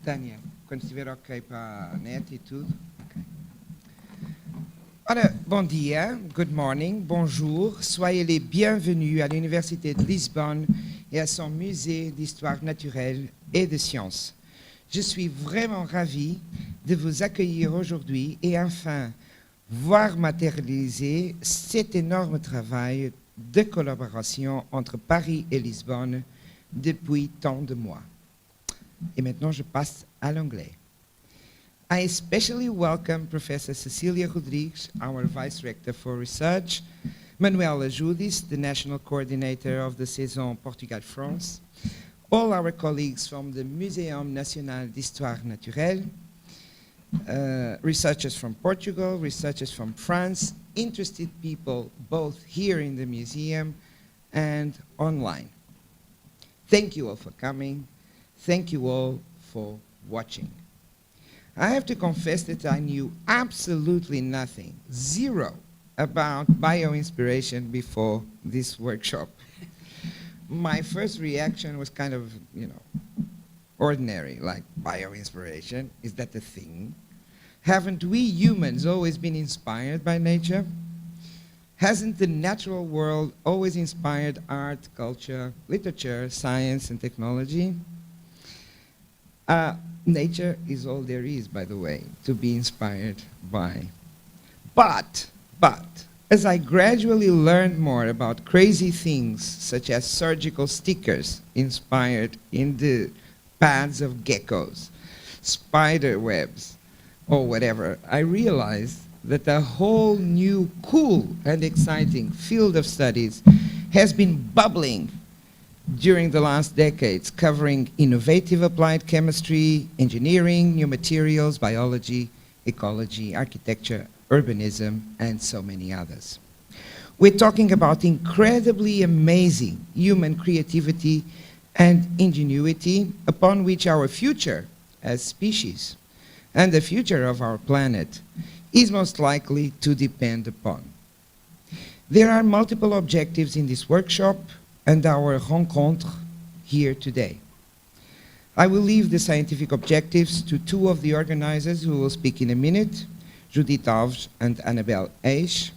Tânia, quando estiver ok para a net e tudo. Okay. Ora, bom dia, good morning, bonjour, soyez les bienvenus à l'Université de Lisbonne et à son musée d'histoire naturelle et de sciences. Je suis vraiment ravi de vous accueillir aujourd'hui et enfin voir matérialiser cet énorme travail de collaboration entre Paris et Lisbonne depuis tant de mois. Et maintenant, je passe à l'anglais. I especially welcome Professor Cecilia Rodrigues, our Vice Rector for Research, Manuela Judis, the National Coordinator of the Saison Portugal-France, all our colleagues from the Museum Nacional d'Histoire Naturelle, researchers from Portugal, researchers from France, interested people both here in the museum and online. Thank you all for coming. Thank you all for watching. I have to confess that I knew absolutely nothing, zero, about bioinspiration before this workshop. My first reaction was kind of, ordinary, like bioinspiration, is that a thing? Haven't we humans always been inspired by nature? Hasn't the natural world always inspired art, culture, literature, science, and technology? Nature is all there is, by the way, to be inspired by. But, as I gradually learned more about crazy things, such as surgical stickers inspired in the pads of geckos, spider webs, or whatever, I realized that a whole new cool and exciting field of studies has been bubbling during the last decades, covering innovative applied chemistry, engineering, new materials, biology, ecology, architecture, urbanism, and so many others. We're talking about incredibly amazing human creativity and ingenuity upon which our future as species and the future of our planet is most likely to depend upon. There are multiple objectives in this workshop and our rencontre here today. I will leave the scientific objectives to two of the organizers who will speak in a minute, Judith Alves and Annabelle Eisch.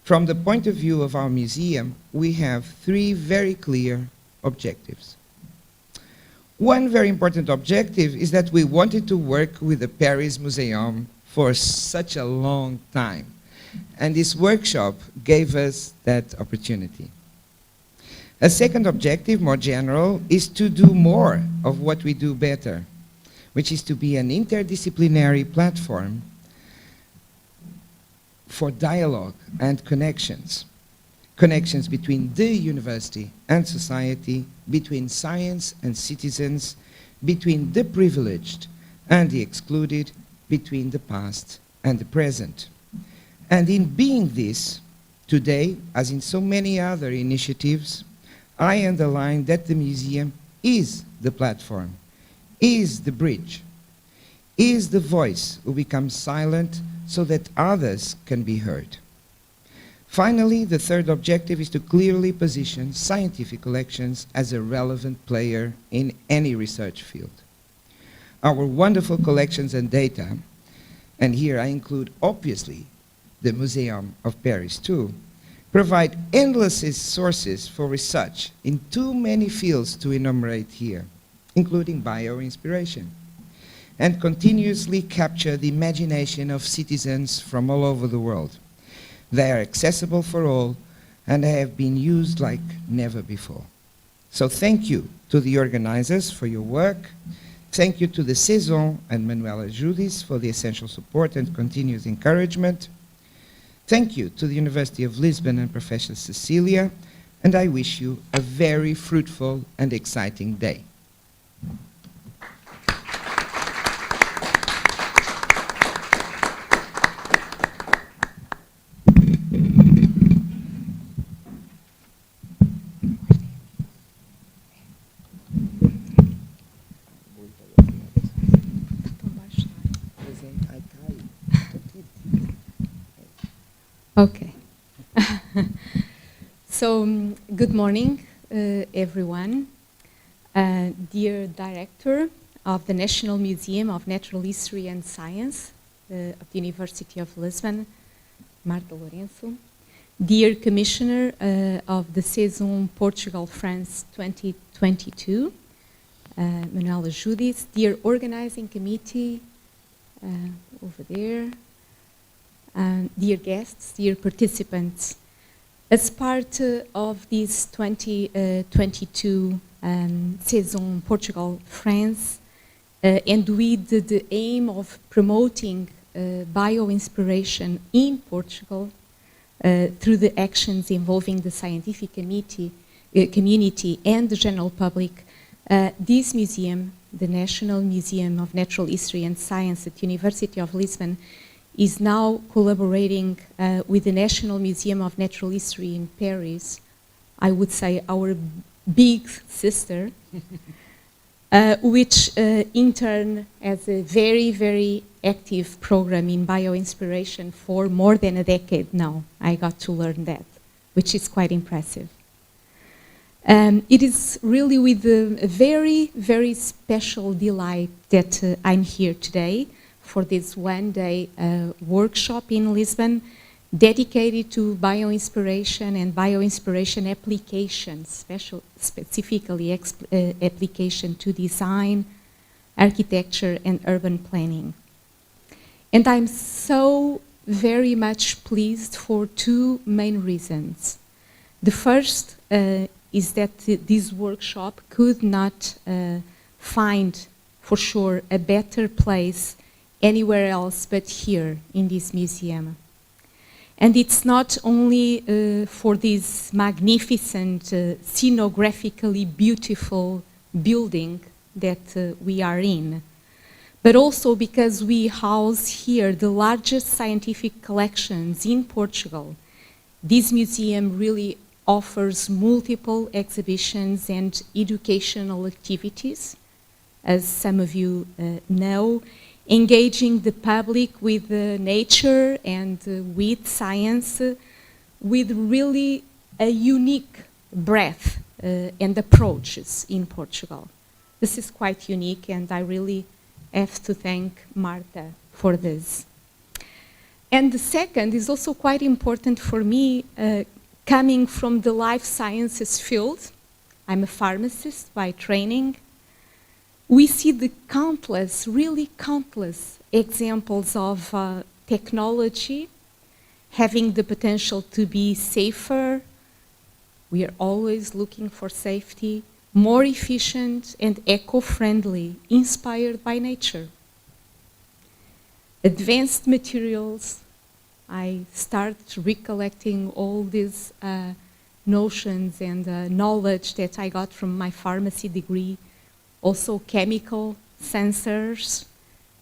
From the point of view of our museum, we have three very clear objectives. One very important objective is that we wanted to work with the Paris Museum for such a long time, and this workshop gave us that opportunity. A second objective, more general, is to do more of what we do better, which is to be an interdisciplinary platform for dialogue and connections. Connections between the university and society, between science and citizens, between the privileged and the excluded, between the past and the present. And in being this, today, as in so many other initiatives, I underline that the museum is the platform, is the bridge, is the voice who becomes silent so that others can be heard. Finally, the third objective is to clearly position scientific collections as a relevant player in any research field. Our wonderful collections and data, and here I include obviously the Museum of Paris too, provide endless sources for research in too many fields to enumerate here, including bioinspiration, and continuously capture the imagination of citizens from all over the world. They are accessible for all, and they have been used like never before. So thank you to the organizers for your work. Thank you to the Saison and Manuela Judis for the essential support and continuous encouragement. Thank you to the University of Lisbon and Professor Cecilia, and I wish you a very fruitful and exciting day. Okay. So, good morning, everyone. Dear Director, of the National Museum of Natural History and Science of the University of Lisbon, Marta Lourenço, dear Commissioner of the Saison Portugal-France 2022, Manuela Judith, dear Organizing Committee, over there, dear guests, dear participants. As part of this 2022 Saison Portugal-France, and with the aim of promoting bioinspiration in Portugal through the actions involving the scientific community and the general public, this museum, the National Museum of Natural History and Science at the University of Lisbon, is now collaborating with the National Museum of Natural History in Paris, I would say our big sister, which in turn has a very, very active program in bioinspiration for more than a decade now. I got to learn that, which is quite impressive. It is really with a very, very special delight that I'm here today for this one-day workshop in Lisbon dedicated to bioinspiration and bioinspiration applications, specifically application to design, architecture, and urban planning. And I'm so very much pleased for two main reasons. The first is that this workshop could not find, for sure, a better place anywhere else but here in this museum. And it's not only for this magnificent, scenographically beautiful building that we are in, but also because we house here the largest scientific collections in Portugal. This museum really offers multiple exhibitions and educational activities, as some of you know, engaging the public with nature and with science, with really a unique breadth and approaches in Portugal. This is quite unique, and I really have to thank Marta for this. And the second is also quite important for me, coming from the life sciences field. I'm a pharmacist by training. We see the countless, really countless examples of technology having the potential to be safer. We are always looking for safety, more efficient and eco-friendly, inspired by nature. Advanced materials. I start recollecting all these notions and knowledge that I got from my pharmacy degree. Also chemical sensors,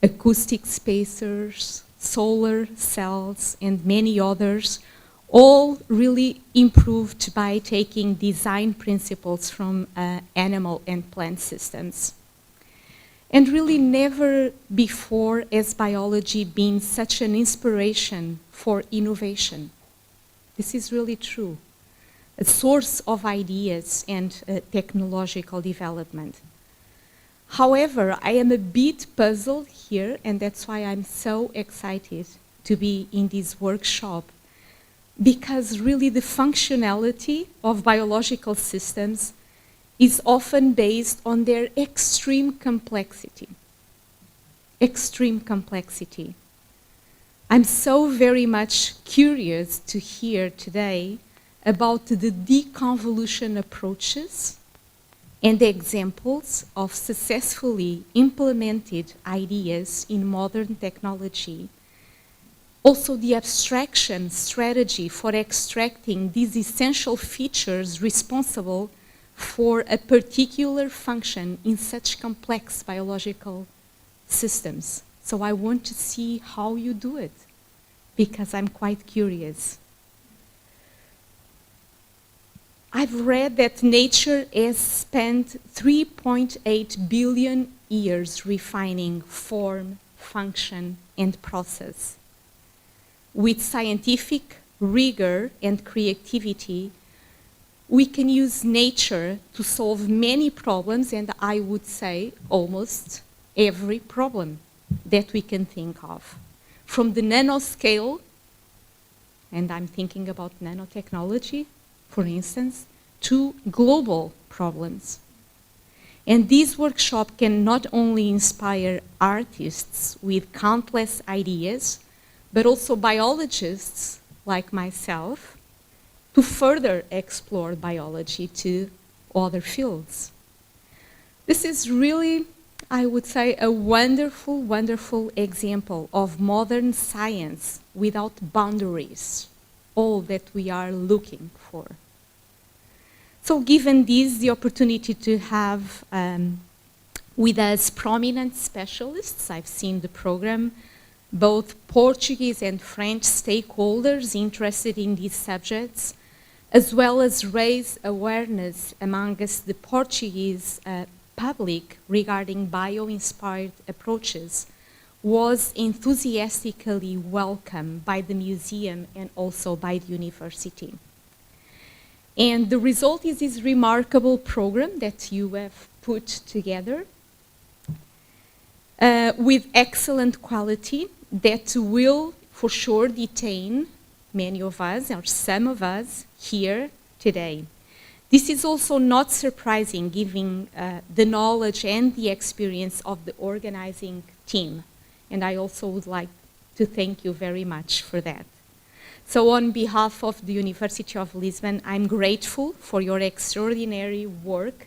acoustic spacers, solar cells, and many others, all really improved by taking design principles from animal and plant systems. And really never before has biology been such an inspiration for innovation. This is really true. A source of ideas and technological development. However, I am a bit puzzled here, and that's why I'm so excited to be in this workshop, because really the functionality of biological systems is often based on their extreme complexity. Extreme complexity. I'm so very much curious to hear today about the deconvolution approaches and examples of successfully implemented ideas in modern technology. Also the abstraction strategy for extracting these essential features responsible for a particular function in such complex biological systems. So I want to see how you do it, because I'm quite curious. I've read that nature has spent 3.8 billion years refining form, function, and process. With scientific rigor and creativity, we can use nature to solve many problems, and I would say almost every problem that we can think of. From the nanoscale, and I'm thinking about nanotechnology, for instance, to global problems. And this workshop can not only inspire artists with countless ideas, but also biologists like myself to further explore biology to other fields. This is really, I would say, a wonderful, wonderful example of modern science without boundaries, all that we are looking for. So given this, the opportunity to have with us prominent specialists, I've seen the program, both Portuguese and French stakeholders interested in these subjects, as well as raise awareness amongst the Portuguese public regarding bio-inspired approaches, was enthusiastically welcomed by the museum and also by the university. And the result is this remarkable program that you have put together with excellent quality that will for sure detain many of us, or some of us, here today. This is also not surprising given the knowledge and the experience of the organizing team. And I also would like to thank you very much for that. So on behalf of the University of Lisbon, I'm grateful for your extraordinary work,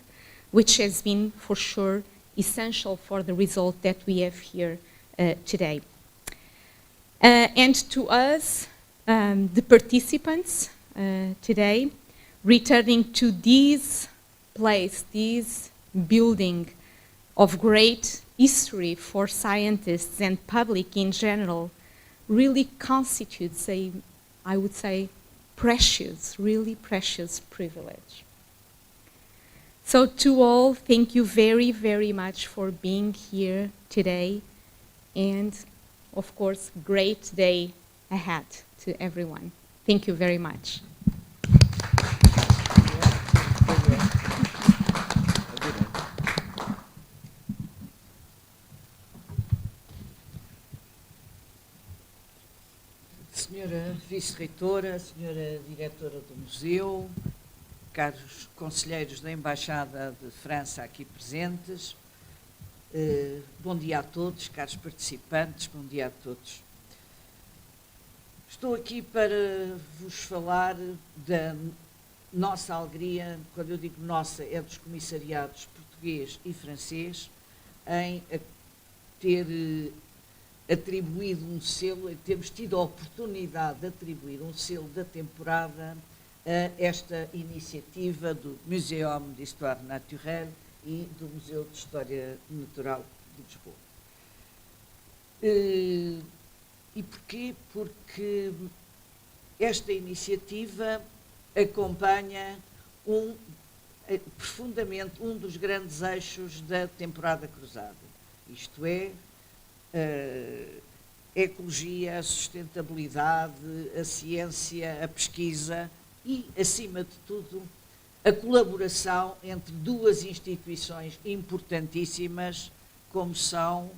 which has been for sure essential for the result that we have here today. And to us, the participants today, returning to this place, this building of great history for scientists and public in general, really constitutes a, I would say, precious, really precious privilege. So to all, thank you very, very much for being here today, and of course, great day ahead to everyone. Thank you very much. Senhora Vice-Reitora, Senhora Diretora do Museu, caros conselheiros da Embaixada de França aqui presentes, bom dia a todos, caros participantes, bom dia a todos. Estou aqui para vos falar da nossa alegria, quando eu digo nossa, é dos comissariados português e francês, em ter atribuído um selo, temos tido a oportunidade de atribuir um selo da temporada a esta iniciativa do Museu d'Histoire Naturelle e do Museu de História Natural de Lisboa. E porquê? Porque esta iniciativa acompanha profundamente um dos grandes eixos da Temporada Cruzada, isto é, a ecologia, a sustentabilidade, a ciência, a pesquisa e, acima de tudo, a colaboração entre duas instituições importantíssimas, como são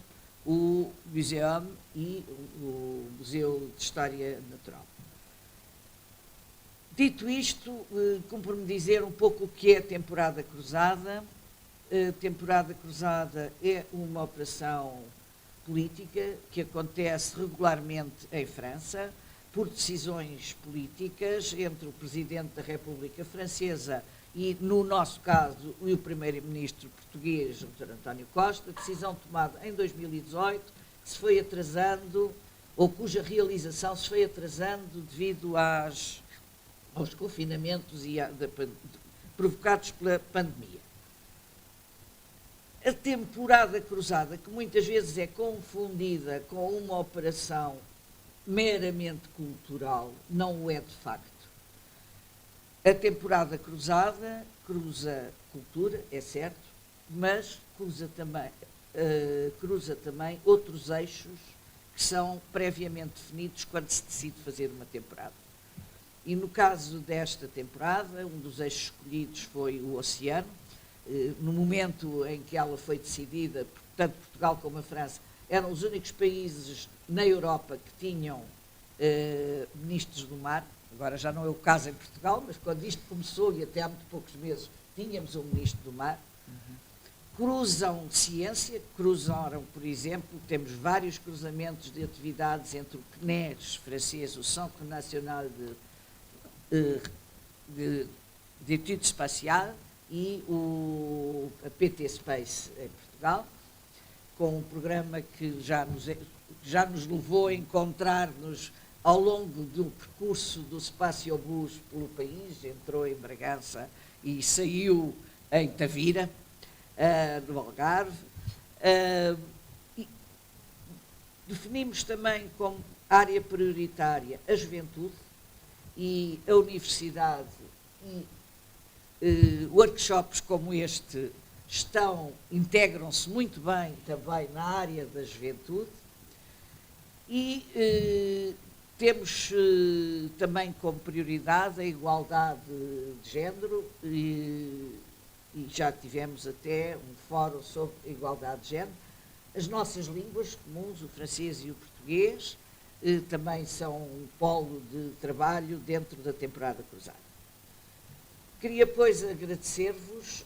o Museu e o Museu de História Natural. Dito isto, cumpre-me dizer um pouco o que é a Temporada Cruzada. A Temporada Cruzada é uma operação política que acontece regularmente em França, por decisões políticas entre o Presidente da República Francesa e, no nosso caso, o Primeiro-Ministro português, Dr. António Costa, decisão tomada em 2018, que se foi atrasando, ou cuja realização se foi atrasando devido aos confinamentos provocados pela pandemia. A Temporada Cruzada, que muitas vezes é confundida com uma operação meramente cultural, não o é de facto. A Temporada Cruzada cruza cultura, é certo, mas cruza também outros eixos que são previamente definidos quando se decide fazer uma temporada. E no caso desta temporada, um dos eixos escolhidos foi o oceano. No momento em que ela foi decidida, tanto Portugal como a França, eram os únicos países na Europa que tinham ministros do mar. Agora já não é o caso em Portugal, mas quando isto começou, e até há muito poucos meses, tínhamos um ministro do mar. Cruzam ciência, cruzaram, por exemplo, temos vários cruzamentos de atividades entre o CNES francês, o Centre Nacional de Etudes Espaciais, e a PT Space em Portugal, com um programa que já nos levou a encontrar-nos ao longo do percurso do espaciobus pelo país, entrou em Bragança e saiu em Tavira, no Algarve. E definimos também como área prioritária a juventude, e a Universidade e workshops como este integram-se muito bem também na área da juventude. E temos também como prioridade a igualdade de género, e já tivemos até um fórum sobre a igualdade de género. As nossas línguas comuns, o francês e o português, também são um polo de trabalho dentro da Temporada Cruzada. Queria, pois, agradecer-vos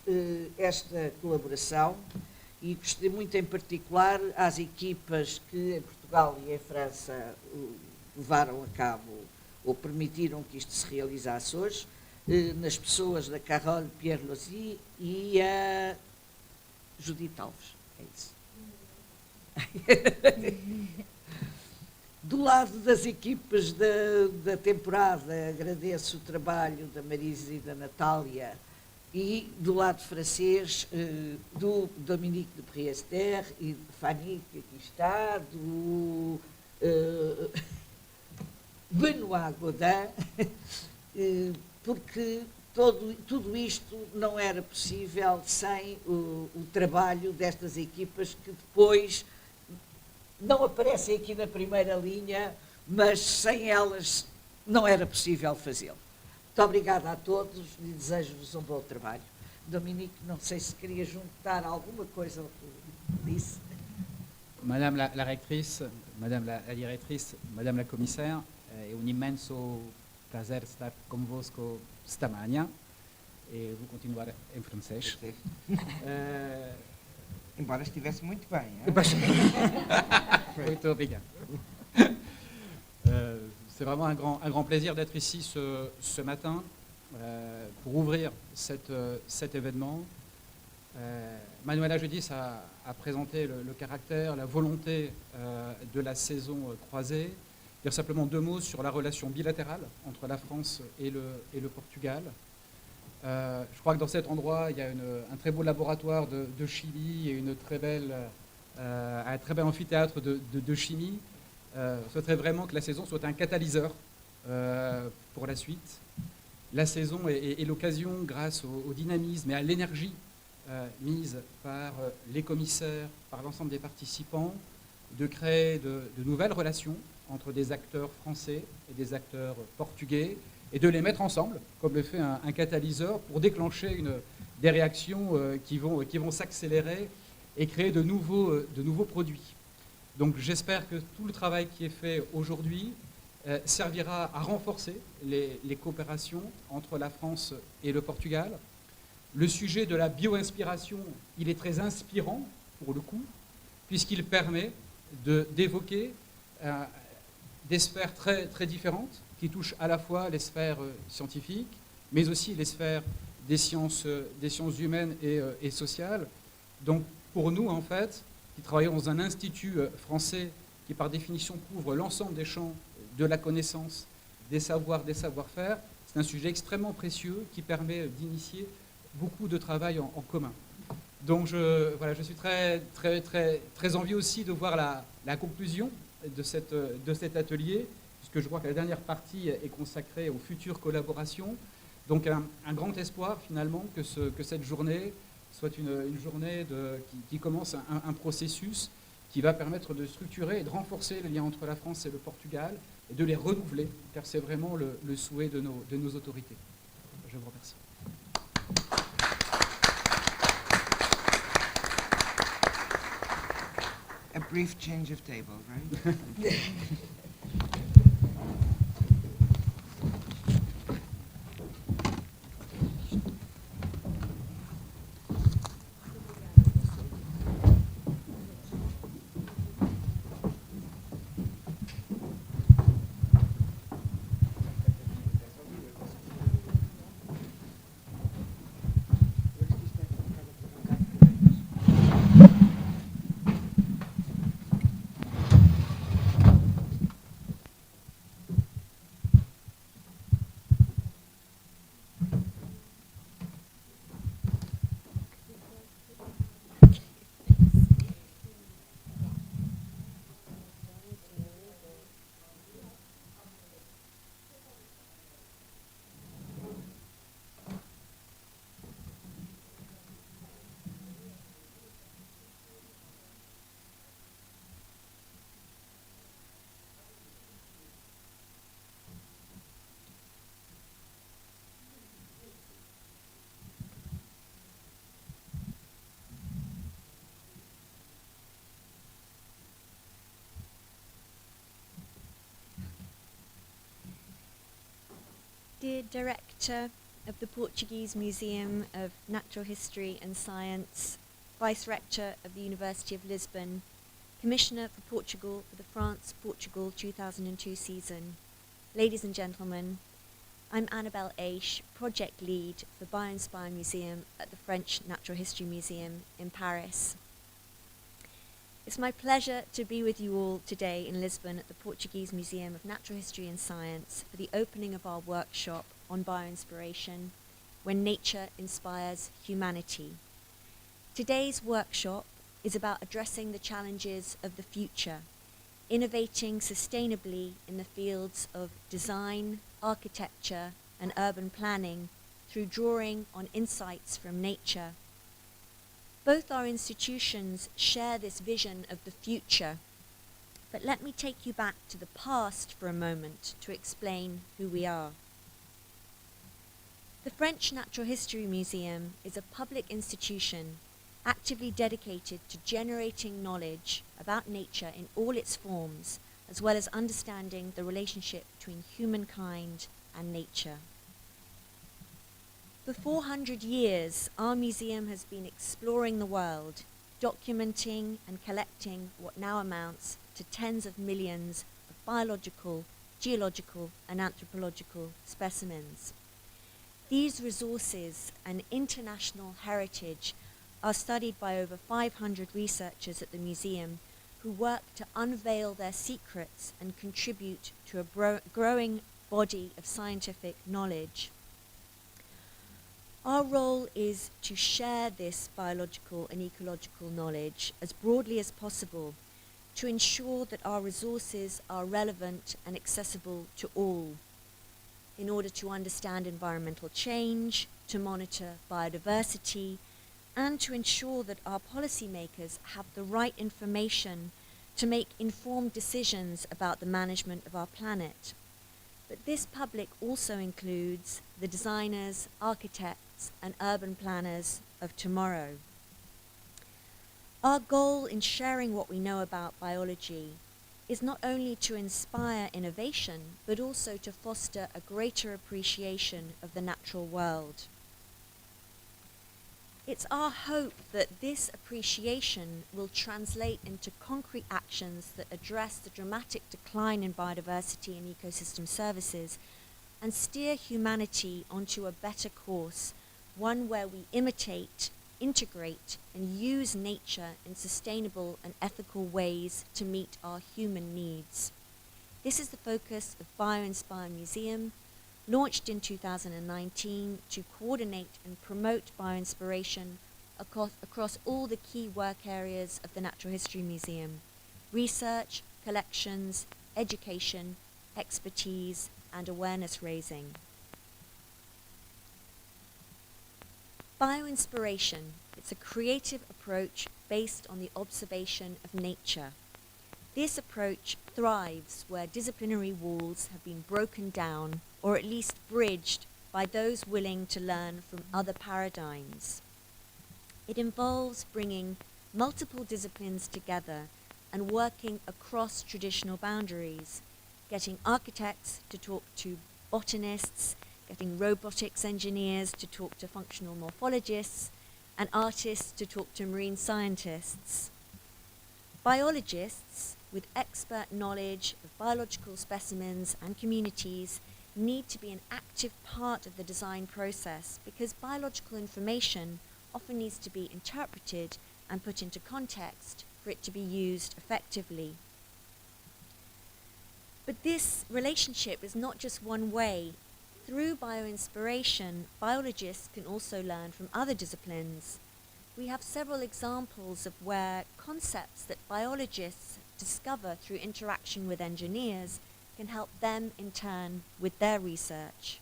esta colaboração, e gostei muito em particular às equipas que em Portugal e em França levaram a cabo ou permitiram que isto se realizasse hoje, nas pessoas da Carole Pierre-Losy e a Judite Alves. É isso. Do lado das equipas da temporada, agradeço o trabalho da Marisa e da Natália, e do lado francês, do Dominique de Priester e de Fanny, que aqui está, do Benoît Godin, porque tudo isto não era possível sem o trabalho destas equipas, que depois não aparecem aqui na primeira linha, mas sem elas não era possível fazê-lo. Muito obrigada a todos e desejo-vos um bom trabalho. Dominique, não sei se queria juntar alguma coisa ao que disse. Madame la rectrice, Madame la diretrice, Madame la commissaire, é um imenso prazer estar convosco esta manhã, e vou continuar em francês. Embora estivesse muito bem. Muito obrigado. C'est vraiment un grand plaisir d'être ici ce matin pour ouvrir cet événement. Manuela Judis a présenté le caractère, la volonté de la saison croisée. Dire simplement deux mots sur la relation bilatérale entre la France et le Portugal. Je crois que dans cet endroit, il y a un très beau laboratoire de chimie et un très bel amphithéâtre de chimie. Je souhaiterais vraiment que la saison soit un catalyseur pour la suite. La saison est l'occasion, grâce au dynamisme et à l'énergie mise par les commissaires, par l'ensemble des participants, de créer de nouvelles relations entre des acteurs français et des acteurs portugais, et de les mettre ensemble, comme le fait un catalyseur, pour déclencher des réactions qui vont s'accélérer et créer de nouveaux produits. Donc j'espère que tout le travail qui est fait aujourd'hui servira à renforcer les coopérations entre la France et le Portugal. Le sujet de la bioinspiration, il est très inspirant pour le coup, puisqu'il permet d'évoquer des sphères très, très différentes qui touchent à la fois les sphères scientifiques, mais aussi les sphères des sciences humaines et sociales. Donc pour nous, en fait, qui travaillons dans un institut français qui par définition couvre l'ensemble des champs de la connaissance, des savoirs, des savoir-faire, c'est un sujet extrêmement précieux qui permet d'initier beaucoup de travail en commun. Donc je suis très, très, très, très envieux aussi de voir la conclusion de cet atelier, puisque je crois que la dernière partie est consacrée aux futures collaborations. Donc un grand espoir finalement que cette journée soit une journée qui commence un processus qui va permettre de structurer et de renforcer les liens entre la France et le Portugal et de les renouveler, car c'est vraiment le souhait de nos autorités. Je vous remercie. a brief change of table, right? Dear Director of the Portuguese Museum of Natural History and Science, Vice Rector of the University of Lisbon, Commissioner for Portugal for the France-Portugal 2002 season, ladies and gentlemen, I'm Annabelle Aish, Project Lead for Bioinspiration Museum at the French Natural History Museum in Paris. It's my pleasure to be with you all today in Lisbon at the Portuguese Museum of Natural History and Science for the opening of our workshop on bioinspiration, When Nature Inspires Humanity. Today's workshop is about addressing the challenges of the future, innovating sustainably in the fields of design, architecture, and urban planning through drawing on insights from nature. Both our institutions share this vision of the future, but let me take you back to the past for a moment to explain who we are. The French Natural History Museum is a public institution actively dedicated to generating knowledge about nature in all its forms, as well as understanding the relationship between humankind and nature. For 400 years, our museum has been exploring the world, documenting and collecting what now amounts to tens of millions of biological, geological, and anthropological specimens. These resources and international heritage are studied by over 500 researchers at the museum who work to unveil their secrets and contribute to a growing body of scientific knowledge. Our role is to share this biological and ecological knowledge as broadly as possible to ensure that our resources are relevant and accessible to all, in order to understand environmental change, to monitor biodiversity, and to ensure that our policymakers have the right information to make informed decisions about the management of our planet. But this public also includes the designers, architects, and urban planners of tomorrow. Our goal in sharing what we know about biology is not only to inspire innovation, but also to foster a greater appreciation of the natural world. It's our hope that this appreciation will translate into concrete actions that address the dramatic decline in biodiversity and ecosystem services and steer humanity onto a better course, one where we imitate, integrate, and use nature in sustainable and ethical ways to meet our human needs. This is the focus of Bioinspiration Museum, launched in 2019 to coordinate and promote bioinspiration across all the key work areas of the Natural History Museum: research, collections, education, expertise, and awareness raising. Bioinspiration, it's a creative approach based on the observation of nature. This approach thrives where disciplinary walls have been broken down, or at least bridged, by those willing to learn from other paradigms. It involves bringing multiple disciplines together and working across traditional boundaries, getting architects to talk to botanists, getting robotics engineers to talk to functional morphologists, and artists to talk to marine scientists. Biologists with expert knowledge of biological specimens and communities need to be an active part of the design process because biological information often needs to be interpreted and put into context for it to be used effectively. But this relationship is not just one way. Through bioinspiration, biologists can also learn from other disciplines. We have several examples of where concepts that biologists discover through interaction with engineers can help them in turn with their research.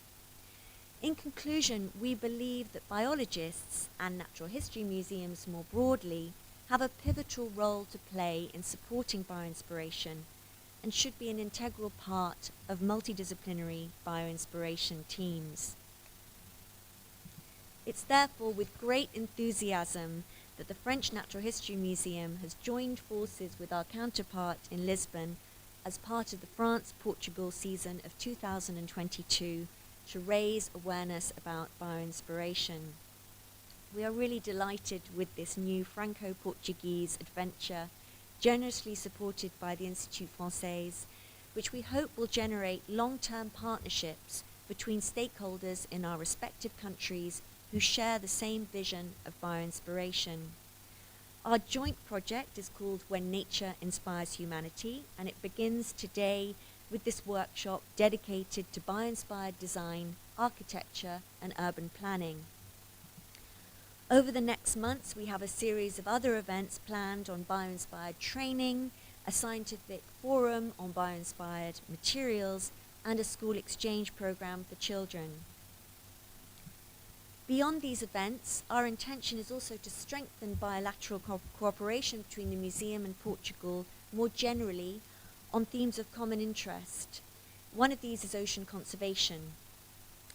In conclusion, we believe that biologists and natural history museums more broadly have a pivotal role to play in supporting bioinspiration and should be an integral part of multidisciplinary bioinspiration teams. It's therefore with great enthusiasm that the French Natural History Museum has joined forces with our counterpart in Lisbon as part of the France-Portugal season of 2022 to raise awareness about bioinspiration. We are really delighted with this new Franco-Portuguese adventure, generously supported by the Institut Français, which we hope will generate long-term partnerships between stakeholders in our respective countries who share the same vision of bioinspiration. Our joint project is called When Nature Inspires Humanity, and it begins today with this workshop dedicated to bio-inspired design, architecture, and urban planning. Over the next months, we have a series of other events planned on bio-inspired training, a scientific forum on bio-inspired materials, and a school exchange program for children. Beyond these events, our intention is also to strengthen bilateral cooperation between the museum and Portugal more generally on themes of common interest. One of these is ocean conservation.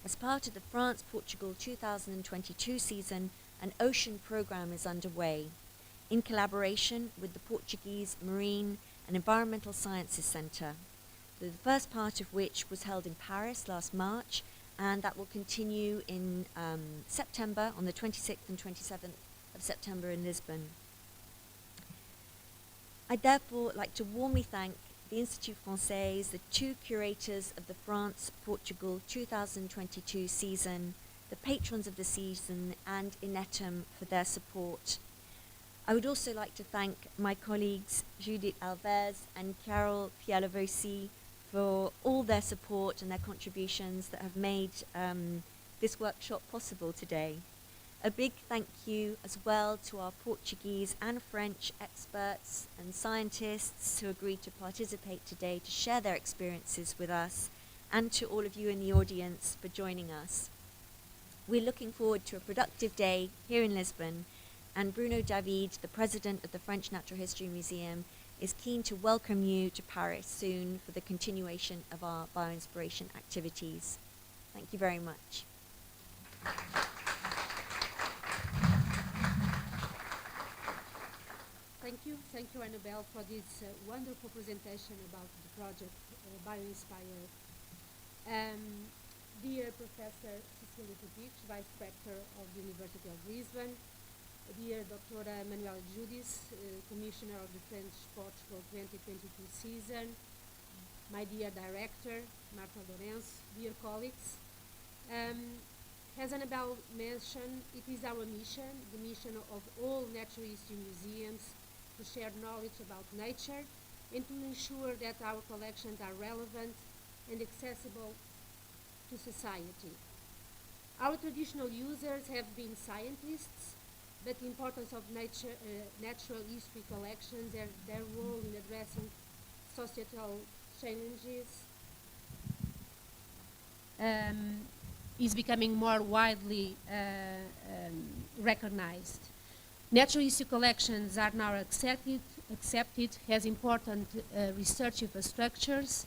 As part of the France-Portugal 2022 season, an ocean program is underway in collaboration with the Portuguese Marine and Environmental Sciences Centre, the first part of which was held in Paris last March, and that will continue in September, on the 26th and 27th of September in Lisbon. I'd therefore like to warmly thank the Institut Français, the two curators of the France-Portugal 2022 season, the patrons of the season, and Inetum for their support. I would also like to thank my colleagues Judith Alves and Carol Fialavosi for all their support and their contributions that have made this workshop possible today. A big thank you as well to our Portuguese and French experts and scientists who agreed to participate today to share their experiences with us, and to all of you in the audience for joining us. We're looking forward to a productive day here in Lisbon, and Bruno David, the president of the French Natural History Museum, is keen to welcome you to Paris soon for the continuation of our bioinspiration activities. Thank you very much. Thank you, Annabelle, for this wonderful presentation about the project Bioinspire. Dear Professor Cecilia Tadic, Vice Rector of the University of Lisbon, dear Dr. Manuela Judis, Commissioner of the French-Portugal 2022 season, my dear Director, Marta Lourenço, dear colleagues. As Annabelle mentioned, it is our mission, the mission of all natural history museums, to share knowledge about nature and to ensure that our collections are relevant and accessible to society. Our traditional users have been scientists, but the importance of natural history collections and their role in addressing societal challenges is becoming more widely recognized. Natural history collections are now accepted as important research infrastructures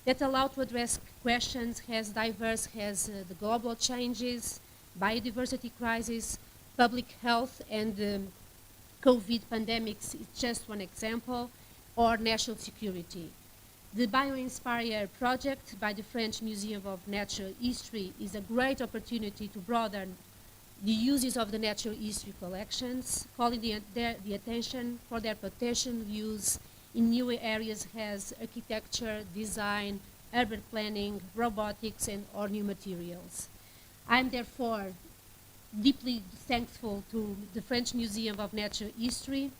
that allow to address questions as diverse as the global changes, biodiversity crisis, public health, and COVID pandemics is just one example, or national security. The Bioinspiration project by the French Museum of Natural History is a great opportunity to broaden the uses of the natural history collections, calling the attention for their potential use in new areas as architecture, design, urban planning, robotics, and or new materials. I'm therefore deeply thankful to the French Museum of Natural History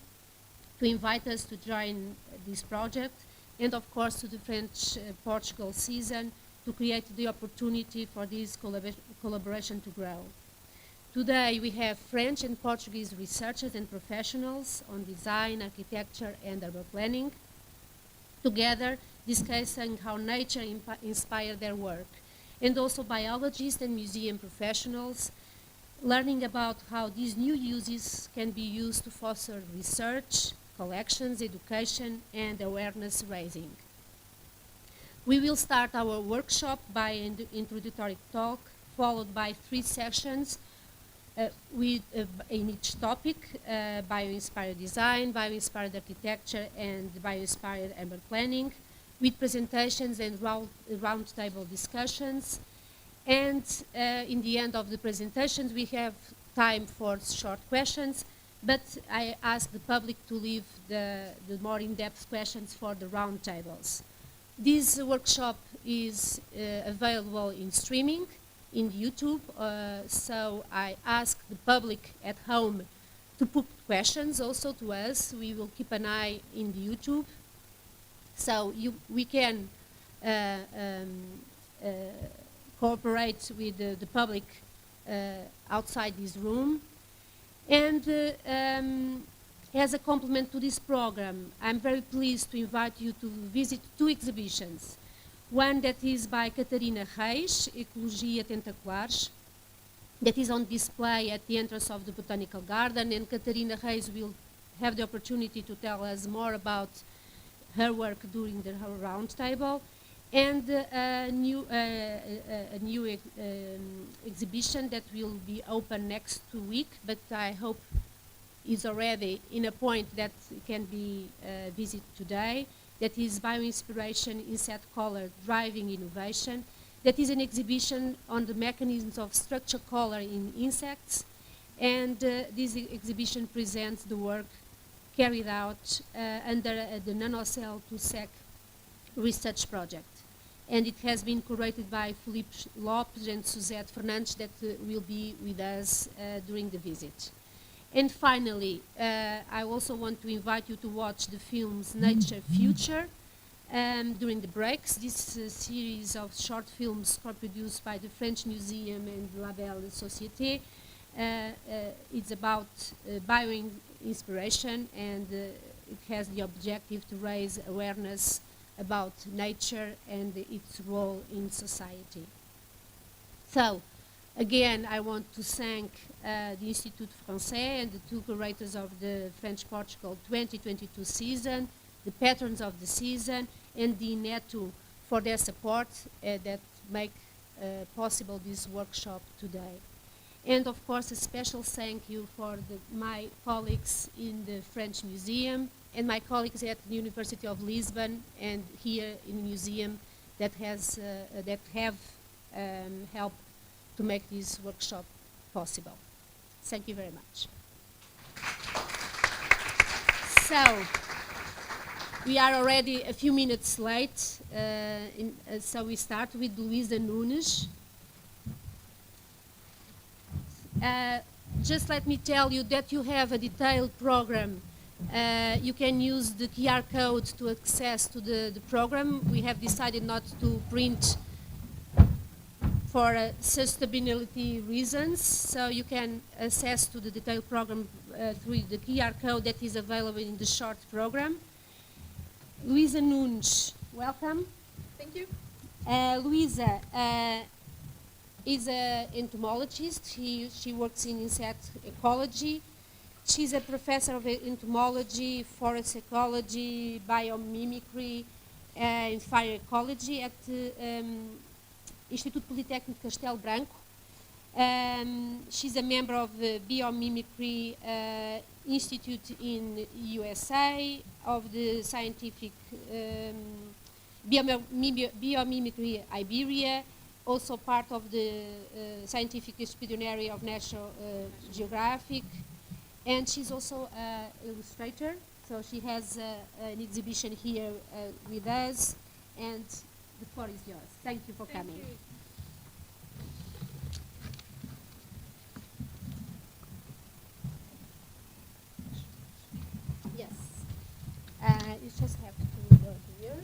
to invite us to join this project, and of course to the French-Portugal season to create the opportunity for this collaboration to grow. Today we have French and Portuguese researchers and professionals on design, architecture, and urban planning, together discussing how nature inspired their work, and also biologists and museum professionals learning about how these new uses can be used to foster research, collections, education, and awareness raising. We will start our workshop by an introductory talk, followed by 3 sessions in each topic, bio-inspired design, bio-inspired architecture, and bio-inspired urban planning, with presentations and roundtable discussions. And in the end of the presentations, we have time for short questions, but I ask the public to leave the more in-depth questions for the roundtables. This workshop is available in streaming in YouTube, so I ask the public at home to put questions also to us. We will keep an eye in the YouTube, so we can cooperate with the public outside this room. And as a complement to this program, I'm very pleased to invite you to visit 2 exhibitions. One that is by Catarina Reis, Ecologia Tentaculares, that is on display at the entrance of the Botanical Garden, and Catarina Reis will have the opportunity to tell us more about her work during her roundtable, and a new exhibition that will be open next week, but I hope is already in a point that can be visited today. That is Bioinspiration, Insect Color, Driving Innovation. That is an exhibition on the mechanisms of structure color in insects. And this exhibition presents the work carried out under the NanoCell to SEC research project. And it has been curated by Felipe Lopes and Suzette Fernandes that will be with us during the visit. And finally, I also want to invite you to watch the films Nature Future during the breaks. This series of short films co-produced by the French Museum and La Belle Société. It's about bioinspiration, and it has the objective to raise awareness about nature and its role in society. So, again, I want to thank the Institut Français and the 2 curators of the French-Portugal 2022 season, the patrons of the season, and the INETU for their support that make possible this workshop today. And of course, a special thank you for my colleagues in the French Museum and my colleagues at the University of Lisbon and here in the museum that have helped to make this workshop possible. Thank you very much. So, we are already a few minutes late, so we start with Luísa Nunes. Just let me tell you that you have a detailed program. You can use the QR code to access to the program. We have decided not to print for sustainability reasons, so you can access to the detailed program through the QR code that is available in the short program. Luísa Nunes, welcome. Thank you. Luísa is an entomologist. She works in insect ecology. She's a professor of entomology, forest ecology, biomimicry, and fire ecology at Instituto Politécnico Castelo Branco. She's a member of the Biomimicry Institute in USA, of the Scientific Biomimicry Iberia, also part of the Scientific Expeditionary of National Geographic, and she's also an illustrator. So she has an exhibition here with us, and the floor is yours. Thank you for coming. You. Yes. You just have to go here.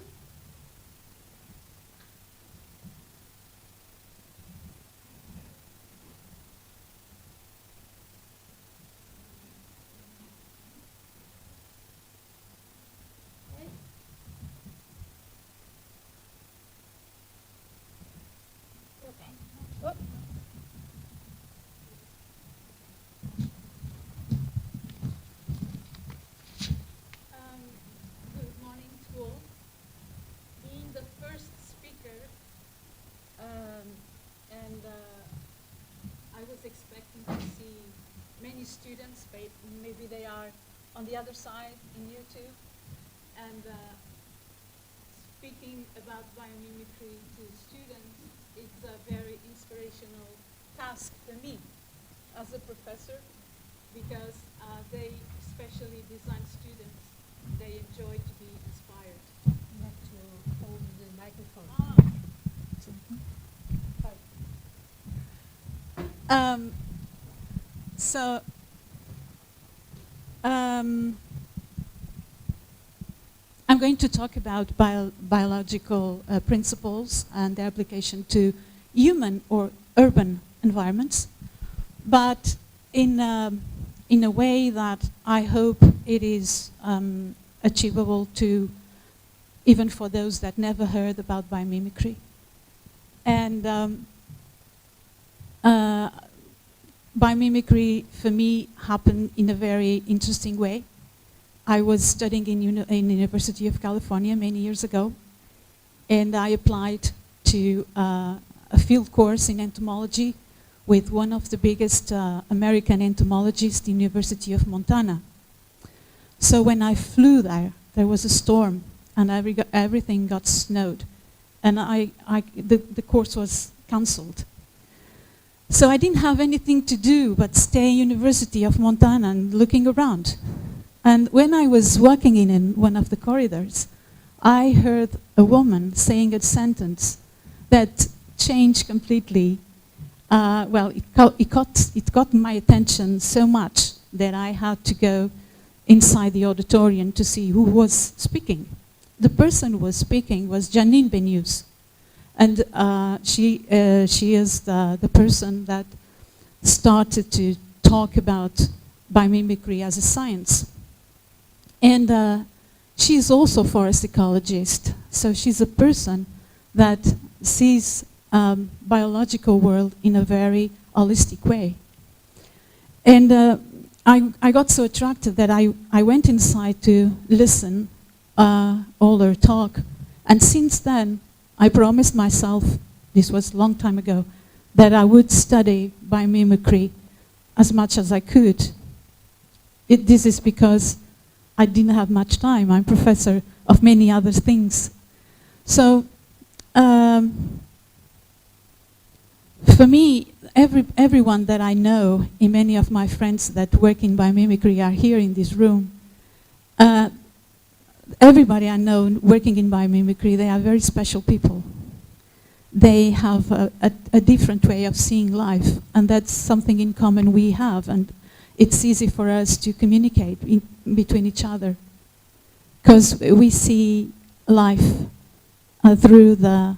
Good morning to all. Being the first speaker, I was expecting to see many students, but maybe they are on the other side in YouTube, and speaking about biomimicry to students, it's a very inspirational task for me as a professor, because they, especially design students, they enjoy to be inspired. You have to hold the microphone. I'm going to talk about biological principles and their application to human or urban environments, but in a way that I hope it is achievable to, even for those that never heard about biomimicry. And biomimicry, for me, happened in a very interesting way. I was studying in the University of California many years ago, and I applied to a field course in entomology with one of the biggest American entomologists, the University of Montana. So when I flew there, there was a storm, and everything got snowed, and the course was cancelled. So I didn't have anything to do but stay in University of Montana and looking around. And when I was walking in one of the corridors, I heard a woman saying a sentence that changed completely. It got my attention so much that I had to go inside the auditorium to see who was speaking. The person who was speaking was Janine Benius. And she is the person that started to talk about biomimicry as a science. And she is also a forest ecologist. So she's a person that sees biological world in a very holistic way. And I got so attracted that I went inside to listen all her talk. And since then, I promised myself, this was a long time ago, that I would study biomimicry as much as I could. This is because I didn't have much time. I'm professor of many other things. So, for me, everyone that I know, and many of my friends that work in biomimicry are here in this room. Everybody I know working in biomimicry, they are very special people. They have a different way of seeing life, and that's something in common we have, and it's easy for us to communicate between each other, because we see life through the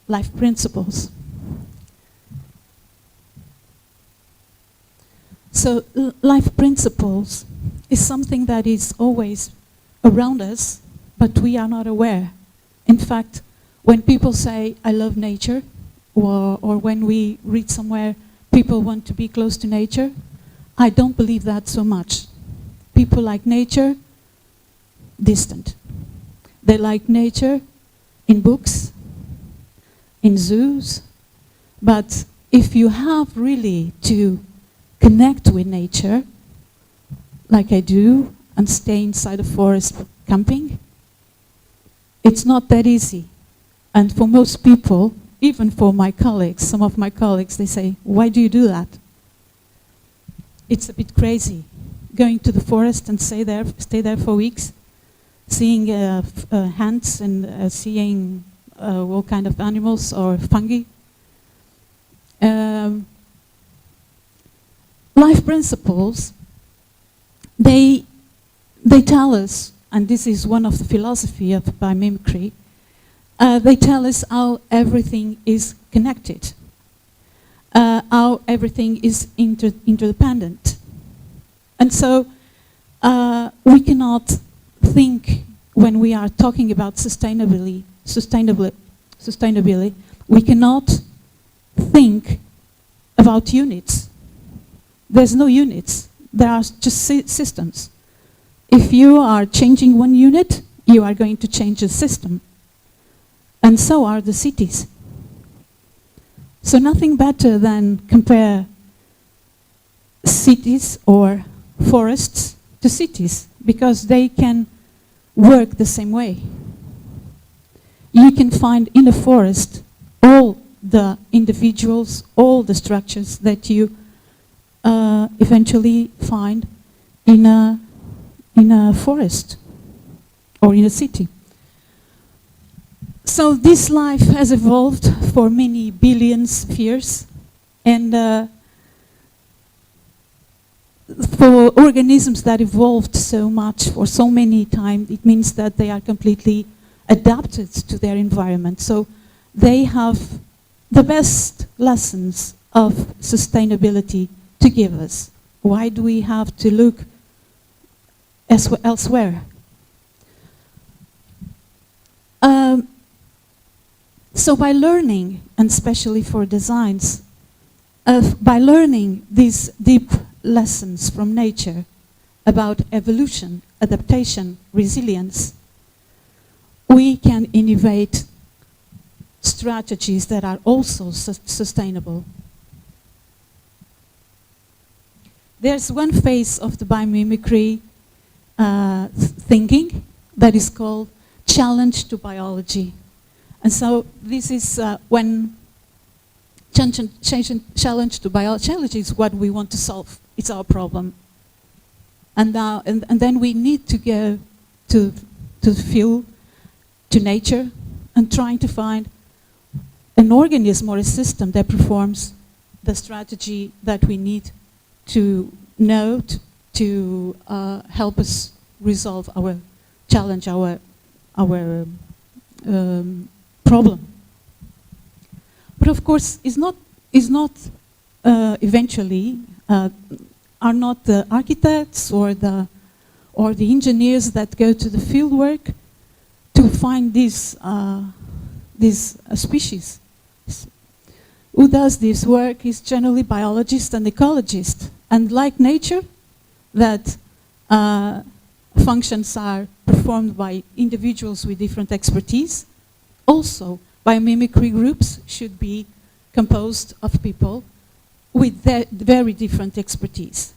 life principles. So life principles is something that is always around us, but we are not aware. In fact, when people say, I love nature, or when we read somewhere, people want to be close to nature, I don't believe that so much. People like nature, distant. They like nature in books, in zoos, but if you have really to connect with nature, like I do, and stay inside a forest camping, it's not that easy. And for most people, even for my colleagues, some of my colleagues, they say, why do you do that? It's a bit crazy, going to the forest and stay there for weeks, seeing ants and seeing all kind of animals or fungi. Life principles, they tell us, and this is one of the philosophy of biomimicry, they tell us how everything is connected, how everything is interdependent. And so we cannot think, when we are talking about sustainability, we cannot think about units. There's no units. There are just systems. If you are changing one unit, you are going to change the system. And so are the cities. So nothing better than compare cities or forests to cities, because they can work the same way. You can find in a forest all the individuals, all the structures that you eventually find in a forest or in a city. So this life has evolved for many billions of years, and for organisms that evolved so much for so many times, it means that they are completely adapted to their environment. So they have the best lessons of sustainability to give us. Why do we have to look elsewhere? So by learning, and especially for designs, by learning these deep lessons from nature about evolution, adaptation, resilience, we can innovate strategies that are also sustainable. There's one phase of the biomimicry thinking that is called challenge to biology. And so this is when challenge to biology is what we want to solve. It's our problem. And then we need to go to the field, to nature, and trying to find an organism or a system that performs the strategy that we need to know to help us resolve our challenge, our problem. But of course, eventually are not the architects or the engineers that go to the field work to find these species. Who does this work is generally biologists and ecologists. And like nature, that functions are performed by individuals with different expertise, also biomimicry groups should be composed of people with very different expertise.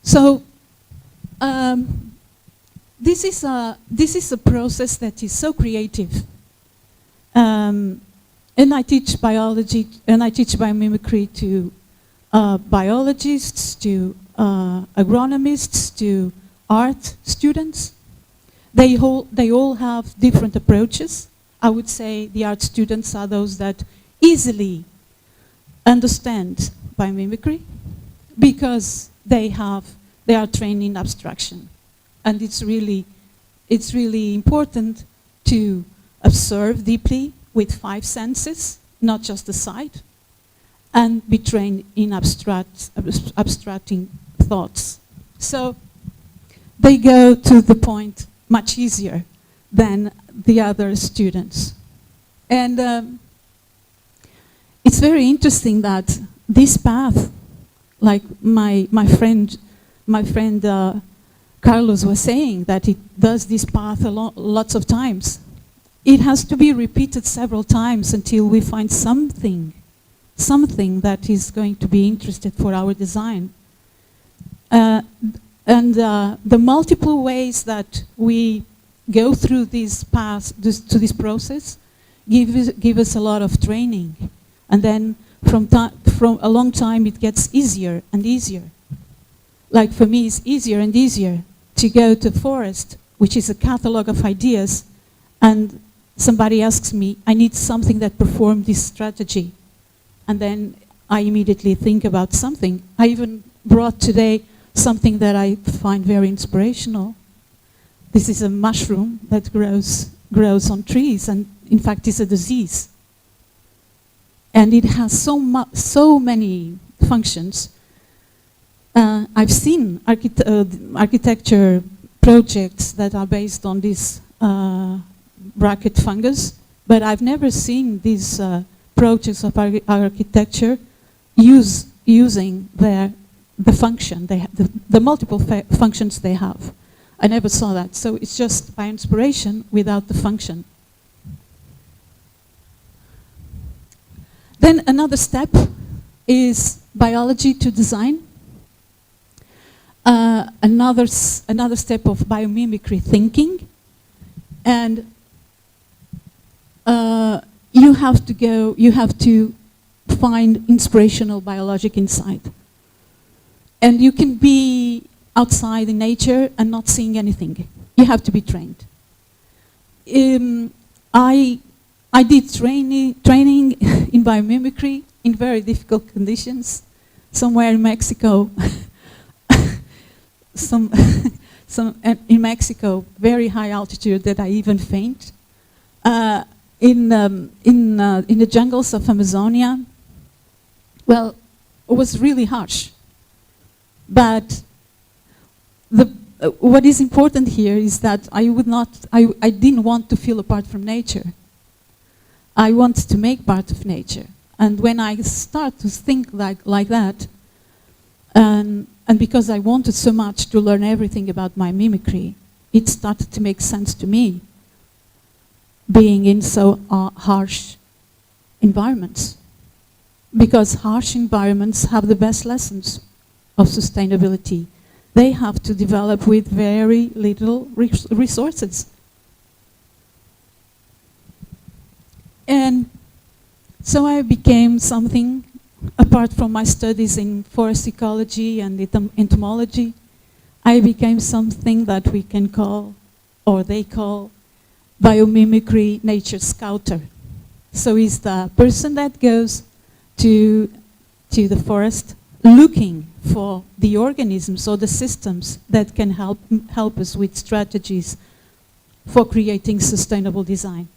So this is a process that is so creative. And I teach biology and I teach biomimicry to biologists, to agronomists, to art students. They all have different approaches. I would say the art students are those that easily understand biomimicry because they are trained in abstraction. And it's really important to observe deeply with 5 senses, not just the sight, and be trained in abstracting thoughts. So they go to the point much easier than the other students. And it's very interesting that this path, like my friend Carlos was saying, that it does this path lots of times. it has to be repeated several times until we find something that is going to be interested for our design. The multiple ways that we go through this path, this process, give us a lot of training. And then from a long time it gets easier and easier. Like for me, it's easier and easier to go to forest, which is a catalog of ideas, and somebody asks me, I need something that performs this strategy. And then I immediately think about something. I even brought today something that I find very inspirational. This is a mushroom that grows on trees, and in fact is a disease. And it has so many functions. I've seen architecture projects that are based on this bracket fungus, but I've never seen these projects of architecture using the function, the multiple functions they have. I never saw that. So it's just by inspiration without the function. Then another step is biology to design. Another step of biomimicry thinking. And you have to find inspirational biologic insight. And you can be outside in nature and not seeing anything. You have to be trained. I did training in biomimicry in very difficult conditions, somewhere in Mexico. In Mexico, very high altitude that I even faint. In the jungles of Amazonia, well, it was really harsh. But what is important here is that I didn't want to feel apart from nature. I wanted to make part of nature. And when I start to think like that, and because I wanted so much to learn everything about my mimicry, it started to make sense to me, being in so harsh environments. Because harsh environments have the best lessons of sustainability. They have to develop with very little resources. And so I became something, apart from my studies in forest ecology and entomology, I became something that we can call, or they call, biomimicry nature scouter. So it's the person that goes to the forest looking for the organisms or the systems that can help us with strategies for creating sustainable design.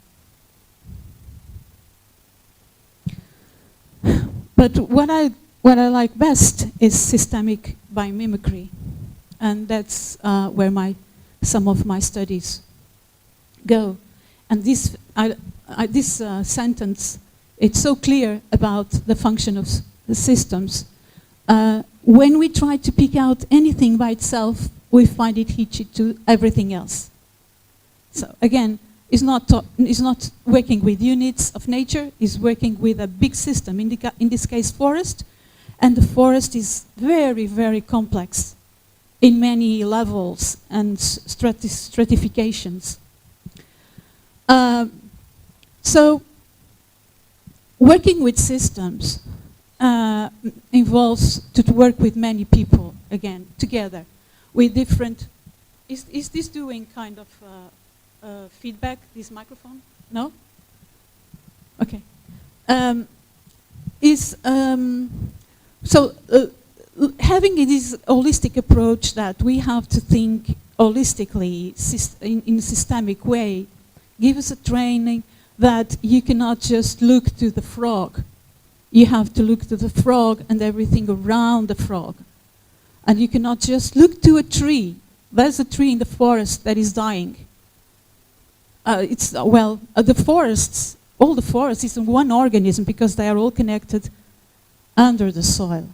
But what I like best is systemic biomimicry, and that's where some of my studies go. And this sentence, it's so clear about the function of the systems. When we try to pick out anything by itself, we find it hitchy to everything else. So again, it's not working with units of nature, it's working with a big system, in this case forest, and the forest is very, very complex in many levels and stratifications. So working with systems involves to work with many people, again, together, with different... Is this doing kind of feedback, this microphone? No? Okay. Having this holistic approach that we have to think holistically in a systemic way gives us a training that you cannot just look to the frog. You have to look to the frog and everything around the frog. And you cannot just look to a tree. There's a tree in the forest that is dying. The forests, all the forests is one organism because they are all connected under the soil.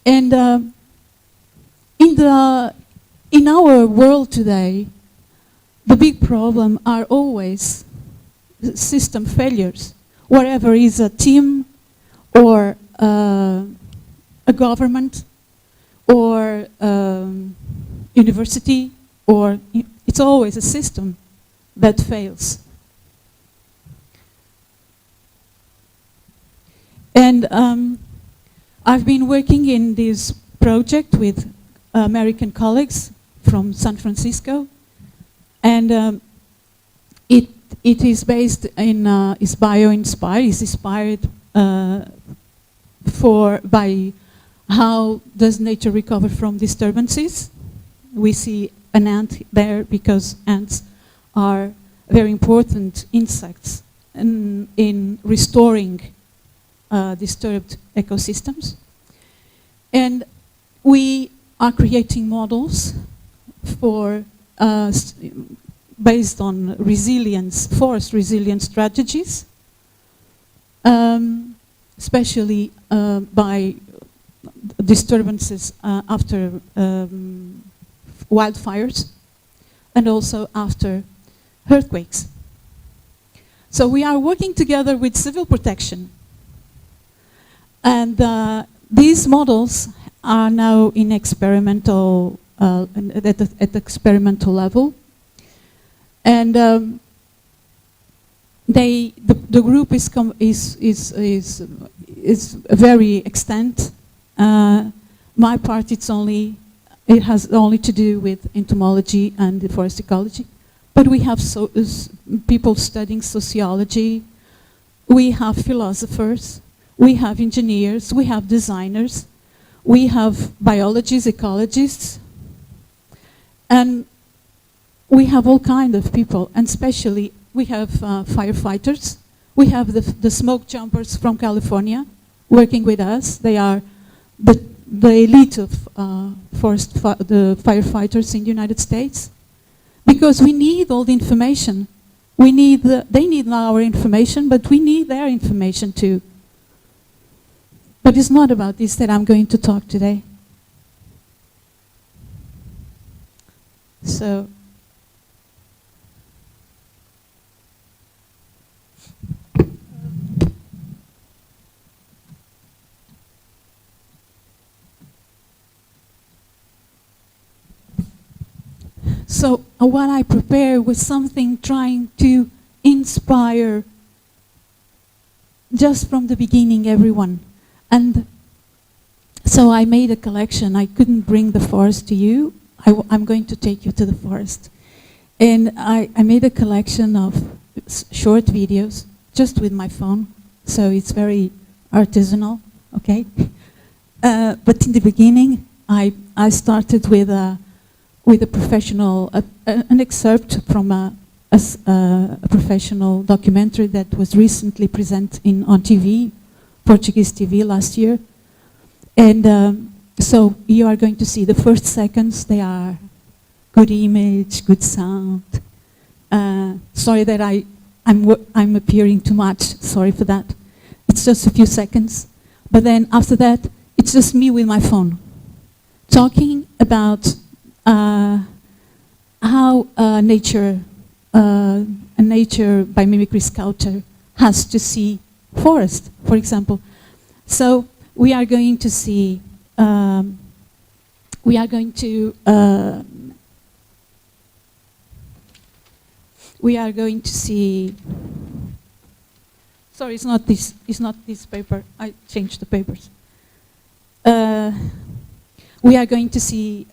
And in our world today, the big problem are always system failures, wherever is a team or a government or university, or it's always a system that fails. And I've been working in this project with American colleagues from San Francisco, and it is based in is Bioinspiration. Is inspired by how does nature recover from disturbances. We see an ant there because ants are very important insects in restoring disturbed ecosystems. And we are creating models for based on resilience, forest resilience strategies, especially by disturbances after wildfires and also after earthquakes. So we are working together with civil protection, and these models are now in experimental at the experimental level, and the group is very extent. My part, it has only to do with entomology and the forest ecology, but we have people studying sociology, we have philosophers, we have engineers, we have designers, we have biologists, ecologists, and we have all kinds of people, and especially we have firefighters. We have the smoke jumpers from California working with us. They are the elite of the firefighters in the United States, because we need all the information. They need our information, but we need their information too. But it's not about this that I'm going to talk today. So, what I prepared was something trying to inspire just from the beginning everyone. And so I made a collection. I couldn't bring the forest to you. I'm going to take you to the forest. And I made a collection of short videos just with my phone. So it's very artisanal, okay? But in the beginning, I started with a professional, an excerpt from a professional documentary that was recently presented on TV, Portuguese TV last year. And so you are going to see the first seconds. They are good image, good sound. Sorry that I'm appearing too much. Sorry for that. It's just a few seconds. But then after that, it's just me with my phone, talking about how nature by mimicry sculpture has to see forest, for example. So we are going to see. We are going to see. Sorry, it's not this. It's not this paper. I changed the papers. We are going to see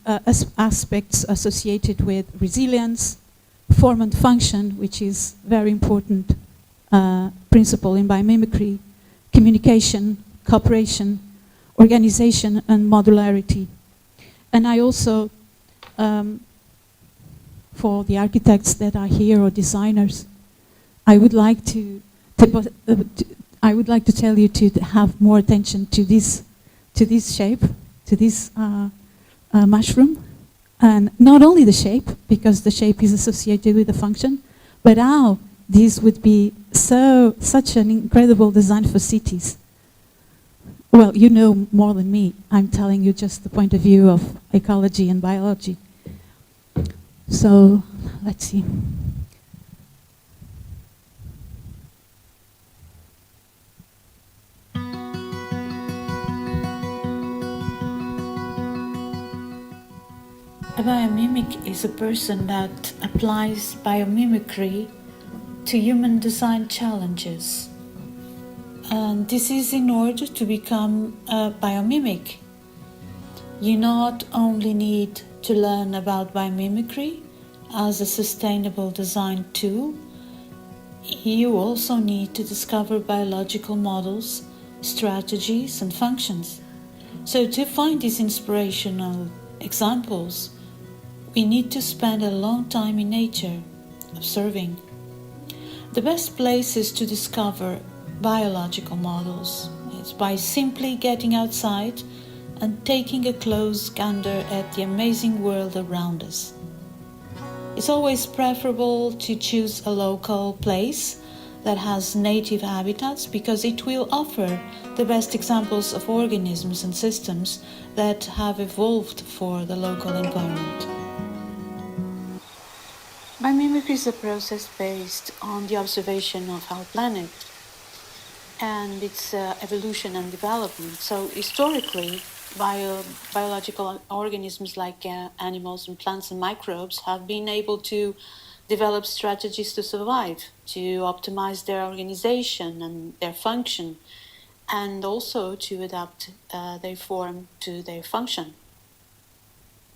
aspects associated with resilience, form and function, which is very important principle in biomimicry, communication, cooperation, organization, and modularity. And I also, for the architects that are here or designers, I would like to tell you to have more attention to this shape, to this mushroom, and not only the shape, because the shape is associated with the function, but how this would be such an incredible design for cities. Well, you know more than me. I'm telling you just the point of view of ecology and biology. So let's see. A biomimic is a person that applies biomimicry to human design challenges. And this is in order to become a biomimic. You not only need to learn about biomimicry as a sustainable design tool, you also need to discover biological models, strategies, and functions. So to find these inspirational examples, we need to spend a long time in nature, observing. The best places to discover biological models is by simply getting outside and taking a close gander at the amazing world around us. It's always preferable to choose a local place that has native habitats because it will offer the best examples of organisms and systems that have evolved for the local environment. Biomimicry is a process based on the observation of our planet and its evolution and development. So historically, biological organisms like animals and plants and microbes have been able to develop strategies to survive, to optimize their organization and their function, and also to adapt their form to their function.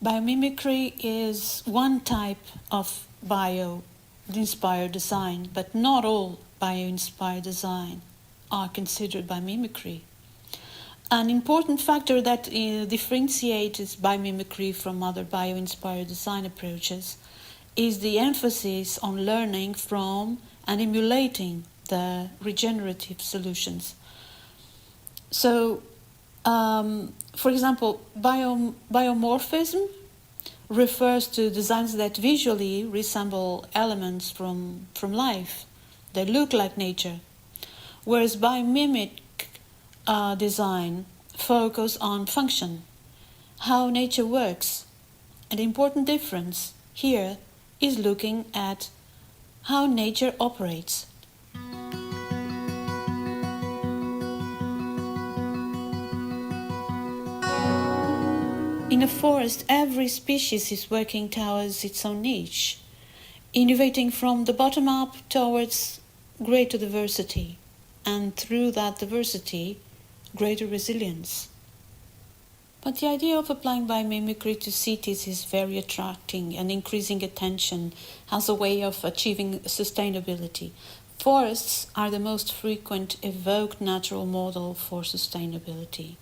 Biomimicry is one type of bio-inspired design, but not all bio-inspired design are considered biomimicry. An important factor that differentiates biomimicry from other bio-inspired design approaches is the emphasis on learning from and emulating the regenerative solutions. So, for example, biomorphism refers to designs that visually resemble elements from life. They look like nature. Whereas biomimic design focus on function, how nature works. An important difference here is looking at how nature operates. In a forest, every species is working towards its own niche, innovating from the bottom up towards greater diversity, and through that diversity, greater resilience. But the idea of applying biomimicry to cities is very attracting and increasing attention as a way of achieving sustainability. Forests are the most frequent evoked natural model for sustainability.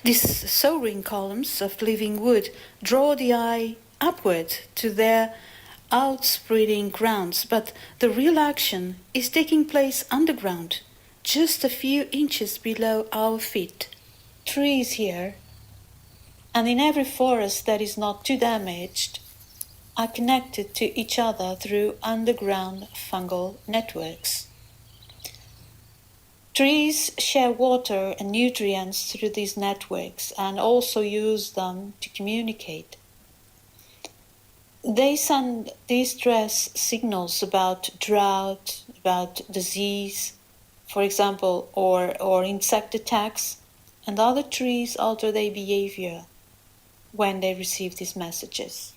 These soaring columns of living wood draw the eye upward to their outspreading grounds, but the real action is taking place underground, just a few inches below our feet. Trees here, and in every forest that is not too damaged, are connected to each other through underground fungal networks. Trees share water and nutrients through these networks and also use them to communicate. They send distress signals about drought, about disease, for example, or insect attacks, and other trees alter their behavior when they receive these messages.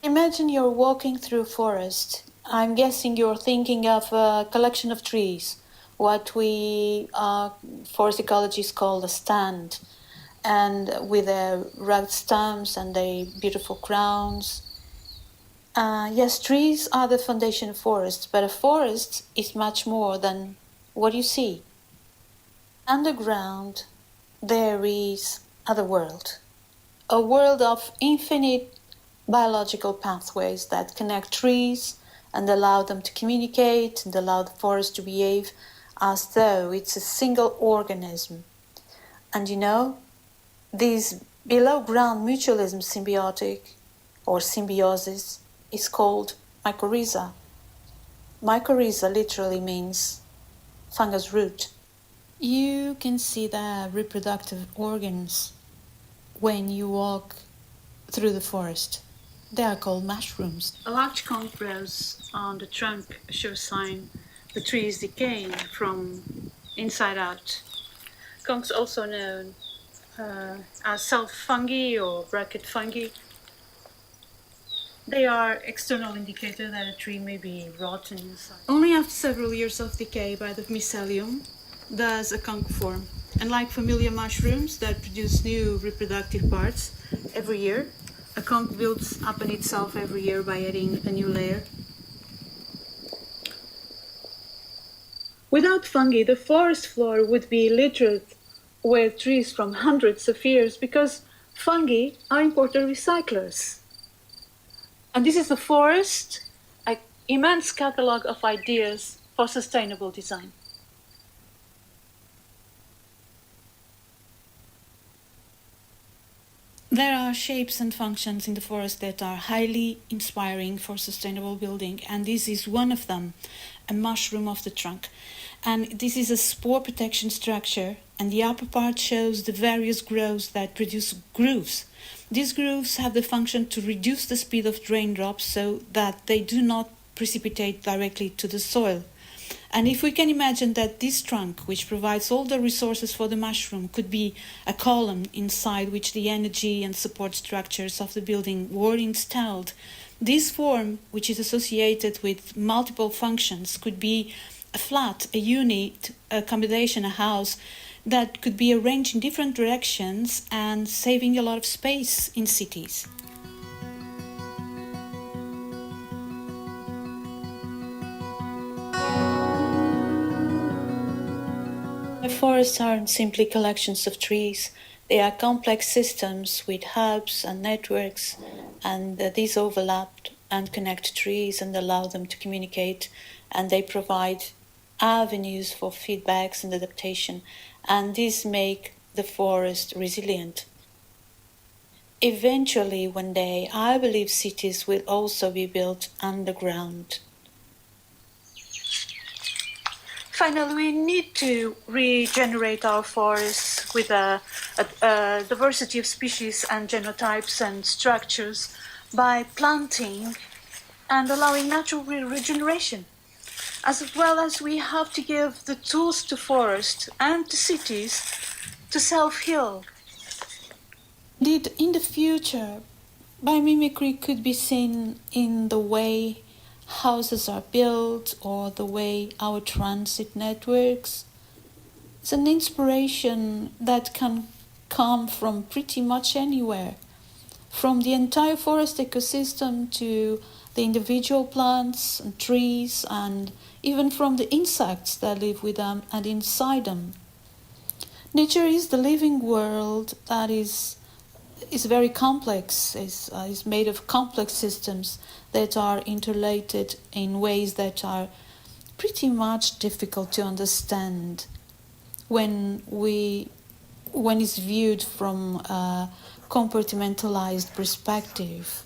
Imagine you're walking through a forest. I'm guessing you're thinking of a collection of trees, what we forest ecologists call a stand, and with their rugged stems and their beautiful crowns. Yes, trees are the foundation of forests, but a forest is much more than what you see. Underground, there is a world of infinite biological pathways that connect trees and allow them to communicate and allow the forest to behave as though it's a single organism. And you know, this below-ground mutualism symbiotic or symbiosis is called mycorrhiza. Mycorrhiza literally means fungus root. You can see the reproductive organs when you walk through the forest. They are called mushrooms. A large conch grows on the trunk, a sure sign the tree is decaying from inside out. Conchs, also known as self-fungi or bracket fungi, they are external indicator that a tree may be rotten inside. Only after several years of decay by the mycelium does a conch form. Unlike familiar mushrooms that produce new reproductive parts every year, a conch builds up on itself every year by adding a new layer. Without fungi, the forest floor would be littered with trees from hundreds of years because fungi are important recyclers. And this is the forest, an immense catalogue of ideas for sustainable design. There are shapes and functions in the forest that are highly inspiring for sustainable building, and this is one of them, a mushroom of the trunk. And this is a spore protection structure, and the upper part shows the various growths that produce grooves. These grooves have the function to reduce the speed of raindrops so that they do not precipitate directly to the soil. And if we can imagine that this trunk, which provides all the resources for the mushroom, could be a column inside which the energy and support structures of the building were installed, this form, which is associated with multiple functions, could be a flat, a unit, a accommodation, a house that could be arranged in different directions and saving a lot of space in cities. The forests aren't simply collections of trees. They are complex systems with hubs and networks, and these overlap and connect trees and allow them to communicate, and they provide avenues for feedbacks and adaptation, and these make the forest resilient. Eventually, one day, I believe cities will also be built underground. Finally, we need to regenerate our forests with a diversity of species and genotypes and structures by planting and allowing natural regeneration. As well as we have to give the tools to forests and to cities to self-heal. Indeed, in the future, biomimicry could be seen in the way houses are built or the way our transit networks. It's an inspiration that can come from pretty much anywhere, from the entire forest ecosystem to the individual plants and trees, and even from the insects that live with them and inside them. Nature is the living world that is very complex, is made of complex systems that are interrelated in ways that are pretty much difficult to understand when it's viewed from a compartmentalized perspective.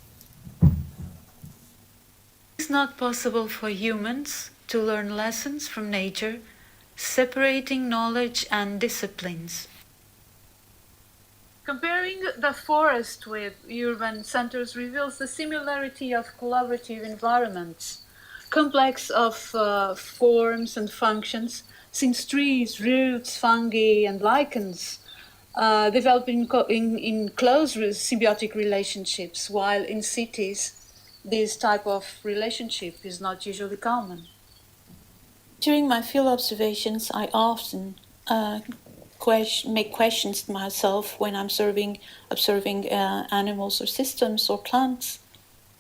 It's not possible for humans to learn lessons from nature, separating knowledge and disciplines. Comparing the forest with urban centers reveals the similarity of collaborative environments, complex of forms and functions, since trees, roots, fungi, and lichens develop in close symbiotic relationships, while in cities, this type of relationship is not usually common. During my field observations, I often make questions to myself when I'm observing animals or systems or plants.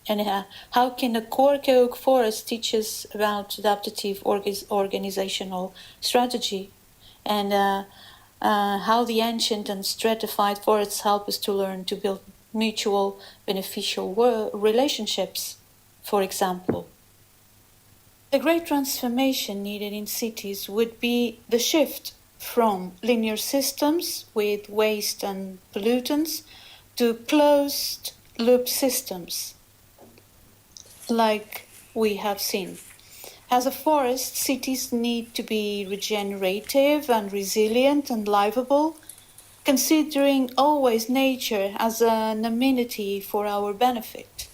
And how can a cork oak forest teach us about adaptive organizational strategy? And how the ancient and stratified forests help us to learn to build mutual beneficial relationships, for example. The great transformation needed in cities would be the shift from linear systems with waste and pollutants to closed loop systems, like we have seen. As a forest, cities need to be regenerative and resilient and livable, considering always nature as an amenity for our benefit.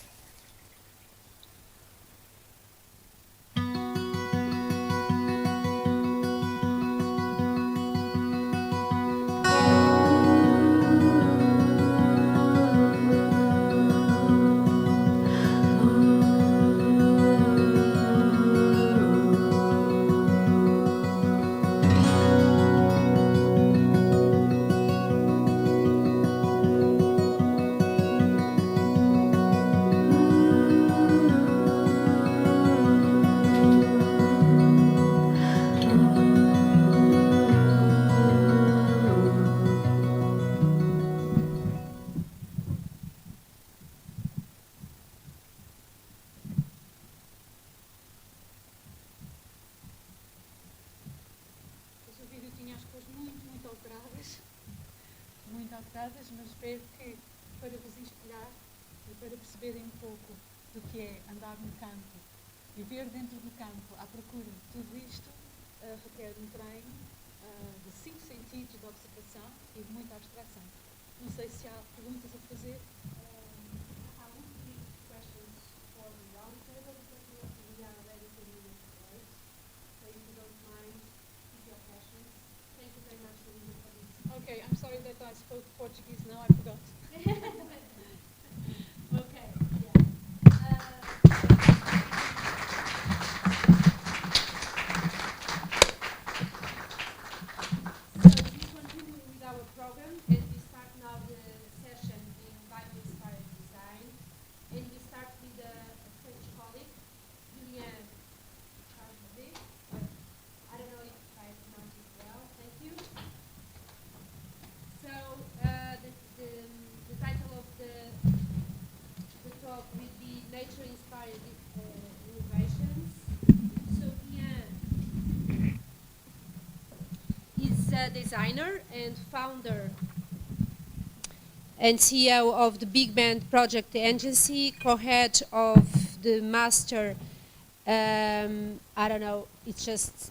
muito alteradas, mas espero que para vos inspirar e para perceberem um pouco do que é andar no campo, viver dentro do campo à procura de tudo isto, requer um treino de 5 sentidos de observação e de muita abstração. Não sei se há perguntas a fazer. I would be questions for the roundtable because we are already 10 minutes late. So if you don't mind, keep your questions. Thank you very much for being for this. Okay, I'm sorry that I spoke Portuguese now, I forgot. Okay, yeah. So we continue with our program and we start now the session in Bioinspired design. And we start with a French colleague, Julien. I don't know if I pronounced it well. Thank you. So the title of the talk will be Nature-inspired innovations. So Julien is a designer and founder and CEO of the Big Band Project Agency, co-head of the master, I don't know, it's just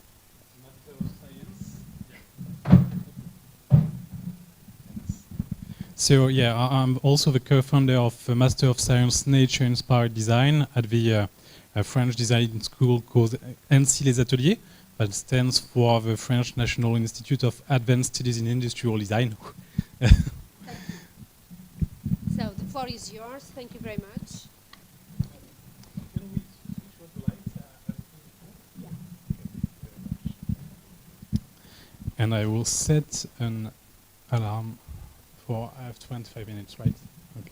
So yeah, I'm also the co-founder of the Master of Science Nature Inspired Design at the French design school called ANSI Les Ateliers, that stands for the French National Institute of Advanced Studies in Industrial Design. So the floor is yours. Thank you very much. And I will set an alarm for, I have 25 minutes, right? Okay.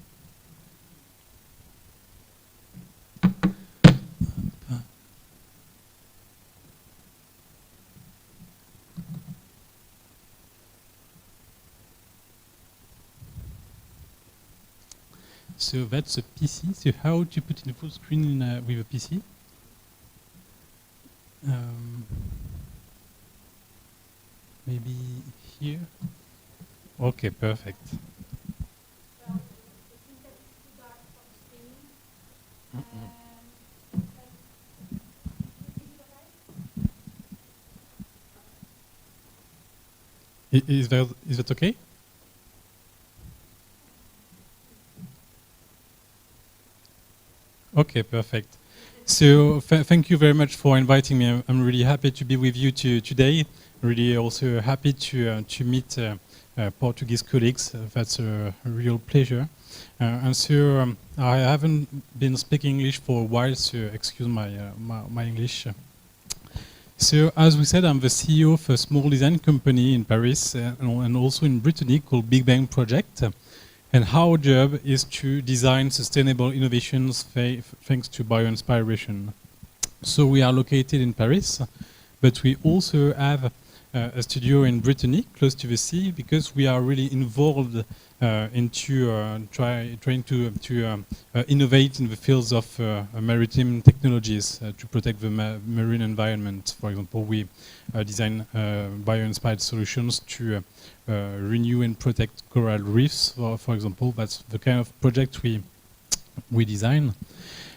So that's a PC. So how to put in full screen with a PC? Maybe here? Okay, perfect. Is that okay? Okay, perfect. So thank you very much for inviting me. I'm really happy to be with you today. Really also happy to meet Portuguese colleagues. That's a real pleasure. And so I haven't been speaking English for a while, so excuse my English. So as we said, I'm the CEO of a small design company in Paris and also in Brittany called Big Bang Project. And our job is to design sustainable innovations thanks to bioinspiration. So we are located in Paris, but we also have a studio in Brittany, close to the sea, because we are really involved into trying to innovate in the fields of maritime technologies to protect the marine environment. For example, we design bio-inspired solutions to renew and protect coral reefs, for example. That's the kind of project we design.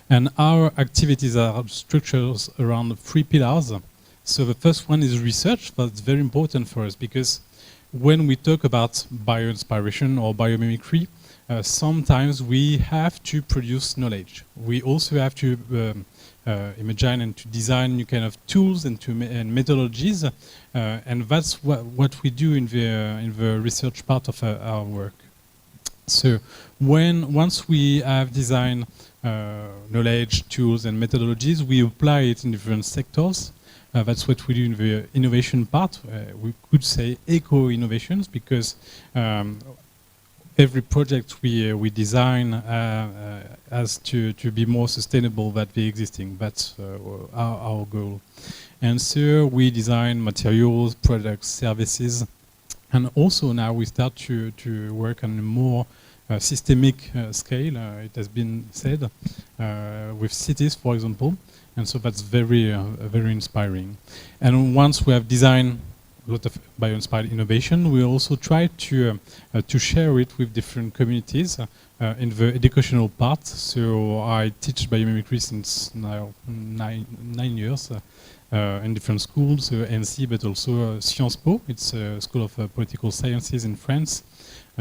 And our activities are structured around 3 pillars. So the first one is research. That's very important for us because when we talk about bioinspiration or biomimicry, sometimes we have to produce knowledge. We also have to imagine and to design new kind of tools and methodologies, and that's what we do in the research part of our work. So once we have designed knowledge, tools, and methodologies, we apply it in different sectors. That's what we do in the innovation part. We could say eco-innovations because every project we design has to be more sustainable than the existing. That's our goal. And so we design materials, products, services, and also now we start to work on a more systemic scale, it has been said, with cities, for example. And so that's very inspiring. And once we have designed a lot of bio-inspired innovation. We also try to share it with different communities in the educational part. So I teach biomimicry since now nine years in different schools, NC, but also Sciences Po. It's a school of political sciences in France,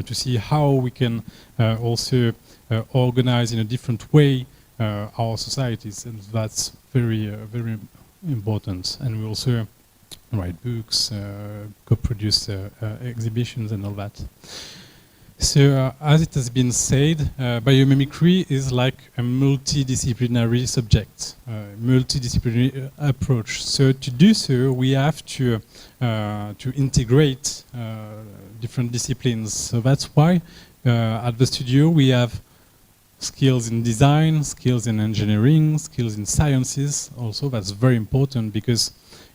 to see how we can also organize in a different way our societies, and that's very very important. And we also write books, co-produce exhibitions and all that. So as it has been said, biomimicry is like a multidisciplinary subject, multidisciplinary approach. So to do so, we have to integrate different disciplines. So that's why at the studio we have skills in design, skills in engineering, skills in sciences. Also, that's very important because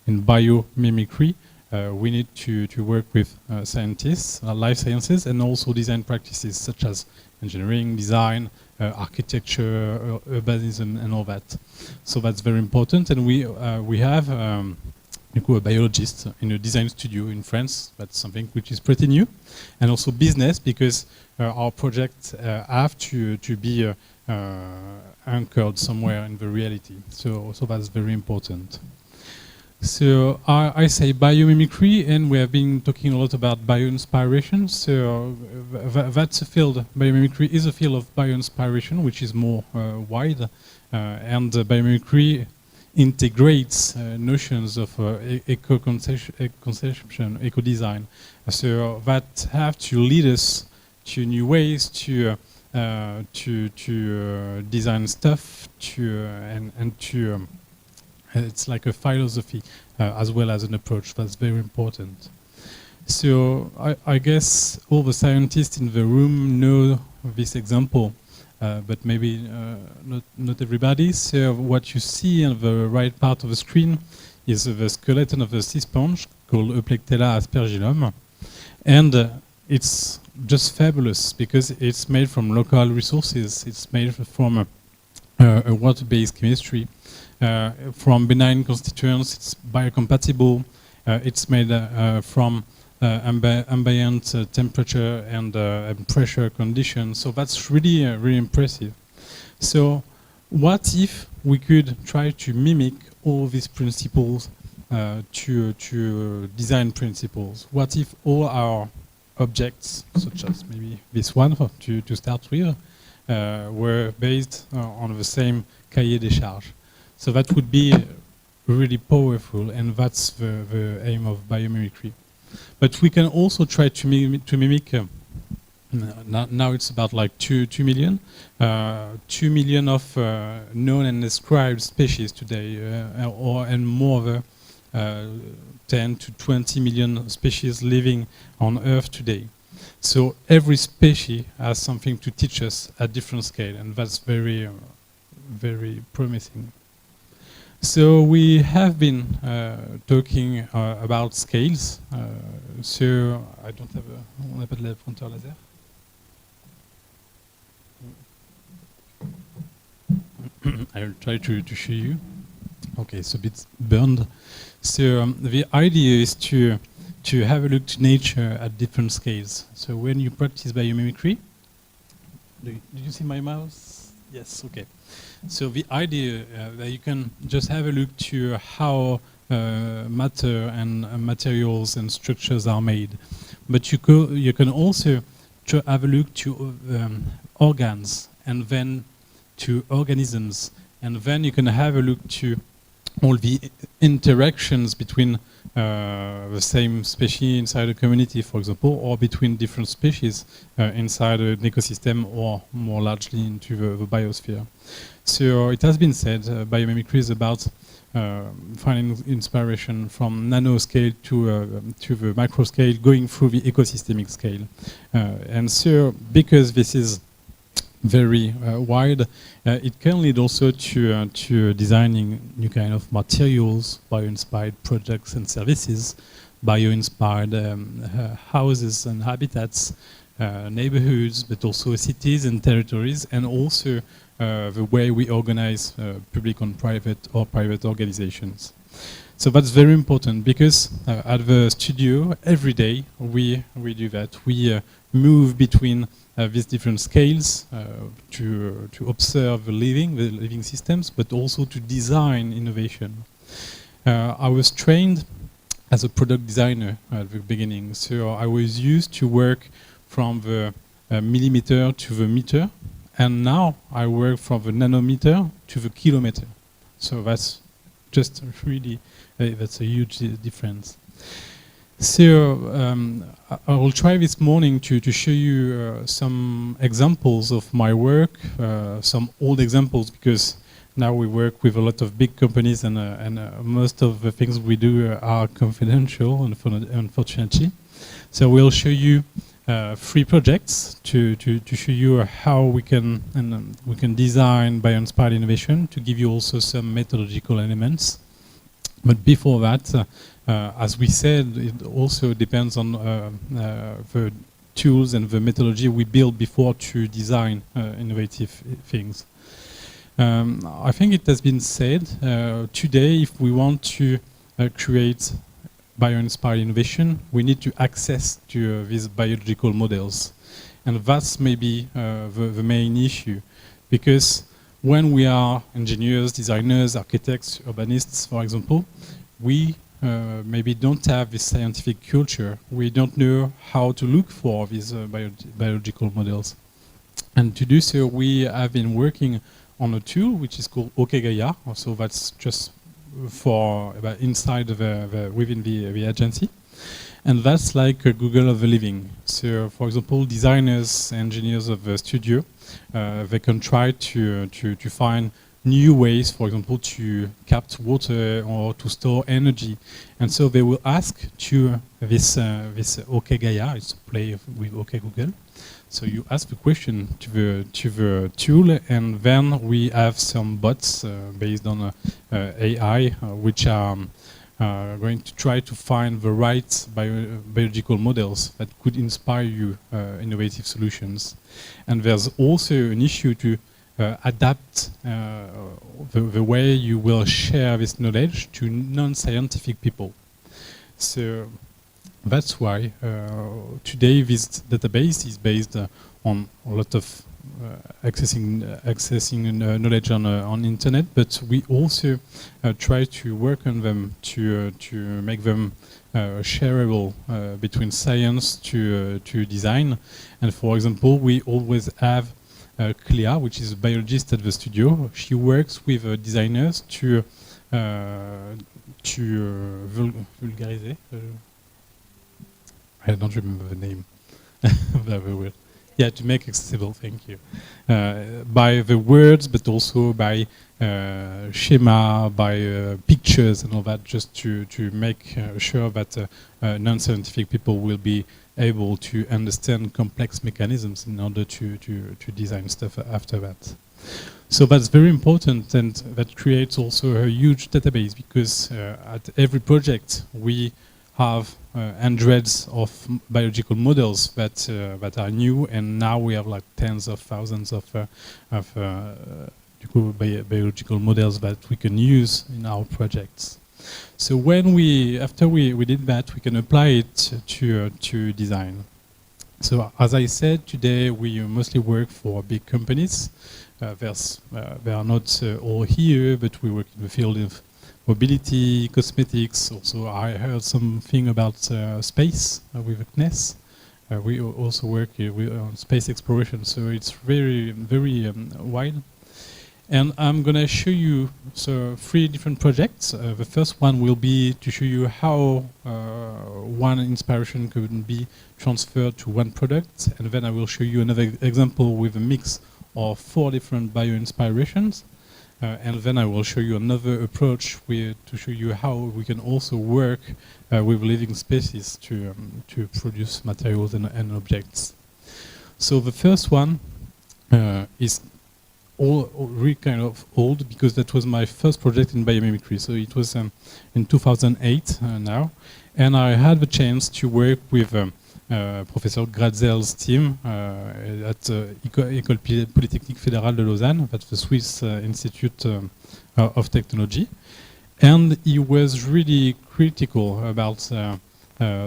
in biomimicry, we need to work with scientists, life sciences, and also design practices such as engineering, design, architecture, urbanism, and all that. So that's very important. And we have a biologist in a design studio in France. That's something which is pretty new. And also business, because our projects have to be anchored somewhere in the reality. So that's very important. So I say biomimicry, and we have been talking a lot about bioinspiration. So that's a field. Biomimicry is a field of bioinspiration, which is more wide, and biomimicry integrates notions of eco-conception, eco-design. So that have to lead us to new ways to design stuff, it's like a philosophy as well as an approach. That's very important. So I guess all the scientists in the room know this example, but maybe not everybody. So what you see on the right part of the screen is the skeleton of a sea sponge called Euplectella aspergillum, and it's just fabulous because it's made from local resources. It's made from a water-based chemistry. From benign constituents, it's biocompatible. It's made from ambient temperature and pressure conditions. So that's really, really impressive. So what if we could try to mimic all these principles to design principles? What if all our objects, such as maybe this one to start with, were based on the same cahier des charges? So that would be really powerful, and that's the aim of biomimicry. But we can also try to mimic now it's about like 2 million. 2 million of known and described species today, and more 10 to 20 million species living on Earth today. So every species has something to teach us at different scale, and that's very, very promising. So we have been talking about scales. So I don't have on n'a pas de pointeur laser. I'll try to show you. Okay, it's a bit burned. So the idea is to have a look to nature at different scales. So when you practice biomimicry, did you see my mouse? Yes, okay. So the idea that you can just have a look to how matter and materials and structures are made, but you can also have a look to organs, and then to organisms, and then you can have a look to all the interactions between the same species inside a community, for example, or between different species inside an ecosystem, or more largely into the biosphere. So it has been said, biomimicry is about finding inspiration from nanoscale to the micro scale, going through the ecosystemic scale. And so, because this is very wide, it can lead also to designing new kind of materials, bio-inspired projects and services, bio-inspired houses and habitats, neighborhoods, but also cities and territories, and also the way we organize public and private or private organizations. So that's very important because at the studio, every day we do that. We move between these different scales to observe the living systems, but also to design innovation. I was trained as a product designer at the beginning, so I was used to work from the millimeter to the meter, and now I work from the nanometer to the kilometer. So that's just really, that's a huge difference. So I will try this morning to show you some examples of my work, some old examples, because now we work with a lot of big companies and most of the things we do are confidential, unfortunately. So we'll show you 3 projects to show you how we can design bio-inspired innovation, to give you also some methodological elements. But before that, as we said, it also depends on the tools and the methodology we build before to design innovative things. I think it has been said today, if we want to create bio-inspired innovation, we need to access to these biological models. And that's maybe the main issue, because when we are engineers, designers, architects, urbanists, for example, we maybe don't have this scientific culture. We don't know how to look for these biological models. And to do so, we have been working on a tool which is called OKGaia. So that's just for inside within the agency, and that's like a Google of the living. So, for example, designers, engineers of the studio, they can try to find new ways, for example, to capture water or to store energy, and so they will ask to this OKGaia. It's a play with OK Google. So you ask the question to the tool, and then we have some bots based on AI, which are going to try to find the right biological models that could inspire you innovative solutions. And there's also an issue to adapt the way you will share this knowledge to non-scientific people. So that's why today this database is based on a lot of accessing knowledge on internet, but we also try to work on them to make them shareable between science to design. And for example, we always have Clea, which is a biologist at the studio. She works with designers to vulgariser. I don't remember the name. Very well. Yeah, to make accessible, thank you. By the words, but also by schema, by pictures and all that, just to make sure that non-scientific people will be able to understand complex mechanisms in order to design stuff after that. So that's very important, and that creates also a huge database, because at every project we have hundreds of biological models that are new, and now we have like tens of thousands of biological models that we can use in our projects. So when after we did that, we can apply it to design. So as I said, today we mostly work for big companies. They are not all here, but we work in the field of mobility, cosmetics. Also, I heard something about space with CNES. We also work on space exploration, so it's very, very wide. And I'm going to show you 3 different projects. The first one will be to show you how one inspiration could be transferred to one product, and then I will show you another example with a mix of 4 different bio-inspirations. And then I will show you another approach to show you how we can also work with living species to produce materials and objects. So the first one is really kind of old, because that was my first project in biomimicry. So it was in 2008 now, and I had the chance to work with Professor Gradzel's team at École Polytechnique Fédérale de Lausanne, that's the Swiss Institute of Technology. And he was really critical about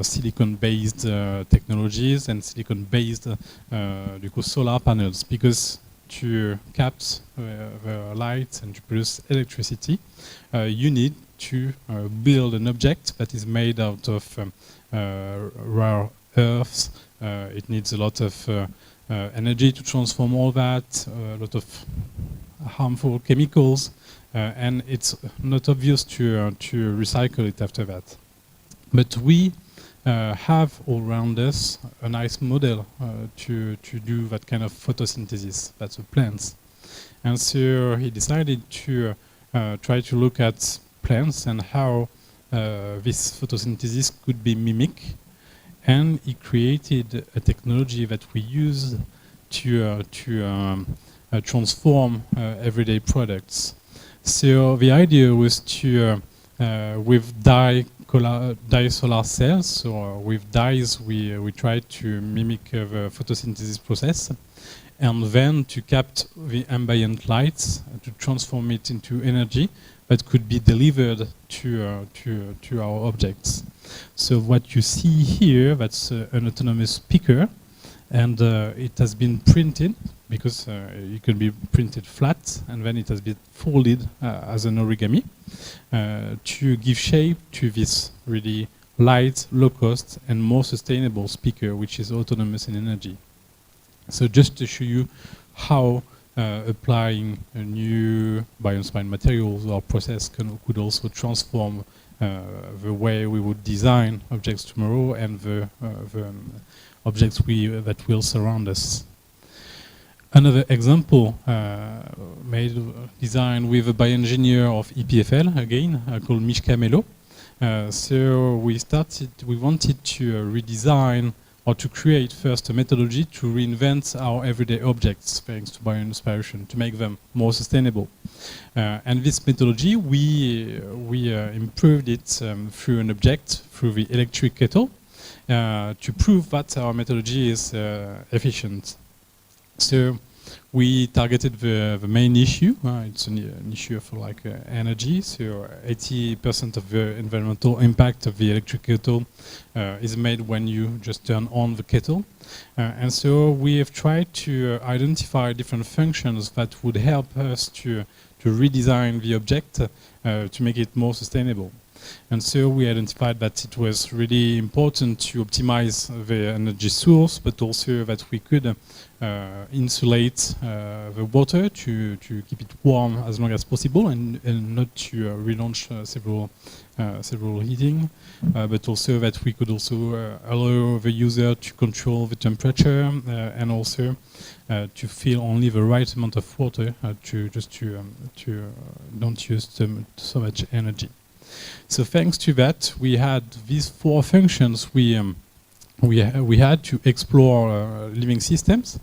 silicon-based technologies and silicon-based solar panels, because to capture the light and to produce electricity, you need to build an object that is made out of rare earths. It needs a lot of energy to transform all that, a lot of harmful chemicals, and it's not obvious to recycle it after that. But we have all around us a nice model to do that kind of photosynthesis, that's the plants. And so he decided to try to look at plants and how this photosynthesis could be mimicked. And he created a technology that we use to transform everyday products. So the idea was to, with dye solar cells, so with dyes we try to mimic the photosynthesis process, and then to capture the ambient lights to transform it into energy that could be delivered to our objects. So what you see here, that's an autonomous picker, and it has been printed, because it can be printed flat, and then it has been folded as an origami to give shape to this really light, low-cost, and more sustainable speaker, which is autonomous in energy. So just to show you how applying a new bio-inspired materials or process could also transform the way we would design objects tomorrow and the objects that will surround us. Another example designed with a bioengineer of EPFL, again, called Mishka Melo. So we wanted to redesign or to create first a methodology to reinvent our everyday objects thanks to Bioinspiration, to make them more sustainable. And this methodology, we improved it through an object, through the electric kettle, to prove that our methodology is efficient. So we targeted the main issue. It's an issue of energy. So 80% of the environmental impact of the electric kettle is made when you just turn on the kettle. And so we have tried to identify different functions that would help us to redesign the object to make it more sustainable. And so we identified that it was really important to optimize the energy source, but also that we could insulate the water to keep it warm as long as possible, and not to relaunch several heating, but also that we could also allow the user to control the temperature and also to fill only the right amount of water to don't use so much energy. So thanks to that, we had these four functions. We had to explore living systems,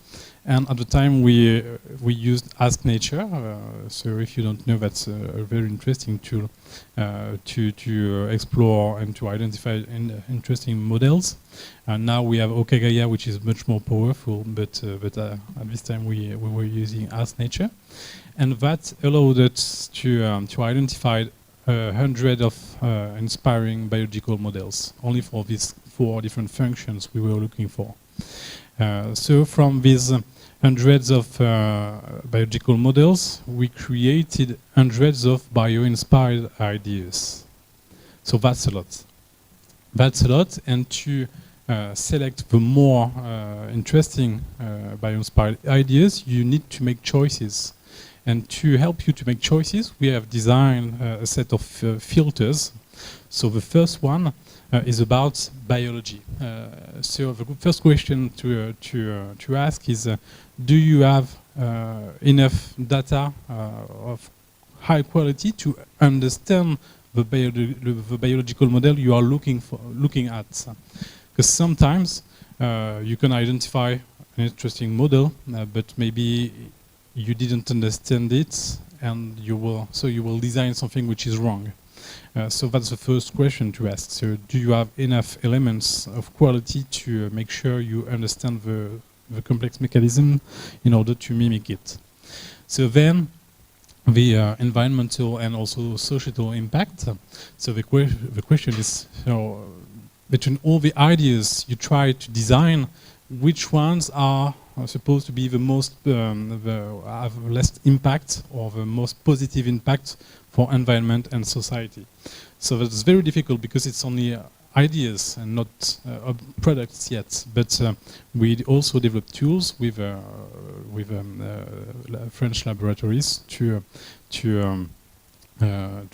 and at the time we used Ask Nature. So if you don't know, that's a very interesting tool to explore and to identify interesting models. And now we have OKGaia, which is much more powerful, but at this time we were using Ask Nature, and that allowed us to identify 100 of inspiring biological models, only for these four different functions we were looking for. So from these hundreds of biological models, we created hundreds of bio-inspired ideas. So that's a lot. That's a lot, and to select the more interesting bio-inspired ideas, you need to make choices. And to help you to make choices, we have designed a set of filters. So the first one is about biology. So the first question to ask is, do you have enough data of high quality to understand the biological model you are looking at? Because sometimes you can identify an interesting model, but maybe you didn't understand it, and you will design something which is wrong. So that's the first question to ask. So do you have enough elements of quality to make sure you understand the complex mechanism in order to mimic it? So then the environmental and also societal impact. So the question is, between all the ideas you try to design, which ones are supposed to be the most, have less impact or the most positive impact for environment and society? So that's very difficult because it's only ideas and not products yet. But we also develop tools with French laboratories to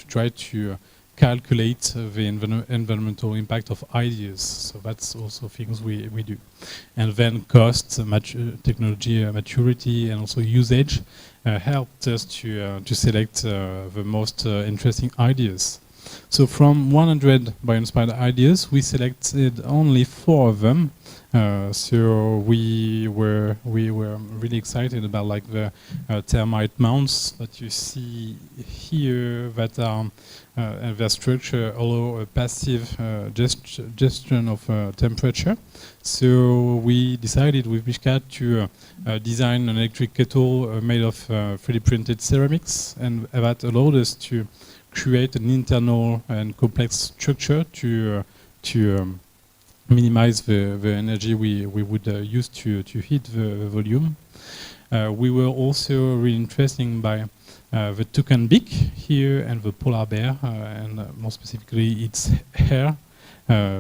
try to calculate the environmental impact of ideas. So that's also things we do. And then cost, technology maturity, and also usage helped us to select the most interesting ideas. So from 100 bio-inspired ideas, we selected only 4 of them. So we were really excited about like the termite mounts that you see here, that are their structure allow a passive gestion of temperature. So we decided with Mishka to design an electric kettle made of 3D printed ceramics, and that allowed us to create an internal and complex structure to minimize the energy we would use to heat the volume. We were also really interested by the toucan beak here and the polar bear, and more specifically its hair.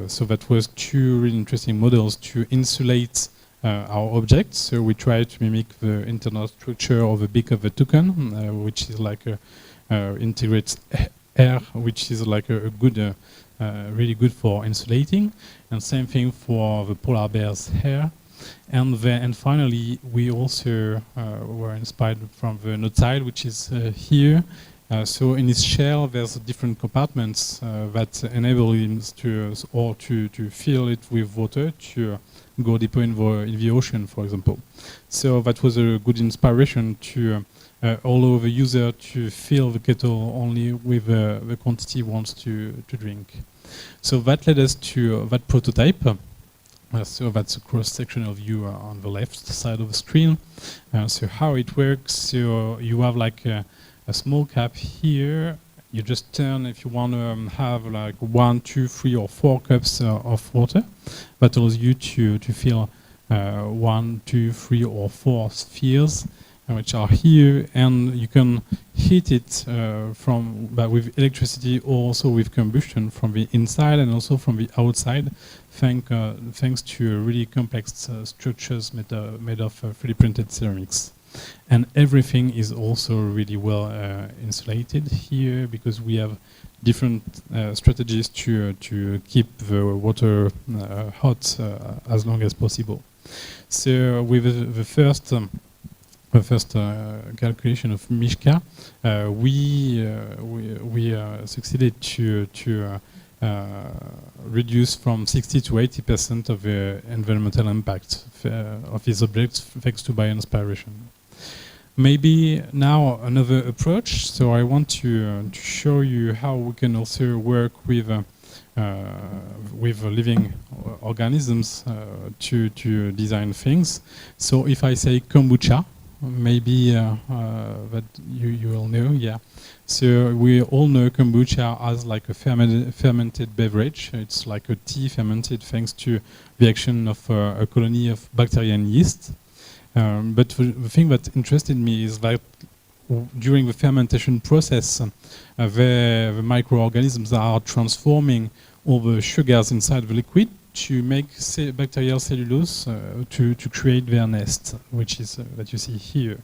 So that was 2 really interesting models to insulate our objects. So we tried to mimic the internal structure of the beak of the toucan, which is like a integrates air, which is like a good, really good for insulating, and same thing for the polar bear's hair. And finally, we also were inspired from the notile, which is here. So in its shell, there's different compartments that enable him to fill it with water to go deeper in the ocean, for example. So that was a good inspiration to allow the user to fill the kettle only with the quantity he wants to drink. So that led us to that prototype. So that's a cross-sectional view on the left side of the screen. So how it works, so you have like a small cap here. You just turn if you want to have like 1, 2, 3 or 4 cups of water. That allows you to fill 1, 2, 3 or 4 spheres, which are here, and you can heat it with electricity or also with combustion from the inside and also from the outside, thanks to really complex structures made of 3D printed ceramics. And everything is also really well insulated here, because we have different strategies to keep the water hot as long as possible. So with the first calculation of Mishka, we succeeded to reduce from 60 to 80% of the environmental impact of these objects thanks to Bioinspiration. Maybe now another approach. So I want to show you how we can also work with living organisms to design things. So if I say kombucha, maybe that you will know, yeah. So we all know kombucha as like a fermented beverage. It's like a tea fermented thanks to the action of a colony of bacteria and yeast. But the thing that interested me is that during the fermentation process, the microorganisms are transforming all the sugars inside the liquid to make bacterial cellulose to create their nest, which is that you see here.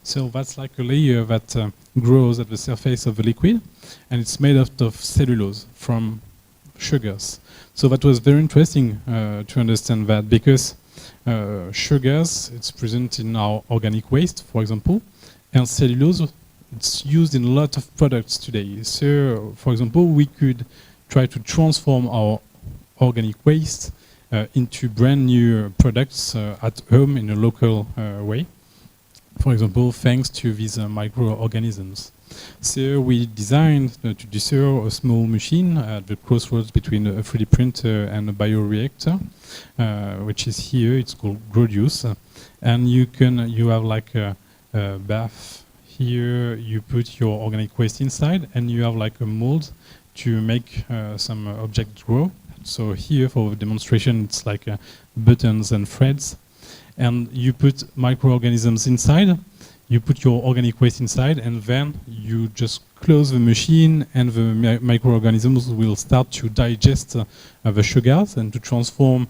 So that's like a layer that grows at the surface of the liquid, and it's made out of cellulose from sugars. So that was very interesting to understand that, because sugars, it's present in our organic waste, for example, and cellulose, it's used in a lot of products today. So, for example, we could try to transform our organic waste into brand new products at home in a local way. For example, thanks to these microorganisms. So we designed to do so a small machine at the crossroads between a 3D printer and a bioreactor, which is here. It's called Grodius, and you have like a bath here you put your organic waste inside, and you have like a mold to make some objects grow. So here for the demonstration, it's like buttons and threads. And you put microorganisms inside, you put your organic waste inside, and then you just close the machine, and the microorganisms will start to digest the sugars and to transform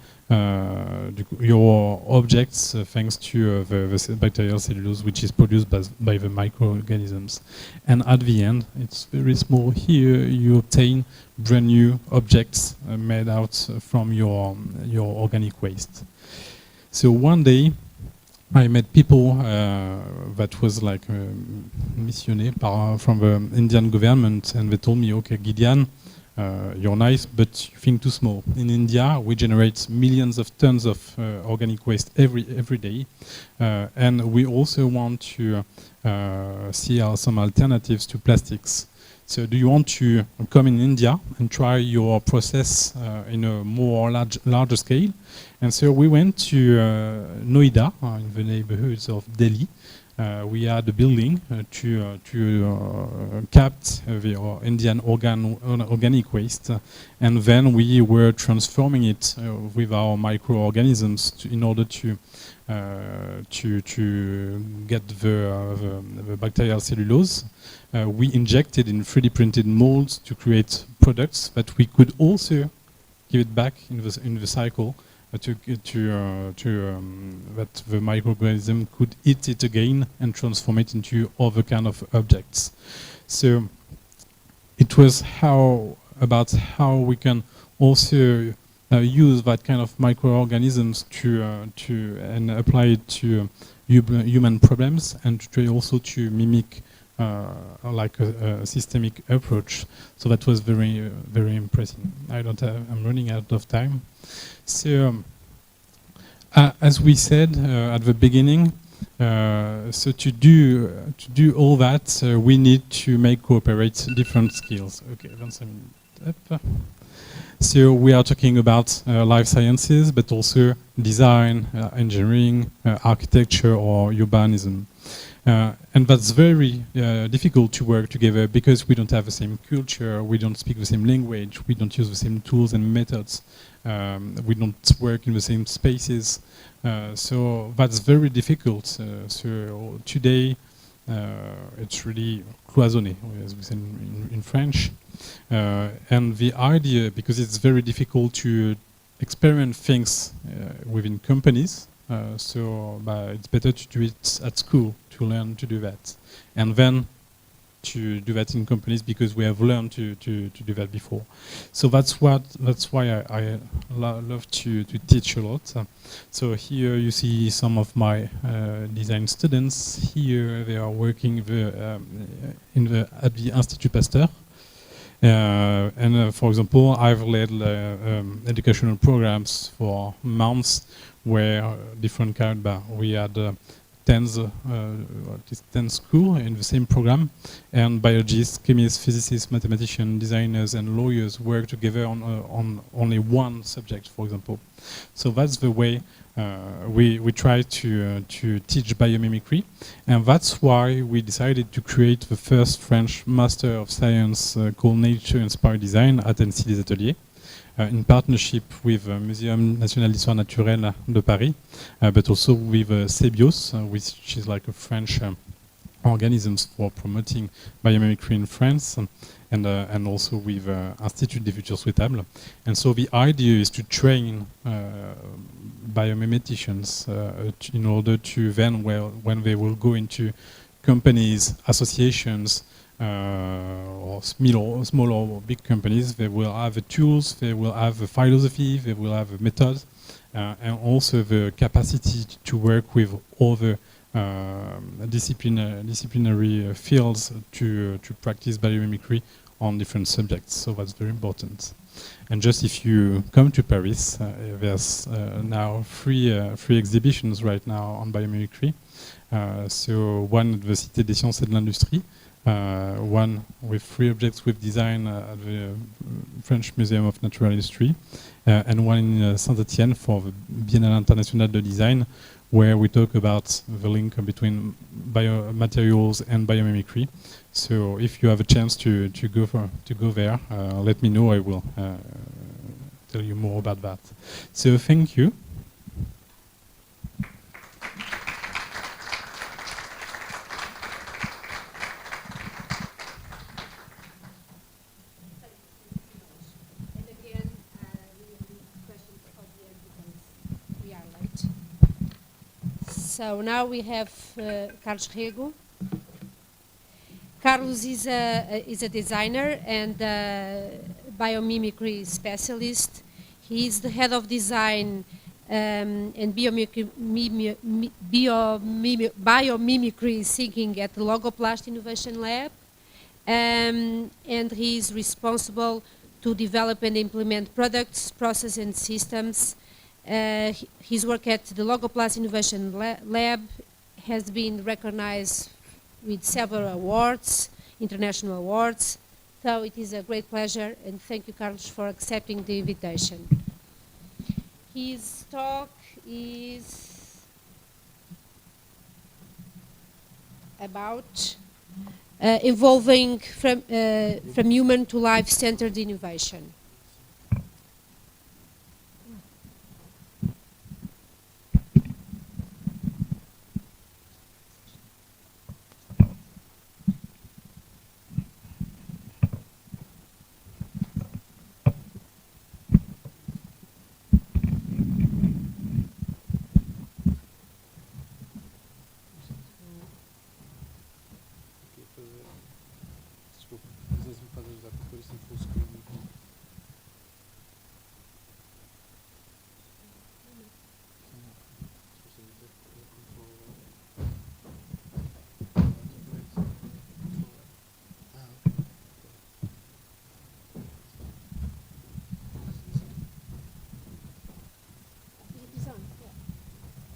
your objects thanks to the bacterial cellulose, which is produced by the microorganisms. And at the end, it's very small. Here you obtain brand new objects made out from your organic waste. So one day, I met people that was like missionné from the Indian government, and they told me, okay, Gideon, you're nice, but you think too small. In India, we generate millions of tons of organic waste every day, and we also want to see some alternatives to plastics. So do you want to come in India and try your process in a more larger scale? And so we went to Noida, in the neighborhoods of Delhi. We had a building to capture the Indian organic waste, and then we were transforming it with our microorganisms in order to get the bacterial cellulose. We injected in 3D printed molds to create products that we could also give it back in the cycle that the microorganism could eat it again and transform it into other kind of objects. So it was about how we can also use that kind of microorganisms and apply it to human problems, and to try also to mimic like a systemic approach. So that was very impressive. I'm running out of time. So as we said at the beginning, so to do all that, we need to cooperate different skills. Okay, so we are talking about life sciences, but also design, engineering, architecture, or urbanism. And that's very difficult to work together because we don't have the same culture, we don't speak the same language, we don't use the same tools and methods, we don't work in the same spaces. So that's very difficult. So today it's really cloisonné, as we say in French. And the idea, because it's very difficult to experiment things within companies, so it's better to do it at school, to learn to do that, and then to do that in companies because we have learned to do that before. So that's why I love to teach a lot. So here you see some of my design students. Here they are working at the Institut Pasteur. And for example, I've led educational programs for months where different kind. We had 10 schools in the same program, and biologists, chemists, physicists, mathematicians, designers, and lawyers work together on only one subject, for example. So that's the way we try to teach biomimicry, and that's why we decided to create the first French Master of Science called Nature Inspire Design at Annecy des Ateliers, in partnership with Museum National d'Histoire Naturelle de Paris, but also with pios, which is like a French organisms for promoting biomimicry in France, and also with Institut des Futurs Souhaitables. And so the idea is to train biomimeticians in order to then, when they will go into companies, associations, or small or big companies, they will have the tools, they will have the philosophy, they will have the method, and also the capacity to work with other disciplinary fields to practice biomimicry on different subjects. So that's very important. And just if you come to Paris, there's now three exhibitions right now on biomimicry. So one at the Cité des Sciences et de l'Industrie, one with 3 objects with design at the French Museum of Natural History, and one in Saint-Étienne for the Biennale Internationale de Design, where we talk about the link between biomaterials and biomimicry. So if you have a chance to go there, let me know. I will tell you more about that. So thank you. And again, we will leave questions at the end because we are late. So now we have Carlos Rego. Carlos is a designer and a biomimicry specialist. He is the head of design and biomimicry thinking at the Logoplast Innovation Lab. And he is responsible to develop and implement products, processes and systems. His work at the Logoplast Innovation Lab has been recognized with several awards, international awards. So it is a great pleasure, and thank you, Carlos, for accepting the invitation. His talk is about evolving from human to life-centered innovation.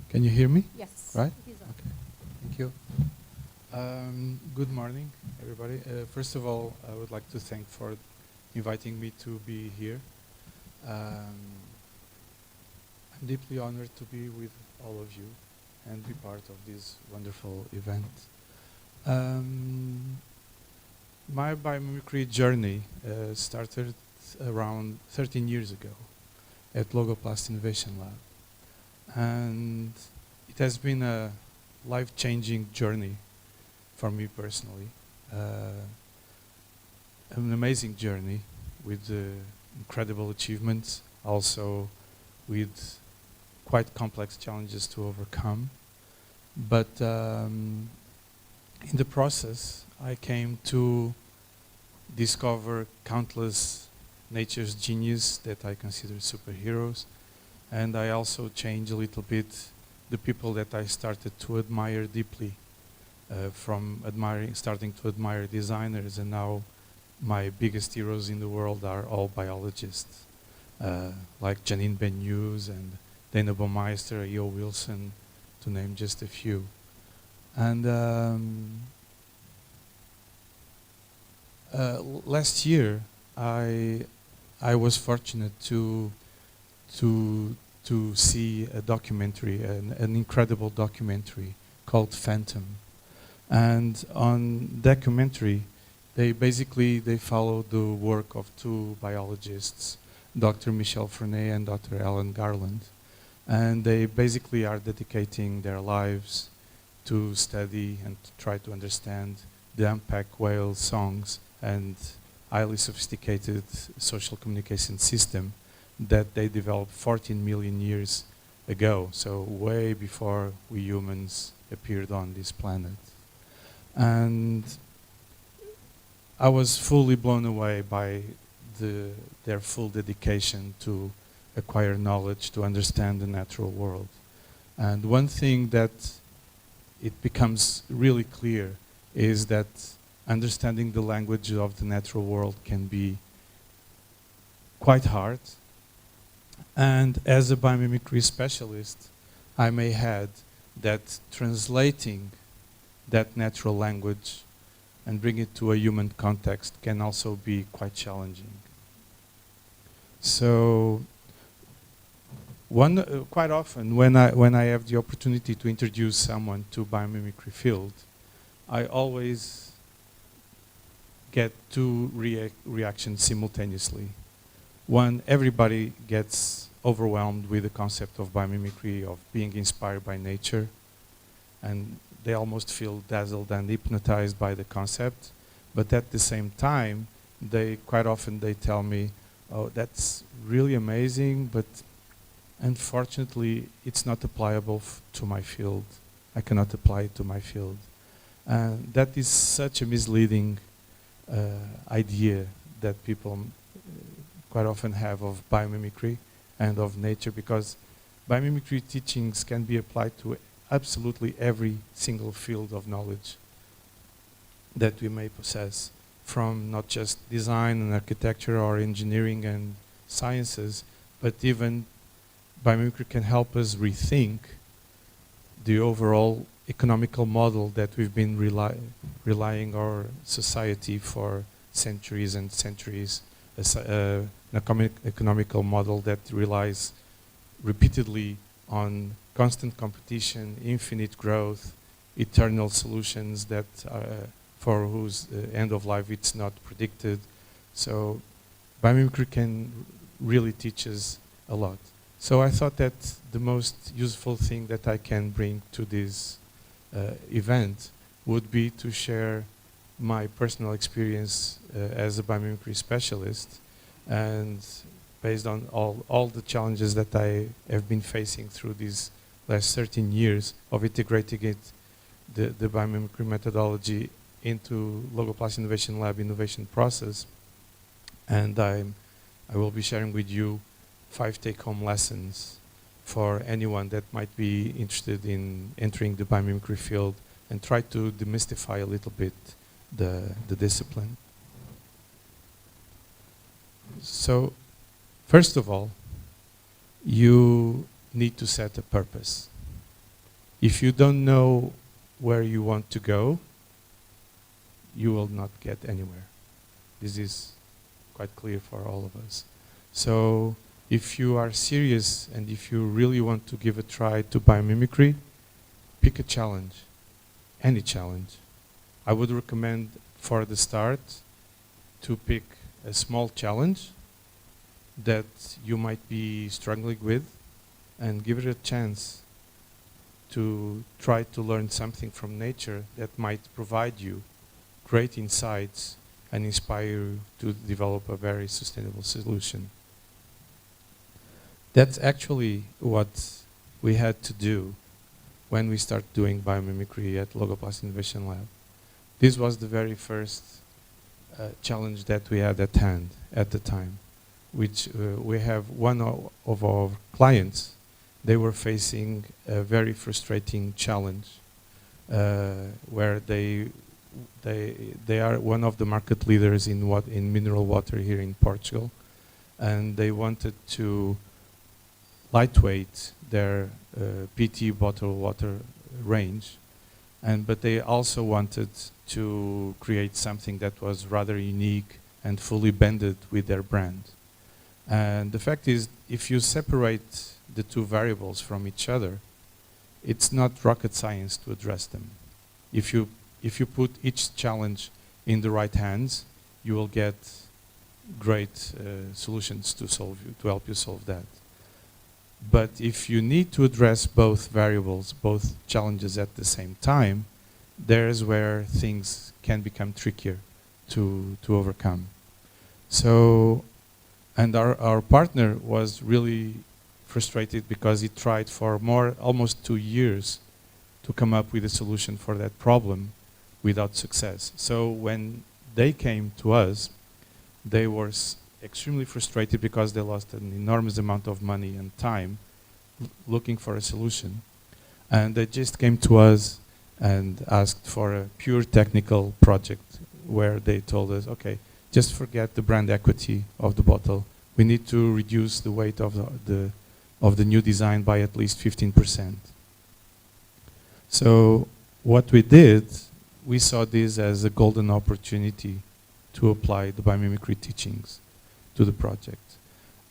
Can you hear me? Yes. Right? It is on. Okay. Thank you. Good morning, everybody. First of all, I would like to thank for inviting me to be here. I'm deeply honored to be with all of you and be part of this wonderful event. My biomimicry journey started around 13 years ago at Logoplast Innovation Lab. And it has been a life-changing journey for me personally. An amazing journey with incredible achievements, also with quite complex challenges to overcome. But in the process, I came to discover countless nature's genius that I consider superheroes. And I also changed a little bit the people that I started to admire deeply, from starting to admire designers, and now my biggest heroes in the world are all biologists, like Janine Ben-Hughes and Dana Baumeister, E.O. Wilson, to name just a few. And last year, I was fortunate to see a documentary, an incredible documentary called Phantom. And on documentary, they follow the work of two biologists, Dr. Michel Fernet and Dr. Alan Garland. And they basically are dedicating their lives to study and to try to understand the humpback whale songs and highly sophisticated social communication system that they developed 14 million years ago, so way before we humans appeared on this planet. And I was fully blown away by their full dedication to acquire knowledge, to understand the natural world. And one thing that it becomes really clear is that understanding the language of the natural world can be quite hard. And as a biomimicry specialist, I may add that translating that natural language and bring it to a human context can also be quite challenging. So Quite often, when I have the opportunity to introduce someone to biomimicry field, I always get two reactions simultaneously. One, everybody gets overwhelmed with the concept of biomimicry, of being inspired by nature, and they almost feel dazzled and hypnotized by the concept. But at the same time, quite often they tell me, "Oh, that's really amazing, but unfortunately, it's not applicable to my field. I cannot apply it to my field." And that is such a misleading idea that people quite often have of biomimicry and of nature, because biomimicry teachings can be applied to absolutely every single field of knowledge that we may possess, from not just design and architecture or engineering and sciences, but even biomimicry can help us rethink the overall economical model that we've been relying our society for centuries and centuries, an economical model that relies repeatedly on constant competition, infinite growth, eternal solutions that for whose end of life it's not predicted. So biomimicry can really teach us a lot. So I thought that the most useful thing that I can bring to this event would be to share my personal experience as a biomimicry specialist, and based on all the challenges that I have been facing through these last 13 years of integrating the biomimicry methodology into Logoplastic Innovation Lab innovation process. And I will be sharing with you 5 take-home lessons for anyone that might be interested in entering the biomimicry field and try to demystify a little bit the discipline. So, first of all, you need to set a purpose. If you don't know where you want to go, you will not get anywhere. This is quite clear for all of us. So, if you are serious and if you really want to give a try to biomimicry, pick a challenge, any challenge. I would recommend for the start to pick a small challenge that you might be struggling with and give it a chance to try to learn something from nature that might provide you great insights and inspire you to develop a very sustainable solution. That's actually what we had to do when we started doing biomimicry at Logoplastic Innovation Lab. This was the very first challenge that we had at hand at the time, which we have one of our clients. They were facing a very frustrating challenge where they are one of the market leaders in mineral water here in Portugal, and they wanted to lightweight their PET bottled water range, but they also wanted to create something that was rather unique and fully blended with their brand. And the fact is, if you separate the two variables from each other, it's not rocket science to address them. If you put each challenge in the right hands, you will get great solutions to help you solve that. But if you need to address both variables, both challenges at the same time, there's where things can become trickier to overcome. So, and our partner was really frustrated because he tried for almost 2 years to come up with a solution for that problem without success. So when they came to us, they were extremely frustrated because they lost an enormous amount of money and time looking for a solution. And they just came to us and asked for a pure technical project where they told us, okay, just forget the brand equity of the bottle. We need to reduce the weight of the new design by at least 15%. So what we did, we saw this as a golden opportunity to apply the biomimicry teachings to the project.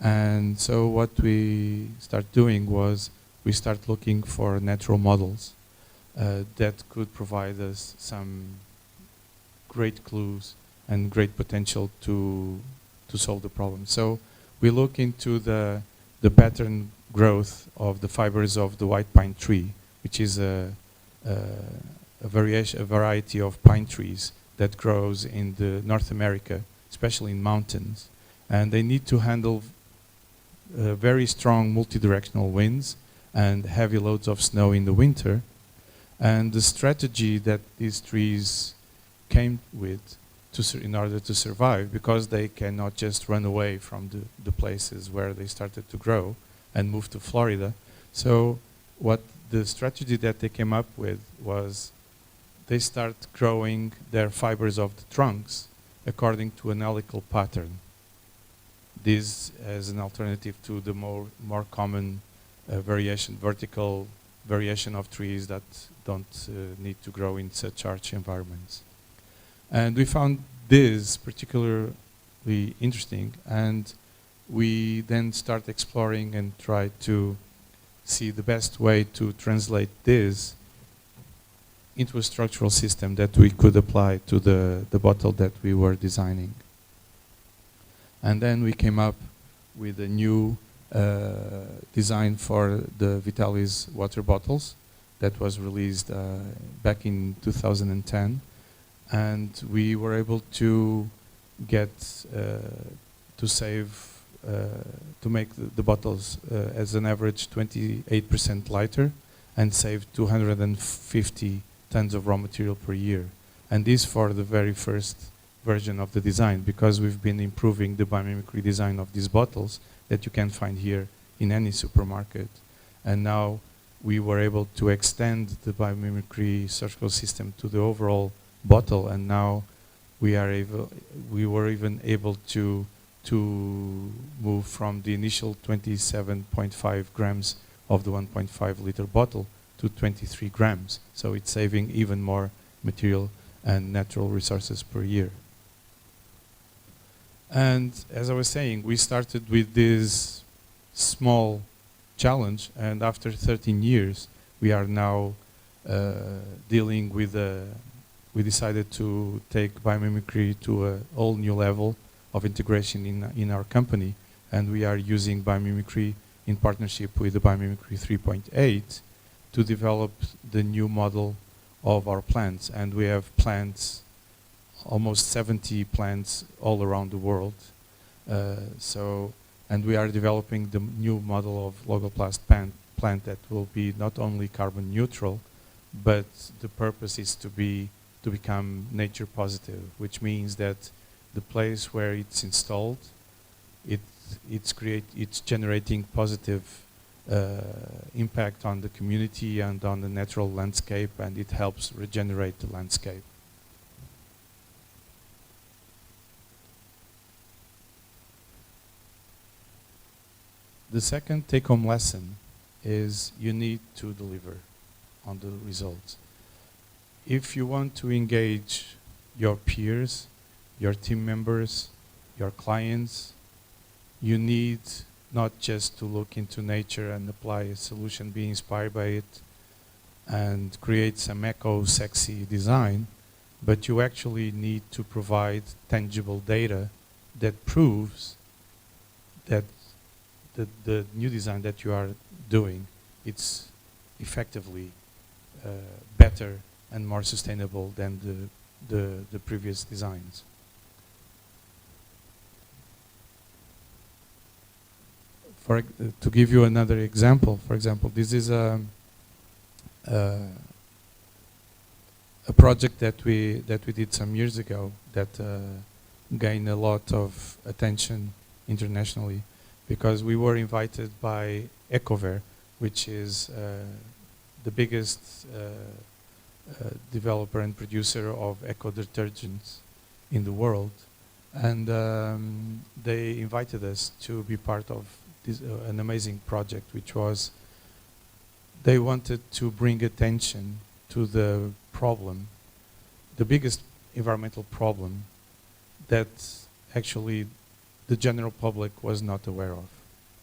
And so what we start doing was we start looking for natural models that could provide us some great clues and great potential to solve the problem. So we look into the pattern growth of the fibers of the white pine tree, which is a variety of pine trees that grows in the North America, especially in mountains. And they need to handle very strong multi-directional winds and heavy loads of snow in the winter. And the strategy that these trees came with in order to survive, because they cannot just run away from the places where they started to grow and move to Florida. So what the strategy that they came up with was they start growing their fibers of the trunks according to an helical pattern. This as an alternative to the more common vertical variation of trees that don't need to grow in such harsh environments. And we found this particularly interesting, and we then start exploring and try to see the best way to translate this into a structural system that we could apply to the bottle that we were designing. And then we came up with a new design for the Vitalis water bottles that was released back in 2010. And we were able to get to save, to make the bottles as an average 28% lighter and save 250 tons of raw material per year. And this for the very first version of the design, because we've been improving the biomimicry design of these bottles that you can find here in any supermarket. And now we were able to extend the biomimicry circular system to the overall bottle, and now we were even able to move from the initial 27.5 grams of the 1.5 liter bottle to 23 grams. So it's saving even more material and natural resources per year. And as I was saying, we started with this small challenge, and after 13 years, we are now dealing with we decided to take biomimicry to a whole new level of integration in our company, and we are using biomimicry in partnership with the Biomimicry 3.8 to develop the new model of our plants. And we have plants, almost 70 plants all around the world. And we are developing the new model of Logoplast plant that will be not only carbon neutral, but the purpose is to become nature positive, which means that the place where it's installed, it's generating positive impact on the community and on the natural landscape, and it helps regenerate the landscape. The second take-home lesson is you need to deliver on the results. If you want to engage your peers, your team members, your clients, you need not just to look into nature and apply a solution, be inspired by it, and create some eco-sexy design, but you actually need to provide tangible data that proves that the new design that you are doing, it's effectively better and more sustainable than the previous designs. To give you another example, for example, this is a project that we did some years ago that gained a lot of attention internationally, because we were invited by Ecover, which is the biggest developer and producer of eco detergents in the world, and they invited us to be part of this, an amazing project, which was they wanted to bring attention to the problem, the biggest environmental problem that actually the general public was not aware of.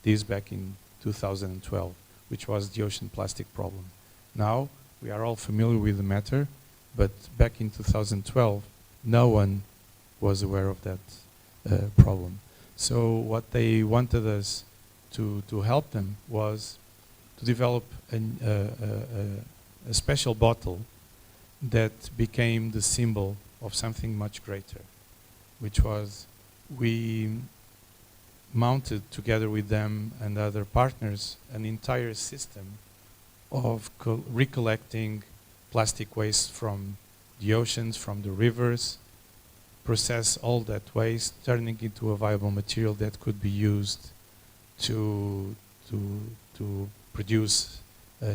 This back in 2012, which was the ocean plastic problem. Now, we are all familiar with the matter, but back in 2012, no one was aware of that problem. So what they wanted us to help them was to develop a special bottle that became the symbol of something much greater, which was we mounted together with them and other partners an entire system of recollecting plastic waste from the oceans, from the rivers, process all that waste, turning into a viable material that could be used to produce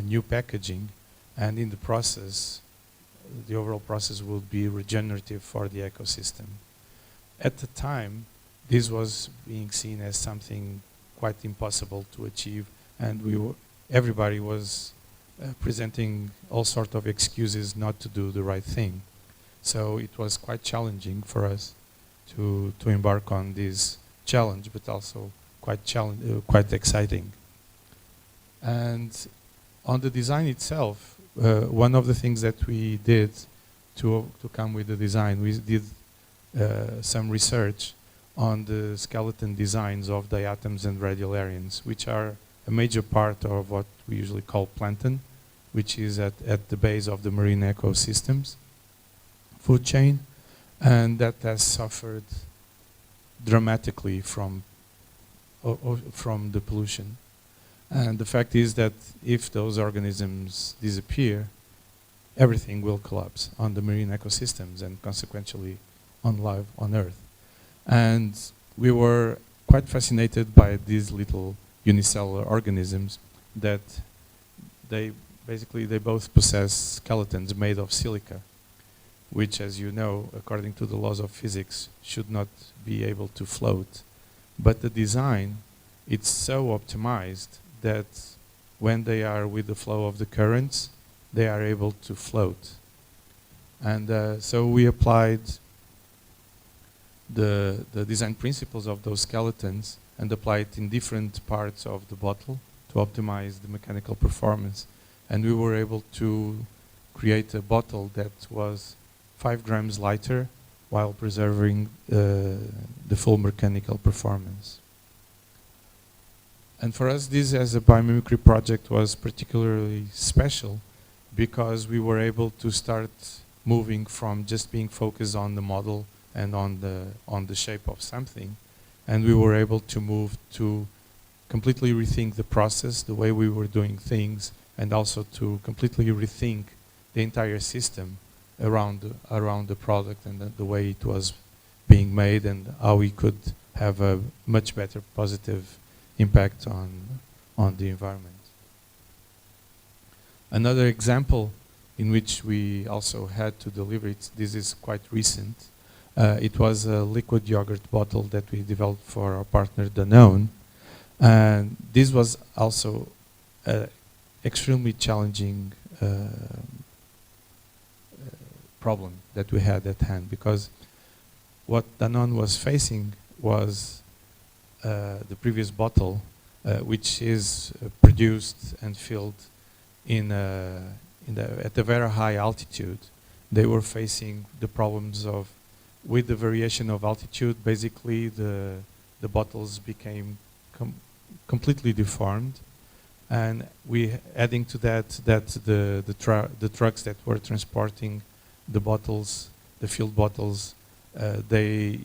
new packaging, and in the process, the overall process will be regenerative for the ecosystem. At the time, this was being seen as something quite impossible to achieve, and everybody was presenting all sorts of excuses not to do the right thing. So it was quite challenging for us to embark on this challenge, but also quite exciting. And on the design itself, one of the things that we did to come with the design, we did some research on the skeleton designs of diatoms and radiolarians, which are a major part of what we usually call plankton, which is at the base of the marine ecosystems food chain, and that has suffered dramatically from the pollution. And the fact is that if those organisms disappear, everything will collapse on the marine ecosystems and consequently on life on Earth. And we were quite fascinated by these little unicellular organisms that they both possess skeletons made of silica, which, as you know, according to the laws of physics, should not be able to float. But the design, it's so optimized that when they are with the flow of the currents, they are able to float. And so we applied the design principles of those skeletons and applied it in different parts of the bottle to optimize the mechanical performance. And we were able to create a bottle that was 5 grams lighter while preserving the full mechanical performance. And for us, this as a biomimicry project was particularly special because we were able to start moving from just being focused on the model and on the shape of something, and we were able to move to completely rethink the process, the way we were doing things, and also to completely rethink the entire system around the product and the way it was being made and how we could have a much better positive impact on the environment. Another example in which we also had to deliver it, this is quite recent. It was a liquid yogurt bottle that we developed for our partner Danone, and this was also extremely challenging problem that we had at hand, because what Danone was facing was the previous bottle, which is produced and filled at a very high altitude. They were facing the problems of, with the variation of altitude, basically the bottles became completely deformed. And adding to that the trucks that were transporting the bottles, the filled bottles, they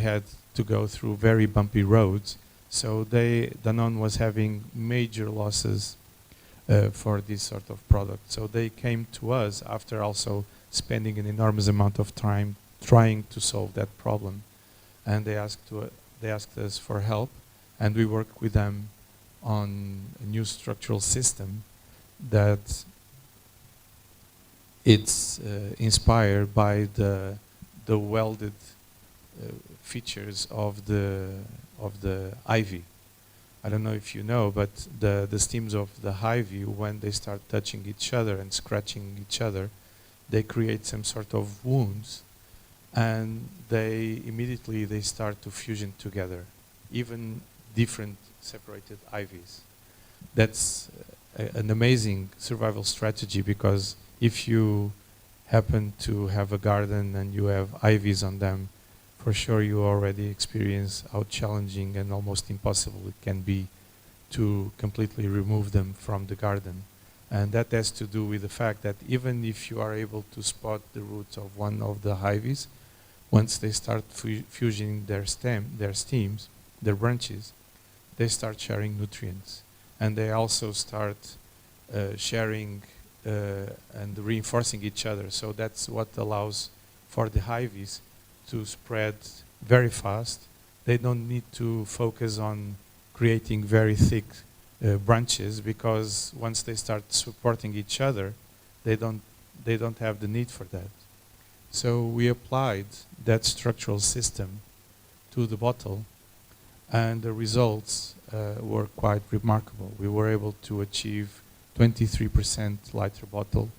had to go through very bumpy roads. So Danone was having major losses for this sort of product. So they came to us after also spending an enormous amount of time trying to solve that problem, and they asked us for help, and we worked with them on a new structural system that it's inspired by the welded features of the ivy. I don't know if you know, but the stems of the ivy, when they start touching each other and scratching each other, they create some sort of wounds, and they start to fusion together, even different separated ivies. That's an amazing survival strategy, because if you happen to have a garden and you have ivies on them, for sure you already experience how challenging and almost impossible it can be to completely remove them from the garden. And that has to do with the fact that even if you are able to spot the roots of one of the ivies, once they start fusing their stems, their branches, they start sharing nutrients. And they also start sharing and reinforcing each other. So that's what allows for the ivies to spread very fast. They don't need to focus on creating very thick branches, because once they start supporting each other, they don't have the need for that. So we applied that structural system to the bottle, and the results were quite remarkable. We were able to achieve 23% lighter bottle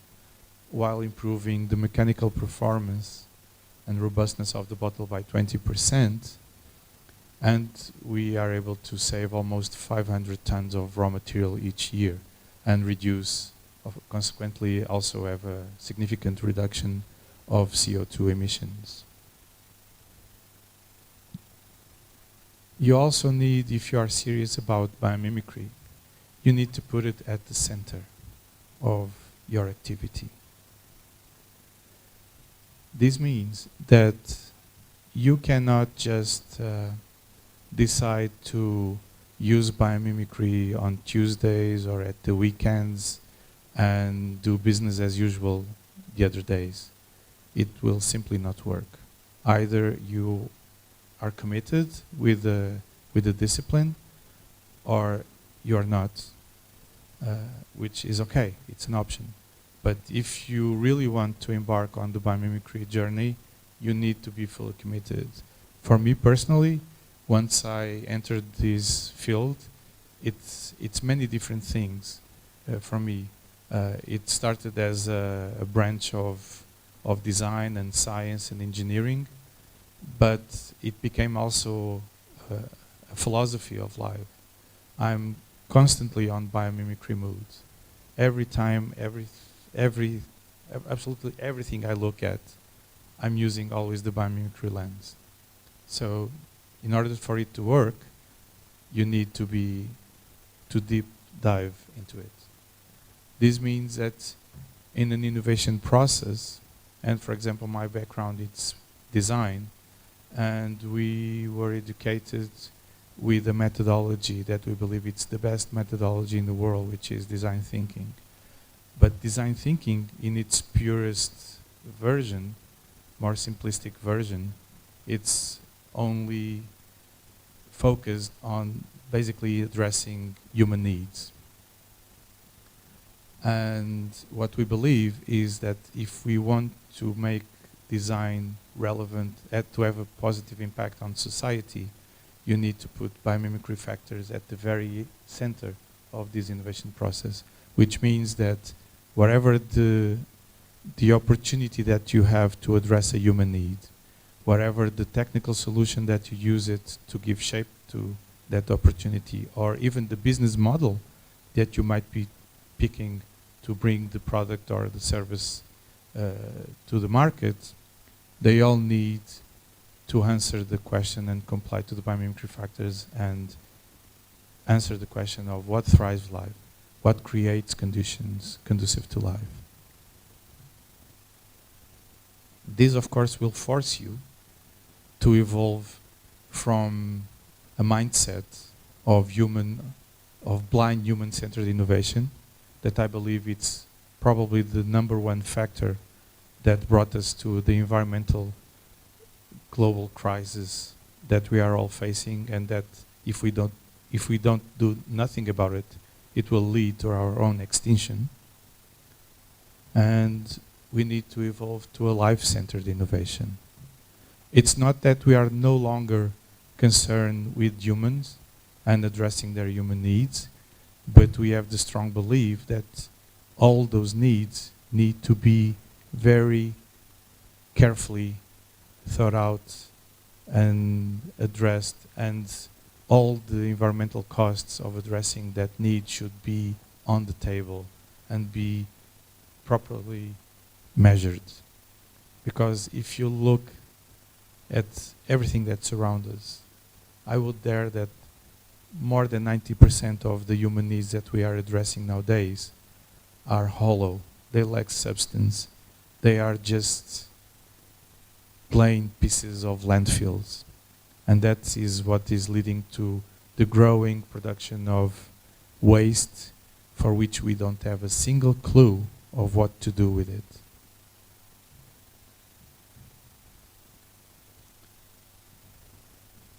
while improving the mechanical performance and robustness of the bottle by 20%. And we are able to save almost 500 tons of raw material each year and reduce, consequently also have a significant reduction of CO2 emissions. You also need, if you are serious about biomimicry, you need to put it at the center of your activity. This means that you cannot just decide to use biomimicry on Tuesdays or at the weekends and do business as usual the other days. It will simply not work. Either you are committed with the discipline, or you are not, which is okay, it's an option. But if you really want to embark on the biomimicry journey, you need to be fully committed. For me personally, once I entered this field, it's many different things for me. It started as a branch of design and science and engineering, but it became also a philosophy of life. I'm constantly on biomimicry mood. Every time, absolutely everything I look at, I'm using always the biomimicry lens. So in order for it to work, you need to deep dive into it. This means that in an innovation process, and for example, my background, it's design, and we were educated with a methodology that we believe it's the best methodology in the world, which is design thinking. But design thinking in its purest version, more simplistic version, it's only focused on basically addressing human needs. And what we believe is that if we want to make design relevant, to have a positive impact on society, you need to put biomimicry factors at the very center of this innovation process, which means that wherever the opportunity that you have to address a human need, whatever the technical solution that you use it to give shape to that opportunity, or even the business model that you might be picking to bring the product or the service to the market, they all need to answer the question and comply to the biomimicry factors and answer the question of what thrives life, what creates conditions conducive to life. This, of course, will force you to evolve from a mindset of blind human-centered innovation, that I believe it's probably the #1 factor that brought us to the environmental global crisis that we are all facing, and that if we don't do nothing about it, it will lead to our own extinction. And we need to evolve to a life-centered innovation. It's not that we are no longer concerned with humans and addressing their human needs, but we have the strong belief that all those needs need to be very carefully thought out and addressed, and all the environmental costs of addressing that need should be on the table and be properly measured. Because if you look at everything that surrounds us, I would dare that more than 90% of the human needs that we are addressing nowadays are hollow. They lack substance. They are just plain pieces of landfills. And that is what is leading to the growing production of waste for which we don't have a single clue of what to do with it.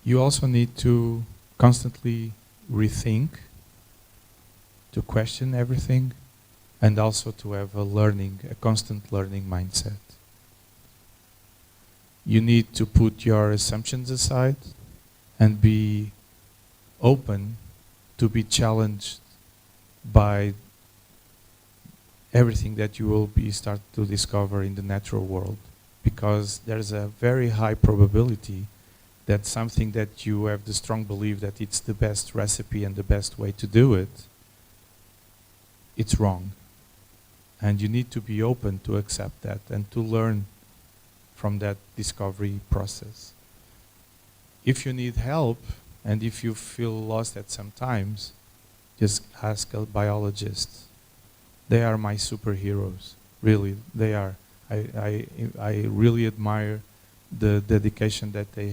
You also need to constantly rethink, to question everything, and also to have a constant learning mindset. You need to put your assumptions aside and be open to be challenged by everything that you will start to discover in the natural world, because there's a very high probability that something that you have the strong belief that it's the best recipe and the best way to do it, it's wrong. And you need to be open to accept that and to learn from that discovery process. If you need help and if you feel lost at some times, just ask a biologist. They are my superheroes, really, they are. I really admire the dedication that they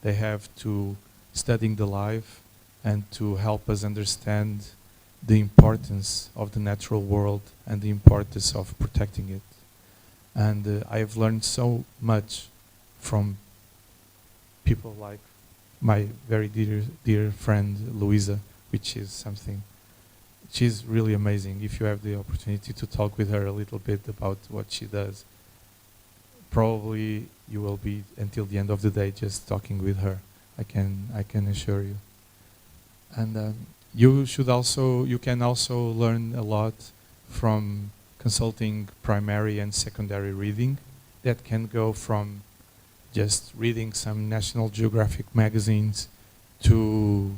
have to studying the life and to help us understand the importance of the natural world and the importance of protecting it. And I've learned so much from people like my very dear friend Louisa, which is something, she's really amazing. If you have the opportunity to talk with her a little bit about what she does, probably you will be until the end of the day just talking with her. I can assure you. And you can also learn a lot from consulting primary and secondary reading. That can go from just reading some National Geographic magazines to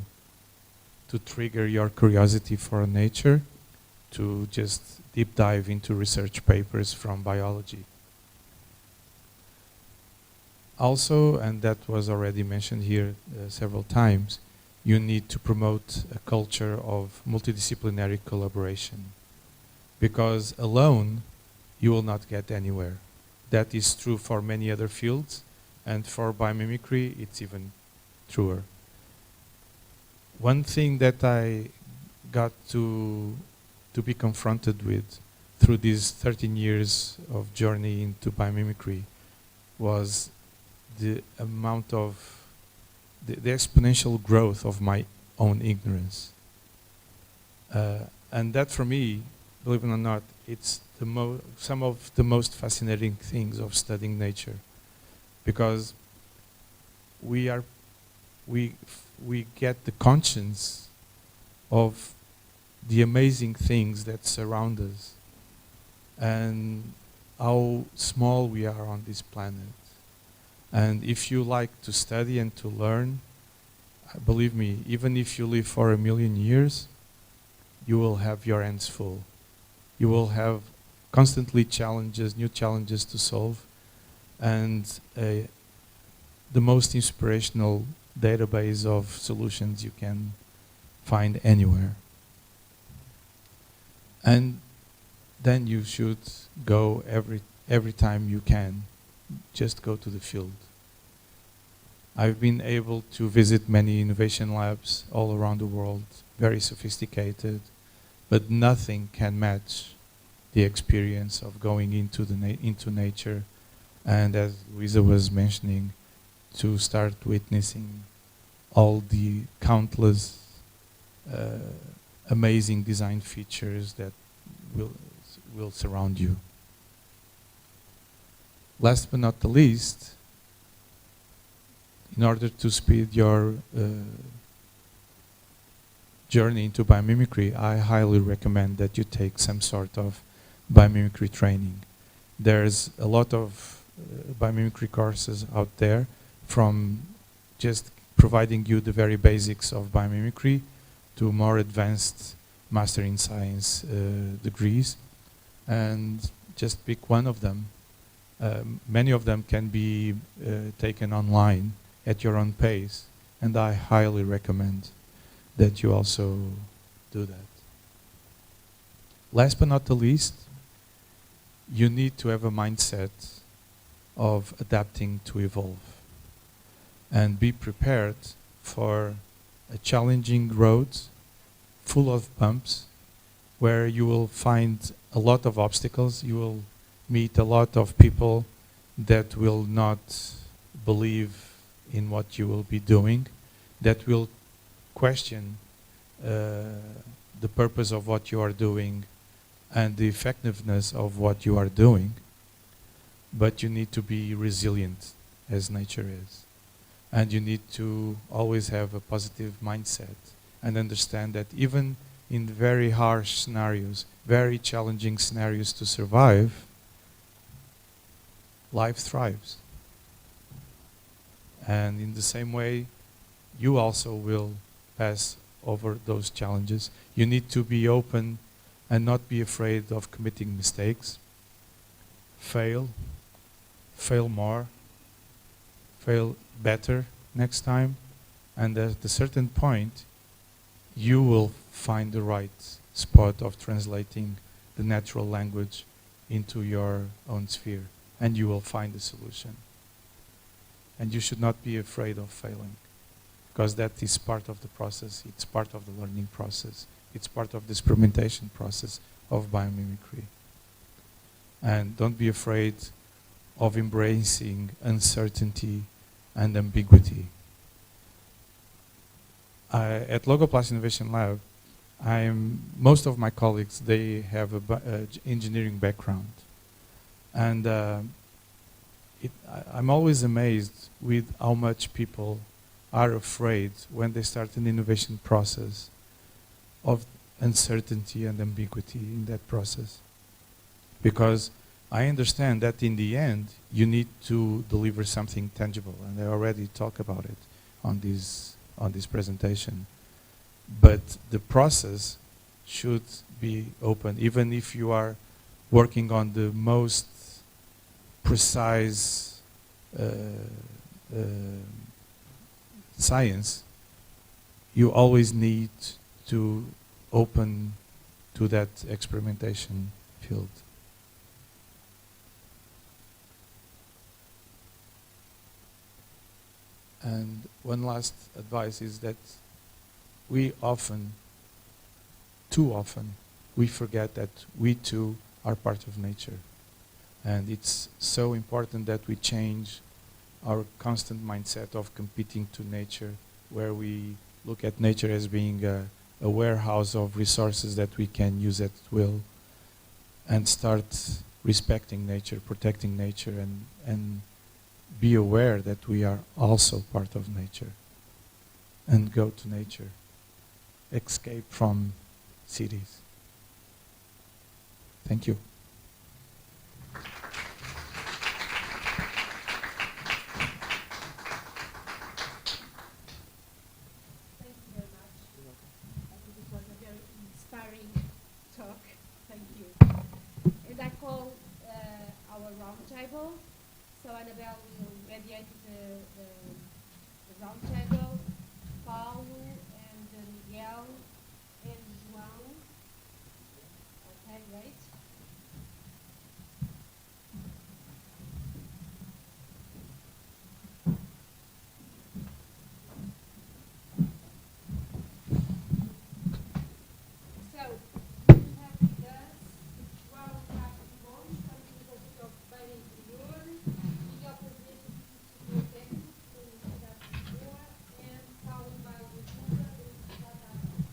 trigger your curiosity for nature, to just deep dive into research papers from biology. Also, and that was already mentioned here several times, you need to promote a culture of multidisciplinary collaboration, because alone you will not get anywhere. That is true for many other fields, and for biomimicry it's even truer. One thing that I got to be confronted with through these 13 years of journey into biomimicry was the amount of the exponential growth of my own ignorance. And that for me, believe it or not, it's some of the most fascinating things of studying nature, because we get the conscience of the amazing things that surround us and how small we are on this planet. And if you like to study and to learn, believe me, even if you live for 1,000,000 years, you will have your hands full. You will have constantly challenges, new challenges to solve, and the most inspirational database of solutions you can find anywhere. And then you should go every time you can. Just go to the field. I've been able to visit many innovation labs all around the world, very sophisticated, but nothing can match the experience of going into nature, and as Luisa was mentioning, to start witnessing all the countless amazing design features that will surround you. Last but not the least, in order to speed your journey into biomimicry, I highly recommend that you take some sort of biomimicry training. There's a lot of biomimicry courses out there, from just providing you the very basics of biomimicry to more advanced Master in Science degrees, and just pick one of them. Many of them can be taken online at your own pace, and I highly recommend that you also do that. Last but not the least, you need to have a mindset of adapting to evolve and be prepared for a challenging road full of bumps where you will find a lot of obstacles. You will meet a lot of people that will not believe in what you will be doing, that will question the purpose of what you are doing and the effectiveness of what you are doing. But you need to be resilient, as nature is. And you need to always have a positive mindset and understand that even in very harsh scenarios, very challenging scenarios to survive, life thrives. And in the same way, you also will pass over those challenges. You need to be open and not be afraid of committing mistakes. Fail more, fail better next time, and at a certain point, you will find the right spot of translating the natural language into your own sphere, and you will find a solution. And you should not be afraid of failing, because that is part of the process. It's part of the learning process. It's part of the experimentation process of biomimicry. And don't be afraid of embracing uncertainty and ambiguity. At Logoplast Innovation Lab, most of my colleagues, they have a engineering background. And I'm always amazed with how much people are afraid when they start an innovation process of uncertainty and ambiguity in that process. Because I understand that in the end, you need to deliver something tangible, and I already talked about it on this presentation. But the process should be open, even if you are working on the most precise science. You always need to open to that experimentation field. And one last advice is that we often, too often, we forget that we too are part of nature. And it's so important that we change our constant mindset of competing to nature, where we look at nature as being a warehouse of resources that we can use at will, and start respecting nature, protecting nature, and be aware that we are also part of nature, and go to nature. Escape from cities. Thank you. Thank you very much. I think it was a very inspiring talk. Thank you. And I call our roundtable. So Annabelle will mediate the roundtable. Paulo and Miguel and João. Okay, great. So, we have with us João Carlos, Universidade of Interior, Miguel Presidente do Instituto Técnico da Universidade de Lisboa, and Paulo Baio de Sousa, da Universidade.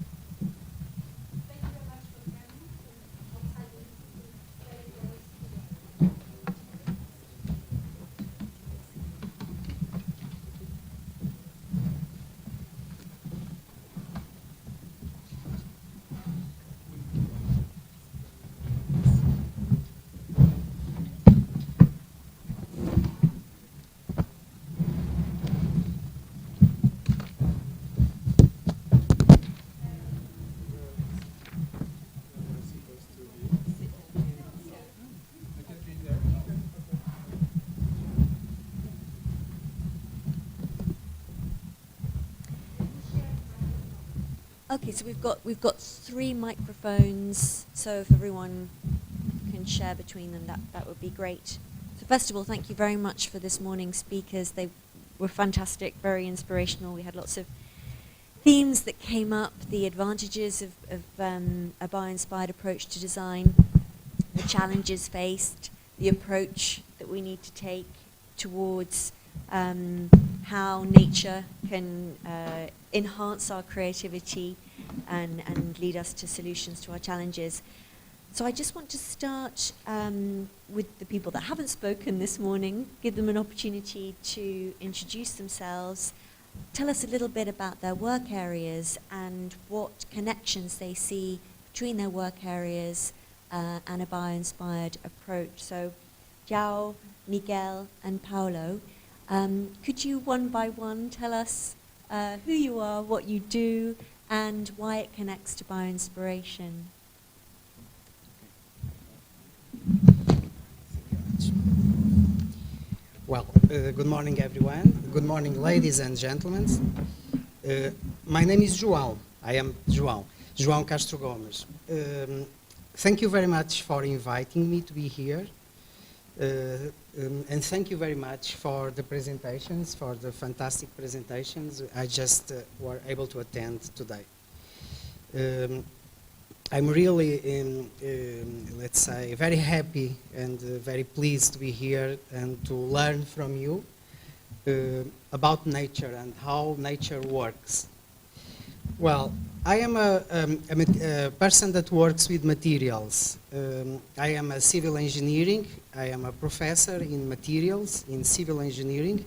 Okay, so we've got 3 microphones, so if everyone can share between them, that would be great. So first of all, thank you very much for this morning's speakers. They were fantastic, very inspirational. We had lots of themes that came up, the advantages of a bio-inspired approach to design, the challenges faced, the approach that we need to take towards how nature can enhance our creativity and lead us to solutions to our challenges. So I just want to start with the people that haven't spoken this morning, give them an opportunity to introduce themselves, tell us a little bit about their work areas and what connections they see between their work areas and a bio-inspired approach. So João, Miguel and Paulo, could you one by one tell us who you are, what you do, and why it connects to bio-inspiration? Well, good morning everyone. Good morning ladies and gentlemen. My name is João. I am João Castro Gomes. Thank you very much for inviting me to be here. And thank you very much for the presentations, for the fantastic presentations I just were able to attend today. I'm really, let's say, very happy and very pleased to be here and to learn from you about nature and how nature works. Well, I am a person that works with materials. I am a civil engineering. I am a professor in materials, in civil engineering.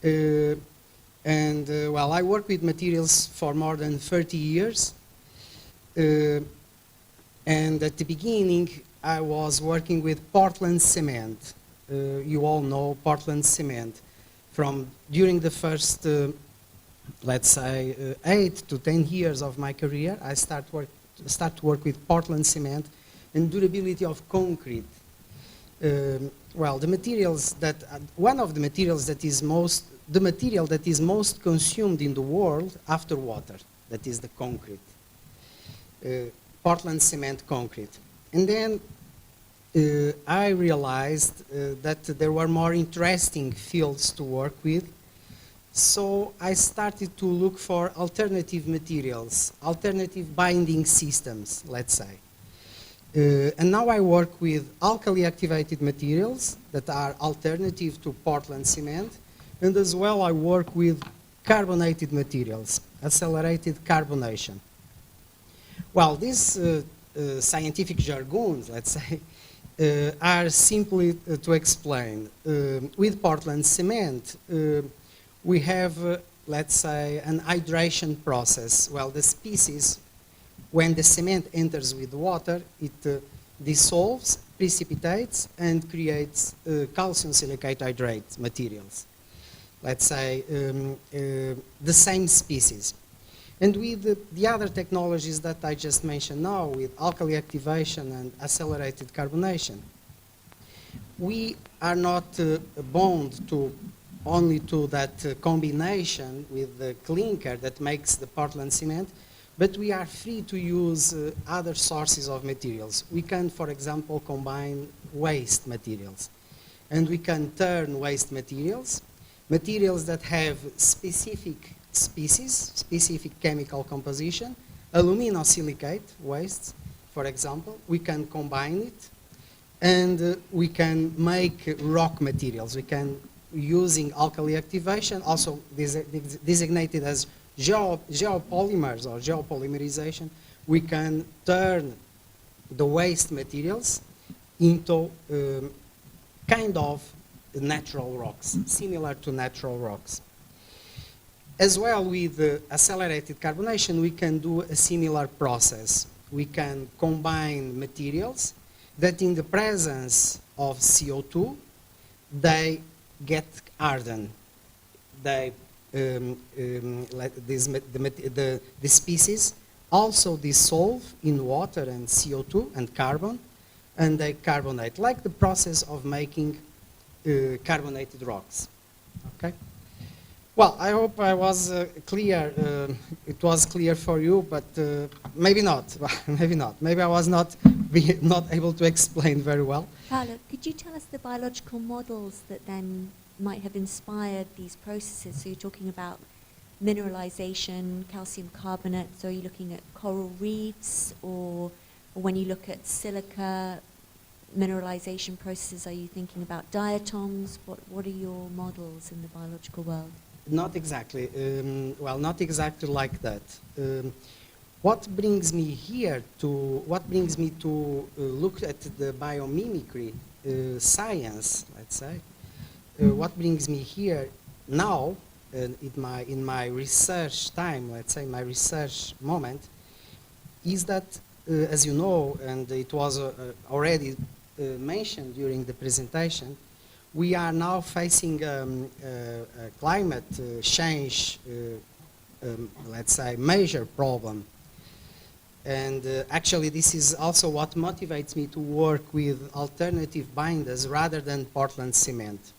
Well, I work with materials for more than 30 years. And at the beginning, I was working with Portland cement. You all know Portland cement. During the first, let's say, 8 to 10 years of my career, I start to work with Portland cement and durability of concrete. Well, the materials that, one of the materials that is the material that is most consumed in the world after water, that is the concrete. Portland cement concrete. And then I realized that there were more interesting fields to work with. So I started to look for alternative materials, alternative binding systems, let's say. And now I work with alkali activated materials that are alternative to Portland cement. And as well I work with carbonated materials, accelerated carbonation. Well, these scientific jargons, let's say, are simply to explain. With Portland cement, we have, let's say, an hydration process. Well, the species, when the cement enters with water, it dissolves, precipitates, and creates calcium silicate hydrate materials. Let's say, the same species. And with the other technologies that I just mentioned now, with alkali activation and accelerated carbonation, we are not bound only to that combination with the clinker that makes the Portland cement, but we are free to use other sources of materials. We can, for example, combine waste materials. And we can turn waste materials that have specific species, specific chemical composition, aluminosilicate wastes, for example, we can combine it and we can make rock materials. We can, using alkali activation, also designated as geopolymers or geopolymerization, we can turn the waste materials into kind of natural rocks, similar to natural rocks. As well, with accelerated carbonation, we can do a similar process. We can combine materials that in the presence of CO2, they get hardened. The species also dissolve in water and CO2 and carbon, and they carbonate, like the process of making carbonated rocks. Okay? Well, I hope I was clear. It was clear for you, but maybe not. Maybe not. Maybe I was not able to explain very well. Paolo, could you tell us the biological models that then might have inspired these processes? So you're talking about mineralization, calcium carbonate, so are you looking at coral reefs, or when you look at silica mineralization processes, are you thinking about diatoms? What are your models in the biological world? Not exactly. Well, not exactly like that. What brings me here to look at the biomimicry science, let's say, what brings me here now in my research time, let's say my research moment, is that, as you know, and it was already mentioned during the presentation, we are now facing a climate change, let's say, major problem. And actually, this is also what motivates me to work with alternative binders rather than Portland cement.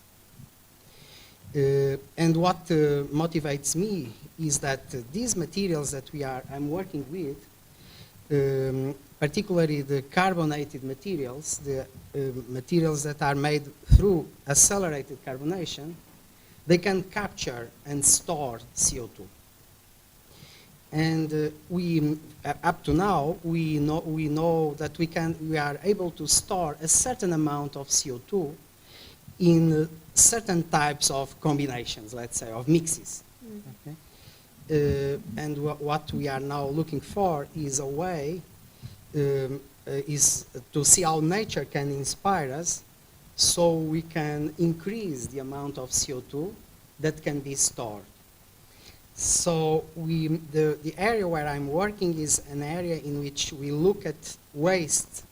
And what motivates me is that these materials that I'm working with, particularly the carbonated materials, the materials that are made through accelerated carbonation, they can capture and store CO2. And up to now, we know that we are able to store a certain amount of CO2 in certain types of combinations, let's say, of mixes. Okay? And what we are now looking for is a way is to see how nature can inspire us so we can increase the amount of CO2 that can be stored. So the area where I'm working is an area in which we look at waste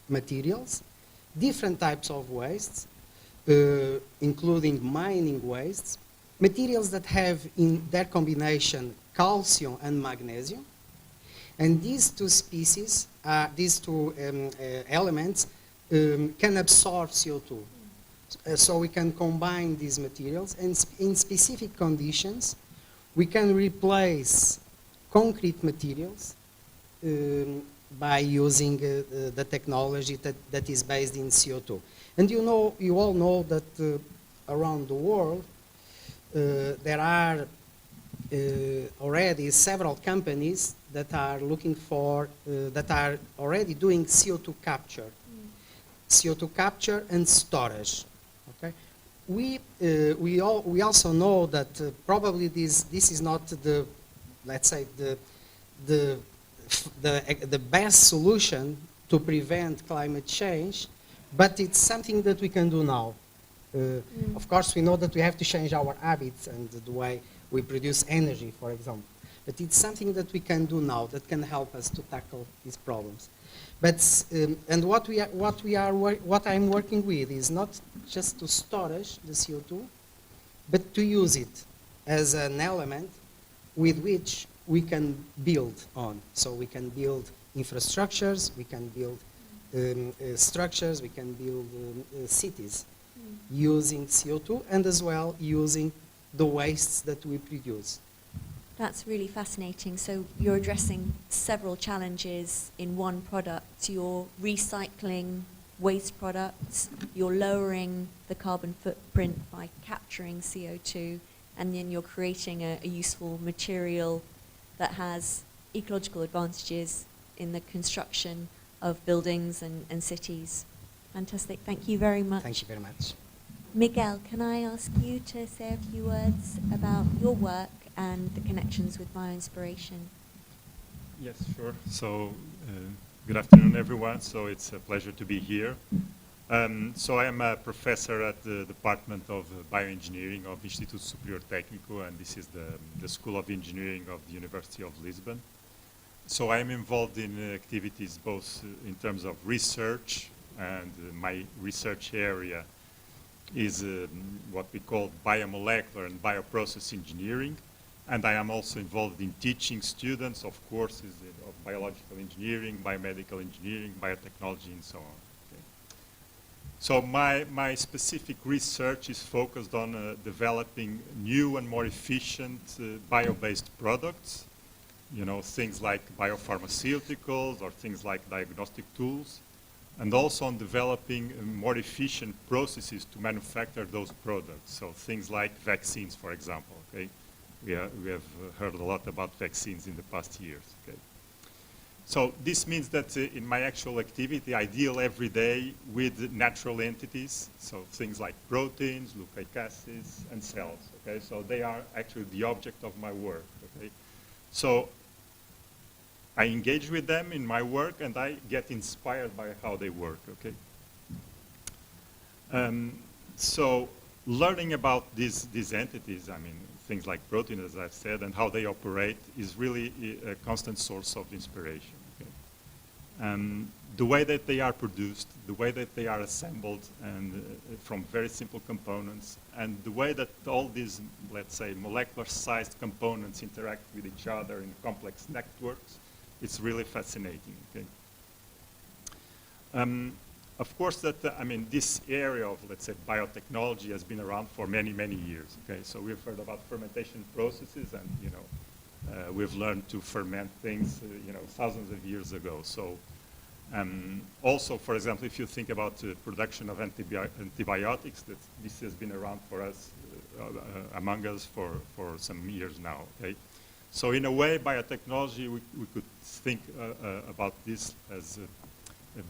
materials, different types of wastes, including mining wastes, materials that have in their combination calcium and magnesium. And these two species, these two elements can absorb CO2. So we can combine these materials, and in specific conditions, we can replace concrete materials by using the technology that is based in CO2. And you all know that around the world, there are already several companies that are looking for, that are already doing CO2 capture. CO2 capture and storage. Okay? We also know that probably this is not the, let's say, the best solution to prevent climate change, but it's something that we can do now. Of course, we know that we have to change our habits and the way we produce energy, for example. But it's something that we can do now that can help us to tackle these problems. But and what I'm working with is not just to storage the CO2, but to use it as an element with which we can build on. So we can build infrastructures, we can build structures, we can build cities using CO2 and as well using the wastes that we produce. That's really fascinating. So you're addressing several challenges in one product. You're recycling waste products, you're lowering the carbon footprint by capturing CO2, and then you're creating a useful material that has ecological advantages in the construction of buildings and cities. Fantastic. Thank you very much. Thank you very much. Miguel, can I ask you to say a few words about your work and the connections with Bioinspiration? Yes, sure. So, good afternoon, everyone. So it's a pleasure to be here. So I am a professor at the Department of Bioengineering of Instituto Superior Técnico, and this is the School of Engineering of the University of Lisbon. So I am involved in activities both in terms of research, and my research area is what we call biomolecular and bioprocess engineering. And I am also involved in teaching students of courses of biological engineering, biomedical engineering, biotechnology, and so on. Okay. So my specific research is focused on developing new and more efficient bio-based products, you know, things like biopharmaceuticals or things like diagnostic tools, and also on developing more efficient processes to manufacture those products. So things like vaccines, for example, okay? We have heard a lot about vaccines in the past years, okay? So this means that in my actual activity, I deal every day with natural entities, so things like proteins, nucleic acids, and cells, okay? So they are actually the object of my work, okay? So I engage with them in my work, and I get inspired by how they work, okay? So learning about these entities, I mean, things like proteins, as I've said, and how they operate is really a constant source of inspiration. Okay? The way that they are produced, the way that they are assembled, and from very simple components, and the way that all these, let's say, molecular-sized components interact with each other in complex networks, it's really fascinating. Okay? Of course, I mean, this area of, let's say, biotechnology has been around for many, many years. Okay, so we've heard about fermentation processes, and you know, we've learned to ferment things, you know, thousands of years ago. So, also, for example, if you think about the production of antibiotics, this has been around for us, among us, for some years now. Okay, so in a way, biotechnology, we could think about this as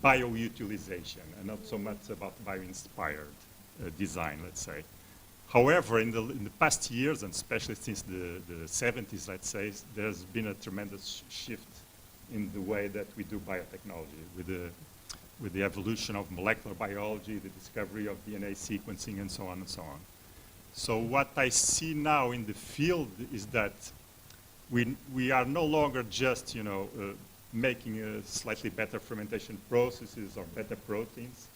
bio-utilization, and not so much about bio-inspired design, let's say. However, in the past years, and especially since the 70s, let's say, there's been a tremendous shift in the way that we do biotechnology, with the evolution of molecular biology, the discovery of DNA sequencing, and so on and so on. So what I see now in the field is that we are no longer just, you know, making slightly better fermentation processes or better proteins.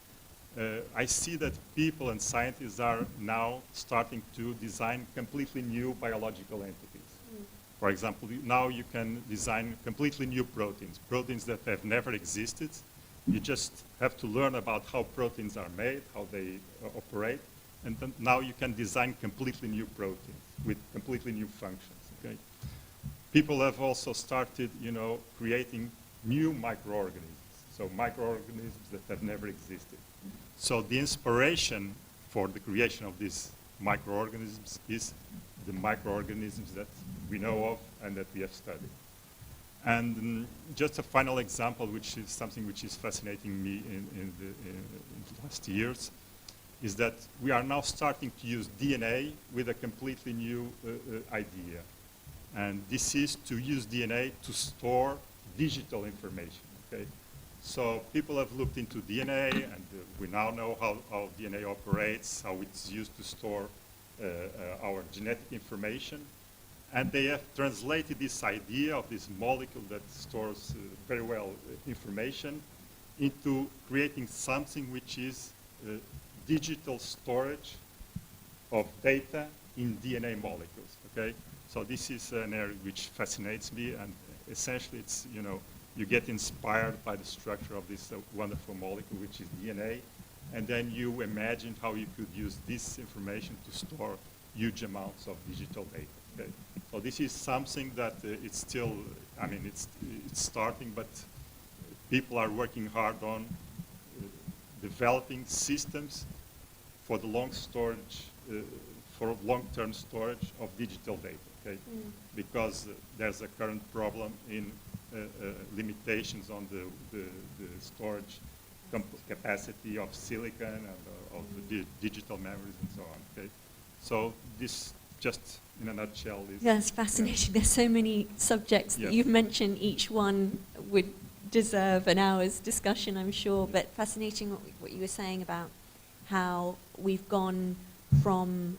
I see that people and scientists are now starting to design completely new biological entities. For example, now you can design completely new proteins that have never existed. You just have to learn about how proteins are made, how they operate, and then now you can design completely new proteins with completely new functions. Okay? People have also started, you know, creating new microorganisms, so microorganisms that have never existed. So the inspiration for the creation of these microorganisms is the microorganisms that we know of and that we have studied. And just a final example, which is something which is fascinating me in the last years, is that we are now starting to use DNA with a completely new idea. And this is to use DNA to store digital information, okay? So people have looked into DNA, and we now know how DNA operates, how it's used to store our genetic information. And they have translated this idea of this molecule that stores very well information into creating something which is digital storage of data in DNA molecules, okay? So this is an area which fascinates me, and essentially it's, you know, you get inspired by the structure of this wonderful molecule, which is DNA, and then you imagine how you could use this information to store huge amounts of digital data. Okay? So this is something that it's still, I mean, it's starting, but people are working hard on developing systems for the long-term storage of digital data. Okay? Because there's a current problem in limitations on the storage capacity of silicon and of the digital memories and so on. Okay? So this, just in a nutshell, is... Yeah, it's fascinating. There's so many subjects that you've mentioned. Each one would deserve an hour's discussion, I'm sure. But fascinating what you were saying about how we've gone from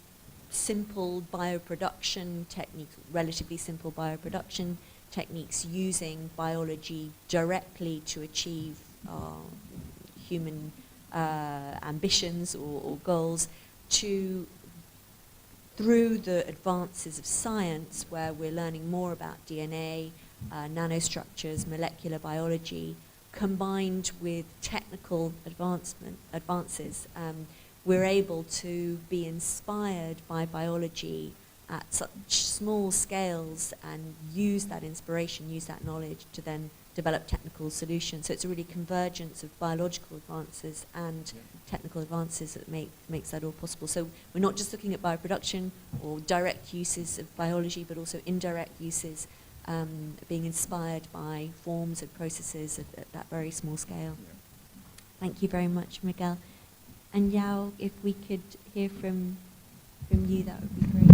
simple bioproduction techniques, relatively simple bioproduction techniques, using biology directly to achieve human ambitions or goals, to through the advances of science, where we're learning more about DNA, nanostructures, molecular biology, combined with technical advances, we're able to be inspired by biology at such small scales and use that inspiration, use that knowledge to then develop technical solutions. So it's a really convergence of biological advances and technical advances that makes that all possible. So we're not just looking at bioproduction or direct uses of biology, but also indirect uses, being inspired by forms and processes at that very small scale. Thank you very much, Miguel. And Yao, if we could hear from you, that would be great.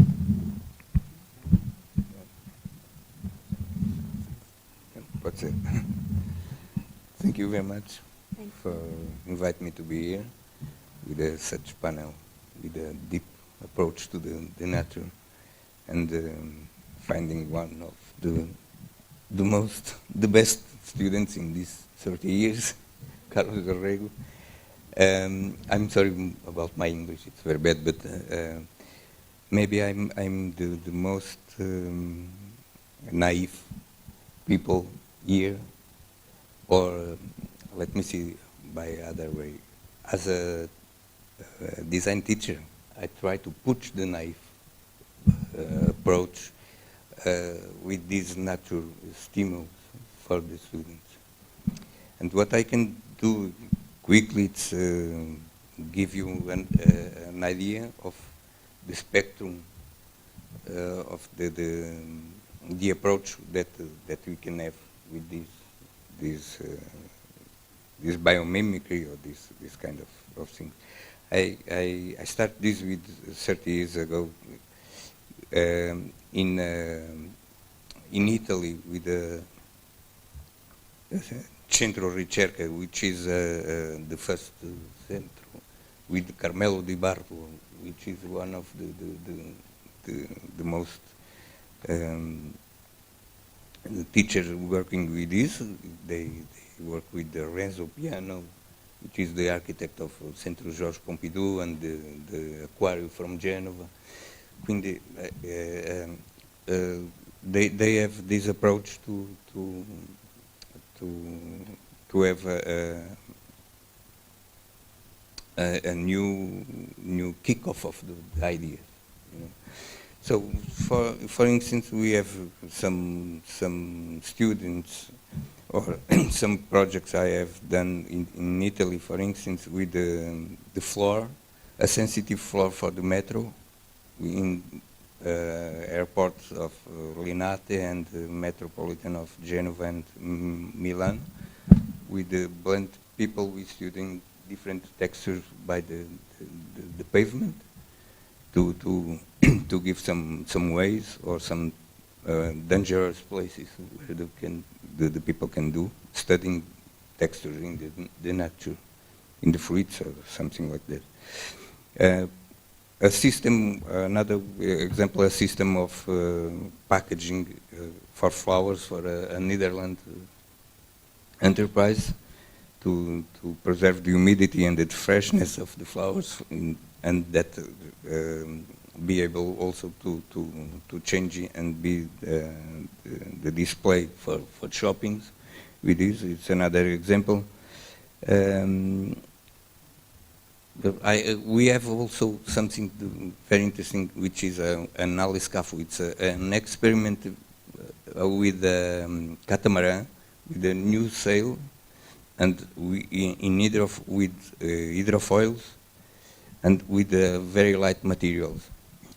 What's it? Thank you very much for inviting me to be here with such panel, with a deep approach to the nature, and finding one of the best students in these 30 years, Carlos Orrego. I'm sorry about my English; it's very bad, but maybe I'm the most naive people here, or let me see by other way. As a design teacher, I try to push the naive approach with these natural stimulus for the students. And what I can do quickly is give you an idea of the spectrum of the approach that we can have with this biomimicry or this kind of thing. I started this with 30 years ago in Italy with the Centro Ricerca, which is the first centro, with Carmelo Di Bartolo, which is one of the most the teachers working with this. They work with Renzo Piano, which is the architect of Centro Jorge Pompidou and the Aquarium from Genova. Quindi, they have this approach to have a new kickoff of the ideas. You know. So, for instance, we have some students or some projects I have done in Italy, for instance, with the floor, a sensitive floor for the metro in airports of Linate and Metropolitan of Genova and Milan, with the blend people with studying different textures by the pavement to give some ways or some dangerous places where the people can do studying textures in the nature, in the fruits or something like that. A system, another example, a system of packaging for flowers for a Netherlands enterprise to preserve the humidity and the freshness of the flowers, and that be able also to change and be the display for shoppings. With this, it's another example. We have also something very interesting, which is an aliscafu. It's an experiment with catamaran, with a new sail, and with hydrofoils, and with very light materials.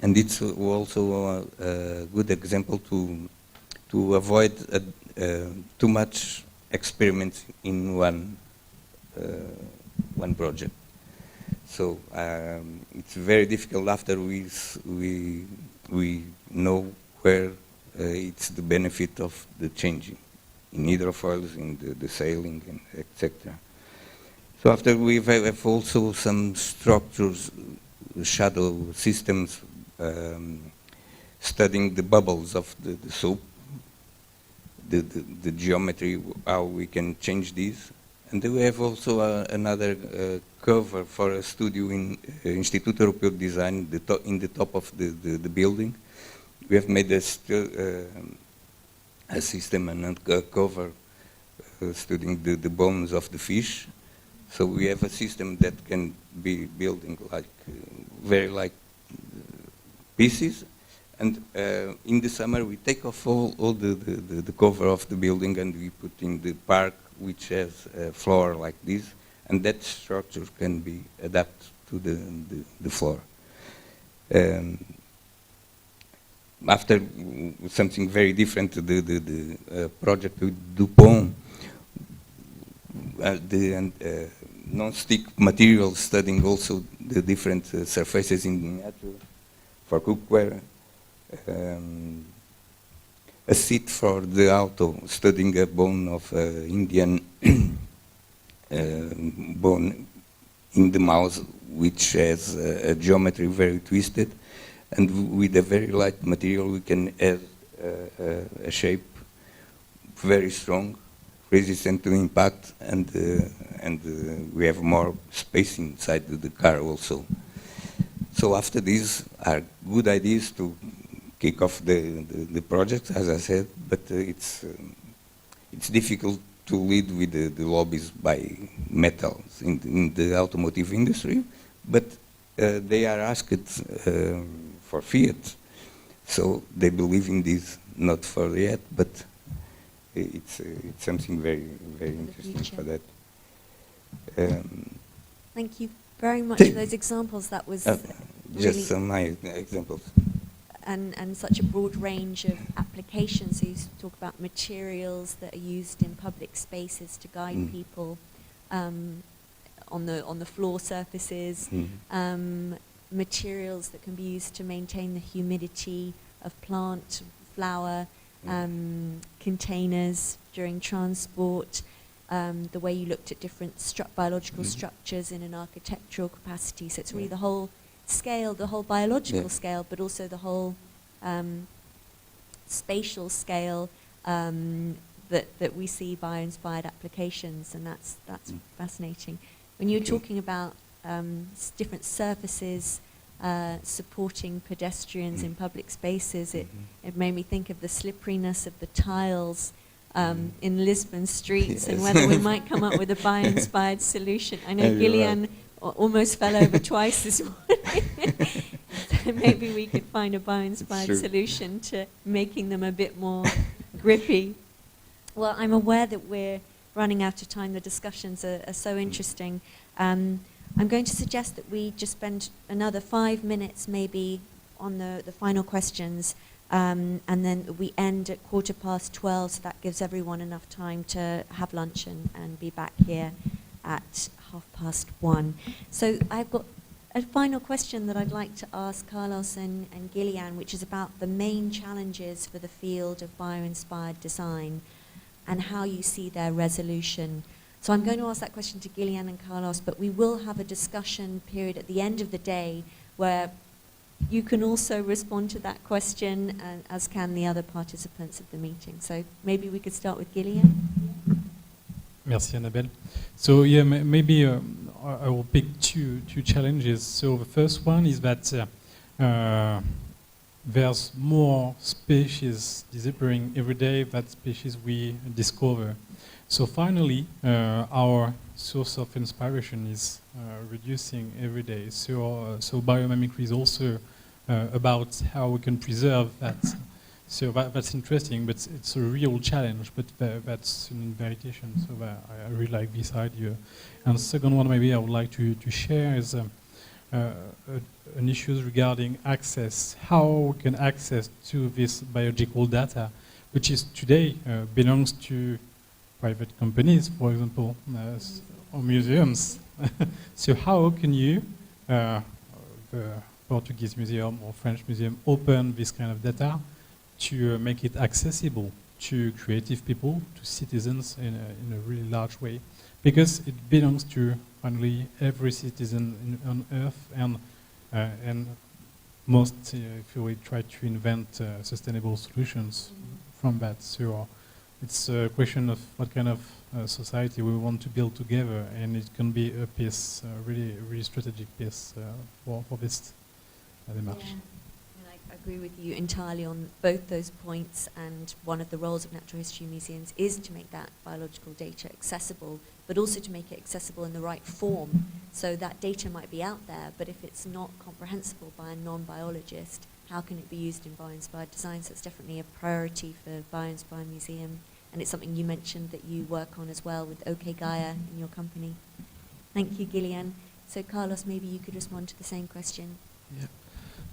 And it's also a good example to avoid too much experiments in one project. So it's very difficult after we know where it's the benefit of the changing in hydrofoils, in the sailing, and etc. So after we have also some structures, shadow systems, studying the bubbles of the soap, the geometry, how we can change these. And then we have also another cover for a studio in Instituto Europeu de Design, in the top of the building. We have made a system and a cover studying the bones of the fish. So we have a system that can be building like very like pieces, and in the summer we take off all the cover of the building and we put in the park, which has a floor like this, and that structure can be adapted to the floor. After something very different, the project with Dupont, the non-stick materials, studying also the different surfaces in the nature for cookware, a seat for the auto, studying a bone of Indian bone in the mouse, which has a geometry very twisted, and with a very light material we can add a shape very strong, resistant to impact, and we have more space inside the car also. So after these are good ideas to kick off the project, as I said, but it's difficult to lead with the lobbies by metals in the automotive industry, but they are asked for Fiat, so they believe in this, not for yet, but it's something very, very interesting for that. Thank you very much for those examples. That was just really some my examples. And such a broad range of applications. So you talk about materials that are used in public spaces to guide people on the floor surfaces, materials that can be used to maintain the humidity of plant, flower, containers during transport, the way you looked at different biological structures in an architectural capacity. So it's really the whole scale, the whole biological scale, but also the whole spatial scale that we see bio-inspired applications, and that's fascinating. When you were talking about different surfaces supporting pedestrians in public spaces, it made me think of the slipperiness of the tiles in Lisbon streets and whether we might come up with a bio-inspired solution. I know Gillian almost fell over twice this morning. So maybe we could find a bio-inspired solution to making them a bit more grippy. Well, I'm aware that we're running out of time. The discussions are so interesting. I'm going to suggest that we just spend another 5 minutes maybe on the final questions, and then we end at 12:15, so that gives everyone enough time to have lunch and be back here at 1:30. So I've got a final question that I'd like to ask Carlos and Gillian, which is about the main challenges for the field of bio-inspired design and how you see their resolution. So I'm going to ask that question to Gillian and Carlos, but we will have a discussion period at the end of the day where you can also respond to that question, as can the other participants of the meeting. So maybe we could start with Gillian. Merci, Annabelle. So yeah, maybe I will pick two challenges. So the first one is that there's more species disappearing every day than species we discover. So finally, our source of inspiration is reducing every day. So biomimicry is also about how we can preserve that. So that's interesting, but it's a real challenge, but that's an invitation. So I really like this idea. And the second one maybe I would like to share is an issue regarding access, how we can access to this biological data, which is today belongs to private companies, for example, or museums. So how can you, the Portuguese museum or French museum, open this kind of data to make it accessible to creative people, to citizens in a really large way? Because it belongs to finally every citizen on Earth, and most, if we try to invent sustainable solutions from that. So it's a question of what kind of society we want to build together, and it can be a piece, really strategic piece for this démarche. Yeah. I agree with you entirely on both those points, and one of the roles of natural history museums is to make that biological data accessible, but also to make it accessible in the right form. So that data might be out there, but if it's not comprehensible by a non-biologist, how can it be used in bio-inspired design? So it's definitely a priority for Bio-Inspired Museum, and it's something you mentioned that you work on as well with OK Gaia in your company. Thank you, Gillian. So Carlos, maybe you could respond to the same question. Yeah.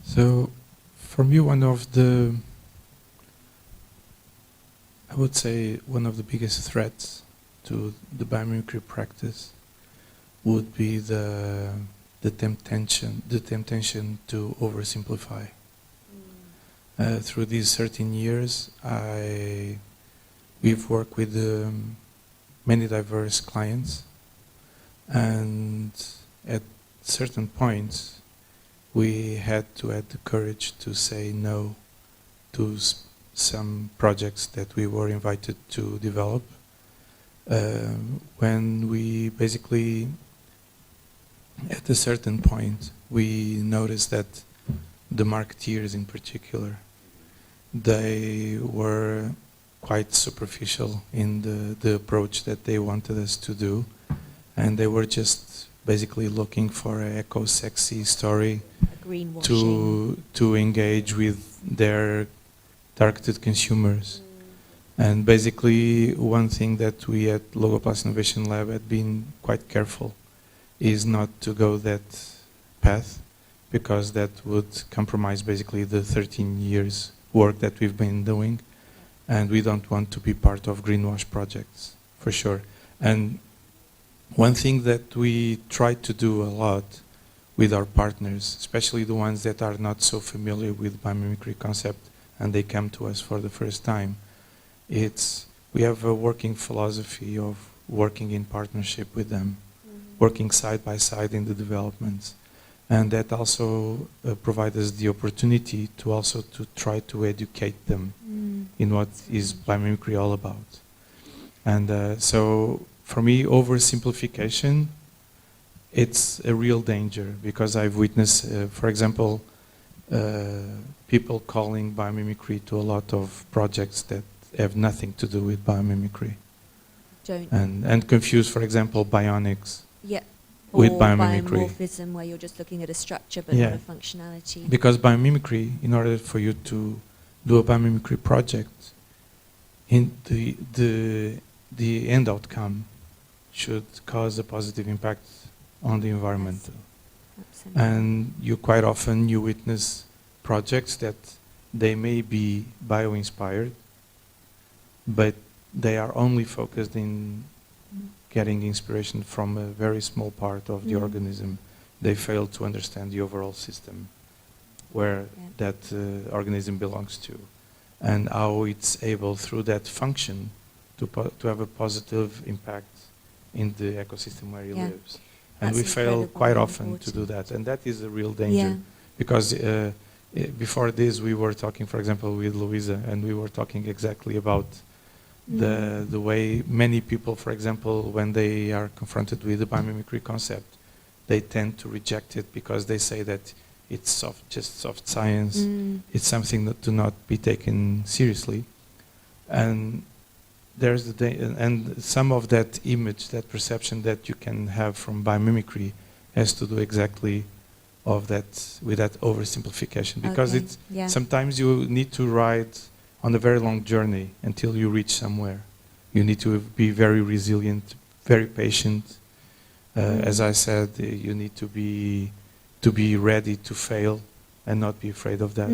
So, for me, one of the biggest threats to the biomimicry practice would be the temptation to oversimplify. Through these 13 years, we've worked with many diverse clients, and at certain points, we had to have the courage to say no to some projects that we were invited to develop. When we basically, at a certain point, we noticed that the marketeers in particular, they were quite superficial in the approach that they wanted us to do, and they were just basically looking for an eco-sexy story to engage with their targeted consumers. And basically, one thing that we at Logoplast Innovation Lab had been quite careful is not to go that path, because that would compromise basically the 13 years work that we've been doing, and we don't want to be part of greenwash projects, for sure. And one thing that we try to do a lot with our partners, especially the ones that are not so familiar with biomimicry concept and they come to us for the first time, we have a working philosophy of working in partnership with them, working side by side in the developments. And that also provides us the opportunity to also to try to educate them in what is biomimicry all about. And so for me, oversimplification, it's a real danger, because I've witnessed, for example, people calling biomimicry to a lot of projects that have nothing to do with biomimicry. And confuse, for example, bionics with biomimicry. Biomorphism, where you're just looking at a structure but not a functionality. Because biomimicry, in order for you to do a biomimicry project, in the end outcome should cause a positive impact on the environment. Yes. And quite often you witness projects that they may be bio-inspired, but they are only focused in getting inspiration from a very small part of the organism. They fail to understand the overall system where that organism belongs to, and how it's able, through that function, to have a positive impact in the ecosystem where he lives. And we fail quite often to do that, and that is a real danger. Because before this, we were talking, for example, with Louisa, and we were talking exactly about the way many people, for example, when they are confronted with the biomimicry concept, they tend to reject it because they say that it's just soft science, it's something that to not be taken seriously. And there's and some of that image, that perception that you can have from biomimicry has to do exactly of that, with that oversimplification, because it's sometimes you need to ride on a very long journey until you reach somewhere. You need to be very resilient, very patient. As I said, you need to be ready to fail and not be afraid of that.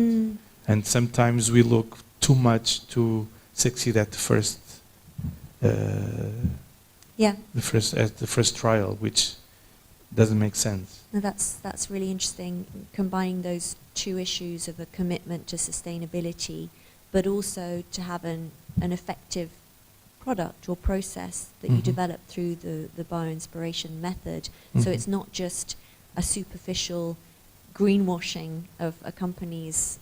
And sometimes we look too much to succeed at the first the first trial, which doesn't make sense. No, that's really interesting, combining those two issues of a commitment to sustainability, but also to have an effective product or process that you develop through the bioinspiration method. So it's not just a superficial greenwashing of a company's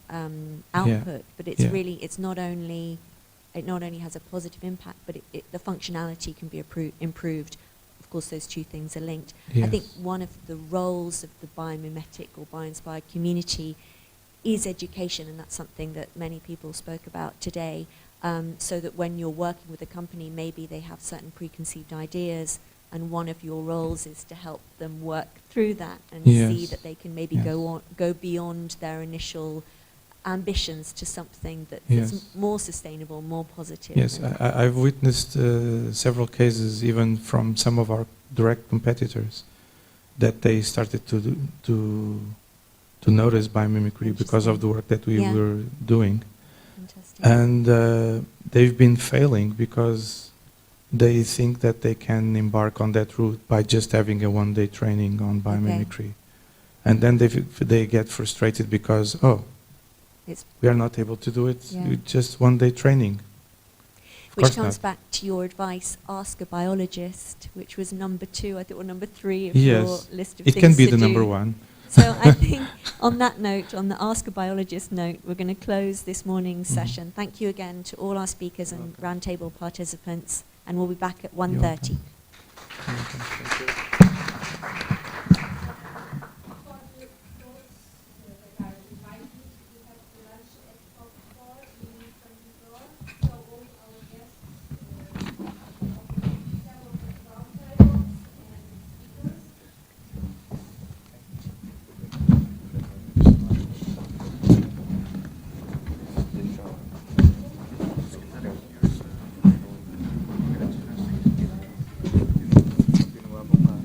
output, but it's really, it not only has a positive impact, but the functionality can be improved. Of course, those two things are linked. I think one of the roles of the biomimetic or bio-inspired community is education, and that's something that many people spoke about today, so that when you're working with a company, maybe they have certain preconceived ideas, and one of your roles is to help them work through that and see that they can maybe go beyond their initial ambitions to something that's more sustainable, more positive. Yes, I've witnessed several cases, even from some of our direct competitors, that they started to notice biomimicry because of the work that we were doing. And they've been failing because they think that they can embark on that route by just having a one-day training on biomimicry. And then they get frustrated because, we are not able to do it with just one-day training. Which comes back to your advice, ask a biologist, which was number 2, I think, or number 3 of your list of things to do. It can be the number 1. So I think on that note, on the Ask a Biologist note, we're going to close this morning's session. Thank you again to all our speakers and roundtable participants, and we'll be back at 1:30. Continuamos a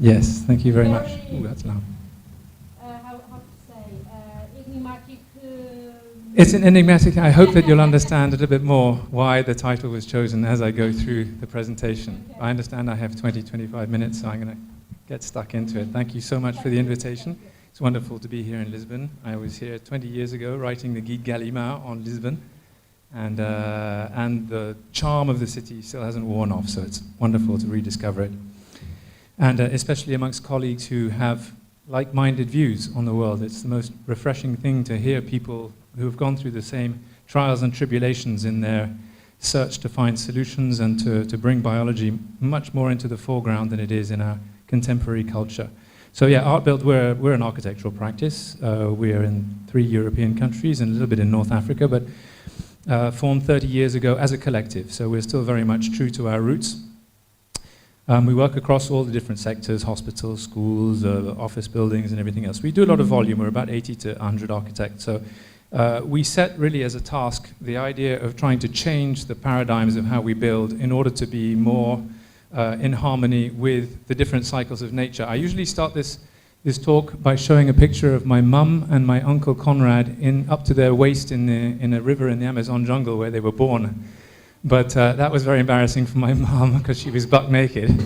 Yes, thank you very much. Ooh, that's loud. How to say, enigmatic. It's an enigmatic. I hope that you'll understand a little bit more why the title was chosen as I go through the presentation. Okay. I understand I have 20, 25 minutes, so I'm going to get stuck into it. Thank you so much for the invitation. It's wonderful to be here in Lisbon. I was here 20 years ago writing the Guide Gallimard on Lisbon, and the charm of the city still hasn't worn off, so it's wonderful to rediscover it. And especially amongst colleagues who have like-minded views on the world. It's the most refreshing thing to hear people who have gone through the same trials and tribulations in their search to find solutions and to bring biology much more into the foreground than it is in our contemporary culture. So yeah, Art Build, we're an architectural practice. We are in 3 European countries and a little bit in North Africa, but formed 30 years ago as a collective. So we're still very much true to our roots. We work across all the different sectors, hospitals, schools, office buildings and everything else. We do a lot of volume. We're about 80 to 100 architects. So we set really as a task the idea of trying to change the paradigms of how we build in order to be more in harmony with the different cycles of nature. I usually start this talk by showing a picture of my mum and my uncle Conrad up to their waist in a river in the Amazon jungle where they were born. But that was very embarrassing for my mum because she was buck naked.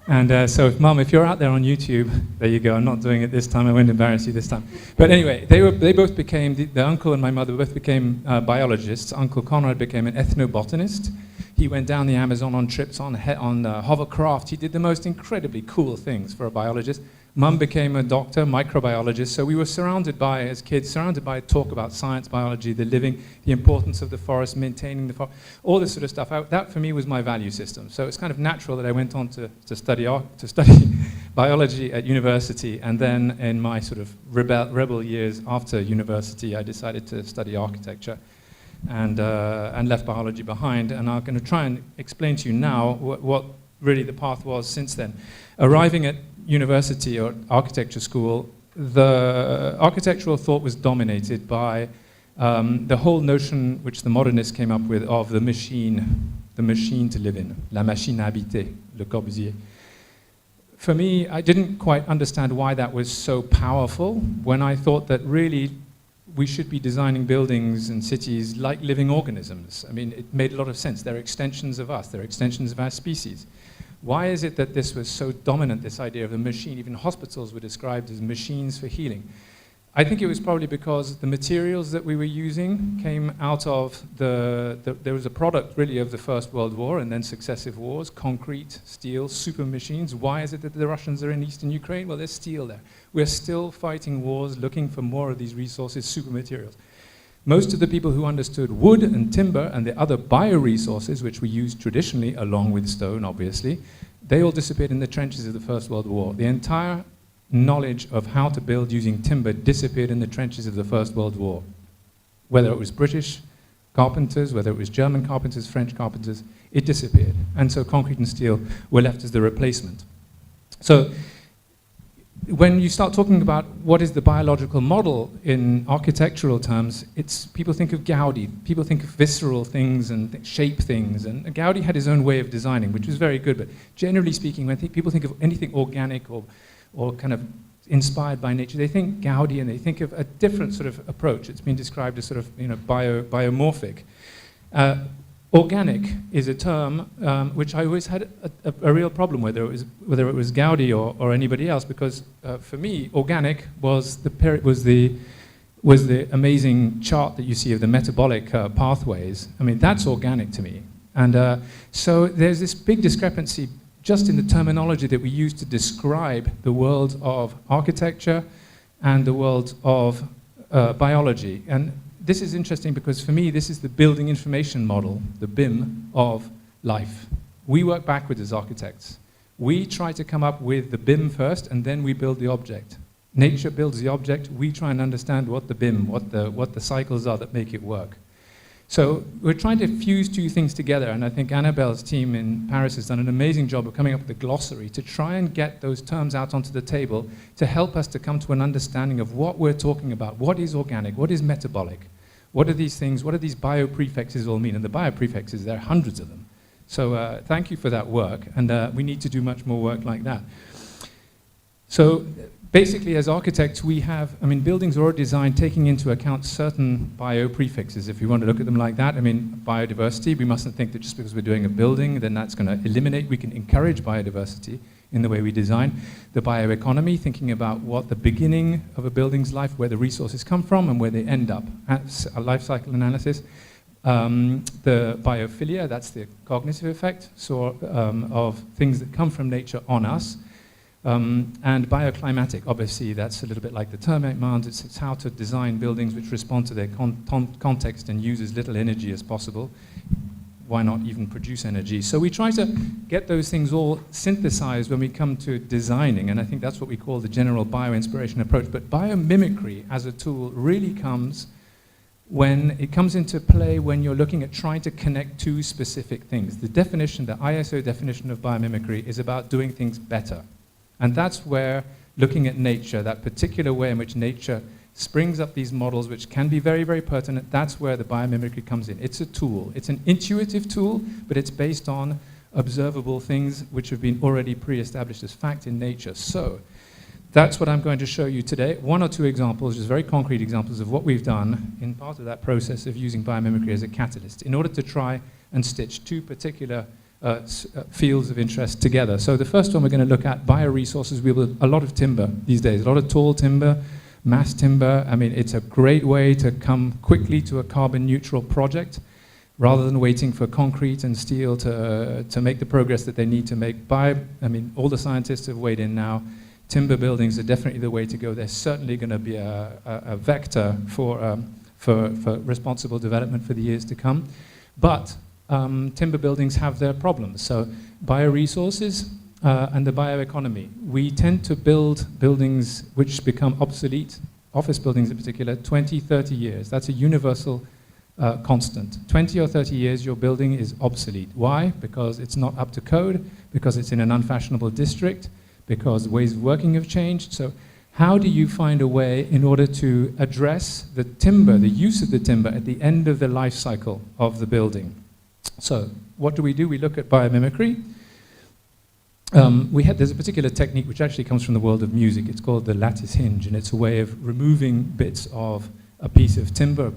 And so, Mum, if you're out there on YouTube, there you go. I'm not doing it this time. I won't embarrass you this time. But anyway, they both became, the uncle and my mother both became biologists. Uncle Conrad became an ethnobotanist. He went down the Amazon on trips on hovercraft. He did the most incredibly cool things for a biologist. Mum became a doctor, microbiologist. So we were surrounded by, as kids, surrounded by talk about science, biology, the living, the importance of the forest, maintaining the forest, all this sort of stuff. That for me was my value system. So it's kind of natural that I went on to study biology at university. And then in my sort of rebel years after university, I decided to study architecture and left biology behind. And I'm going to try and explain to you now what really the path was since then. Arriving at university or architecture school, the architectural thought was dominated by the whole notion which the modernists came up with of the machine to live in, la machine à habiter, Le Corbusier. For me, I didn't quite understand why that was so powerful when I thought that really we should be designing buildings and cities like living organisms. I mean, it made a lot of sense. They're extensions of us. They're extensions of our species. Why is it that this was so dominant, this idea of the machine? Even hospitals were described as machines for healing. I think it was probably because the materials that we were using came out of there was a product really of the First World War and then successive wars, concrete, steel, super machines. Why is it that the Russians are in eastern Ukraine? Well, there's steel there. We're still fighting wars, looking for more of these resources, super materials. Most of the people who understood wood and timber and the other bioresources, which we used traditionally along with stone, obviously, they all disappeared in the trenches of the First World War. The entire knowledge of how to build using timber disappeared in the trenches of the First World War. Whether it was British carpenters, whether it was German carpenters, French carpenters, it disappeared. And so concrete and steel were left as the replacement. So when you start talking about what is the biological model in architectural terms, people think of Gaudi. People think of visceral things and shape things. And Gaudi had his own way of designing, which was very good. But generally speaking, when people think of anything organic or kind of inspired by nature, they think Gaudi and they think of a different sort of approach. It's been described as sort of biomorphic. Organic is a term which I always had a real problem with, whether it was Gaudi or anybody else, because for me, organic was the amazing chart that you see of the metabolic pathways. I mean, that's organic to me. And so there's this big discrepancy just in the terminology that we use to describe the world of architecture and the world of biology. And this is interesting because for me, this is the building information model, the BIM of life. We work backwards as architects. We try to come up with the BIM first, and then we build the object. Nature builds the object. We try and understand what the BIM, what the cycles are that make it work. So we're trying to fuse two things together, and I think Annabelle's team in Paris has done an amazing job of coming up with a glossary to try and get those terms out onto the table to help us to come to an understanding of what we're talking about. What is organic? What is metabolic? What are these things? What do these bioprefixes all mean? And the bioprefixes, there are hundreds of them. So thank you for that work, and we need to do much more work like that. So basically, as architects, we have, I mean, buildings are already designed taking into account certain bio prefixes, if you want to look at them like that. I mean, biodiversity, we mustn't think that just because we're doing a building, then that's going to eliminate. We can encourage biodiversity in the way we design. The bioeconomy, thinking about what the beginning of a building's life, where the resources come from and where they end up. A life cycle analysis. The biophilia, that's the cognitive effect, so of things that come from nature on us. And bioclimatic, obviously, that's a little bit like the termite mounds. It's how to design buildings which respond to their context and use as little energy as possible. Why not even produce energy? So we try to get those things all synthesized when we come to designing, and I think that's what we call the general bioinspiration approach. But biomimicry as a tool really comes when it comes into play when you're looking at trying to connect two specific things. The definition, the ISO definition of biomimicry, is about doing things better. And that's where looking at nature, that particular way in which nature springs up these models which can be very, very pertinent, that's where the biomimicry comes in. It's a tool. It's an intuitive tool, but it's based on observable things which have been already pre-established as fact in nature. So that's what I'm going to show you today. One or two examples, just very concrete examples of what we've done in part of that process of using biomimicry as a catalyst in order to try and stitch two particular fields of interest together. So the first one we're going to look at, bioresources. We have a lot of timber these days, a lot of tall timber, mass timber. I mean, it's a great way to come quickly to a carbon neutral project rather than waiting for concrete and steel to make the progress that they need to make. I mean, all the scientists have weighed in now. Timber buildings are definitely the way to go. They're certainly going to be a vector for responsible development for the years to come. But timber buildings have their problems. So bioresources and the bioeconomy. We tend to build buildings which become obsolete, office buildings in particular, 20, 30 years. That's a universal constant. 20 or 30 years, your building is obsolete. Why? Because it's not up to code, because it's in an unfashionable district, because ways of working have changed. So how do you find a way in order to address the timber, the use of the timber at the end of the life cycle of the building? So what do? We look at biomimicry. There's a particular technique which actually comes from the world of music. It's called the lattice hinge, and it's a way of removing bits of a piece of timber,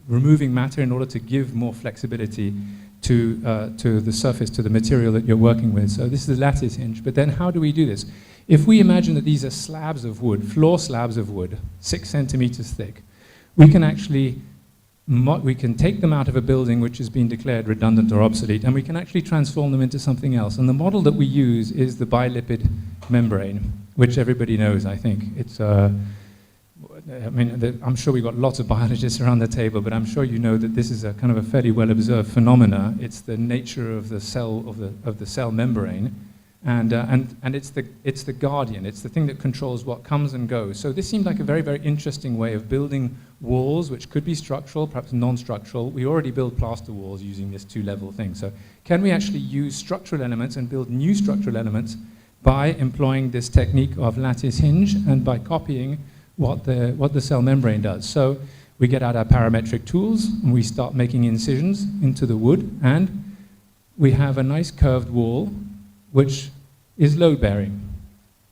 removing matter in order to give more flexibility to the surface, to the material that you're working with. So this is the lattice hinge. But then how do we do this? If we imagine that these are slabs of wood, floor slabs of wood, 6 centimeters thick, we can actually take them out of a building which has been declared redundant or obsolete, and we can actually transform them into something else. And the model that we use is the bilipid membrane, which everybody knows, I think. It's I'm sure we've got lots of biologists around the table, but I'm sure you know that this is a kind of a fairly well-observed phenomena. It's the nature of the cell of the cell membrane, and it's the guardian. It's the thing that controls what comes and goes. So this seemed like a very, very interesting way of building walls, which could be structural, perhaps non-structural. We already build plaster walls using this two-level thing. So can we actually use structural elements and build new structural elements by employing this technique of lattice hinge and by copying what the cell membrane does? So we get out our parametric tools and we start making incisions into the wood, and we have a nice curved wall which is load-bearing.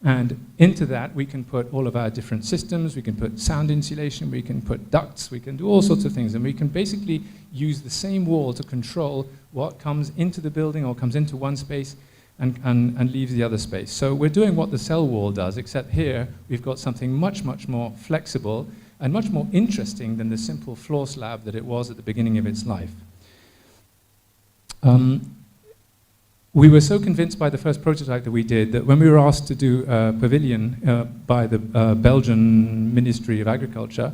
And into that we can put all of our different systems. We can put sound insulation, we can put ducts, we can do all sorts of things, and we can basically use the same wall to control what comes into the building or comes into one space and leaves the other space. So we're doing what the cell wall does, except here we've got something much, much more flexible and much more interesting than the simple floor slab that it was at the beginning of its life. We were so convinced by the first prototype that we did that when we were asked to do a pavilion by the Belgian Ministry of Agriculture,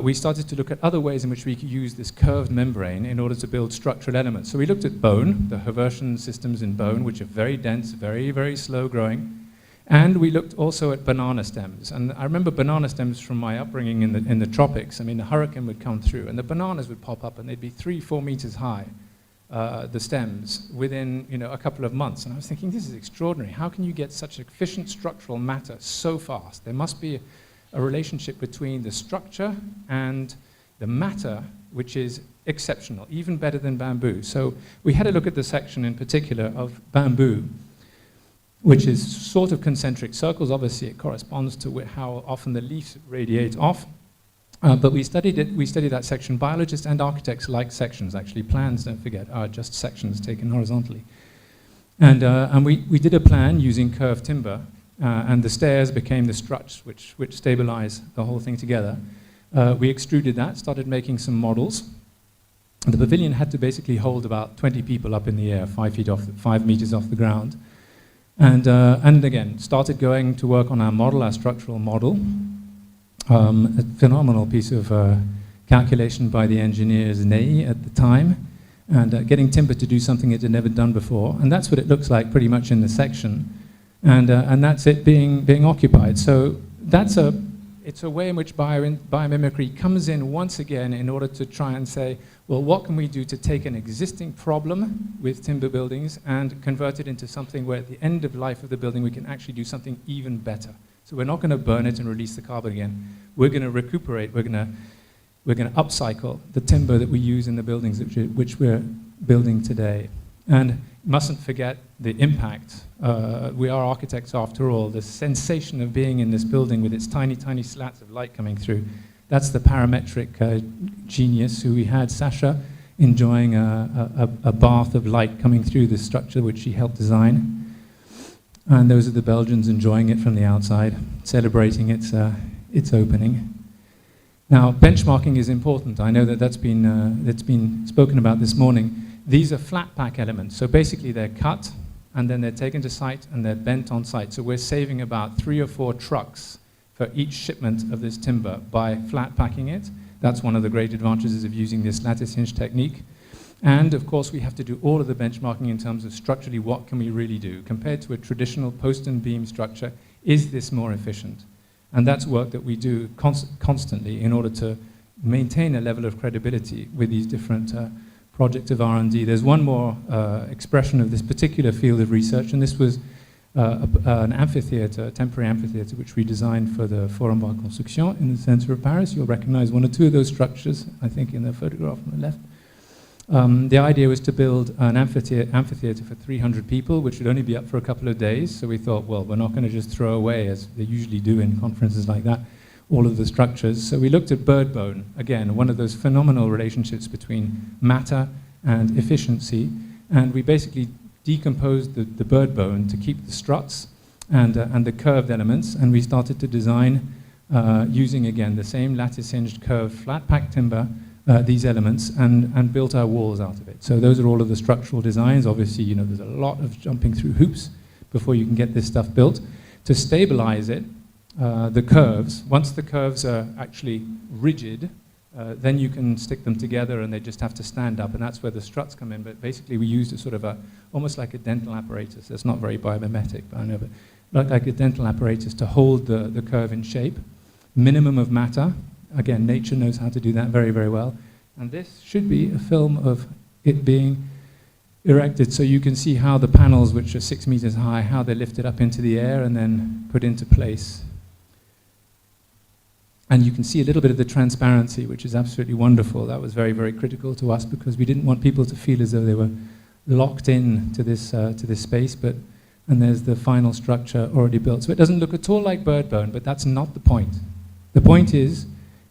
we started to look at other ways in which we could use this curved membrane in order to build structural elements. So we looked at bone, the Haversian systems in bone, which are very dense, very, very slow growing. And we looked also at banana stems. And I remember banana stems from my upbringing in the tropics. I mean, a hurricane would come through and the bananas would pop up and they'd be 3-4 meters high, the stems, within a couple of months. And I was thinking, this is extraordinary. How can you get such efficient structural matter so fast? There must be a relationship between the structure and the matter, which is exceptional, even better than bamboo. So we had a look at the section in particular of bamboo, which is sort of concentric circles. Obviously, it corresponds to how often the leaves radiate off. But we studied that section. Biologists and architects like sections, actually. Plans, don't forget, are just sections taken horizontally. And we did a plan using curved timber, and the stairs became the struts which stabilize the whole thing together. We extruded that, started making some models. The pavilion had to basically hold about 20 people up in the air, 5 meters off the ground. And again, started going to work on our model, our structural model. A phenomenal piece of calculation by the engineers Ney at the time, and getting timber to do something it had never done before. And that's what it looks like pretty much in the section. And that's it being occupied. So it's a way in which biomimicry comes in once again in order to try and say, well, what can we do to take an existing problem with timber buildings and convert it into something where at the end of life of the building we can actually do something even better. So we're not going to burn it and release the carbon again. We're going to recuperate, we're going to upcycle the timber that we use in the buildings which we're building today. And mustn't forget the impact. We are architects after all. The sensation of being in this building with its tiny, tiny slats of light coming through. That's the parametric genius who we had, Sasha, enjoying a bath of light coming through the structure which she helped design. And those are the Belgians enjoying it from the outside, celebrating its opening. Now, benchmarking is important. I know that's been spoken about this morning. These are flat pack elements. So basically they're cut and then they're taken to site and they're bent on site. So we're saving about 3 or 4 trucks for each shipment of this timber by flat packing it. That's one of the great advantages of using this lattice hinge technique. And of course we have to do all of the benchmarking in terms of structurally what can we really do. Compared to a traditional post and beam structure, is this more efficient? And that's work that we do constantly in order to maintain a level of credibility with these different projects of R&D. There's one more expression of this particular field of research, and this was an amphitheater, a temporary amphitheater, which we designed for the Forum Bar Construction in the center of Paris. You'll recognize 1 or 2 of those structures, I think, in the photograph on the left. The idea was to build an amphitheater for 300 people, which would only be up for a couple of days. So we thought, well, we're not going to just throw away, as they usually do in conferences like that, all of the structures. So we looked at bird bone, again, one of those phenomenal relationships between matter and efficiency. And we basically decomposed the bird bone to keep the struts and the curved elements. And we started to design, using, again, the same lattice-hinged curved flat-pack timber, these elements, and built our walls out of it. So those are all of the structural designs. Obviously, you know, there's a lot of jumping through hoops before you can get this stuff built. To stabilize it, the curves, once the curves are actually rigid, then you can stick them together and they just have to stand up, and that's where the struts come in. But basically we used a sort of almost like a dental apparatus. That's not very biomimetic, but I know, but like a dental apparatus to hold the curve in shape. Minimum of matter. Again, nature knows how to do that very, very well. And this should be a film of it being erected, so you can see how the panels, which are 6 meters high, how they're lifted up into the air and then put into place. And you can see a little bit of the transparency, which is absolutely wonderful. That was very, very critical to us because we didn't want people to feel as though they were locked in to this space. And there's the final structure already built. So it doesn't look at all like bird bone, but that's not the point. The point is,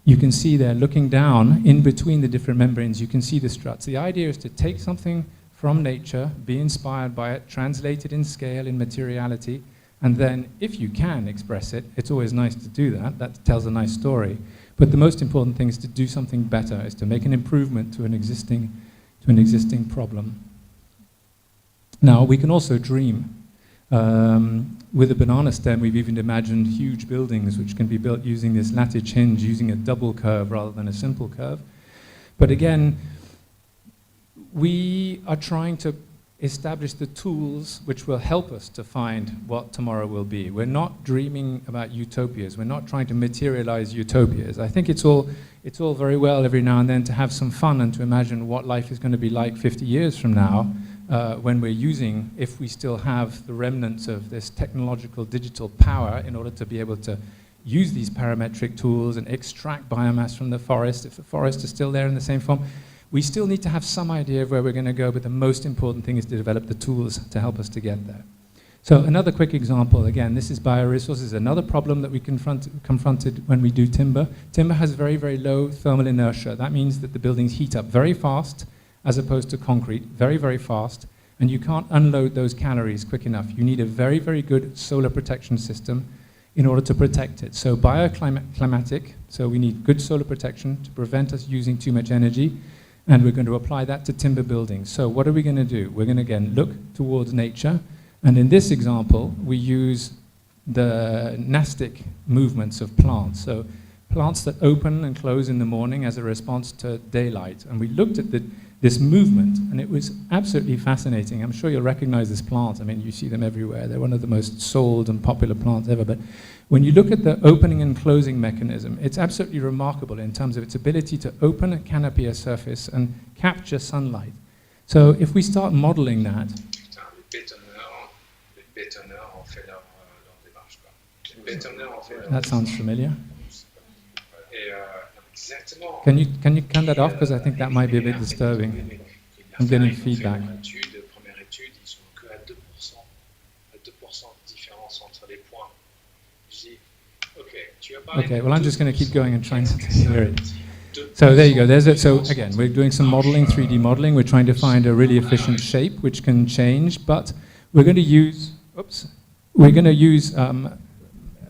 you can see there, looking down in between the different membranes, you can see the struts. The idea is to take something from nature, be inspired by it, translate it in scale, in materiality, and then, if you can express it, it's always nice to do that. That tells a nice story. But the most important thing is to do something better, is to make an improvement to an existing problem. Now, we can also dream. With a banana stem, we've even imagined huge buildings which can be built using this lattice hinge, using a double curve rather than a simple curve. But again, we are trying to establish the tools which will help us to find what tomorrow will be. We're not dreaming about utopias. We're not trying to materialize utopias. I think it's all very well every now and then to have some fun and to imagine what life is going to be like 50 years from now. When we're using, if we still have the remnants of this technological digital power in order to be able to use these parametric tools and extract biomass from the forest, if the forest is still there in the same form, we still need to have some idea of where we're going to go, but the most important thing is to develop the tools to help us to get there. So another quick example, again, this is bioresources, another problem that we confronted when we do timber. Timber has very, very low thermal inertia. That means that the buildings heat up very fast, as opposed to concrete, very, very fast, and you can't unload those calories quick enough. You need a very, very good solar protection system in order to protect it. So bioclimatic, so we need good solar protection to prevent us using too much energy, and we're going to apply that to timber buildings. So what are we going to do? We're going to, again, look towards nature, and in this example, we use the nastic movements of plants. So plants that open and close in the morning as a response to daylight. And we looked at this movement, and it was absolutely fascinating. I'm sure you'll recognize this plant. I mean, you see them everywhere. They're one of the most sold and popular plants ever. But when you look at the opening and closing mechanism, it's absolutely remarkable in terms of its ability to open a canopy, a surface, and capture sunlight. So if we start modeling that, that sounds familiar. Can you turn that off, because I think that might be a bit disturbing. I'm getting feedback. Okay, well, I'm just going to keep going and trying not to hear it. So there you go. There's it. So again, we're doing some modeling, 3D modeling. We're trying to find a really efficient shape which can change, but we're going to use,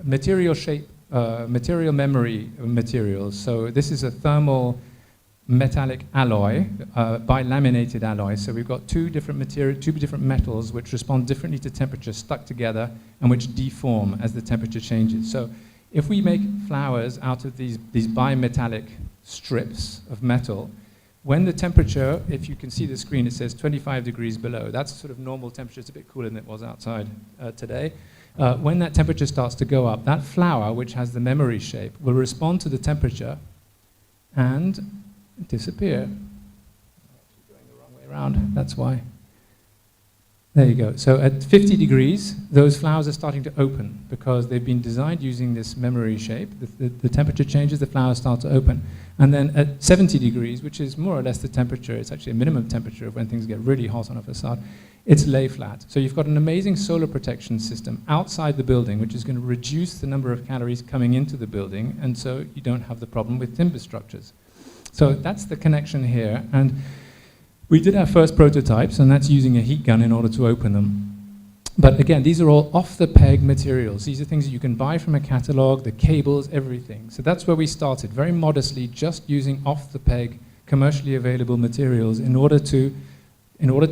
material shape, material memory materials. So this is a thermal metallic alloy, bilaminated alloy. So we've got two different metals which respond differently to temperature stuck together and which deform as the temperature changes. So if we make flowers out of these bimetallic strips of metal, when the temperature, if you can see the screen, it says 25 degrees below. That's sort of normal temperature. It's a bit cooler than it was outside today. When that temperature starts to go up, that flower, which has the memory shape, will respond to the temperature and disappear. Going the wrong way around, that's why. There you go. So at 50 degrees, those flowers are starting to open because they've been designed using this memory shape. The temperature changes, the flowers start to open. And then at 70 degrees, which is more or less the temperature, it's actually a minimum temperature of when things get really hot on a facade, it's lay flat. So you've got an amazing solar protection system outside the building, which is going to reduce the number of calories coming into the building, and so you don't have the problem with timber structures. So that's the connection here. And we did our first prototypes, and that's using a heat gun in order to open them. But again, these are all off-the-peg materials. These are things that you can buy from a catalog, the cables, everything. So that's where we started, very modestly, just using off-the-peg, commercially available materials in order to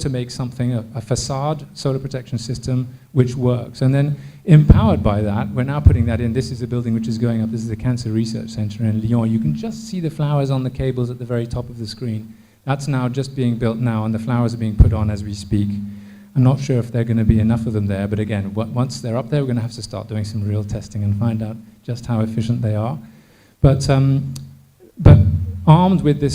make something, a facade solar protection system which works. And then empowered by that, we're now putting that in. This is a building which is going up. This is the Cancer Research Center in Lyon. You can just see the flowers on the cables at the very top of the screen. That's now just being built now, and the flowers are being put on as we speak. I'm not sure if there are going to be enough of them there, but again, once they're up there, we're going to have to start doing some real testing and find out just how efficient they are. But armed with the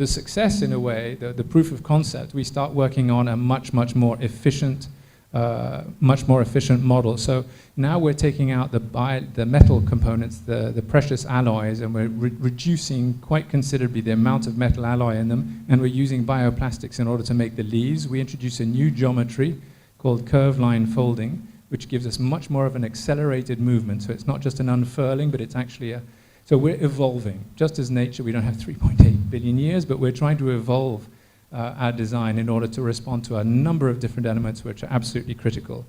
success in a way, the proof of concept, we start working on a much more efficient model. So now we're taking out the metal components, the precious alloys, and we're reducing quite considerably the amount of metal alloy in them, and we're using bioplastics in order to make the leaves. We introduce a new geometry called curve line folding, which gives us much more of an accelerated movement. So it's not just an unfurling, but it's actually so we're evolving. Just as nature, we don't have 3.8 billion years, but we're trying to evolve our design in order to respond to a number of different elements which are absolutely critical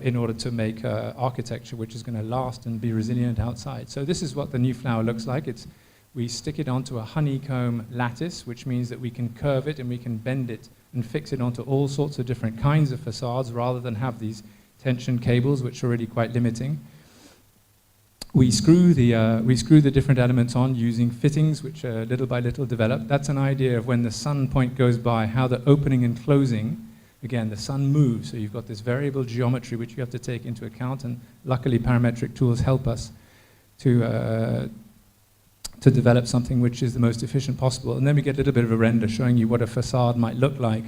in order to make architecture which is going to last and be resilient outside. So this is what the new flower looks like. We stick it onto a honeycomb lattice, which means that we can curve it and we can bend it and fix it onto all sorts of different kinds of facades rather than have these tension cables, which are really quite limiting. We screw the different elements on using fittings, which are little by little developed. That's an idea of when the sun point goes by, how the opening and closing, again, the sun moves. So you've got this variable geometry which you have to take into account, and luckily parametric tools help us to develop something which is the most efficient possible. And then we get a little bit of a render showing you what a facade might look like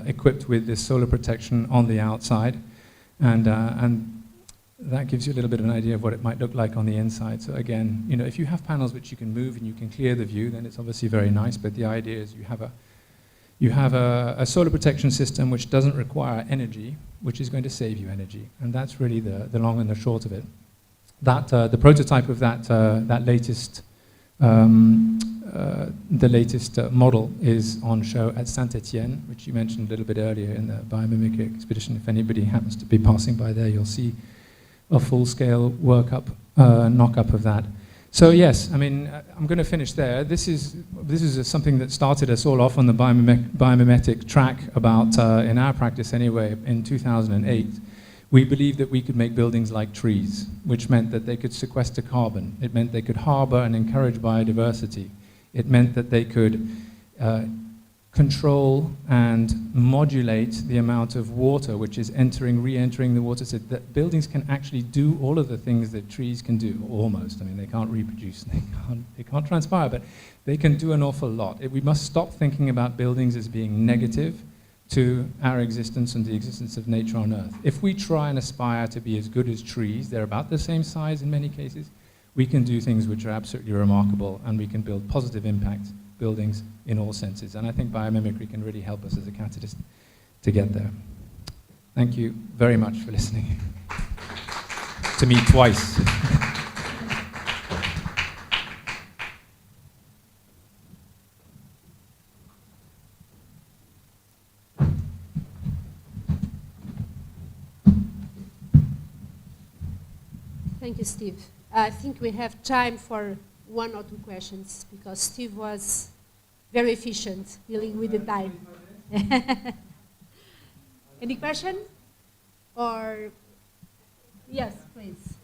equipped with this solar protection on the outside. And that gives you a little bit of an idea of what it might look like on the inside. So again, if you have panels which you can move and you can clear the view, then it's obviously very nice, but the idea is You have a solar protection system which doesn't require energy, which is going to save you energy. And that's really the long and the short of it. That, the prototype of that latest model is on show at Saint-Étienne, which you mentioned a little bit earlier in the biomimicry expedition. If anybody happens to be passing by there, you'll see a full-scale knock-up of that. So yes, I mean, I'm going to finish there. This is something that started us all off on the biomimetic track about, in our practice anyway, in 2008. We believed that we could make buildings like trees, which meant that they could sequester carbon. It meant they could harbor and encourage biodiversity. It meant that they could control and modulate the amount of water which is re-entering the water, so that buildings can actually do all of the things that trees can do, almost. I mean, they can't reproduce, they can't transpire, but they can do an awful lot. We must stop thinking about buildings as being negative to our existence and the existence of nature on Earth. If we try and aspire to be as good as trees, they're about the same size in many cases, we can do things which are absolutely remarkable, and we can build positive impact buildings in all senses. And I think biomimicry can really help us as a catalyst to get there. Thank you very much for listening to me twice. Thank you, Steve. I think we have time for 1 or 2 questions, because Steve was very efficient dealing with the time. Any question? Or, yes, please.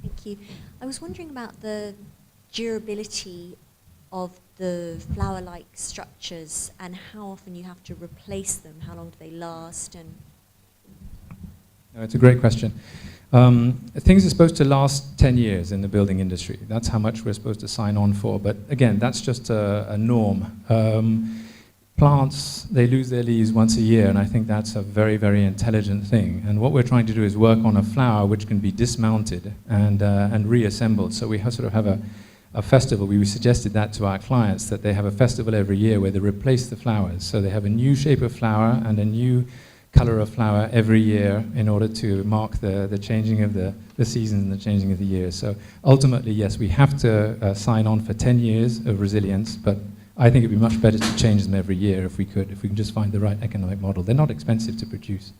Thank you. I was wondering about the durability of the flower-like structures and how often you have to replace them. How long do they last? And no, it's a great question. Things are supposed to last 10 years in the building industry. That's how much we're supposed to sign on for. But again, that's just a norm. Plants, they lose their leaves once a year, and I think that's a very, very intelligent thing. And what we're trying to do is work on a flower which can be dismounted and reassembled. So we sort of have a festival. We suggested that to our clients, that they have a festival every year where they replace the flowers. So they have a new shape of flower and a new color of flower every year in order to mark the changing of the seasons and the changing of the years. So ultimately, yes, we have to sign on for 10 years of resilience, but I think it'd be much better to change them every year if we can just find the right economic model. They're not expensive to produce.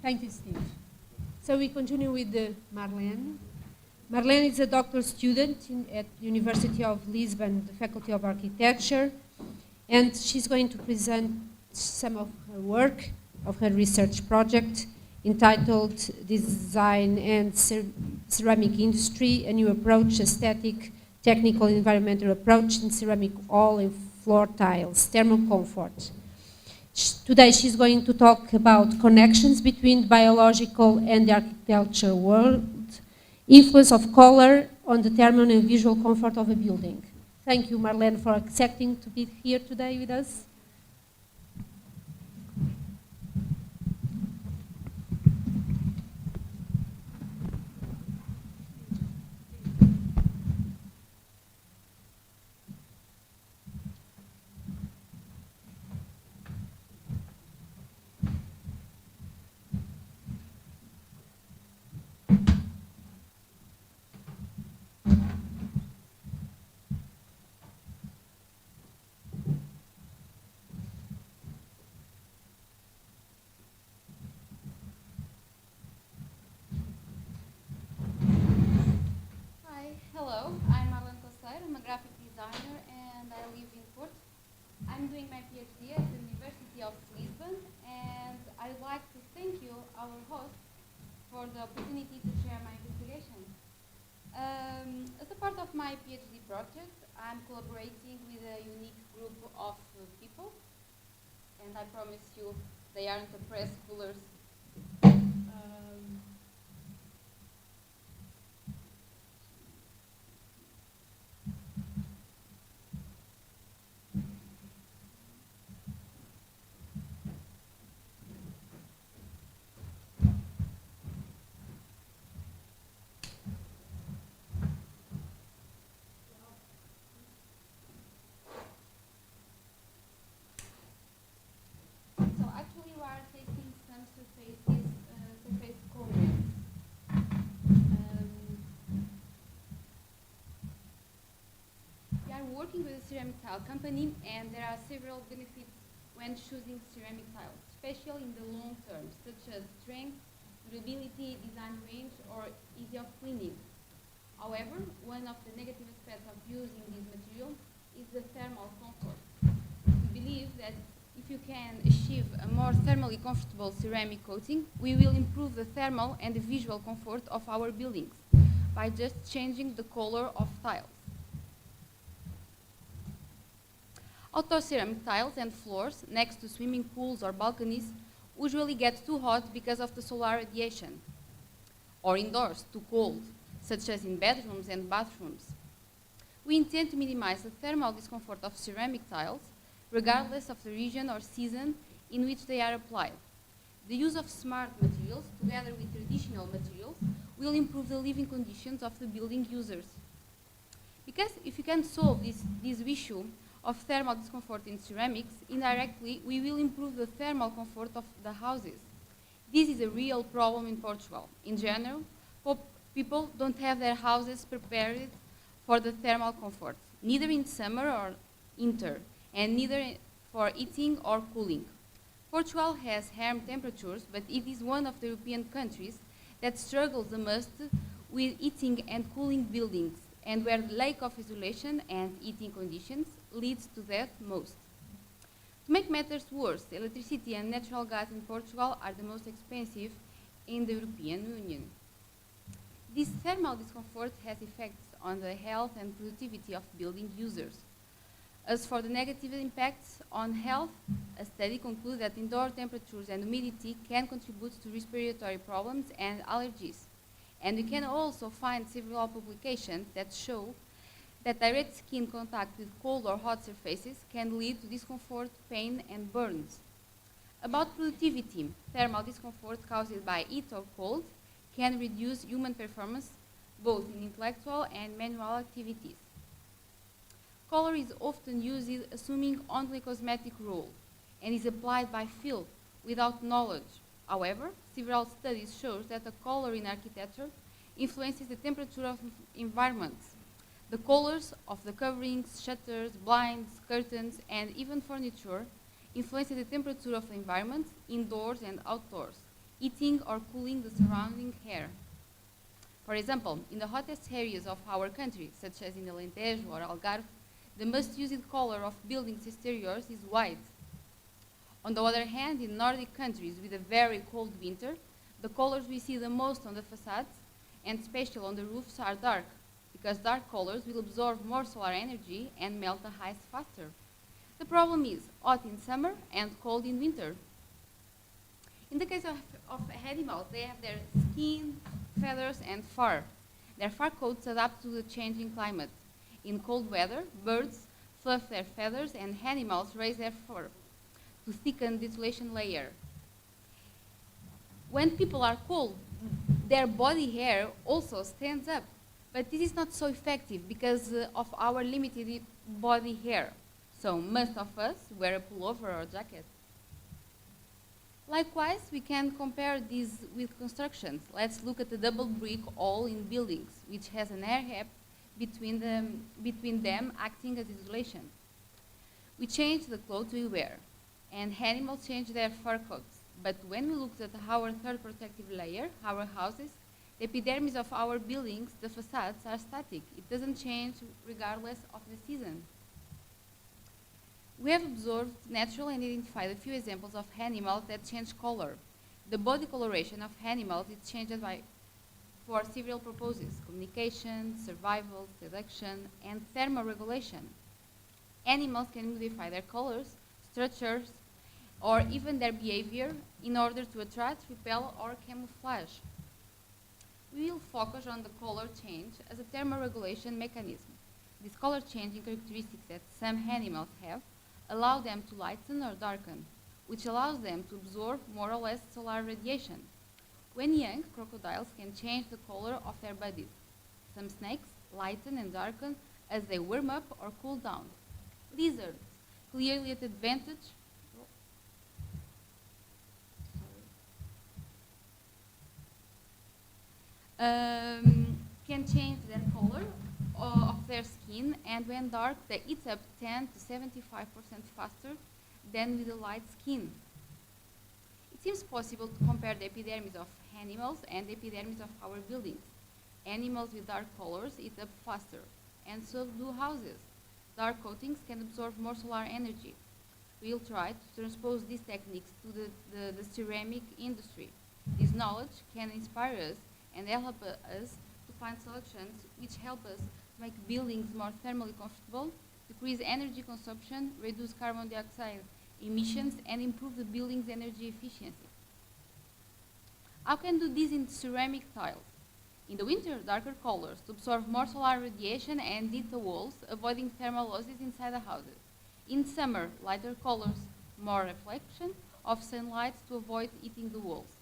Thank you, Steve. So we continue with Marlene. Marlene is a doctoral student at University of Lisbon, the Faculty of Architecture, and she's going to present some of her work, of her research project, entitled Design and Ceramic Industry, a New Approach, Aesthetic, Technical, Environmental Approach in Ceramic Wall and Floor Tiles, Thermal Comfort. Today she's going to talk about connections between biological and the architecture world, influence of color on the thermal and visual comfort of a building. Thank you, Marlene, for accepting to be here today with us. Hello, I'm Marlene Costeiro. I'm a graphic designer and I live in Porto. I'm doing my PhD at the University of Lisbon, and I'd like to thank you, our host, for the opportunity to share my investigation. As a part of my PhD project, I'm collaborating with a unique group of people, and I promise you they aren't the press coolers. ceramic tile company, and there are several benefits when choosing ceramic tiles, especially in the long term, such as strength, durability, design range, or ease of cleaning. However, one of the negative aspects of using this material is the thermal comfort. We believe that if you can achieve a more thermally comfortable ceramic coating, we will improve the thermal and the visual comfort of our buildings by just changing the color of tiles. Outdoor ceramic tiles and floors next to swimming pools or balconies usually get too hot because of the solar radiation, or indoors, too cold, such as in bedrooms and bathrooms. We intend to minimize the thermal discomfort of ceramic tiles, regardless of the region or season in which they are applied. The use of smart materials, together with traditional materials, will improve the living conditions of the building users. Because if you can solve this issue of thermal discomfort in ceramics, indirectly, we will improve the thermal comfort of the houses. This is a real problem in Portugal. In general, people don't have their houses prepared for the thermal comfort, neither in summer or winter, and neither for heating or cooling. Portugal has warm temperatures, but it is one of the European countries that struggles the most with heating and cooling buildings, and where the lack of isolation and heating conditions leads to that most. To make matters worse, electricity and natural gas in Portugal are the most expensive in the European Union. This thermal discomfort has effects on the health and productivity of building users. As for the negative impacts on health, a study concludes that indoor temperatures and humidity can contribute to respiratory problems and allergies. And we can also find several publications that show that direct skin contact with cold or hot surfaces can lead to discomfort, pain, and burns. About productivity, thermal discomfort caused by heat or cold can reduce human performance both in intellectual and manual activities. Color is often used assuming only cosmetic role and is applied by feel without knowledge. However, several studies show that the color in architecture influences the temperature of environments. The colors of the coverings, shutters, blinds, curtains, and even furniture influence the temperature of the environment indoors and outdoors, heating or cooling the surrounding air. For example, in the hottest areas of our country, such as in the Alentejo or Algarve, the most used color of buildings' exteriors is white. On the other hand, in Nordic countries with a very cold winter, the colors we see the most on the facades and especially on the roofs are dark, because dark colors will absorb more solar energy and melt the ice faster. The problem is hot in summer and cold in winter. In the case of animals, they have their skin, feathers, and fur. Their fur coats adapt to the changing climate. In cold weather, birds fluff their feathers and animals raise their fur to thicken the insulation layer. When people are cold, their body hair also stands up. But this is not so effective because of our limited body hair. So most of us wear a pullover or jacket. Likewise, we can compare this with constructions. Let's look at the double brick wall in buildings, which has an air gap between them acting as insulation. We change the clothes we wear, and animals change their fur coats. But when we look at our third protective layer, our houses, the epidermis of our buildings, the facades, are static. It doesn't change regardless of the season. We have observed natural and identified a few examples of animals that change color. The body coloration of animals is changed for several purposes: communication, survival, seduction, and thermoregulation. Animals can modify their colors, structures, or even their behavior in order to attract, repel, or camouflage. We will focus on the color change as a thermoregulation mechanism. These color changing characteristics that some animals have allow them to lighten or darken, which allows them to absorb more or less solar radiation. When young, crocodiles can change the color of their bodies. Some snakes lighten and darken as they warm up or cool down. Lizards, clearly at advantage, can change their color of their skin skin, and when dark, they heat up 10 to 75% faster than with a light skin. It seems possible to compare the epidermis of animals and the epidermis of our buildings. Animals with dark colors heat up faster, and so do houses. Dark coatings can absorb more solar energy. We'll try to transpose these techniques to the ceramic industry. This knowledge can inspire us and help us to find solutions which help us make buildings more thermally comfortable, decrease energy consumption, reduce carbon dioxide emissions, and improve the building's energy efficiency. How can do this in ceramic tiles? In the winter, darker colors to absorb more solar radiation and heat the walls, avoiding thermal losses inside the houses. In summer, lighter colors, more reflection of sunlight to avoid heating the walls.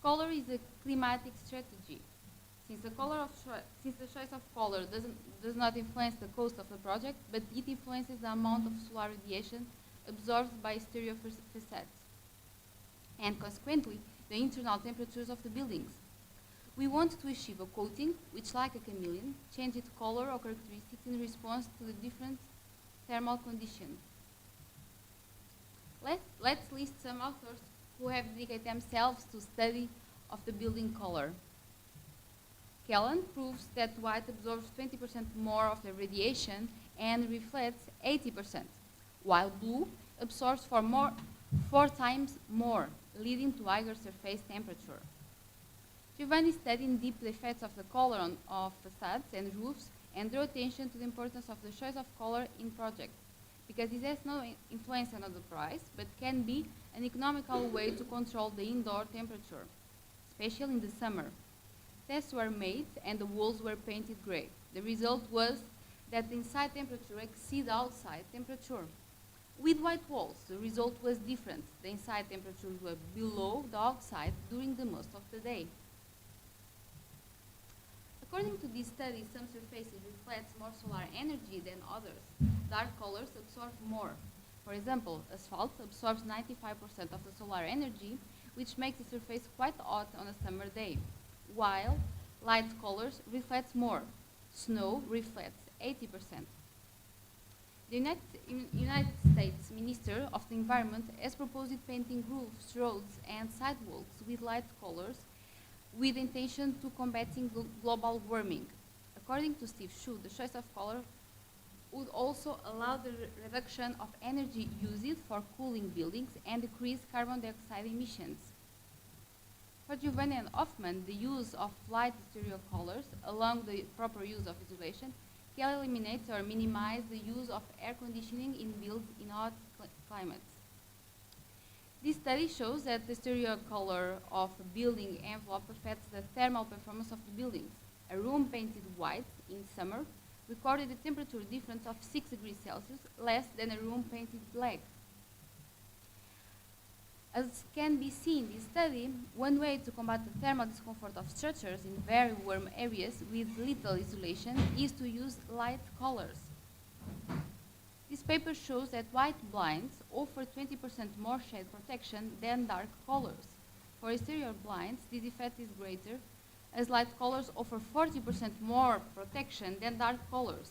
Color is a climatic strategy. Since the choice of color does not influence the cost of the project, but it influences the amount of solar radiation absorbed by exterior facades, and consequently, the internal temperatures of the buildings. We want to achieve a coating which, like a chameleon, changes its color or characteristics in response to the different thermal conditions. Let's list some authors who have dedicated themselves to study of the building color. Kellan proves that white absorbs 20% more of the radiation and reflects 80%, while blue absorbs 4 times more, leading to higher surface temperature. Giovanni studied in depth the effects of the color of facades and roofs and drew attention to the importance of the choice of color in projects, because it has no influence on the price, but can be an economical way to control the indoor temperature, especially in the summer. Tests were made and the walls were painted gray. The result was that the inside temperature exceeded the outside temperature. With white walls, the result was different. The inside temperatures were below the outside during the most of the day. According to this study, some surfaces reflect more solar energy than others. Dark colors absorb more. For example, asphalt absorbs 95% of the solar energy, which makes the surface quite hot on a summer day, while light colors reflect more. Snow reflects 80%. The United States Minister of the Environment has proposed painting roofs, roads, and sidewalks with light colors with intention to combating global warming. According to Steve Shu, the choice of color would also allow the reduction of energy used for cooling buildings and decrease carbon dioxide emissions. For Giovanni and Hoffman, the use of light exterior colors, along the proper use of insulation, can eliminate or minimize the use of air conditioning in builds in hot climates. This study shows that the exterior color of a building envelope affects the thermal performance of the buildings. A room painted white in summer recorded a temperature difference of 6 degrees Celsius, less than a room painted black. As can be seen in this study, one way to combat the thermal discomfort of structures in very warm areas with little insulation is to use light colors. This paper shows that white blinds offer 20% more shade protection than dark colors. For exterior blinds, this effect is greater, as light colors offer 40% more protection than dark colors.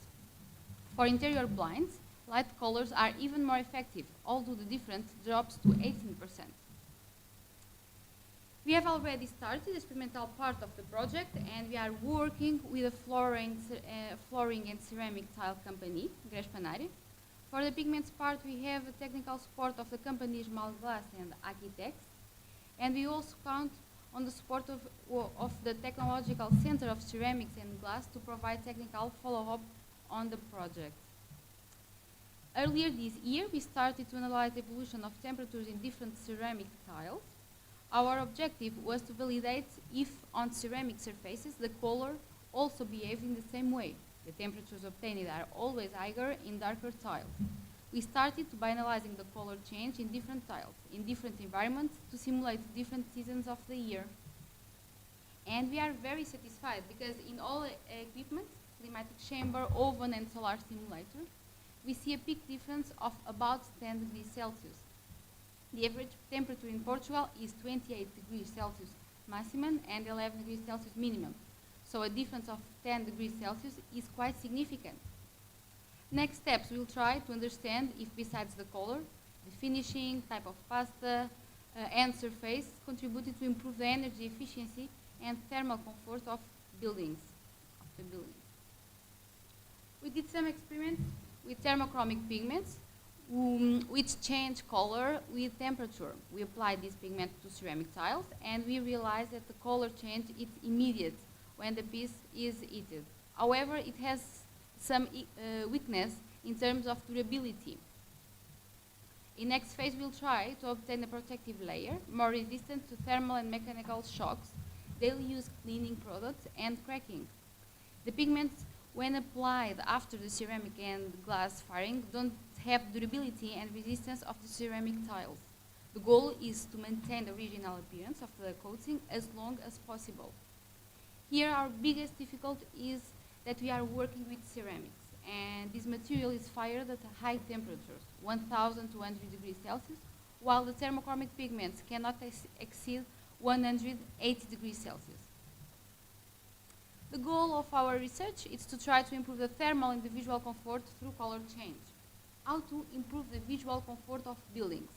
For interior blinds, light colors are even more effective, although the difference drops to 18%. We have already started the experimental part of the project, and we are working with a flooring and ceramic tile company, Grespanari. For the pigments part, we have the technical support of the companies Malglass and Architects, and we also count on the support of the Technological Center of Ceramics and Glass to provide technical follow-up on the project. Earlier this year, we started to analyze the evolution of temperatures in different ceramic tiles. Our objective was to validate if on ceramic surfaces the color also behaves in the same way. The temperatures obtained are always higher in darker tiles. We started by analyzing the color change in different tiles, in different environments, to simulate different seasons of the year. And we are very satisfied because in all equipment, climatic chamber, oven, and solar simulator, we see a peak difference of about 10 degrees Celsius. The average temperature in Portugal is 28 degrees Celsius maximum and 11 degrees Celsius minimum. So a difference of 10 degrees Celsius is quite significant. Next steps, we'll try to understand if besides the color, the finishing, type of pasta, and surface contributed to improve the energy efficiency and thermal comfort of buildings. We did some experiments with thermochromic pigments, which change color with temperature. We applied this pigment to ceramic tiles, and we realized that the color change is immediate when the piece is heated. However, it has some weakness in terms of durability. In next phase, we'll try to obtain a protective layer more resistant to thermal and mechanical shocks. They'll use cleaning products and cracking. The pigments, when applied after the ceramic and glass firing, don't have durability and resistance of the ceramic tiles. The goal is to maintain the original appearance of the coating as long as possible. Here, our biggest difficulty is that we are working with ceramics, and this material is fired at high temperatures, 1,200 degrees Celsius, while the thermochromic pigments cannot exceed 180 degrees Celsius. The goal of our research is to try to improve the thermal and the visual comfort through color change. How to improve the visual comfort of buildings?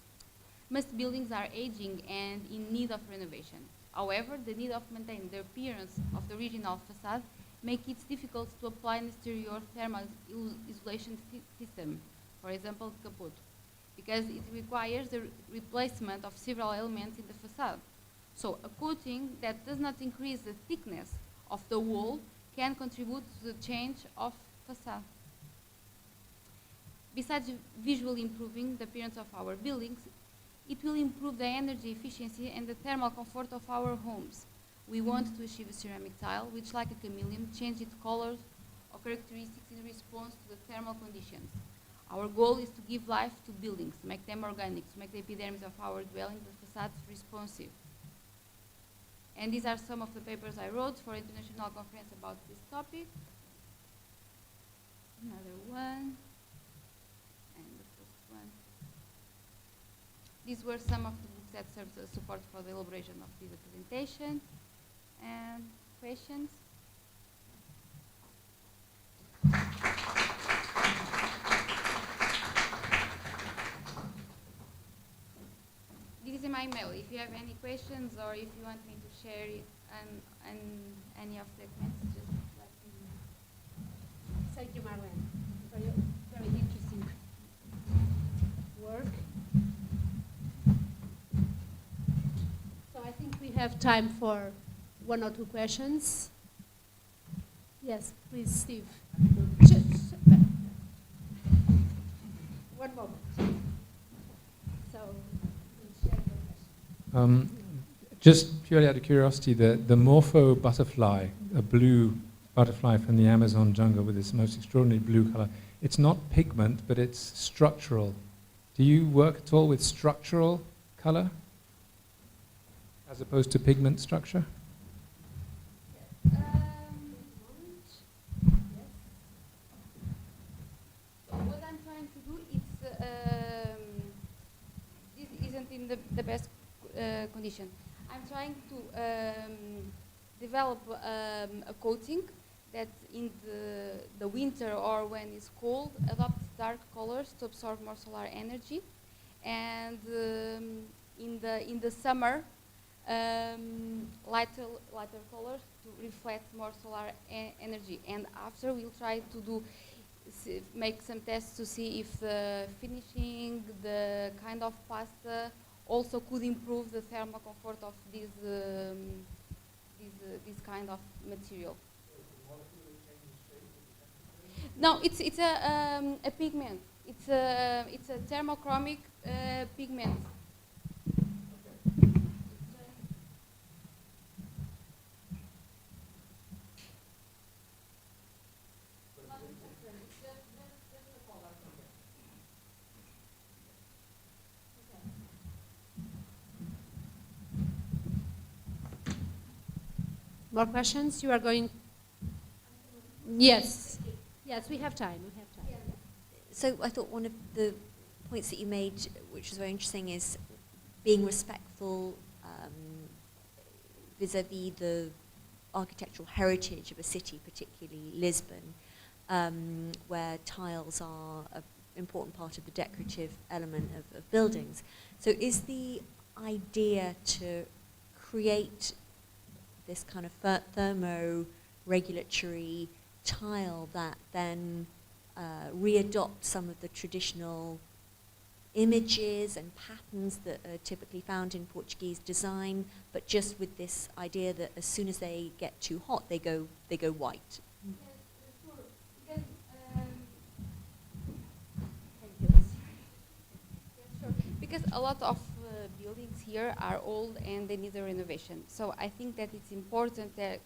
Most buildings are aging and in need of renovation. However, the need of maintaining the appearance of the original facade makes it difficult to apply an exterior thermal isolation system, for example, capot, because it requires the replacement of several elements in the facade. So a coating that does not increase the thickness of the wall can contribute to the change of facade. Besides visually improving the appearance of our buildings, it will improve the energy efficiency and the thermal comfort of our homes. We want to achieve a ceramic tile which, like a chameleon, changes its colors or characteristics in response to the thermal conditions. Our goal is to give life to buildings, to make them organic, to make the epidermis of our dwellings, the facades, responsive. And these are some of the papers I wrote for an international conference about this topic. Another one. And the first one. These were some of the books that served as support for the elaboration of this presentation. And questions? This is my email. If you have any questions or if you want me to share it and any of the messages, let me know. Thank you, Marlene, for your very interesting work. So I think we have time for one or two questions. Yes, please, Steve. One moment. So, please share your question. Just purely out of curiosity, the morpho butterfly, a blue butterfly from the Amazon jungle with this most extraordinary blue color, it's not pigment, but it's structural. Do you work at all with structural color as opposed to pigment structure? What I'm trying to do is, this isn't in the best condition. I'm trying to develop a coating that in the winter or when it's cold adopts dark colors to absorb more solar energy, and in the summer lighter colors to reflect more solar energy. And after we'll try to make some tests to see if the finishing, the kind of pasta also could improve the thermal comfort of this kind of material. No, it's a pigment. It's a thermochromic pigment. More questions? You are going? Yes. Yes, we have time. We have time. So I thought one of the points that you made, which was very interesting, is being respectful vis-à-vis the architectural heritage of a city, particularly Lisbon. where tiles are an important part of the decorative element of buildings. So is the idea to create this kind of thermo-regulatory tile that then readopt some of the traditional images and patterns that are typically found in Portuguese design, but just with this idea that as soon as they get too hot, they go white? Because a lot of buildings here are old and they need a renovation. So I think that it's important that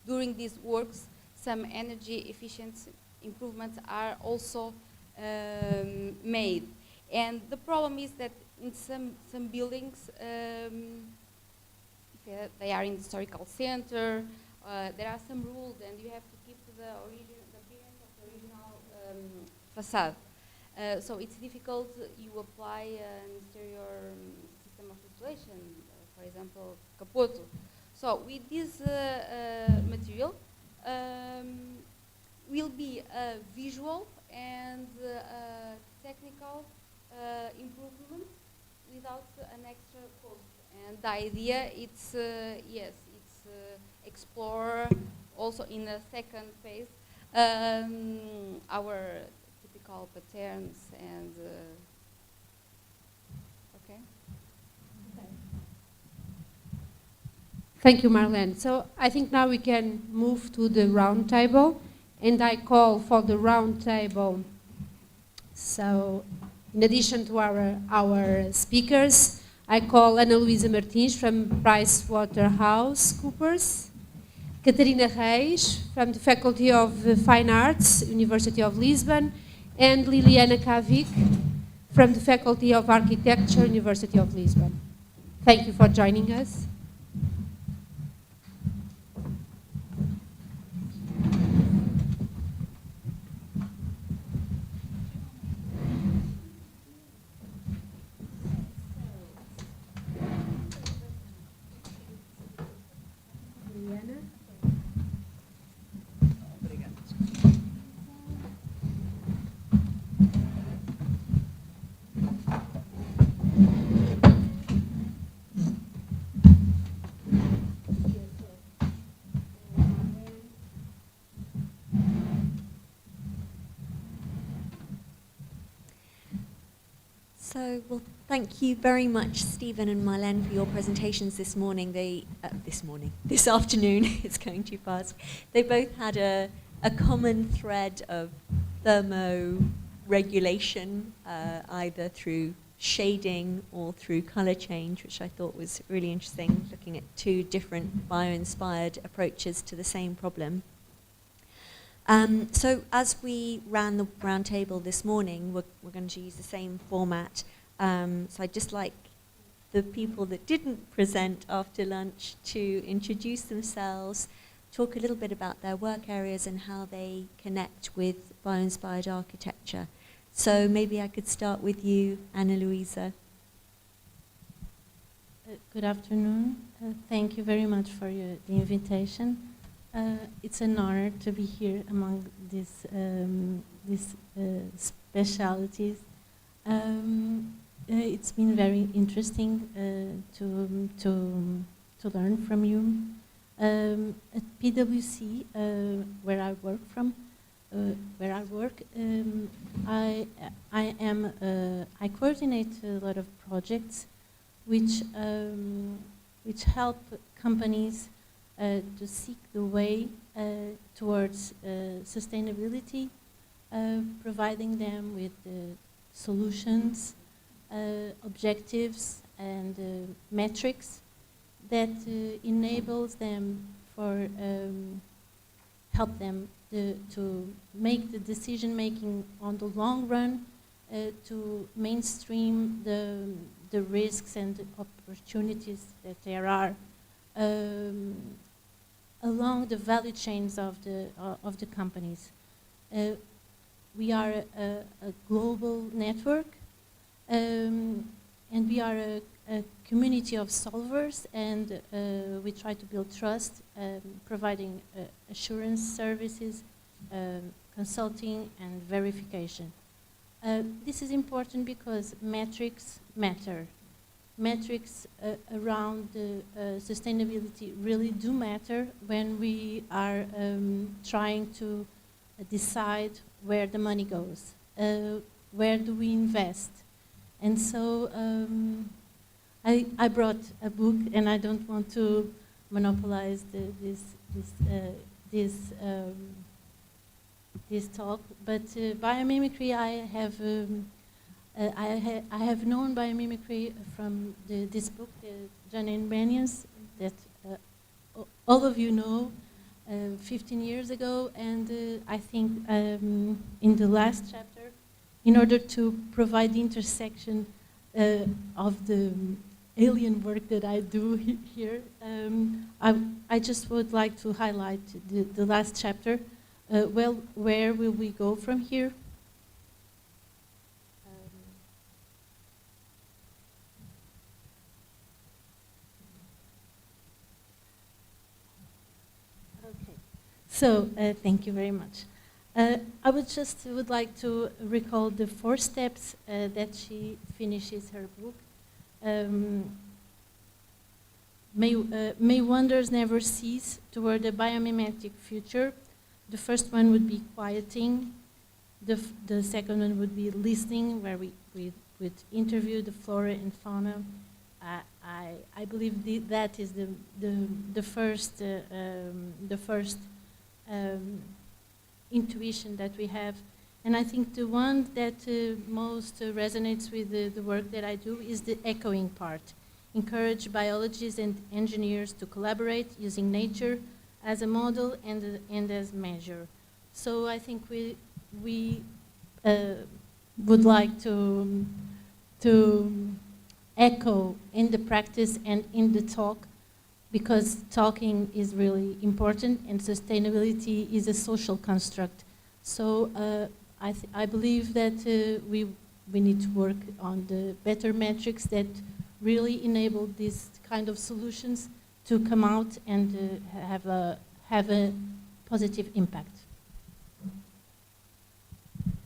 during these works, some energy efficiency improvements are also made. And the problem is that in some buildings, if they are in the historical center, there are some rules, and you have to keep the appearance of the original facade. So it's difficult. You apply an exterior system of insulation, for example, capoto. So with this material, will be a visual and technical improvement without an extra cost. And the idea it's explore also in a second phase our typical patterns and okay. Thank you, Marlene. So I think now we can move to the round table, and I call for the round table. So in addition to our speakers, I call Ana Luísa Martins from PricewaterhouseCoopers, Catarina Reis from the Faculty of Fine Arts, University of Lisbon, and Liliana Kavic from the Faculty of Architecture, University of Lisbon. Thank you for joining us. So, well, thank you very much, Stephen and Marlene, for your presentations this morning. This afternoon, it's going too fast. They both had a common thread of thermo-regulation, either through shading or through color change, which I thought was really interesting, looking at two different bio-inspired approaches to the same problem. So as we ran the round table this morning, we're going to use the same format. So I'd just like the people that didn't present after lunch to introduce themselves, talk a little bit about their work areas and how they connect with bio-inspired architecture. So maybe I could start with you, Ana Luísa. Good afternoon. Thank you very much for the invitation. It's an honor to be here among these specialities. It's been very interesting to learn from you. At PwC, where I work, I coordinate a lot of projects which help companies to seek the way towards sustainability, providing them with solutions, objectives, and metrics that enables them help them to make the decision making on the long run, to mainstream the risks and the opportunities that there are along the value chains of the companies. We are a global network, and we are a community of solvers, and we try to build trust, providing assurance services, consulting, and verification. This is important because metrics matter. Metrics around sustainability really do matter when we are trying to decide where the money goes, where do we invest. And so I brought a book, and I don't want to monopolize this talk, but biomimicry, I have known biomimicry from this book, Janine Benion's, that all of you know 15 years ago, and I think in the last chapter, in order to provide the intersection of the alien work that I do here, I just would like to highlight the last chapter. Well, where will we go from here? Okay. So, thank you very much. I would like to recall the 4 steps that she finishes her book. May wonders never cease toward a biomimetic future. The first one would be quieting. The second one would be listening, where we would interview the flora and fauna. I believe that is the first intuition that we have. And I think the one that most resonates with the work that I do is the echoing part. Encourage biologists and engineers to collaborate using nature as a model and as measure. So I think we would like to echo in the practice and in the talk, because talking is really important and sustainability is a social construct. So I believe that we need to work on the better metrics that really enable these kind of solutions to come out and have a positive impact.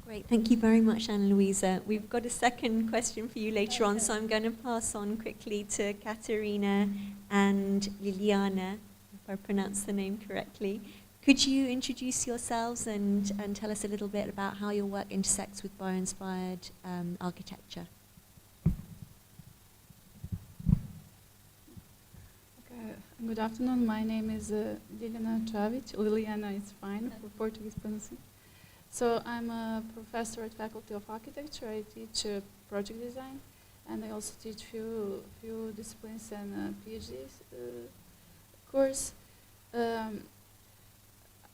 Great, thank you very much, Anna-Louisa. We've got a second question for you later on, so I'm going to pass on quickly to Katerina and Liliana, if I pronounce the name correctly. Could you introduce yourselves and tell us a little bit about how your work intersects with bio-inspired architecture? Good afternoon. My name is Liliana Travic. Liliana is fine for Portuguese pronunciation. So I'm a professor at Faculty of Architecture. I teach project design, and I also teach few disciplines and PhD course.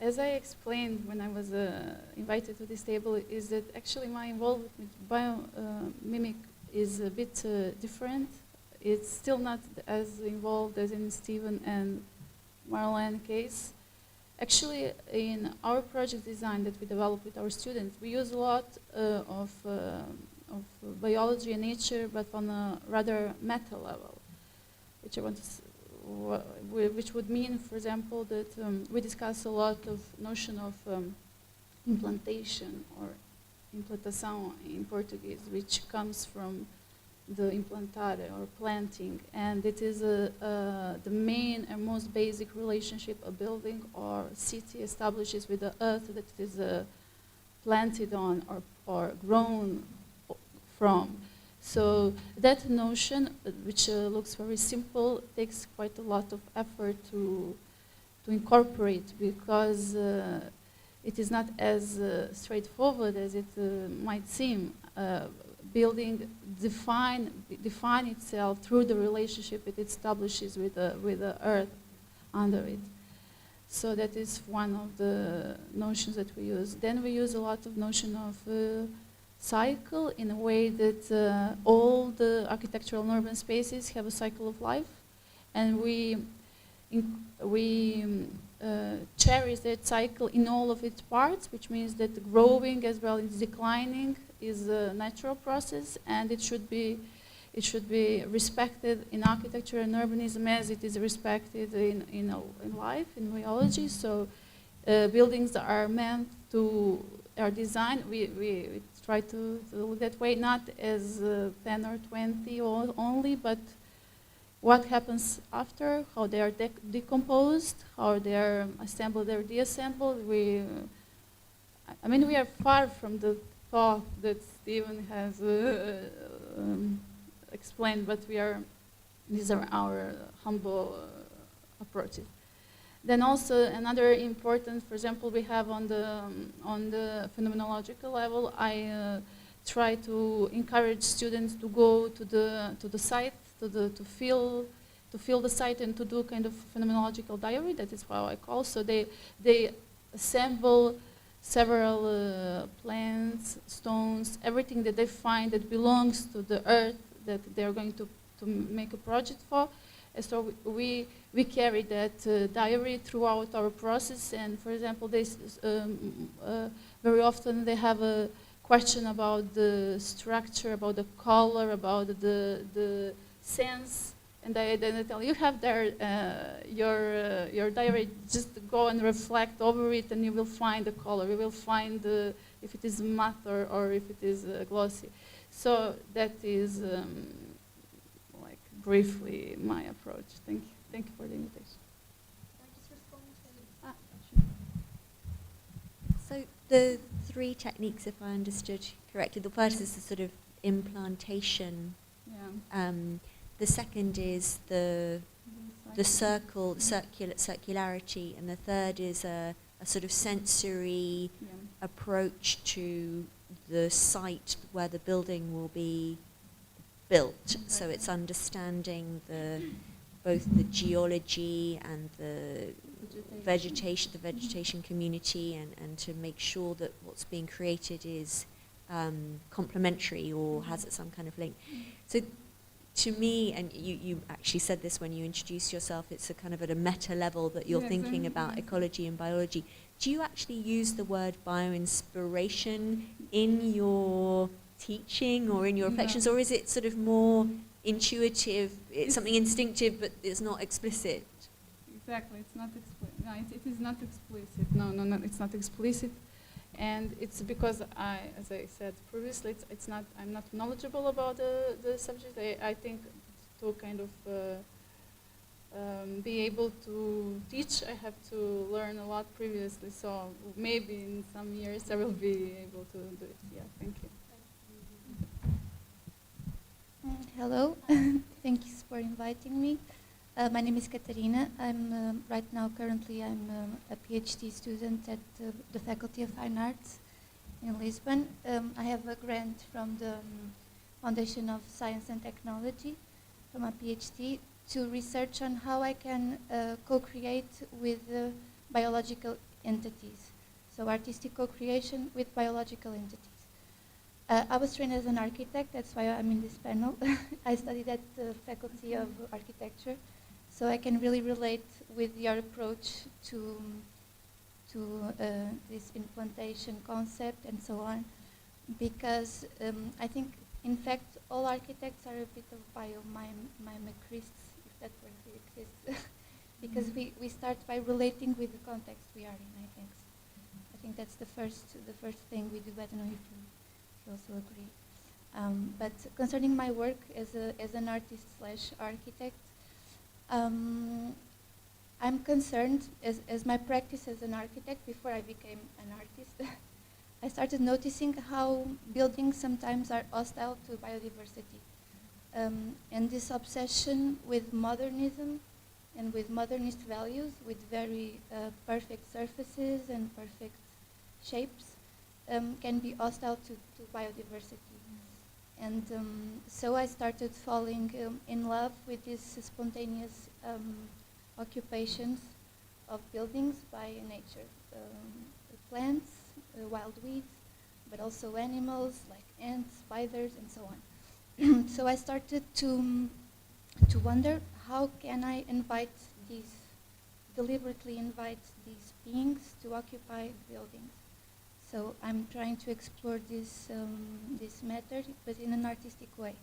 As I explained when I was invited to this table, is that actually my involvement with biomimic is a bit different. It's still not as involved as in Stephen and Marlene case. Actually, in our project design that we develop with our students, we use a lot of biology and nature, but on a rather meta level, which I want to which would mean, for example, that we discuss a lot of notion of implantation or implantação in Portuguese, which comes from the implantare or planting, and it is the main and most basic relationship a building or city establishes with the earth that it is planted on or grown from. So that notion, which looks very simple, takes quite a lot of effort to incorporate, because it is not as straightforward as it might seem. Building define itself through the relationship it establishes with the earth under it. So that is one of the notions that we use. Then we use a lot of notion of cycle, in a way that all the architectural and urban spaces have a cycle of life, and we cherish that cycle in all of its parts, which means that growing as well as declining is a natural process, and it should be respected in architecture and urbanism as it is respected in life, in biology. So buildings are meant to our design, we try to look that way, not as 10 or 20 only, but what happens after, how they are decomposed, how they are assembled or deassembled. I mean, we are far from the thought that Stephen has explained, but these are our humble approaches. Then also another important, for example, we have on the phenomenological level, I try to encourage students to go to the site, to feel the site and to do kind of phenomenological diary. That is how I call. So they assemble several plants, stones, everything that they find that belongs to the earth that they are going to make a project for. And so we carry that diary throughout our process. And for example, very often they have a question about the structure, about the color, about the sense. And then I tell you have there your diary. Just go and reflect over it, and you will find the color. You will find if it is matte or if it is glossy. So that is briefly my approach. Thank you. Thank you for the invitation. So the three techniques, if I understood correctly, the first is the sort of implantation. Yeah. The second is the circularity, and the third is a sort of sensory approach to the site where the building will be built. So it's understanding both the geology and the vegetation community, and to make sure that what's being created is complementary or has some kind of link. So to me, and you actually said this when you introduced yourself, it's a kind of at a meta level that you're thinking about ecology and biology. Do you actually use the word bioinspiration in your teaching or in your reflections, or is it sort of more intuitive, it's something instinctive but it's not explicit? Exactly, it's not explicit. No, it is not explicit. No, it's not explicit. And it's because as I said previously, I'm not knowledgeable about the subject. I think to kind of be able to teach, I have to learn a lot previously. So maybe in some years I will be able to do it. Yeah, thank you. Hello, thank you for inviting me. My name is Katarina. I'm currently a PhD student at the Faculty of Fine Arts in Lisbon. I have a grant from the Foundation of Science and Technology for my PhD to research on how I can co-create with biological entities. So artistic co-creation with biological entities. I was trained as an architect, that's why I'm in this panel. I studied at the Faculty of Architecture, so I can really relate with your approach to this implantation concept and so on, because I think, in fact, all architects are a bit of biomimicists, if that word exists, because we start by relating with the context we are in, I think. I think that's the first thing we do. I don't know if you also agree. But concerning my work as an artist/architect, I'm concerned, as my practice as an architect, before I became an artist, I started noticing how buildings sometimes are hostile to biodiversity. And this obsession with modernism and with modernist values, with very perfect surfaces and perfect shapes, can be hostile to biodiversity. And so I started falling in love with these spontaneous occupations of buildings by nature. Plants, wild weeds, but also animals like ants, spiders, and so on. So I started to wonder, how can I deliberately invite these beings to occupy buildings? So I'm trying to explore this matter, but in an artistic way.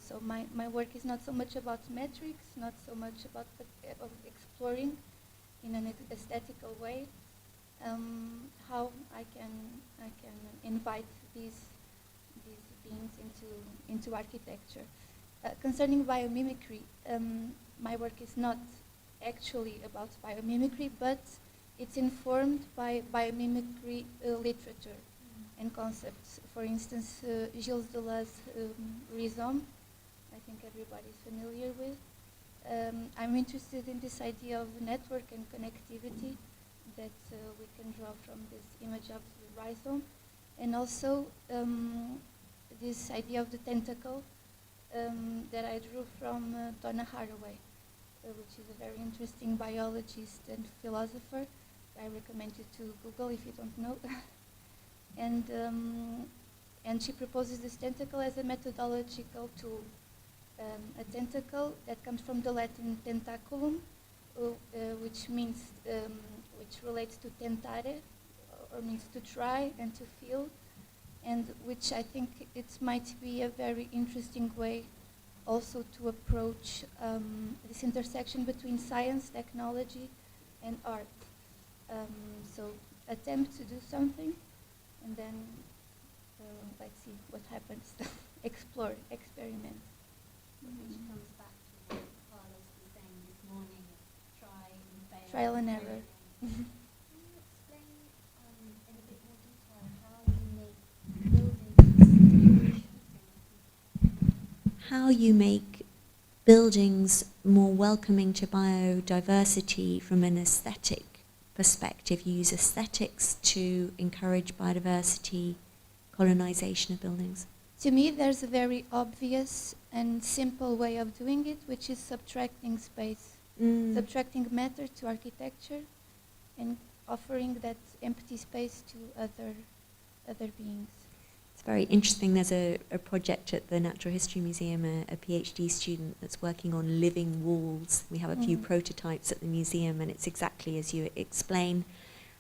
So my work is not so much about metrics, not so much about exploring in an aesthetical way, how I can invite these beings into architecture. Concerning biomimicry, my work is not actually about biomimicry, but it's informed by biomimicry literature and concepts. For instance, Gilles Deleuze's realizam, I think everybody's familiar with. I'm interested in this idea of network and connectivity that we can draw from this image of the rhizome, and also this idea of the tentacle that I drew from Donna Haraway, which is a very interesting biologist and philosopher. I recommend you to Google if you don't know. And she proposes this tentacle as a methodological tool. A tentacle that comes from the Latin tentaculum, which means, which relates to tentare, or means to try and to feel, and which I think it might be a very interesting way also to approach this intersection between science, technology, and art. So attempt to do something, and then let's see what happens. Explore, experiment. Which comes back to what Carlos was saying this morning, try and fail. Trial and error. Can you explain in a bit more detail how you make buildings more welcoming to biodiversity from an aesthetic perspective? You use aesthetics to encourage biodiversity, colonization of buildings. To me, there's a very obvious and simple way of doing it, which is subtracting space, subtracting matter to architecture, and offering that empty space to other beings. It's very interesting. There's a project at the Natural History Museum, a PhD student that's working on living walls. We have a few prototypes at the museum, and it's exactly as you explain,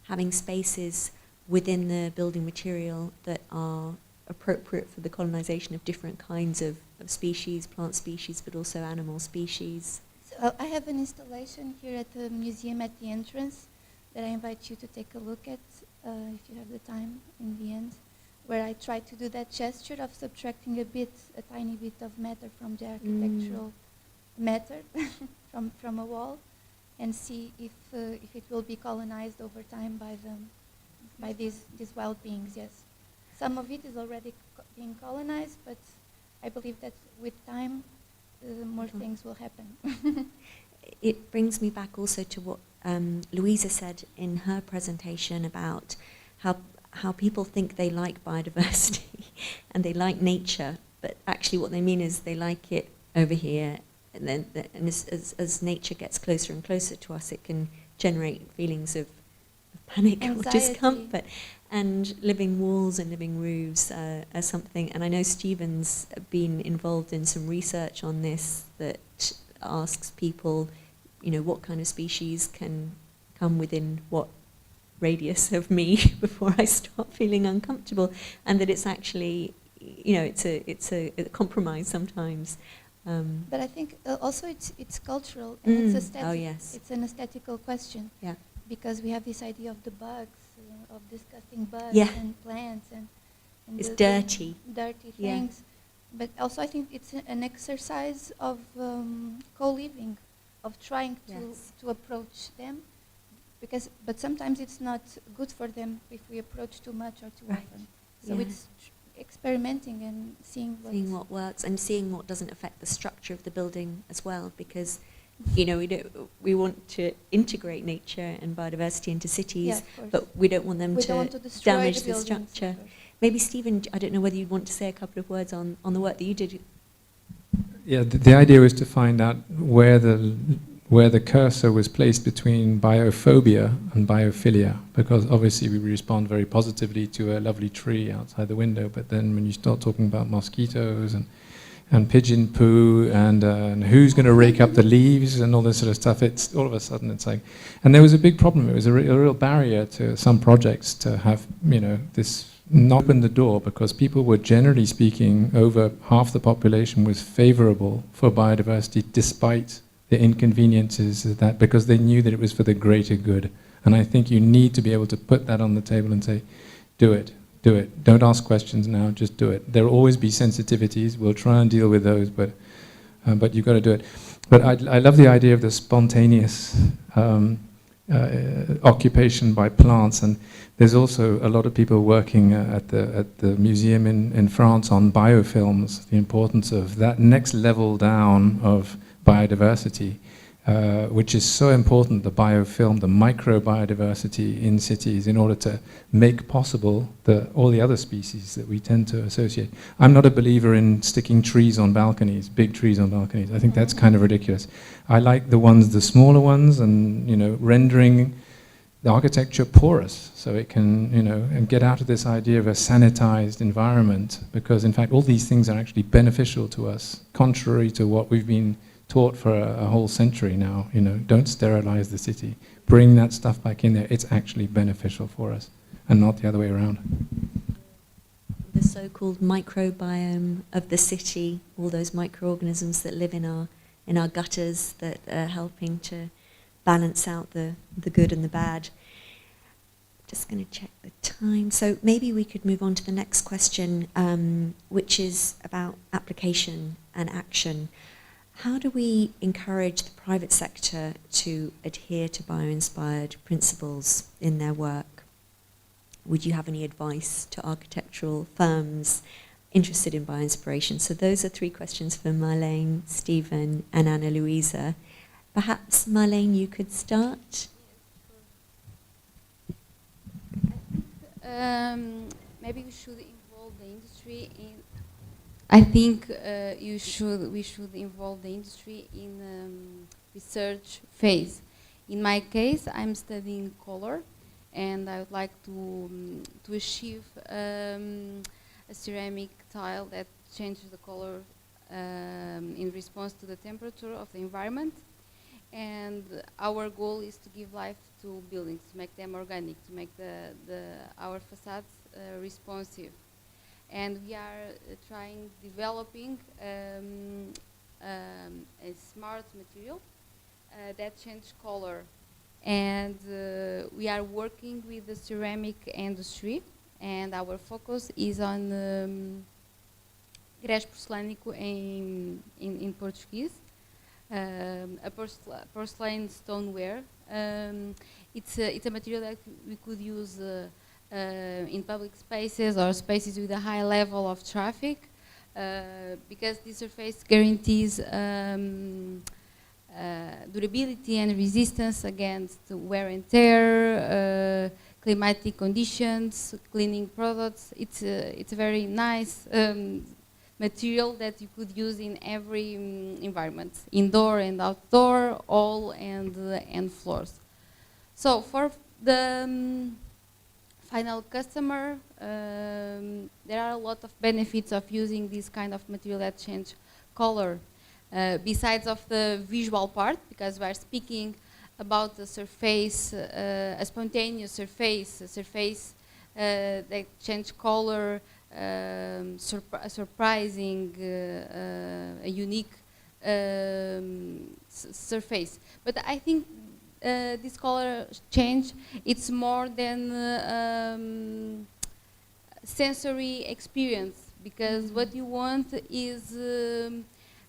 having spaces within the building material that are appropriate for the colonization of different kinds of species, plant species, but also animal species. So I have an installation here at the museum at the entrance that I invite you to take a look at if you have the time in the end, where I try to do that gesture of subtracting a tiny bit of matter from the architectural matter from a wall, and see if it will be colonized over time by these wild beings. Yes. Some of it is already being colonized, but I believe that with time, more things will happen. It brings me back also to what Louisa said in her presentation about how people think they like biodiversity and they like nature, but actually what they mean is they like it over here, and then as nature gets closer and closer to us, it can generate feelings of panic or discomfort. And living walls and living roofs are something, and I know Stephen's been involved in some research on this that asks people, you know, what kind of species can come within what radius of me before I start feeling uncomfortable, and that it's actually, you know, it's a compromise sometimes. But I think also it's cultural and it's aesthetic. Oh yes, it's an aesthetical question. Yeah, because we have this idea of the bugs, of disgusting bugs and plants and it's dirty things. But also I think it's an exercise of co-living, of trying to approach them, but sometimes it's not good for them if we approach too much or too often. So it's experimenting and seeing what works and seeing what doesn't affect the structure of the building as well, because you know, we want to integrate nature and biodiversity into cities, but we don't want them to damage the structure. Maybe Stephen, I don't know whether you'd want to say a couple of words on the work that you did. Yeah, the idea was to find out where the cursor was placed between biophobia and biophilia, because obviously we respond very positively to a lovely tree outside the window, but then when you start talking about mosquitoes and pigeon poo and who's going to rake up the leaves and all this sort of stuff, it's all of a sudden it's like, and there was a big problem. It was a real barrier to some projects to have, you know, this knock on the door, because people were generally speaking, over half the population was favorable for biodiversity despite the inconveniences of that, because they knew that it was for the greater good And I think you need to be able to put that on the table and say, do it, do it. Don't ask questions now, just do it. There will always be sensitivities. We'll try and deal with those, but you've got to do it. But I love the idea of the spontaneous occupation by plants, and there's also a lot of people working at the museum in France on biofilms, the importance of that next level down of biodiversity, which is so important, the biofilm, the microbiodiversity in cities, in order to make possible all the other species that we tend to associate. I'm not a believer in sticking trees on balconies, big trees on balconies. I think that's kind of ridiculous. I like the smaller ones, and rendering the architecture porous, so it can, and get out of this idea of a sanitized environment, because in fact all these things are actually beneficial to us, contrary to what we've been taught for a whole century now. Don't sterilize the city. Bring that stuff back in there. It's actually beneficial for us, and not the other way around. The so-called microbiome of the city, all those microorganisms that live in our gutters that are helping to balance out the good and the bad. Just going to check the time. So maybe we could move on to the next question, which is about application and action. How do we encourage the private sector to adhere to bio-inspired principles in their work? Would you have any advice to architectural firms interested in bio-inspiration? So those are 3 questions for Marlene, Stephen, and Anna Louisa. Perhaps, Marlene, you could start. Maybe we should involve the industry in. I think we should involve the industry in research phase. In my case, I'm studying color, and I would like to achieve a ceramic tile that changes the color in response to the temperature of the environment. And our goal is to give life to buildings, to make them organic, to make our facades responsive. And we are developing a smart material that changes color. And we are working with the ceramic industry, and our focus is on grés porcelânico in Portuguese. A porcelain stoneware. It's a material that we could use in public spaces or spaces with a high level of traffic, because this surface guarantees durability and resistance against wear and tear, climatic conditions, cleaning products. It's a very nice material that you could use in every environment, indoor and outdoor, all and floors. So for the final customer, there are a lot of benefits of using this kind of material that change color. Besides of the visual part, because we are speaking about the surface, a spontaneous surface, that change color, surprising, a unique surface. But I think this color change, it's more than sensory experience, because what you want is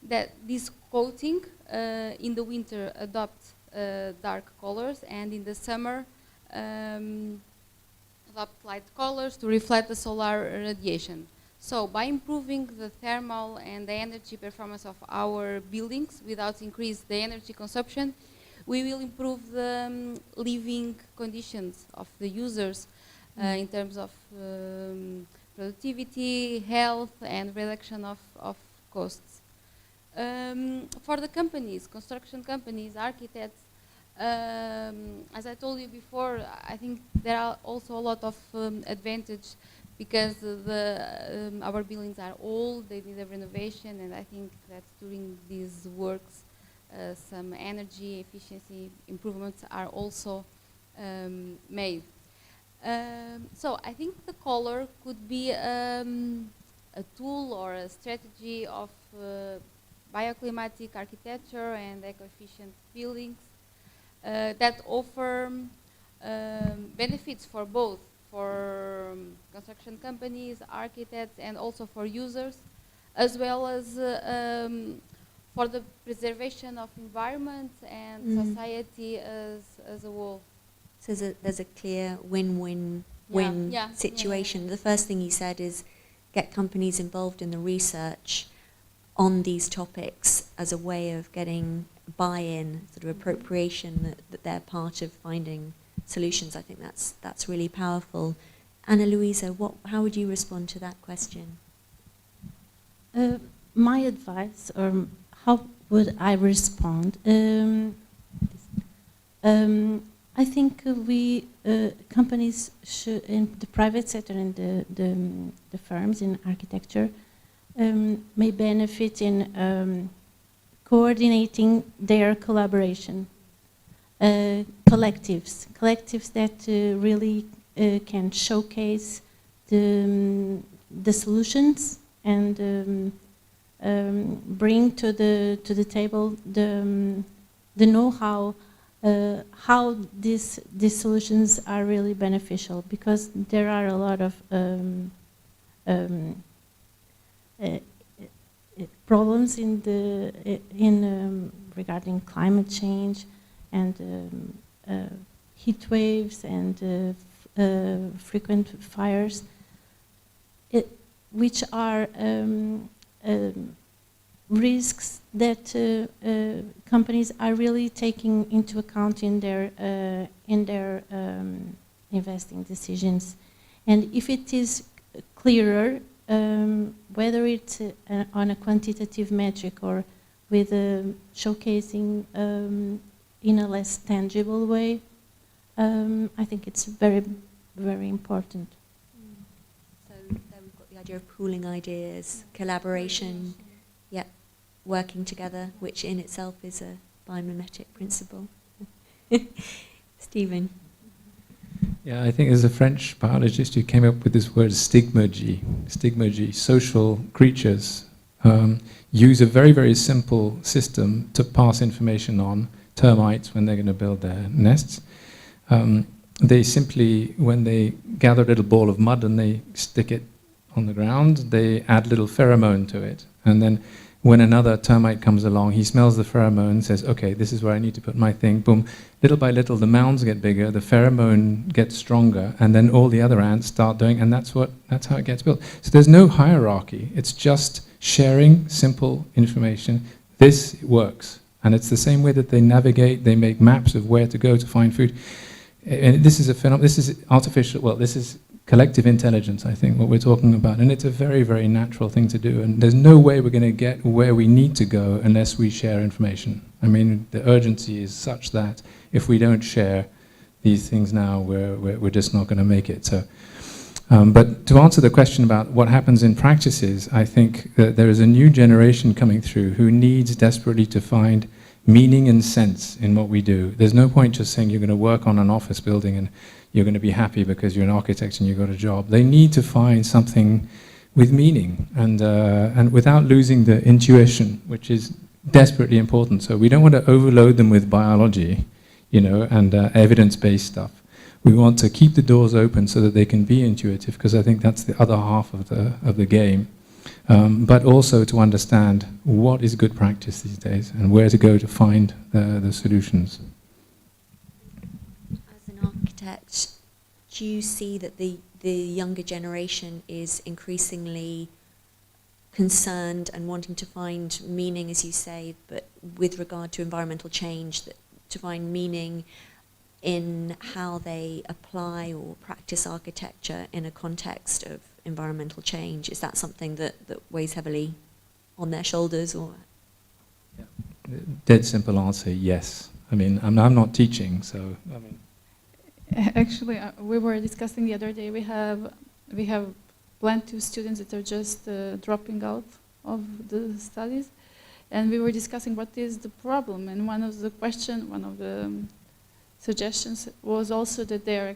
that this coating in the winter adopt dark colors, and in the summer adopt light colors to reflect the solar radiation. So by improving the thermal and the energy performance of our buildings without increase the energy consumption, we will improve the living conditions of the users in terms of productivity, health, and reduction of costs. For the companies, construction companies, architects, as I told you before, I think there are also a lot of advantage, because our buildings are old, they need a renovation, and I think that during these works some energy efficiency improvements are also made. So I think the color could be a tool or a strategy of bioclimatic architecture and eco-efficient buildings that offer benefits for both, for construction companies, architects, and also for users, as well as for the preservation of environment and society as a whole. So there's a clear win-win-win situation. The first thing you said is get companies involved in the research on these topics as a way of getting buy-in, sort of appropriation, that they're part of finding solutions. I think that's really powerful. Anna Luisa, how would you respond to that question? My advice, or how would I respond? I think companies should, in the private sector and the firms in architecture, may benefit in coordinating their collaboration. Collectives that really can showcase the solutions and bring to the table the know-how, how these solutions are really beneficial, because there are a lot of problems regarding climate change and heat waves and frequent fires, which are risks that companies are really taking into account in their investing decisions. And if it is clearer, whether it's on a quantitative metric or with showcasing in a less tangible way, I think it's very, very important. So then we've got the idea of pooling ideas, collaboration, working together, which in itself is a biomimetic principle. Stephen. Yeah, I think there's a French biologist who came up with this word stigmergy. Stigmergy, social creatures use a very, very simple system to pass information on. Termites, when they're going to build their nests, they simply, when they gather a little ball of mud and they stick it on the ground, they add little pheromone to it. And then when another termite comes along, he smells the pheromone and says, okay, this is where I need to put my thing. Boom. Little by little, the mounds get bigger, the pheromone gets stronger, and then all the other ants start doing, and that's how it gets built. So there's no hierarchy. It's just sharing simple information. This works. And it's the same way that they navigate, they make maps of where to go to find food. And this is a phenomenon, this is artificial, well, this is collective intelligence, I think, what we're talking about. And it's a very, very natural thing to do. And there's no way we're going to get where we need to go unless we share information. I mean, the urgency is such that if we don't share these things now, we're just not going to make it. So, but to answer the question about what happens in practices, I think that there is a new generation coming through who needs desperately to find meaning and sense in what we do. There's no point just saying you're going to work on an office building and you're going to be happy because you're an architect and you've got a job. They need to find something with meaning and without losing the intuition, which is desperately important. So we don't want to overload them with biology, and evidence-based stuff. We want to keep the doors open so that they can be intuitive, because I think that's the other half of the game. But also to understand what is good practice these days and where to go to find the solutions. As an architect, do you see that the younger generation is increasingly concerned and wanting to find meaning, as you say, but with regard to environmental change, to find meaning in how they apply or practice architecture in a context of environmental change? Is that something that weighs heavily on their shoulders? Or? Dead simple answer, yes. I mean, I'm not teaching, so I mean. Actually, we were discussing the other day. We have plenty of students that are just dropping out of the studies, and we were discussing what is the problem. And one of the suggestions was also that they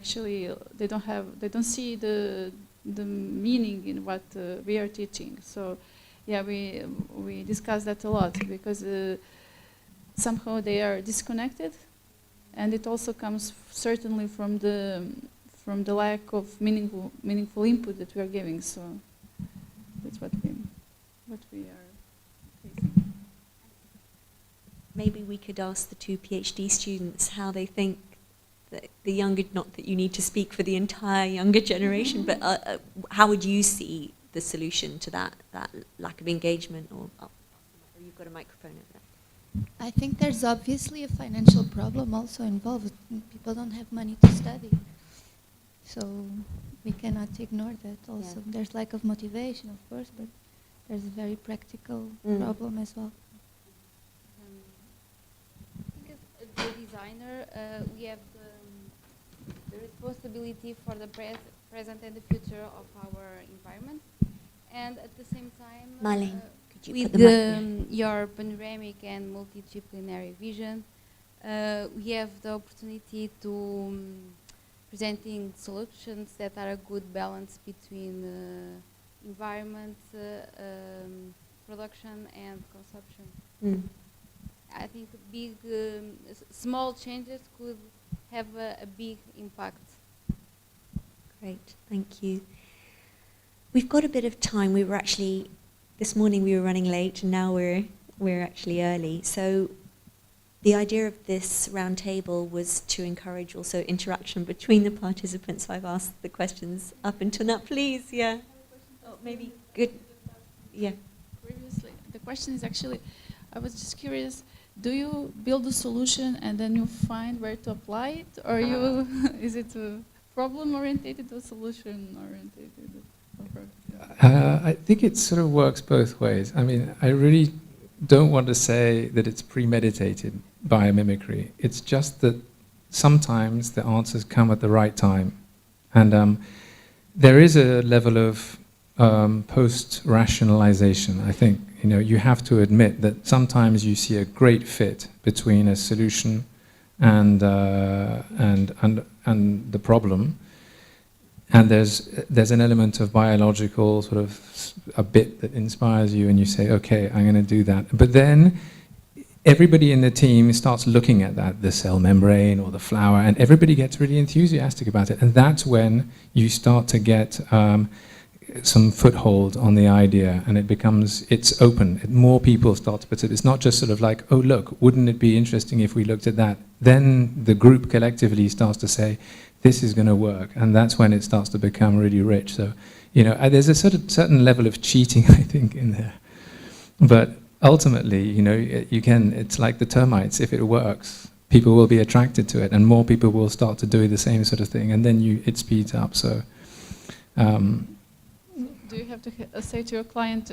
don't see the meaning in what we are teaching. So yeah, we discussed that a lot, because somehow they are disconnected, and it also comes certainly from the lack of meaningful input that we are giving. So that's what we are facing. Maybe we could ask the two PhD students how they think that the younger, not that you need to speak for the entire younger generation, but how would you see the solution to that lack of engagement? Or you've got a microphone over there. I think there's obviously a financial problem also involved. People don't have money to study. So we cannot ignore that also. Yeah. There's lack of motivation, of course, but there's a very practical problem as well. I think as a designer, we have the responsibility for the present and the future of our environment. And at the same time, with your panoramic and multidisciplinary vision, we have the opportunity to presenting solutions that are a good balance between environment, production and consumption. I think small changes could have a big impact. Great, thank you. We've got a bit of time. We were actually, this morning we were running late, and now we're actually early. So the idea of this round table was to encourage also interaction between the participants. So I've asked the questions up until now. Please, yeah. Oh, maybe good. Yeah. Previously, the question is actually, I was just curious, do you build a solution and then you find where to apply it, or is it a problem-oriented or solution-oriented? I think it sort of works both ways. I mean, I really don't want to say that it's premeditated biomimicry. It's just that sometimes the answers come at the right time. And there is a level of post-rationalization. I think, you know, you have to admit that sometimes you see a great fit between a solution and the problem. And there's an element of biological sort of a bit that inspires you, and you say, okay, I'm going to do that. But then everybody in the team starts looking at that, the cell membrane or the flower, and everybody gets really enthusiastic about it. And that's when you start to get some foothold on the idea, and it's open. More people start to participate. It's not just sort of like, oh, look, wouldn't it be interesting if we looked at that? Then the group collectively starts to say, this is going to work, and that's when it starts to become really rich. So, you know, there's a certain level of cheating, I think, in there. But ultimately, you know, it's like the termites. If it works, people will be attracted to it, and more people will start to do the same sort of thing, and then it speeds up. So, do you have to say to your client,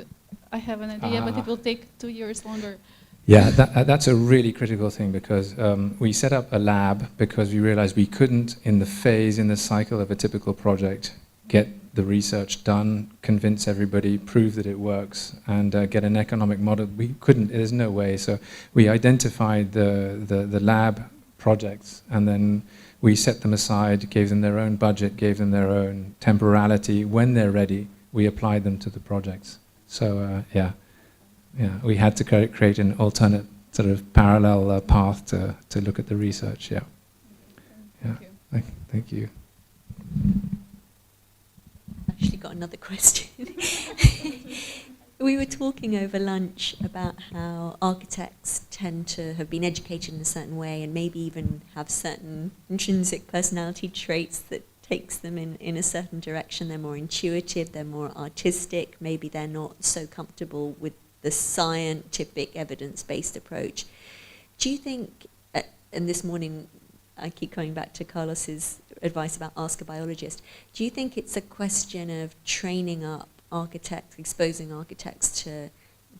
I have an idea, but it will take 2 years longer? Yeah, that's a really critical thing, because we set up a lab because we realized we couldn't, in the cycle of a typical project, get the research done, convince everybody, prove that it works, and get an economic model. We couldn't, there's no way. So we identified the lab projects, and then we set them aside, gave them their own budget, gave them their own temporality. When they're ready, we applied them to the projects. So yeah, we had to create an alternate sort of parallel path to look at the research. Yeah. Thank you. Actually got another question. We were talking over lunch about how architects tend to have been educated in a certain way, and maybe even have certain intrinsic personality traits that takes them in a certain direction. They're more intuitive, they're more artistic, maybe they're not so comfortable with the scientific evidence-based approach. Do you think, and this morning I keep coming back to Carlos's advice about ask a biologist, do you think it's a question of training up architects, exposing architects to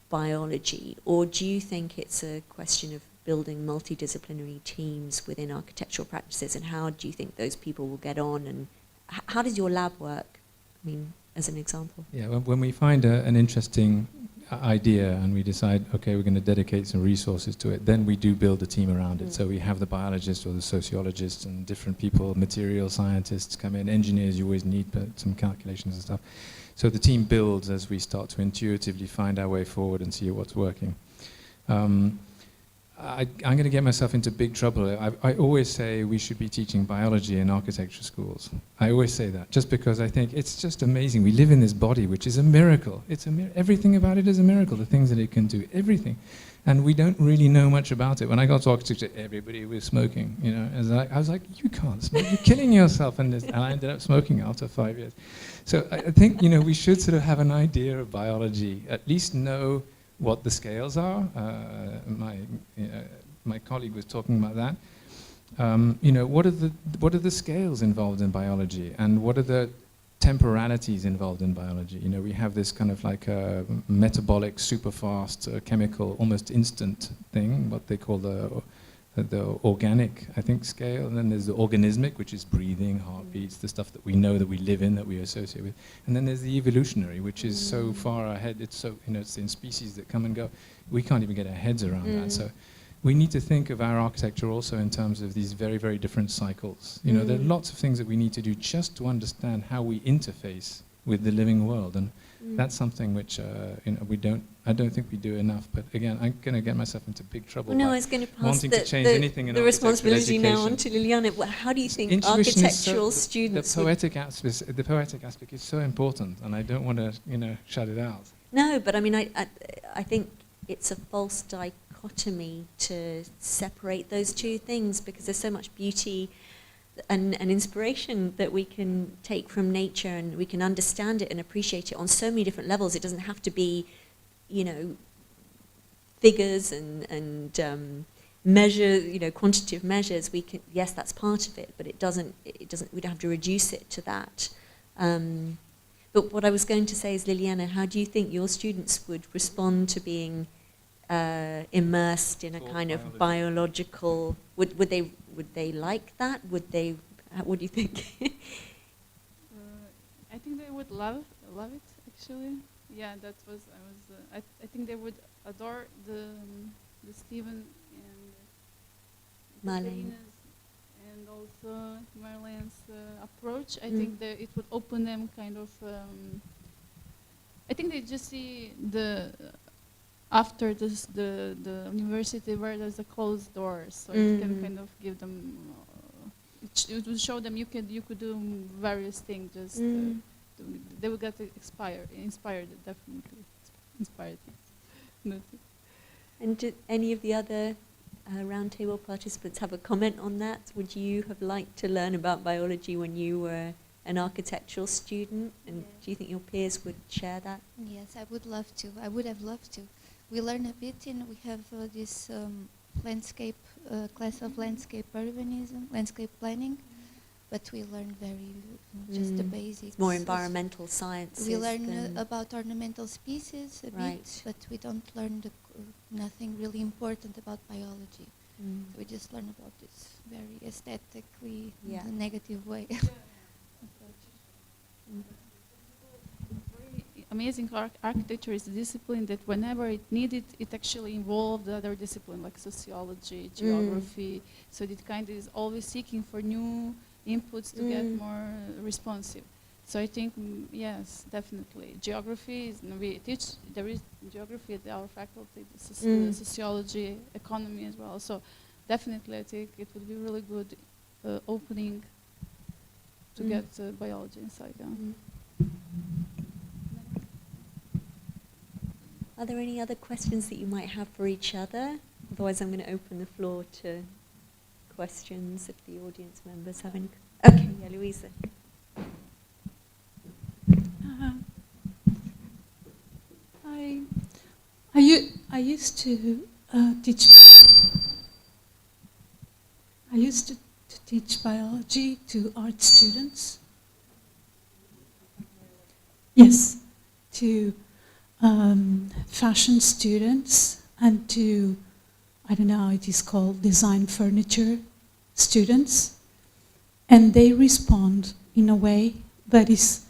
biology, or do you think it's a question of building multidisciplinary teams within architectural practices, and how do you think those people will get on, and how does your lab work? I mean, as an example. Yeah, when we find an interesting idea and we decide, okay, we're going to dedicate some resources to it, then we do build a team around it. So we have the biologists or the sociologists and different people, material scientists come in, engineers you always need, but some calculations and stuff. So the team builds as we start to intuitively find our way forward and see what's working. I'm going to get myself into big trouble. I always say we should be teaching biology in architecture schools. I always say that, just because I think it's just amazing. We live in this body, which is a miracle. It's everything about it is a miracle, the things that it can do, everything. And we don't really know much about it. When I got to architecture, everybody was smoking. You know, I was like, you can't smoke, you're killing yourself. And I ended up smoking after 5 years. So I think, you know, we should sort of have an idea of biology, at least know what the scales are. My colleague was talking about that. You know, what are the scales involved in biology, and what are the temporalities involved in biology? You know, we have this kind of like a metabolic, super fast, chemical, almost instant thing, what they call the organic, I think, scale, and then there's the organismic, which is breathing, heartbeats, the stuff that we know, that we live in, that we associate with, and then there's the evolutionary, which is so far ahead. It's so, you know, it's in species that come and go. We can't even get our heads around that. So we need to think of our architecture also in terms of these very, very different cycles. You know, there are lots of things that we need to do just to understand how we interface with the living world, and that's something which you know, I don't think we do enough. But again, I'm going to get myself into big trouble. No, I was going to pass wanting to change anything in the responsibility education. now on to Liliana. How do you think Intuition architectural is so, students? The poetic aspect is so important, and I don't want to, you know, shut it out. No, but I mean, I think it's a false dichotomy to separate those two things, because there's so much beauty and inspiration that we can take from nature, and we can understand it and appreciate it on so many different levels. It doesn't have to be, you know, figures and measure, you know, quantitative measures. We can, yes, that's part of it, but it doesn't. We don't have to reduce it to that. But what I was going to say is, Liliana, how do you think your students would respond to being immersed in a kind of biological? Would they like that? What do you think? I think they would love it, actually. Yeah, that was I think they would adore the Stephen and Marlene. And also Marlene's approach. I think that it would open them kind of. I think they just see after this the university where there's a closed door, so it can kind of give them. It would show them you could do various things. Just they will get inspired, definitely inspired. And did any of the other roundtable participants have a comment on that? Would you have liked to learn about biology when you were an architectural student? And do you think your peers would share that? Yes, I would love to. I would have loved to. We learn a bit, and we have this landscape class of landscape urbanism, landscape planning, but we learn just the basics. It's more environmental sciences. We learn about ornamental species a bit, but we don't learn nothing really important about biology. We just learn about this very aesthetically, negative way. Amazing architecture is a discipline that whenever it needed, it actually involved other disciplines like sociology, geography. So it kind of is always seeking for new inputs to get more responsive. So I think, yes, definitely. Geography, we teach, there is geography at our faculty, sociology, economy as well. So definitely I think it would be really good opening to get biology inside. Are there any other questions that you might have for each other? Otherwise, I'm going to open the floor to questions if the audience members have any. Okay, yeah, Louisa. I used to teach. I used to teach biology to art students. Yes, to fashion students and to, I don't know how it is called, design furniture students. And they respond in a way that is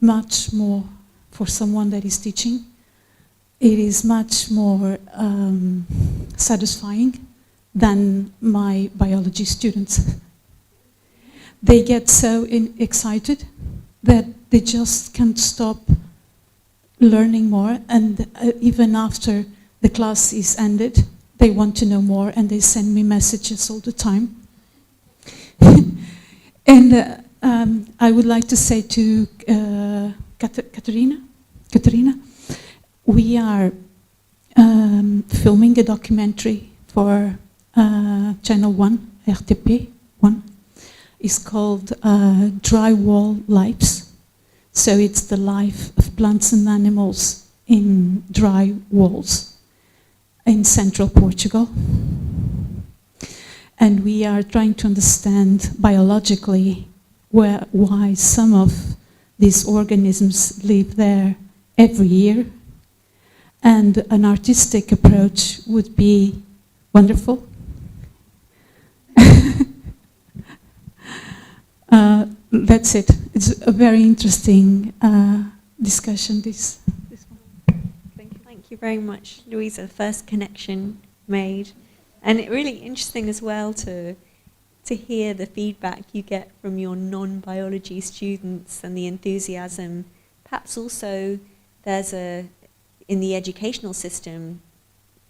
much more, for someone that is teaching, it is much more satisfying than my biology students. They get so excited that they just can't stop learning more, and even after the class is ended, they want to know more, and they send me messages all the time. And I would like to say to Katerina, we are filming a documentary for Channel 1, RTP 1. It's called Dry Wall Lives. So it's the life of plants and animals in dry walls in central Portugal. And we are trying to understand biologically why some of these organisms live there every year. And an artistic approach would be wonderful. That's it. It's a very interesting discussion. This one. Thank you very much, Louisa. First connection made. And it's really interesting as well to hear the feedback you get from your non-biology students and the enthusiasm. Perhaps also there's in the educational system,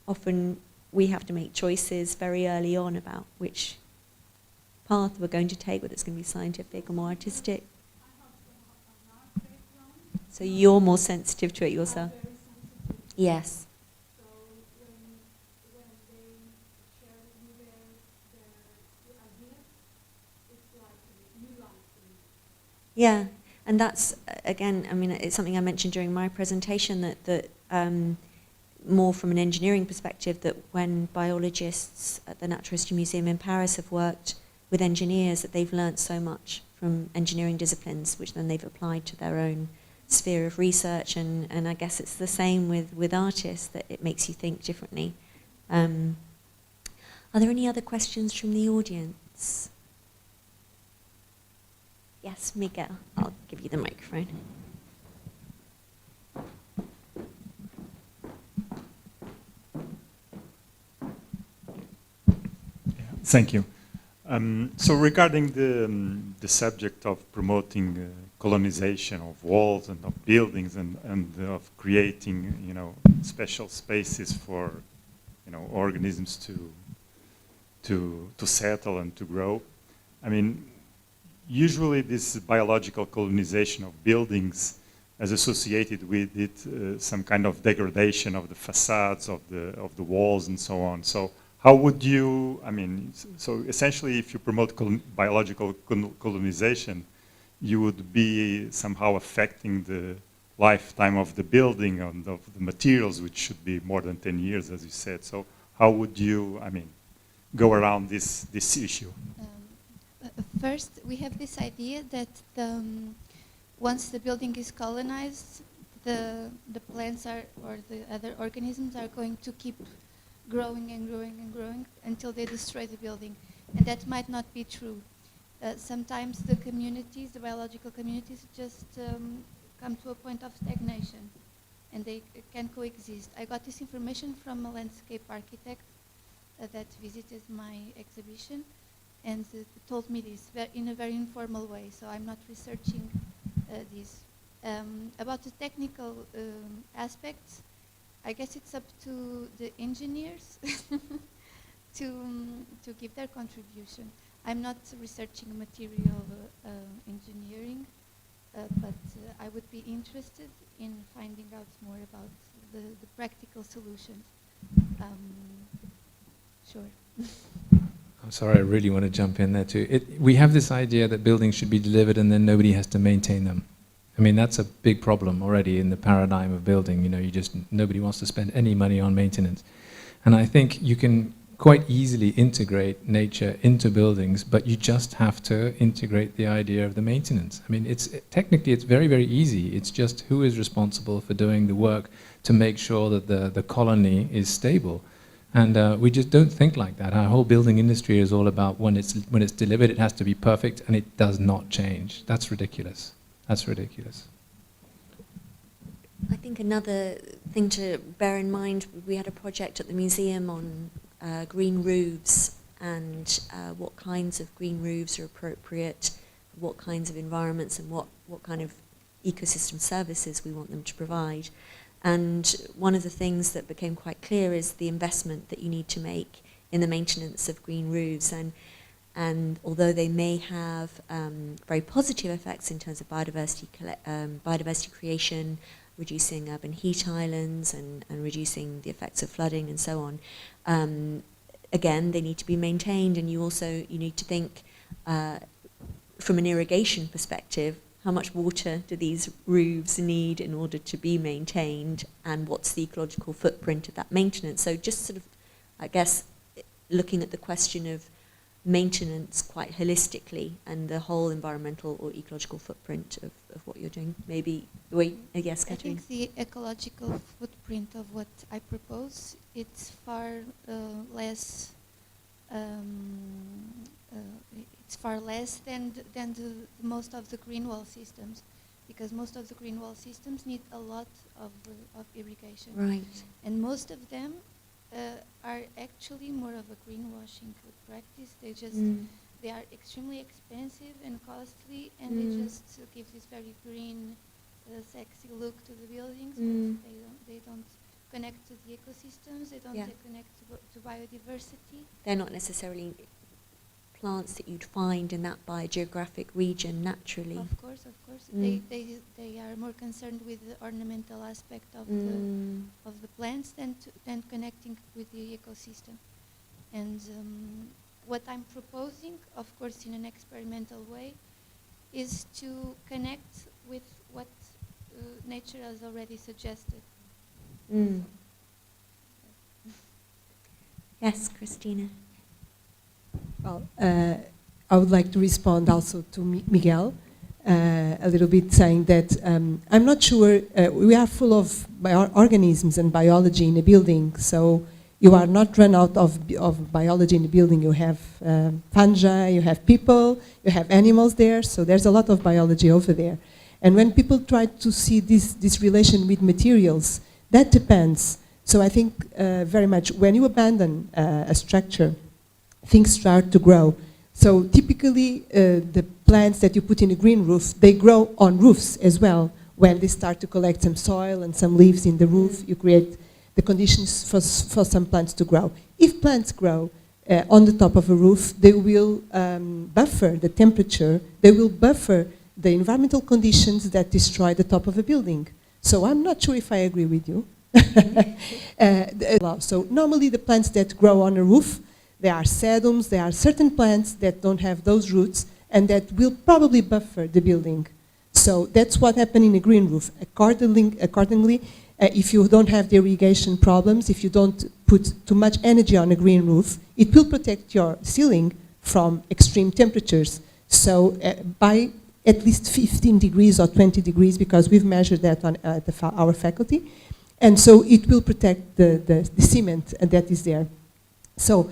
often we have to make choices very early on about which path we're going to take, whether it's going to be scientific or more artistic. So you're more sensitive to it yourself? Yes. Yeah, and that's, again, I mean, it's something I mentioned during my presentation, that more from an engineering perspective, that when biologists at the Natural History Museum in Paris have worked with engineers, that they've learnt so much from engineering disciplines, which then they've applied to their own sphere of research, and I guess it's the same with artists, that it makes you think differently. Are there any other questions from the audience? Yes, Miguel, I'll give you the microphone. Thank you. So regarding the subject of promoting colonization of walls and of buildings and of creating, special spaces for, organisms to settle and to grow, I mean, usually this biological colonization of buildings is associated with it some kind of degradation of the facades of the walls and so on. So how would you, I mean, so essentially if you promote biological colonization, you would be somehow affecting the lifetime of the building and of the materials, which should be more than 10 years, as you said. So how would you, I mean, go around this issue? First, we have this idea that once the building is colonized, the plants or the other organisms are going to keep growing and growing and growing until they destroy the building. And that might not be true. Sometimes the communities, the biological communities, just come to a point of stagnation, and they can coexist. I got this information from a landscape architect that visited my exhibition, and told me this in a very informal way, so I'm not researching this. About the technical aspects, I guess it's up to the engineers to give their contribution. I'm not researching material engineering, but I would be interested in finding out more about the practical solutions. Sure. I'm sorry, I really want to jump in there too. We have this idea that buildings should be delivered and then nobody has to maintain them. I mean, that's a big problem already in the paradigm of building. Nobody wants to spend any money on maintenance. And I think you can quite easily integrate nature into buildings, but you just have to integrate the idea of the maintenance. I mean, technically it's very, very easy. It's just who is responsible for doing the work to make sure that the colony is stable. And we just don't think like that. Our whole building industry is all about when it's delivered, it has to be perfect, and it does not change. That's ridiculous. That's ridiculous. I think another thing to bear in mind, we had a project at the museum on green roofs and what kinds of green roofs are appropriate, what kinds of environments and what kind of ecosystem services we want them to provide. And one of the things that became quite clear is the investment that you need to make in the maintenance of green roofs. And although they may have very positive effects in terms of biodiversity creation, reducing urban heat islands and reducing the effects of flooding and so on, again, they need to be maintained, and you need to think from an irrigation perspective, how much water do these roofs need in order to be maintained, and what's the ecological footprint of that maintenance? So just sort of, I guess, looking at the question of maintenance quite holistically and the whole environmental or ecological footprint of what you're doing. Maybe, wait, yes, Catherine? I think the ecological footprint of what I propose, it's far less than most of the green wall systems, because most of the green wall systems need a lot of irrigation. Right. And most of them are actually more of a greenwashing practice. They are extremely expensive and costly, and they just give this very green, sexy look to the buildings, but they don't connect to the ecosystems, they don't connect to biodiversity. They're not necessarily plants that you'd find in that biogeographic region naturally. Of course. They are more concerned with the ornamental aspect of the plants than connecting with the ecosystem. And what I'm proposing, of course, in an experimental way, is to connect with what nature has already suggested. Yes, Christina. Well, I would like to respond also to Miguel, a little bit saying that I'm not sure, we are full of organisms and biology in a building, so you are not run out of biology in the building. You have fungi, you have people, you have animals there, so there's a lot of biology over there. And when people try to see this relation with materials, that depends. So I think very much when you abandon a structure, things start to grow. So typically the plants that you put in a green roof, they grow on roofs as well. When they start to collect some soil and some leaves in the roof, you create the conditions for some plants to grow. If plants grow on the top of a roof, they will buffer the temperature, they will buffer the environmental conditions that destroy the top of a building. So I'm not sure if I agree with you. So normally the plants that grow on a roof, there are sedums, there are certain plants that don't have those roots and that will probably buffer the building. So that's what happened in a green roof. Accordingly, if you don't have the irrigation problems, if you don't put too much energy on a green roof, it will protect your ceiling from extreme temperatures. So by at least 15 degrees or 20 degrees, because we've measured that on our faculty. And so it will protect the cement that is there. So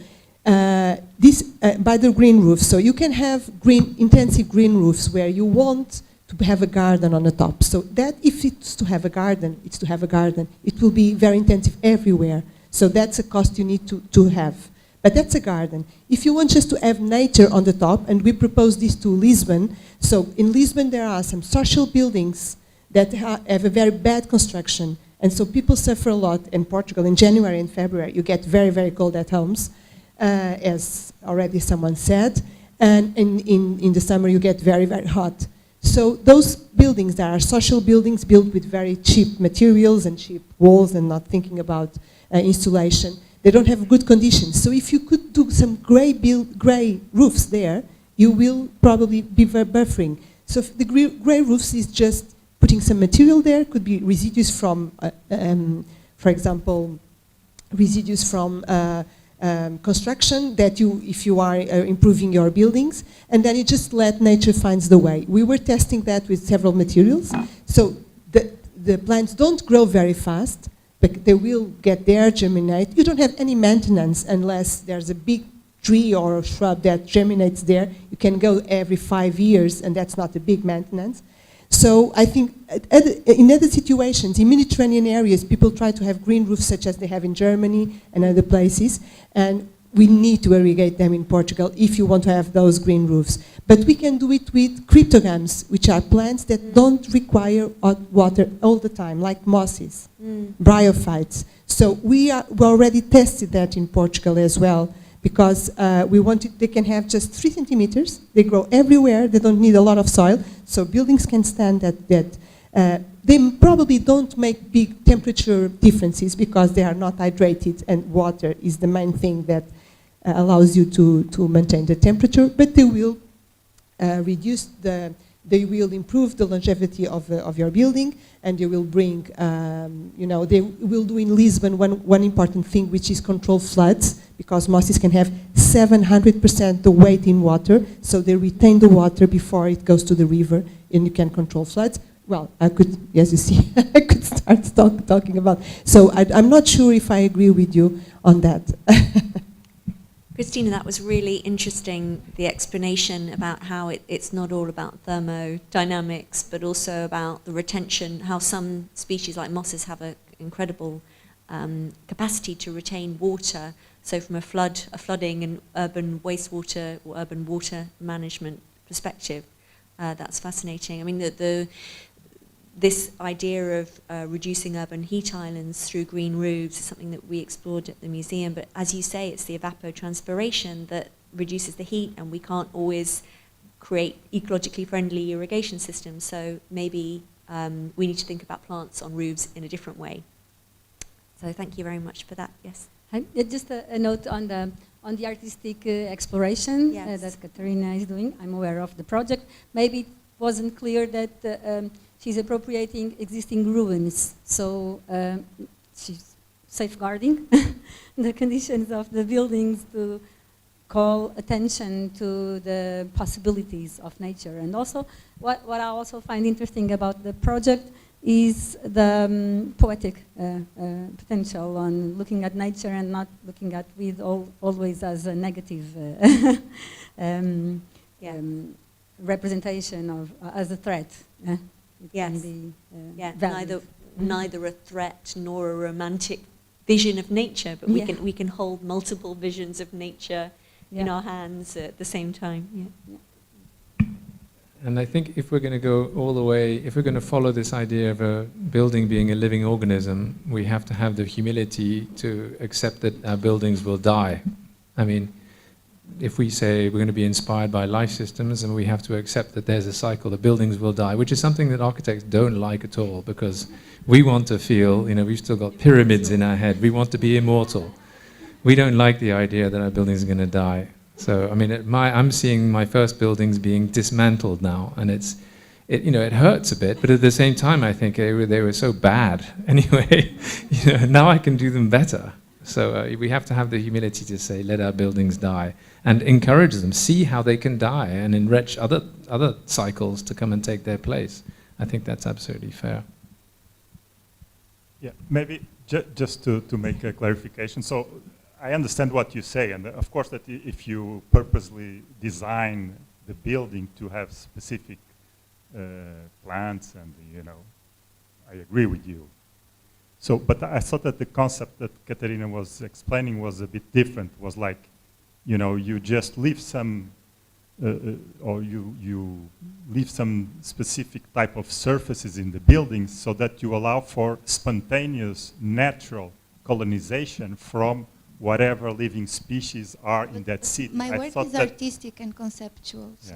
this by the green roof, so you can have intensive green roofs where you want to have a garden on the top. So that if it's to have a garden, it's to have a garden. It will be very intensive everywhere. So that's a cost you need to have. But that's a garden. If you want just to have nature on the top, and we propose this to Lisbon, so in Lisbon there are some social buildings that have a very bad construction. And so people suffer a lot in Portugal. In January and February, you get very, very cold at homes, as already someone said. And in the summer, you get very, very hot. So those buildings that are social buildings built with very cheap materials and cheap walls and not thinking about insulation, they don't have good conditions. So if you could do some gray roofs there, you will probably be buffering. So the gray roofs is just putting some material there, could be residues from, for example, residues from construction that if you are improving your buildings, and then you just let nature finds the way. We were testing that with several materials. So the plants don't grow very fast, but they will get there, germinate. You don't have any maintenance unless there's a big tree or a shrub that germinates there. You can go every 5 years, and that's not a big maintenance. So I think in other situations, in Mediterranean areas, people try to have green roofs such as they have in Germany and other places. And we need to irrigate them in Portugal if you want to have those green roofs. But we can do it with cryptogams, which are plants that don't require water all the time, like mosses, bryophytes. So we already tested that in Portugal as well, because they can have just 3 centimeters, they grow everywhere, they don't need a lot of soil, so buildings can stand that. They probably don't make big temperature differences because they are not hydrated, and water is the main thing that allows you to maintain the temperature, but they will they will improve the longevity of your building, and they will bring, they will do in Lisbon one important thing, which is control floods, because mosses can have 700% the weight in water, so they retain the water before it goes to the river, and you can control floods. Well, I could, as you see, I could start talking about. So I'm not sure if I agree with you on that. Christina, that was really interesting, the explanation about how it's not all about thermodynamics, but also about the retention, how some species like mosses have an incredible capacity to retain water. So from a flooding and urban wastewater or urban water management perspective, that's fascinating. I mean, this idea of reducing urban heat islands through green roofs is something that we explored at the museum, but as you say, it's the evapotranspiration that reduces the heat, and we can't always create ecologically friendly irrigation systems, so maybe we need to think about plants on roofs in a different way. So thank you very much for that. Yes? Just a note on the artistic exploration that Katarina is doing. I'm aware of the project. Maybe it wasn't clear that she's appropriating existing ruins, so she's safeguarding the conditions of the buildings to call attention to the possibilities of nature. And also, what I also find interesting about the project is the poetic potential on looking at nature and not looking at with always as a negative representation of as a threat. Yes. Neither a threat nor a romantic vision of nature, but we can hold multiple visions of nature in our hands at the same time. And I think if we're going to go all the way, if we're going to follow this idea of a building being a living organism, we have to have the humility to accept that our buildings will die. I mean, if we say we're going to be inspired by life systems, and we have to accept that there's a cycle, the buildings will die, which is something that architects don't like at all, because we want to feel, we've still got pyramids in our head, we want to be immortal. We don't like the idea that our buildings are going to die. So, I mean, I'm seeing my first buildings being dismantled now, and it hurts a bit, but at the same time I think they were so bad anyway, now I can do them better. So we have to have the humility to say, let our buildings die, and encourage them, see how they can die, and enrich other cycles to come and take their place. I think that's absolutely fair. Yeah, maybe just to make a clarification. So I understand what you say, and of course that if you purposely design the building to have specific plants, and I agree with you. So, but I thought that the concept that Katarina was explaining was a bit different. Was like, you just leave some, or you leave some specific type of surfaces in the buildings so that you allow for spontaneous, natural colonization from whatever living species are in that city. My work is artistic and conceptual, so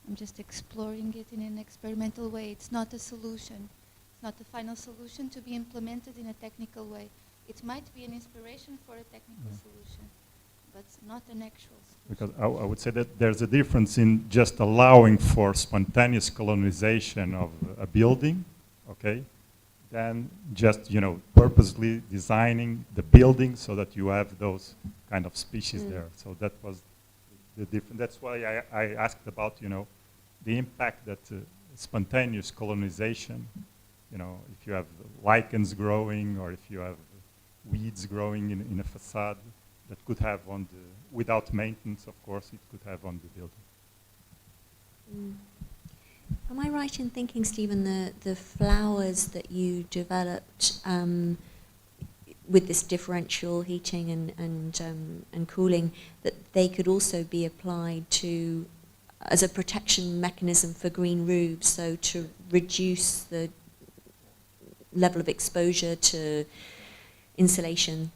I'm just exploring it in an experimental way. It's not a solution. It's not the final solution to be implemented in a technical way. It might be an inspiration for a technical solution, but not an actual solution. Because I would say that there's a difference in just allowing for spontaneous colonization of a building, okay, than just, purposely designing the building so that you have those kind of species there. So that was the difference. That's why I asked about, the impact that spontaneous colonization, if you have lichens growing, or if you have weeds growing in a facade, that could have on the, without maintenance, of course, it could have on the building. Am I right in thinking, Stephen, the flowers that you developed, with this differential heating and cooling, that they could also be applied to as a protection mechanism for green roofs, so to reduce the level of exposure to insulation.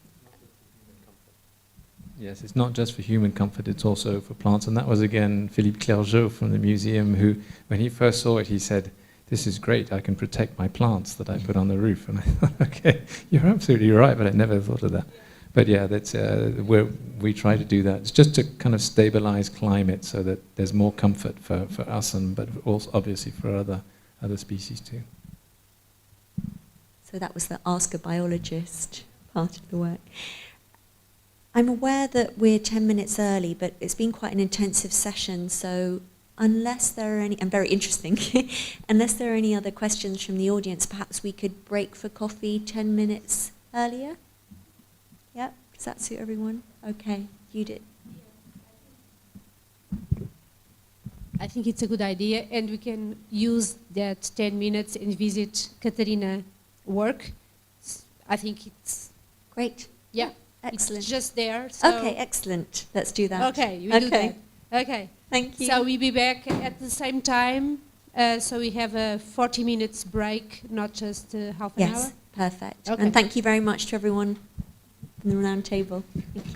Yes, it's not just for human comfort, it's also for plants. And that was, again, Philippe Clergeau from the museum, who, when he first saw it, he said, "This is great, I can protect my plants that I put on the roof." And I thought, okay, you're absolutely right, but I never thought of that. But yeah, that's where we try to do that. It's just to kind of stabilize climate so that there's more comfort for us, but also obviously for other species too. So that was the Ask a Biologist part of the work. I'm aware that we're 10 minutes early, but it's been quite an intensive session, so unless there are any, and very interesting, unless there are any other questions from the audience, perhaps we could break for coffee 10 minutes earlier? Yep, does that suit everyone? Okay, Judith. I think it's a good idea, and we can use that 10 minutes and visit Katarina's work. I think it's great. Yeah. Excellent. It's just there. So okay, excellent. Let's do that. Okay, we do that. Okay. Thank you. So we'll be back at the same time. So we have a 40 minutes break, not just half an hour. Yes, perfect. Okay. And thank you very much to everyone in the round table. Thank you.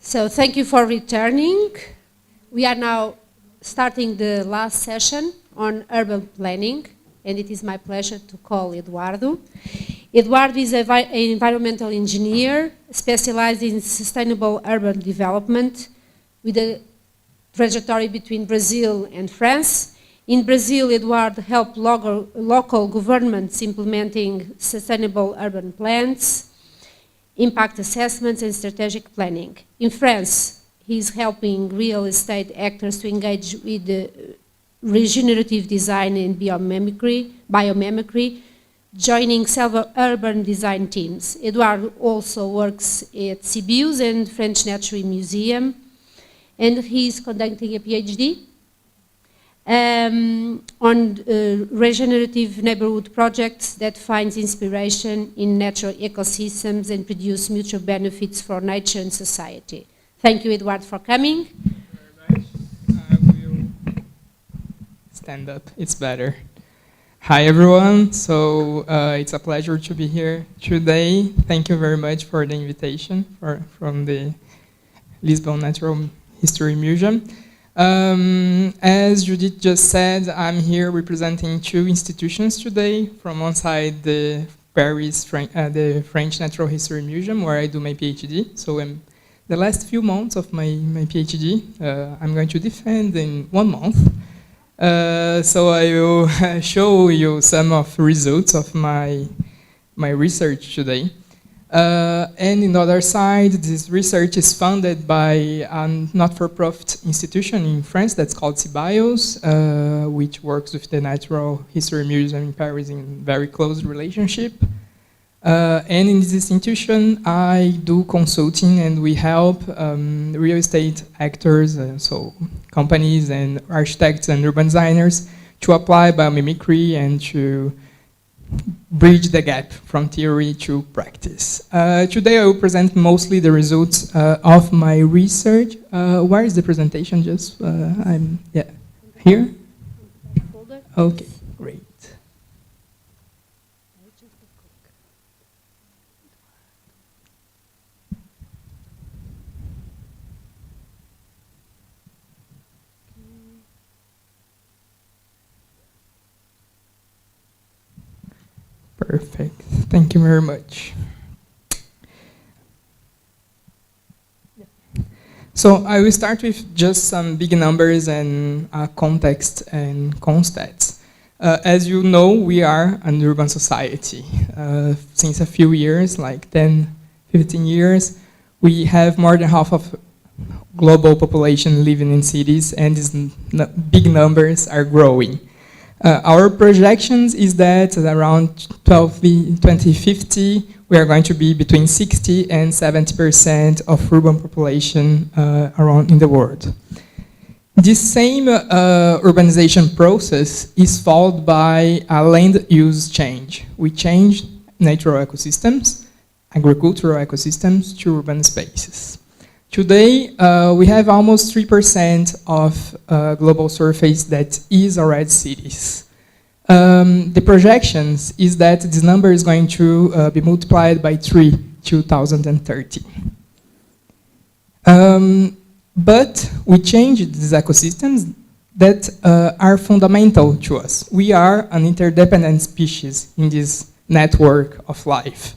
So thank you for returning. We are now starting the last session on urban planning, and it is my pleasure to call Eduardo. Eduardo is an environmental engineer specialized in sustainable urban development with a trajectory between Brazil and France. In Brazil, Eduardo helped local governments implementing sustainable urban plans, impact assessments, and strategic planning. In France, he's helping real estate actors to engage with the regenerative design and biomimicry, joining several urban design teams. Eduardo also works at pios and French Natural Museum, and he's conducting a PhD on regenerative neighborhood projects that finds inspiration in natural ecosystems and produce mutual benefits for nature and society. Thank you, Eduardo, for coming. Thank you very much. I will stand up, it's better. Hi everyone, so it's a pleasure to be here today. Thank you very much for the invitation from the Lisbon Natural History Museum. As Judith just said, I'm here representing two institutions today. From one side, the the French Natural History Museum, where I do my PhD. So the last few months of my PhD, I'm going to defend in 1 month. So I will show you some of the results of my research today. And in the other side, this research is funded by a not-for-profit institution in France that's called Bios, which works with the Natural History Museum in Paris in very close relationship. And in this institution, I do consulting, and we help real estate actors, so companies and architects and urban designers, to apply biomimicry and to bridge the gap from theory to practice. Today I will present mostly the results of my research. Where is the presentation? Just here? Okay, great. Perfect. Thank you very much. So I will start with just some big numbers and context and constats. As you know, we are an urban society. Since a few years, like 10, 15 years, we have more than half of global population living in cities, and these big numbers are growing. Our projections is that around 2050, we are going to be between 60 and 70% of urban population around in the world. This same urbanization process is followed by a land use change. We change natural ecosystems, agricultural ecosystems, to urban spaces. Today, we have almost 3% of global surface that is already cities. The projections is that this number is going to be multiplied by 3 2030. But we changed these ecosystems that are fundamental to us. We are an interdependent species in this network of life.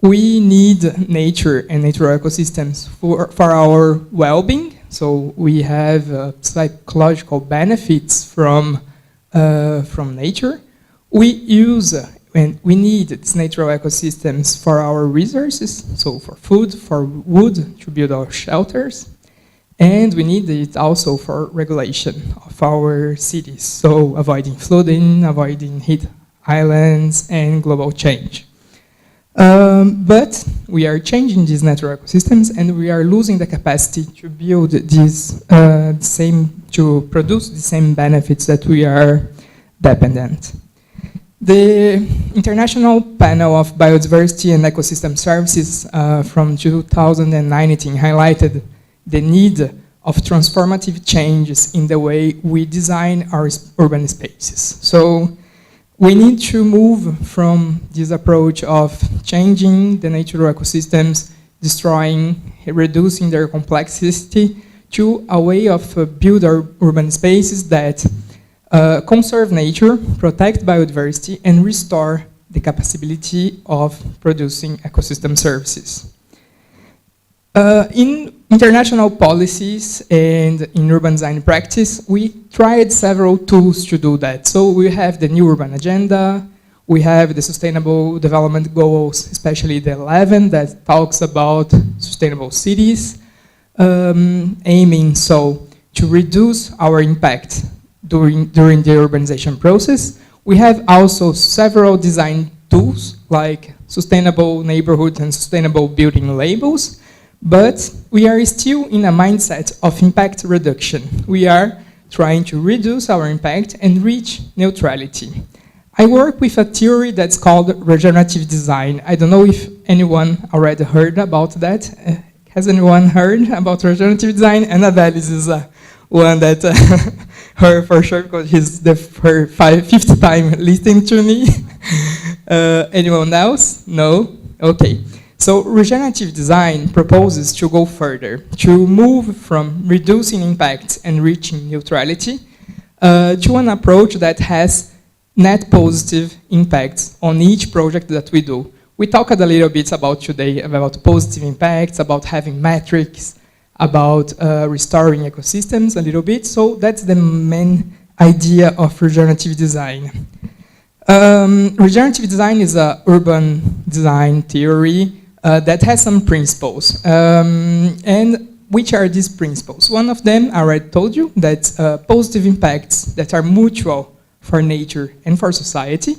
We need nature and natural ecosystems for our well-being. So we have psychological benefits from nature. We use and we need these natural ecosystems for our resources, so for food, for wood, to build our shelters. And we need it also for regulation of our cities, so avoiding flooding, avoiding heat islands, and global change. But we are changing these natural ecosystems, and we are losing the capacity to build these to produce the same benefits that we are dependent. The International Panel of Biodiversity and Ecosystem Services from 2019 highlighted the need of transformative changes in the way we design our urban spaces. So we need to move from this approach of changing the natural ecosystems destroying, reducing their complexity, to a way of build our urban spaces that conserve nature, protect biodiversity, and restore the capability of producing ecosystem services. In international policies and in urban design practice, we tried several tools to do that. So we have the new urban agenda, we have the sustainable development goals, especially the 11 that talks about sustainable cities, aiming so to reduce our impact during the urbanization process. We have also several design tools like sustainable neighborhood and sustainable building labels, but we are still in a mindset of impact reduction. We are trying to reduce our impact and reach neutrality. I work with a theory that's called regenerative design. I don't know if anyone already heard about that. Has anyone heard about regenerative design? Annabelle is one that her for sure, because she's her fifth time listening to me. Anyone else? No? Okay. So regenerative design proposes to go further, to move from reducing impact and reaching neutrality to an approach that has net positive impacts on each project that we do. We talked a little bit about today about positive impacts, about having metrics, about restoring ecosystems a little bit. So that's the main idea of regenerative design. Regenerative design is an urban design theory that has some principles. And which are these principles? One of them, I already told you, that's positive impacts that are mutual for nature and for society.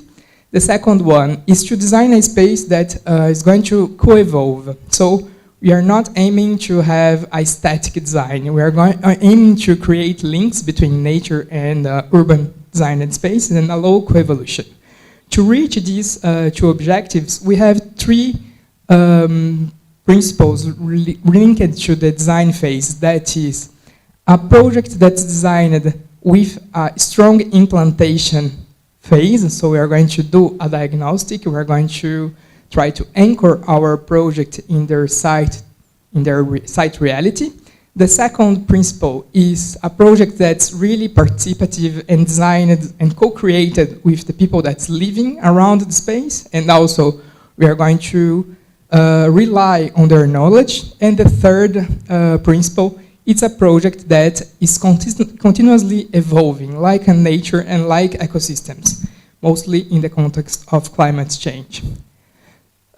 The second one is to design a space that is going to co-evolve. So we are not aiming to have a static design. We are aiming to create links between nature and urban design and space and allow co-evolution. To reach these two objectives, we have three principles linked to the design phase. That is a project that's designed with a strong implantation phase. So we are going to do a diagnostic. We are going to try to anchor our project in their site reality. The second principle is a project that's really participative and designed and co-created with the people that's living around the space. And also we are going to rely on their knowledge. And the third principle, it's a project that is continuously evolving, like nature and like ecosystems, mostly in the context of climate change.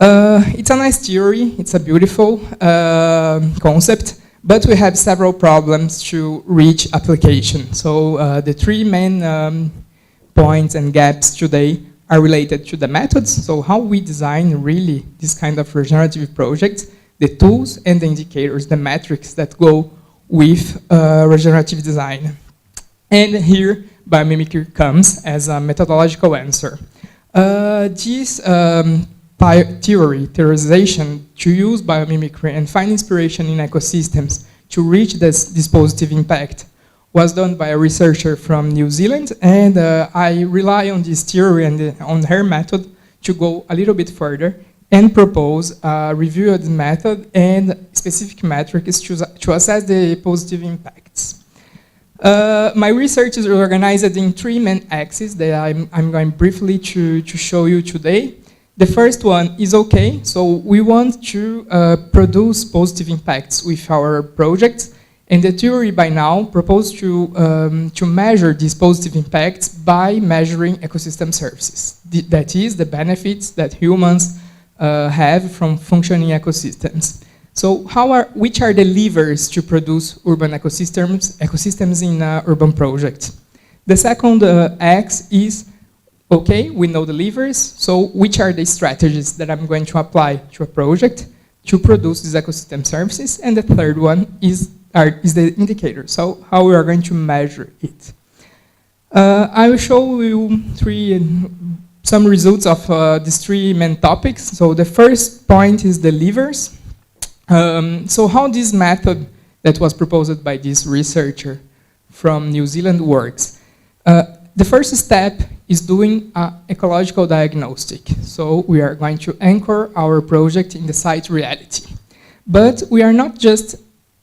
It's a nice theory, it's a beautiful concept, but we have several problems to reach application. So the three main points and gaps today are related to the methods, so how we design really this kind of regenerative projects, the tools and the indicators, the metrics that go with regenerative design. And here, biomimicry comes as a methodological answer. This theorization to use biomimicry and find inspiration in ecosystems to reach this positive impact was done by a researcher from New Zealand, and I rely on this theory and on her method to go a little bit further and propose a review of the method and specific metrics to assess the positive impacts. My research is organized in three main axes that I'm going briefly to show you today. The first one is okay, so we want to produce positive impacts with our projects, and the theory by now proposes to measure these positive impacts by measuring ecosystem services. That is, the benefits that humans have from functioning ecosystems. So which are the levers to produce urban ecosystems in urban projects? The second X is, okay, we know the levers, so which are the strategies that I'm going to apply to a project to produce these ecosystem services? And the third one is the indicator, so how we are going to measure it. I will show you some results of these three main topics. So the first point is the levers. So how this method that was proposed by this researcher from New Zealand works. The first step is doing an ecological diagnostic. So we are going to anchor our project in the site reality. But we are not just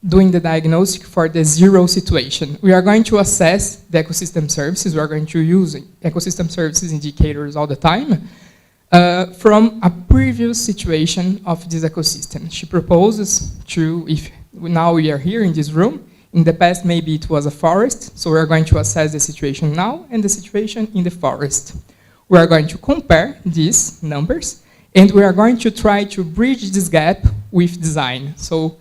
doing the diagnostic for the zero situation. We are going to assess the ecosystem services. We are going to use ecosystem services indicators all the time from a previous situation of this ecosystem. She proposes to, if now we are here in this room, in the past maybe it was a forest, so we are going to assess the situation now and the situation in the forest. We are going to compare these numbers, and we are going to try to bridge this gap with design. So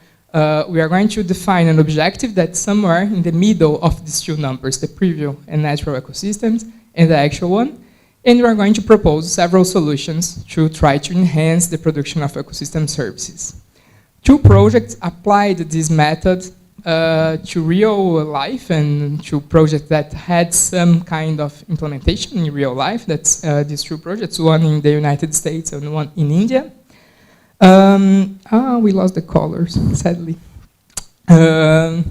we are going to define an objective that's somewhere in the middle of these two numbers, the preview and natural ecosystems, and the actual one. And we are going to propose several solutions to try to enhance the production of ecosystem services. Two projects applied this method to real life and to projects that had some kind of implementation in real life. That's these two projects, one in the United States and one in India. We lost the colors, sadly. How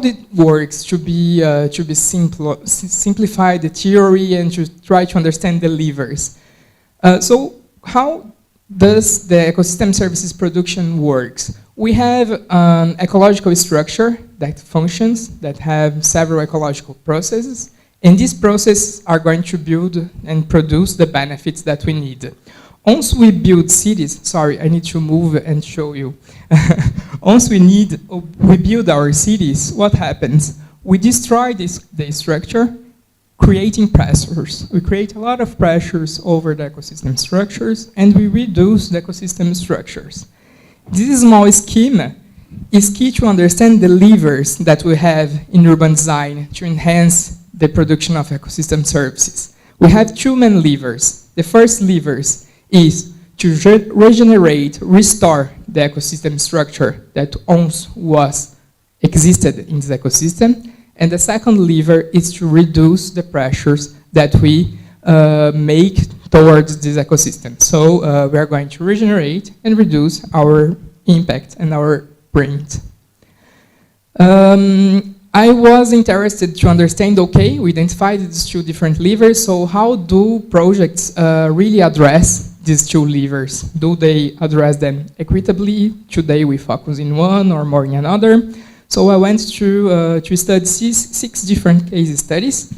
it works to be simplify the theory and to try to understand the levers. So how does the ecosystem services production works? We have an ecological structure that functions, that have several ecological processes, and these processes are going to build and produce the benefits that we need. Once we build cities, sorry, I need to move and show you. Once we build our cities, what happens? We destroy the structure, creating pressures. We create a lot of pressures over the ecosystem structures, and we reduce the ecosystem structures. This small schema is key to understand the levers that we have in urban design to enhance the production of ecosystem services. We have two main levers. The first lever is to regenerate, restore the ecosystem structure that once existed in this ecosystem. And the second lever is to reduce the pressures that we make towards this ecosystem. So we are going to regenerate and reduce our impact and our print. I was interested to understand, okay, we identified these two different levers, so how do projects really address these two levers? Do they address them equitably? Today we focus in one or more in another. So I went to study six different case studies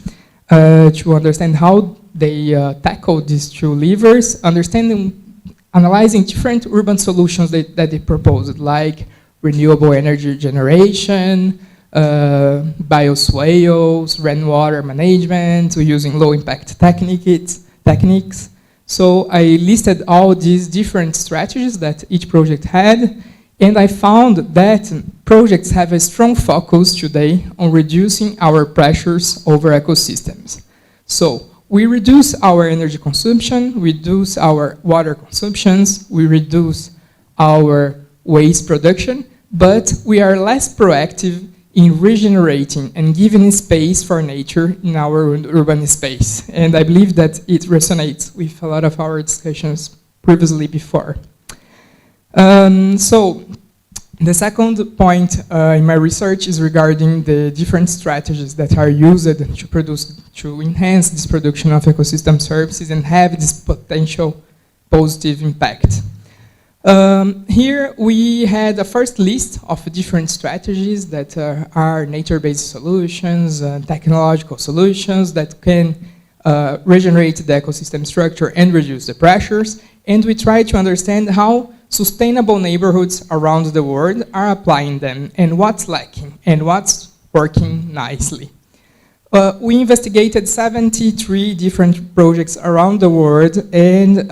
to understand how they tackle these two levers, analyzing different urban solutions that they proposed, like renewable energy generation, bioswales, rainwater management, using low impact techniques. So I listed all these different strategies that each project had, and I found that projects have a strong focus today on reducing our pressures over ecosystems. So we reduce our energy consumption, reduce our water consumptions, we reduce our waste production, but we are less proactive in regenerating and giving space for nature in our urban space. And I believe that it resonates with a lot of our discussions previously before. So the second point in my research is regarding the different strategies that are used to enhance this production of ecosystem services and have this potential positive impact. Here we had a first list of different strategies that are nature-based solutions, technological solutions that can regenerate the ecosystem structure and reduce the pressures. And we try to understand how sustainable neighborhoods around the world are applying them and what's lacking and what's working nicely. We investigated 73 different projects around the world, and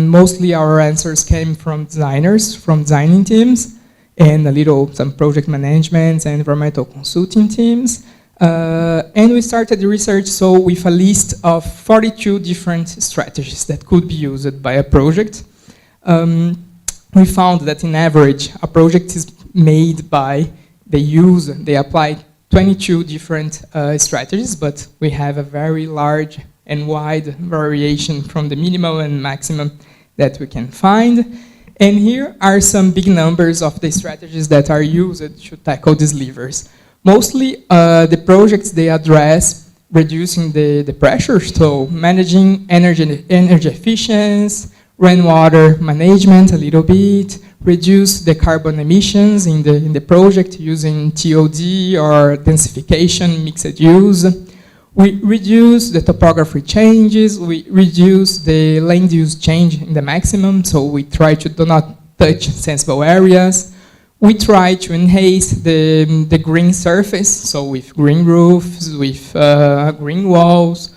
mostly our answers came from designers, from designing teams, and some project management and environmental consulting teams. And we started the research with a list of 42 different strategies that could be used by a project. We found that in average, a project is made by, they apply 22 different strategies, but we have a very large and wide variation from the minimum and maximum that we can find. And here are some big numbers of the strategies that are used to tackle these levers. Mostly the projects, they address reducing the pressure, so managing energy efficiency, rainwater management a little bit, reduce the carbon emissions in the project using TOD or densification, mixed use. We reduce the topography changes, we reduce the land use change in the maximum, so we try to do not touch sensible areas. We try to enhance the green surface, so with green roofs, with green walls,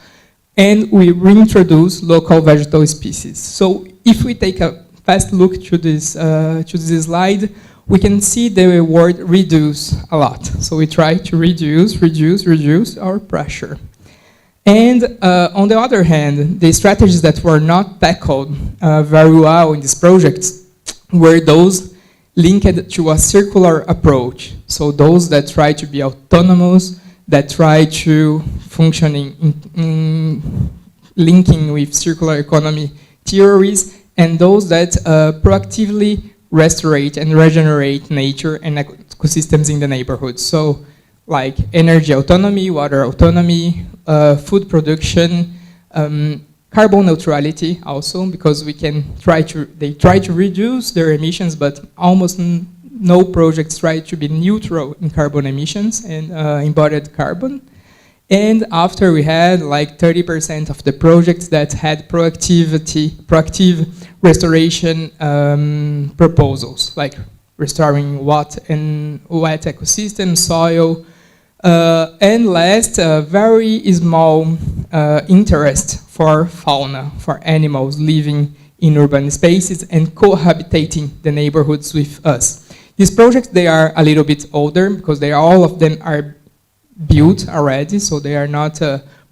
and we reintroduce local vegetal species. So if we take a fast look to this slide, we can see the word reduce a lot. So we try to reduce our pressure. And on the other hand, the strategies that were not tackled very well in this project were those linked to a circular approach. So those that try to be autonomous, that try to function in linking with circular economy theories, and those that proactively restore and regenerate nature and ecosystems in the neighborhood. So like energy autonomy, water autonomy, food production, carbon neutrality also, because we can they try to reduce their emissions, but almost no projects try to be neutral in carbon emissions and embodied carbon. And after we had like 30% of the projects that had proactive restoration proposals, like restoring wet ecosystem, soil, and last, very small interest for fauna, for animals living in urban spaces and cohabitating the neighborhoods with us. These projects, they are a little bit older because all of them are built already, so they are not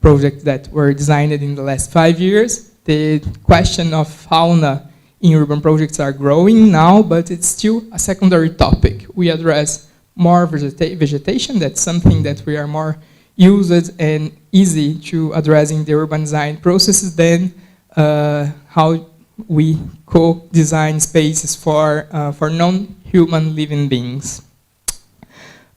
projects that were designed in the last 5 years. The question of fauna in urban projects are growing now, but it's still a secondary topic. We address more vegetation, that's something that we are more used and easy to address in the urban design processes than how we co-design spaces for non-human living beings.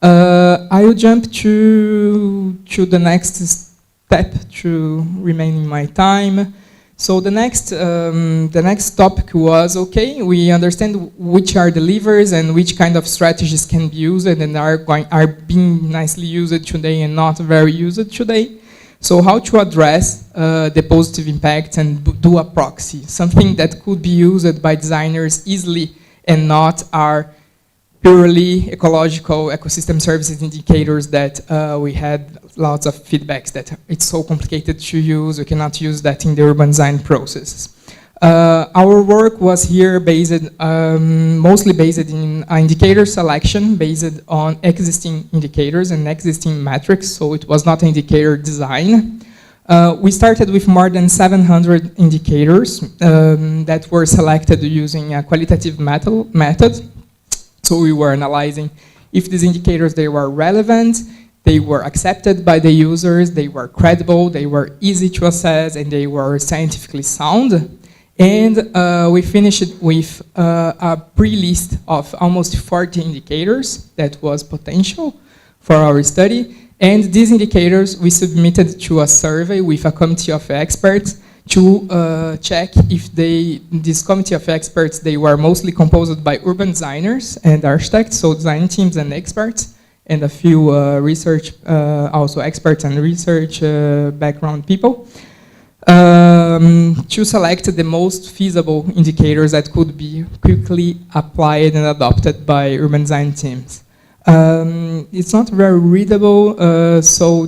I will jump to the next step to remain in my time. So the next topic was, okay, we understand which are the levers and which kind of strategies can be used and are being nicely used today and not very used today. So how to address the positive impact and do a proxy, something that could be used by designers easily and not are purely ecological ecosystem services indicators that we had lots of feedbacks that it's so complicated to use, we cannot use that in the urban design processes. Our work was here mostly based in indicator selection, based on existing indicators and existing metrics, so it was not indicator design. We started with more than 700 indicators that were selected using a qualitative method. So we were analyzing if these indicators, they were relevant, they were accepted by the users, they were credible, they were easy to assess, and they were scientifically sound. And we finished with a pre-list of almost 40 indicators that was potential for our study. And these indicators we submitted to a survey with a committee of experts to check if this committee of experts, they were mostly composed by urban designers and architects, so design teams and experts, and a few research, also experts and research background people, to select the most feasible indicators that could be quickly applied and adopted by urban design teams. It's not very readable, so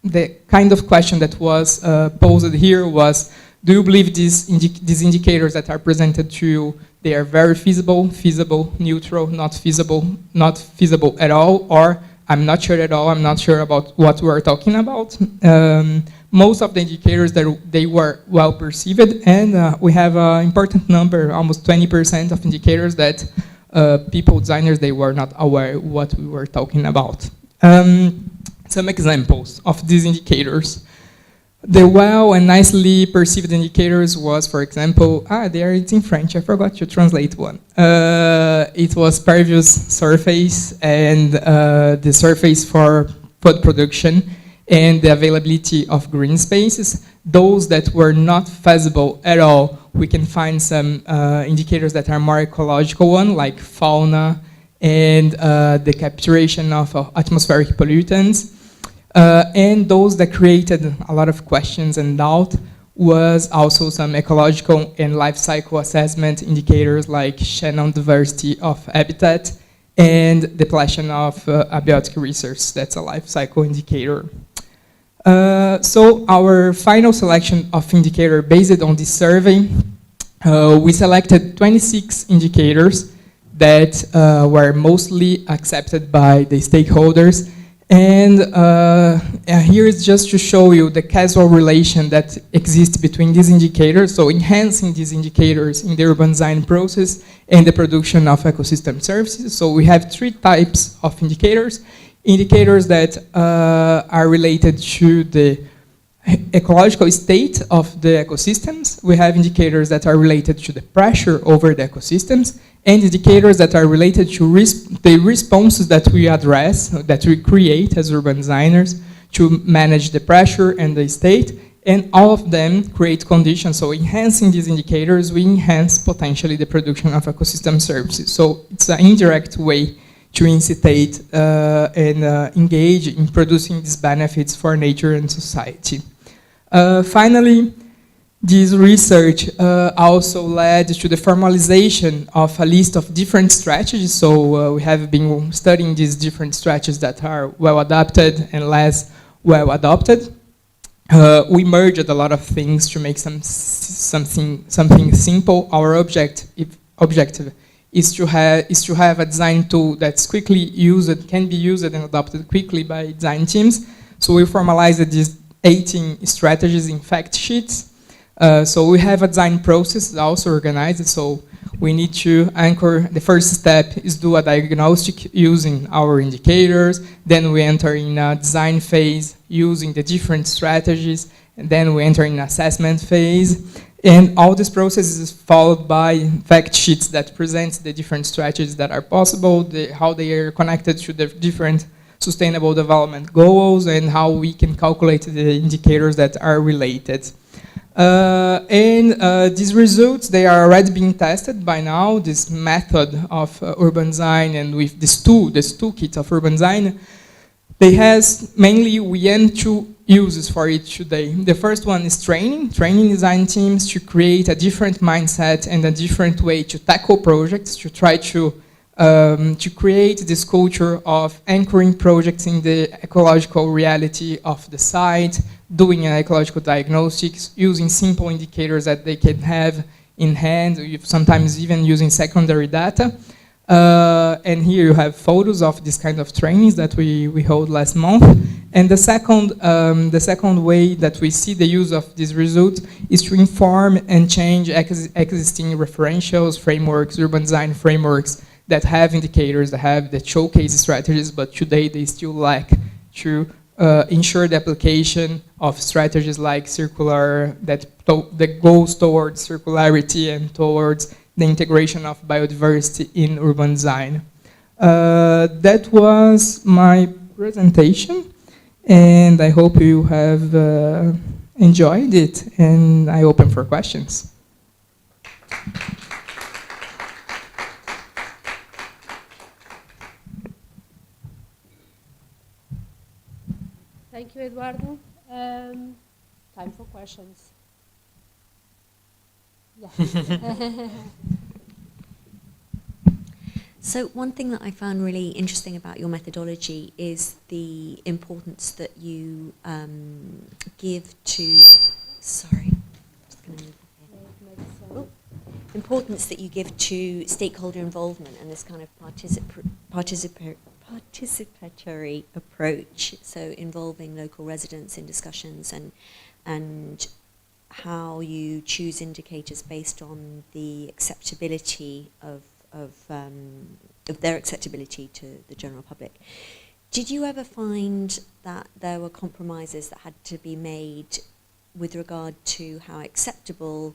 the kind of question that was posed here was, do you believe these indicators that are presented to you, they are very feasible, neutral, not feasible at all, or I'm not sure at all, I'm not sure about what we're talking about. Most of the indicators, they were well perceived, and we have an important number, almost 20% of indicators that designers, they were not aware what we were talking about. Some examples of these indicators. The well and nicely perceived indicators was, for example, there it's in French, I forgot to translate one. It was pervious surface and the surface for food production and the availability of green spaces. those that were not feasible at all, we can find some indicators that are more ecological one, like fauna and the capturation of atmospheric pollutants. And those that created a lot of questions and doubt was also some ecological and life cycle assessment indicators like channel diversity of habitat and depletion of abiotic resource. That's a life cycle indicator. So our final selection of indicator based on this survey, we selected 26 indicators that were mostly accepted by the stakeholders. And here is just to show you the causal relation that exists between these indicators, so enhancing these indicators in the urban design process and the production of ecosystem services. So we have three types of indicators. Indicators that are related to the ecological state of the ecosystems. We have indicators that are related to the pressure over the ecosystems, and indicators that are related to the responses that we address, that we create as urban designers to manage the pressure and the state, and all of them create conditions. So enhancing these indicators, we enhance potentially the production of ecosystem services. So it's an indirect way to incite and engage in producing these benefits for nature and society. Finally, this research also led to the formalization of a list of different strategies. So we have been studying these different strategies that are well adapted and less well adopted. We merged a lot of things to make something simple. Our objective is to have a design tool that's quickly used, can be used and adopted quickly by design teams. So we formalized these 18 strategies in fact sheets. So we have a design process also organized. So we need to anchor, the first step is do a diagnostic using our indicators. Then we enter in a design phase using the different strategies. And then we enter in assessment phase. And all this process is followed by fact sheets that present the different strategies that are possible, how they are connected to the different sustainable development goals, and how we can calculate the indicators that are related. These results, they are already being tested by now, this method of urban design, and with this toolkit of urban design, they has mainly two uses for it today. The first one is training design teams to create a different mindset and a different way to tackle projects, to try to create this culture of anchoring projects in the ecological reality of the site, doing an ecological diagnostics, using simple indicators that they can have in hand, sometimes even using secondary data. And here you have photos of this kind of trainings that we held last month. And the second way that we see the use of these results is to inform and change existing referentials, frameworks, urban design frameworks that have indicators, that showcase strategies, but today they still lack to ensure the application of strategies like circular, that goes towards circularity and towards the integration of biodiversity in urban design. That was my presentation, and I hope you have enjoyed it, and I open for questions. Thank you, Eduardo. Time for questions. Yeah. So one thing that I found really interesting about your methodology is the importance that you give to, importance that you give to stakeholder involvement and this kind of participatory approach, so involving local residents in discussions and how you choose indicators based on the acceptability of their acceptability to the general public. Did you ever find that there were compromises that had to be made with regard to how acceptable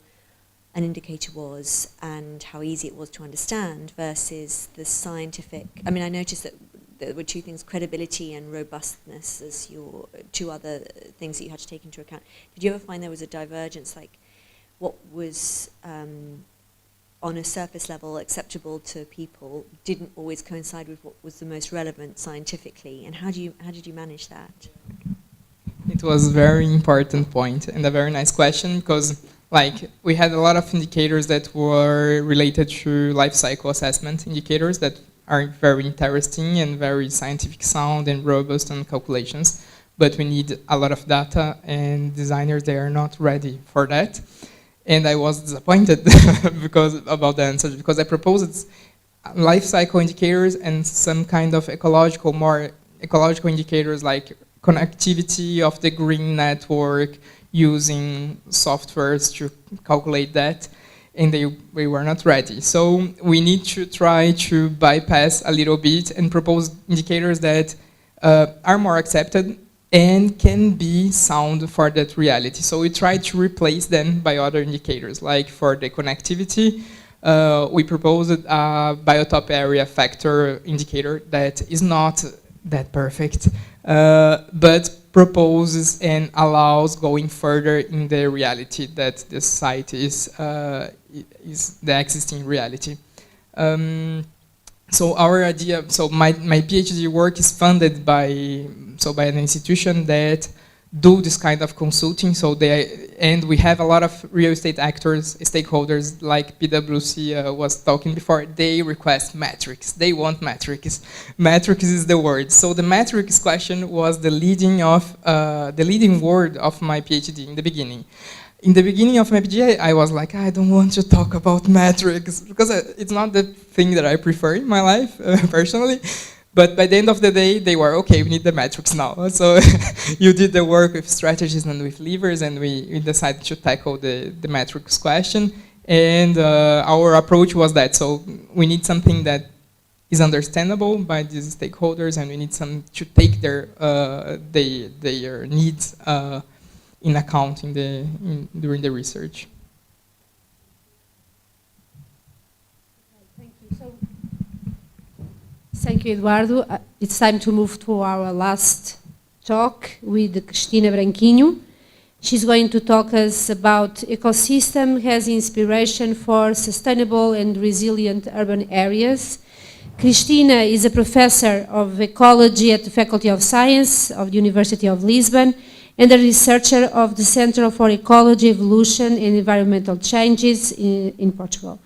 an indicator was and how easy it was to understand versus the scientific? I mean, I noticed that there were two things, credibility and robustness, as your two other things that you had to take into account. Did you ever find there was a divergence, like what was on a surface level acceptable to people didn't always coincide with what was the most relevant scientifically, and how did you manage that? It was a very important point and a very nice question, because like we had a lot of indicators that were related to life cycle assessment indicators that are very interesting and very scientific sound and robust on calculations, but we need a lot of data, and designers, they are not ready for that. And I was disappointed about the answer, because I proposed life cycle indicators and some kind of more ecological indicators, like connectivity of the green network using softwares to calculate that, and we were not ready. So we need to try to bypass a little bit and propose indicators that are more accepted and can be sound for that reality. So we try to replace them by other indicators, like for the connectivity, we proposed a biotope area factor indicator that is not that perfect, but proposes and allows going further in the reality that the site is the existing reality. So our idea, so my PhD work is funded by an institution that do this kind of consulting. And we have a lot of real estate actors, stakeholders, like PwC was talking before. They request metrics. They want metrics. Metrics is the word. So the metrics question was the leading word of my PhD in the beginning. In the beginning of my PhD, I was like, I don't want to talk about metrics, because it's not the thing that I prefer in my life, personally. But by the end of the day, they were, okay, we need the metrics now. So you did the work with strategies and with levers, and we decided to tackle the metrics question. And our approach was that. So we need something that is understandable by these stakeholders, and we need to take their needs in account during the research. Thank you, Eduardo. It's time to move to our last talk with Cristina Branquinho. She's going to talk us about ecosystem as inspiration for sustainable and resilient urban areas. Cristina is a professor of ecology at the Faculty of Science of the University of Lisbon and a researcher of the Center for Ecology, Evolution and Environmental Changes in Portugal.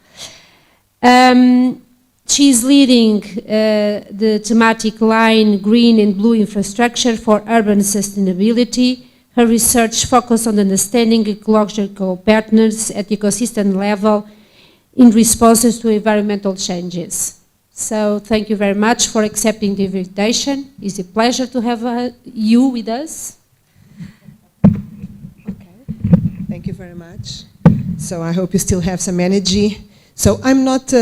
She is leading the thematic line Green and Blue Infrastructure for Urban Sustainability. Her research focuses on understanding ecological patterns at ecosystem level in responses to environmental changes. So thank you very much for accepting the invitation. It's a pleasure to have you with us. Okay, thank you very much. So I hope you still have some energy. So I'm not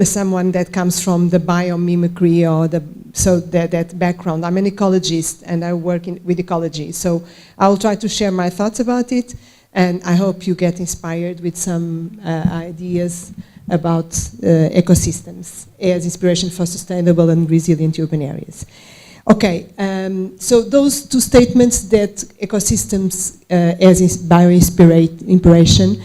someone that comes from the biomimicry or that background. I'm an ecologist and I work with ecology. So I'll try to share my thoughts about it, and I hope you get inspired with some ideas about ecosystems as inspiration for sustainable and resilient urban areas. Okay, so those two statements, that ecosystems as bioinspiration,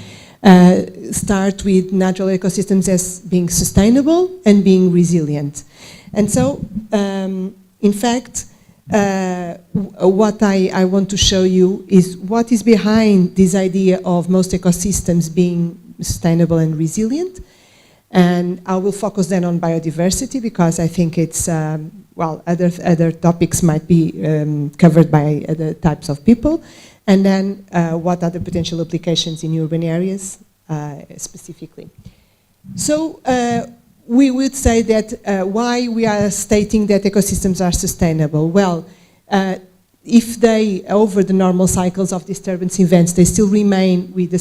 start with natural ecosystems as being sustainable and being resilient. And so, in fact, what I want to show you is what is behind this idea of most ecosystems being sustainable and resilient. And I will focus then on biodiversity, because I think it's, well, other topics might be covered by other types of people. And then what are the potential applications in urban areas specifically. So we would say that why we are stating that ecosystems are sustainable. Well, if they, over the normal cycles of disturbance events, they still remain with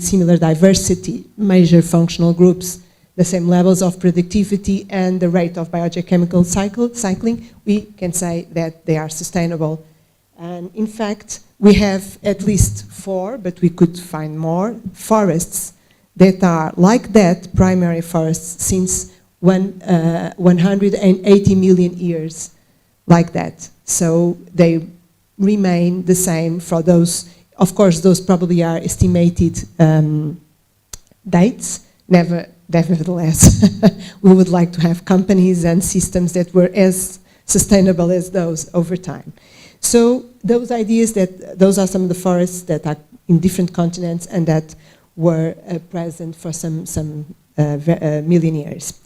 similar diversity, major functional groups, the same levels of productivity and the rate of biogeochemical cycling, we can say that they are sustainable. And in fact, we have at least 4, but we could find more, forests that are like that, primary forests, since 180 million years, like that. So they remain the same for those. Of course, those probably are estimated dates. Nevertheless, we would like to have companies and systems that were as sustainable as those over time. So those ideas, those are some of the forests that are in different continents and that were present for some million years.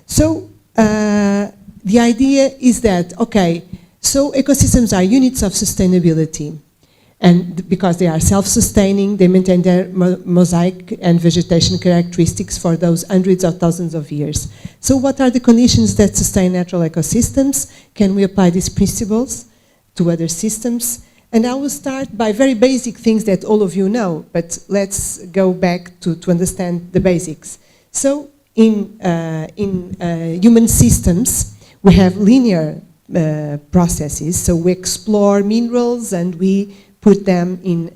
So the idea is that, okay, so ecosystems are units of sustainability, and because they are self-sustaining, they maintain their mosaic and vegetation characteristics for those hundreds of thousands of years. So what are the conditions that sustain natural ecosystems? Can we apply these principles to other systems? And I will start by very basic things that all of you know, but let's go back to understand the basics. So in human systems, we have linear processes. So we explore minerals and we put them in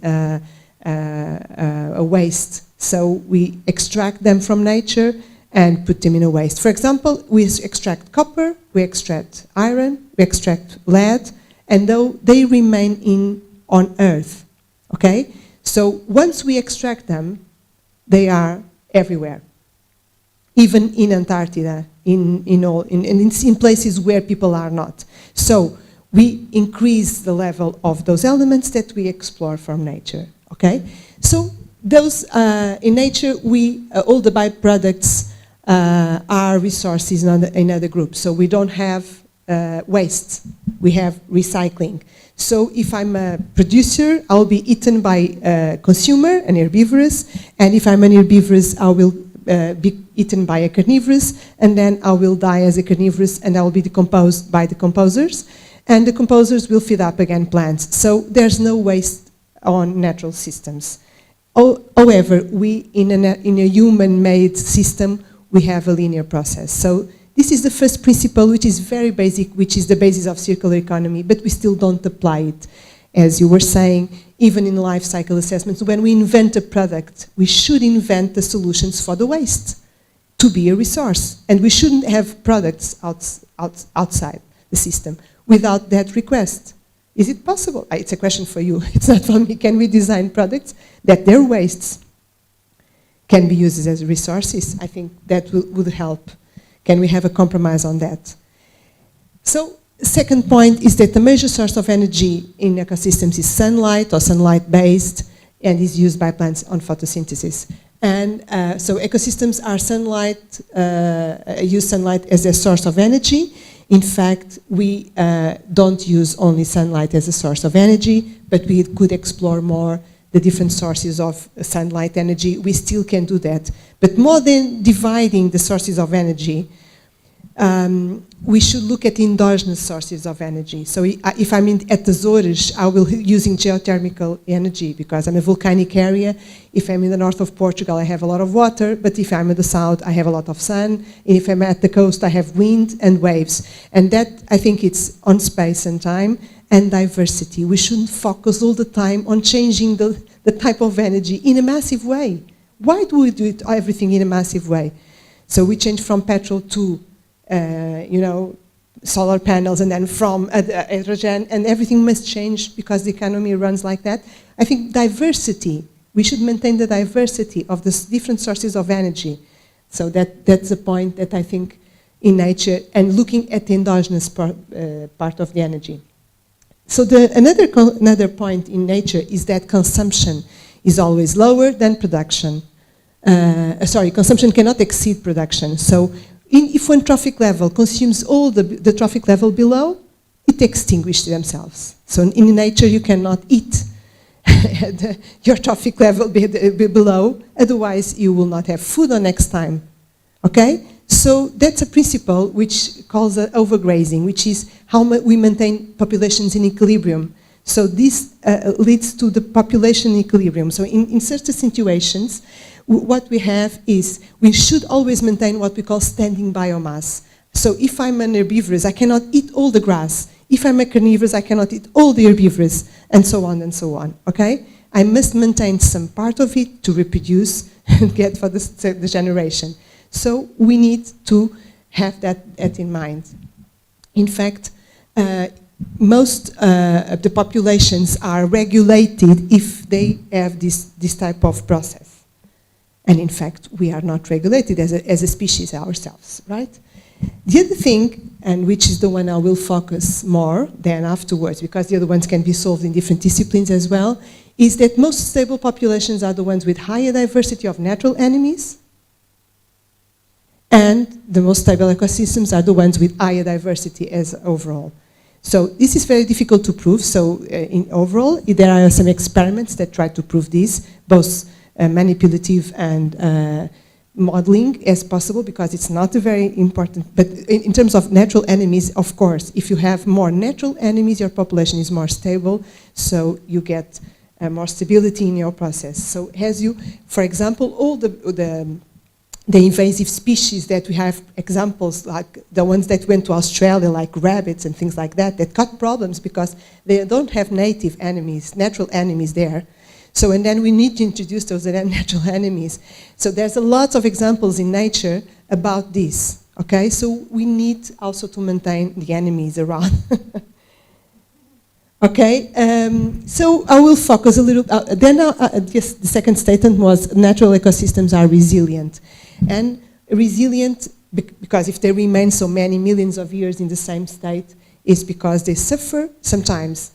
a waste. So we extract them from nature and put them in a waste. For example, we extract copper, we extract iron, we extract lead, and though they remain on Earth, okay? So once we extract them, they are everywhere, even in Antarctica, in places where people are not. So we increase the level of those elements that we explore from nature, okay? So those, in nature, all the byproducts are resources in other groups. So we don't have waste, we have recycling. So if I'm a producer, I'll be eaten by a consumer, an herbivorous, and if I'm an herbivorous, I will be eaten by a carnivorous, and then I will die as a carnivorous, and I will be decomposed by the composers, and the composers will feed up again plants. So there's no waste on natural systems. However, in a human-made system, we have a linear process. So this is the first principle, which is very basic, which is the basis of circular economy, but we still don't apply it. As you were saying, even in life cycle assessments, when we invent a product, we should invent the solutions for the waste to be a resource. And we shouldn't have products outside the system without that request. Is it possible? It's a question for you. It's not for me. Can we design products that their wastes can be used as resources? I think that would help. Can we have a compromise on that? So, second point is that the major source of energy in ecosystems is sunlight or sunlight-based, and is used by plants on photosynthesis. And so ecosystems are use sunlight as a source of energy. In fact, we don't use only sunlight as a source of energy, but we could explore more the different sources of sunlight energy. We still can do that. But more than dividing the sources of energy, we should look at endogenous sources of energy. So if I'm at the Azores, I will be using geothermal energy because I'm a volcanic area. If I'm in the north of Portugal, I have a lot of water, but if I'm in the south, I have a lot of sun. If I'm at the coast, I have wind and waves. And that, I think it's on space and time and diversity. We shouldn't focus all the time on changing the type of energy in a massive way. Why do we do everything in a massive way? So we change from petrol to solar panels, and then from hydrogen, and everything must change because the economy runs like that. I think diversity, we should maintain the diversity of the different sources of energy. So that's the point that I think in nature, and looking at the endogenous part of the energy. So another point in nature is that consumption is always lower than production. Consumption cannot exceed production. So if one trophic level consumes all the trophic level below, it extinguishes themselves. So in nature, you cannot eat your trophic level below, otherwise you will not have food the next time. Okay? So that's a principle which calls overgrazing, which is how we maintain populations in equilibrium. So this leads to the population equilibrium. So in certain situations, what we have is we should always maintain what we call standing biomass. So if I'm an herbivorous, I cannot eat all the grass. If I'm a carnivorous, I cannot eat all the herbivorous, and so on and so on, okay? I must maintain some part of it to reproduce and get for the generation. So we need to have that in mind. In fact, most of the populations are regulated if they have this type of process. And in fact, we are not regulated as a species ourselves, right? The other thing, and which is the one I will focus more than afterwards, because the other ones can be solved in different disciplines as well, is that most stable populations are the ones with higher diversity of natural enemies, and the most stable ecosystems are the ones with higher diversity as overall. So this is very difficult to prove. So in overall, there are some experiments that try to prove this, both manipulative and modeling as possible, because it's not a very important, but in terms of natural enemies, of course, if you have more natural enemies, your population is more stable, so you get more stability in your process. So as you, for example, all the invasive species that we have examples, like the ones that went to Australia, like rabbits and things like that, that got problems because they don't have native enemies, natural enemies there. So, and then we need to introduce those natural enemies. So there's a lot of examples in nature about this, okay? So we need also to maintain the enemies around. Okay, so I will focus a little, yes, the second statement was natural ecosystems are resilient. And resilient, because if they remain so many millions of years in the same state, is because they suffer sometimes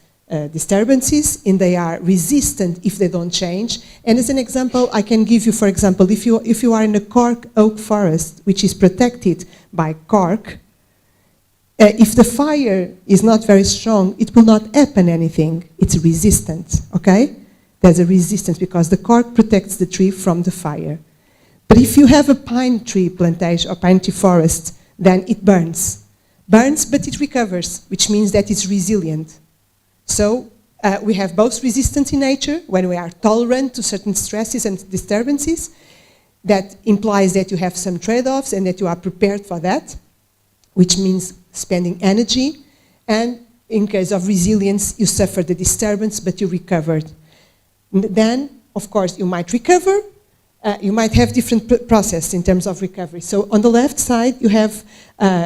disturbances, and they are resistant if they don't change. And as an example, I can give you, for example, if you are in a cork oak forest, which is protected by cork, if the fire is not very strong, it will not happen anything. It's resistant, okay? There's a resistance because the cork protects the tree from the fire. But if you have a pine tree plantation or pine tree forest, then it burns. Burns, but it recovers, which means that it's resilient. So we have both resistance in nature, when we are tolerant to certain stresses and disturbances. That implies that you have some trade-offs and that you are prepared for that, which means spending energy. And in case of resilience, you suffer the disturbance, but you recovered. Then, of course, you might recover. You might have different process in terms of recovery. So on the left side, you have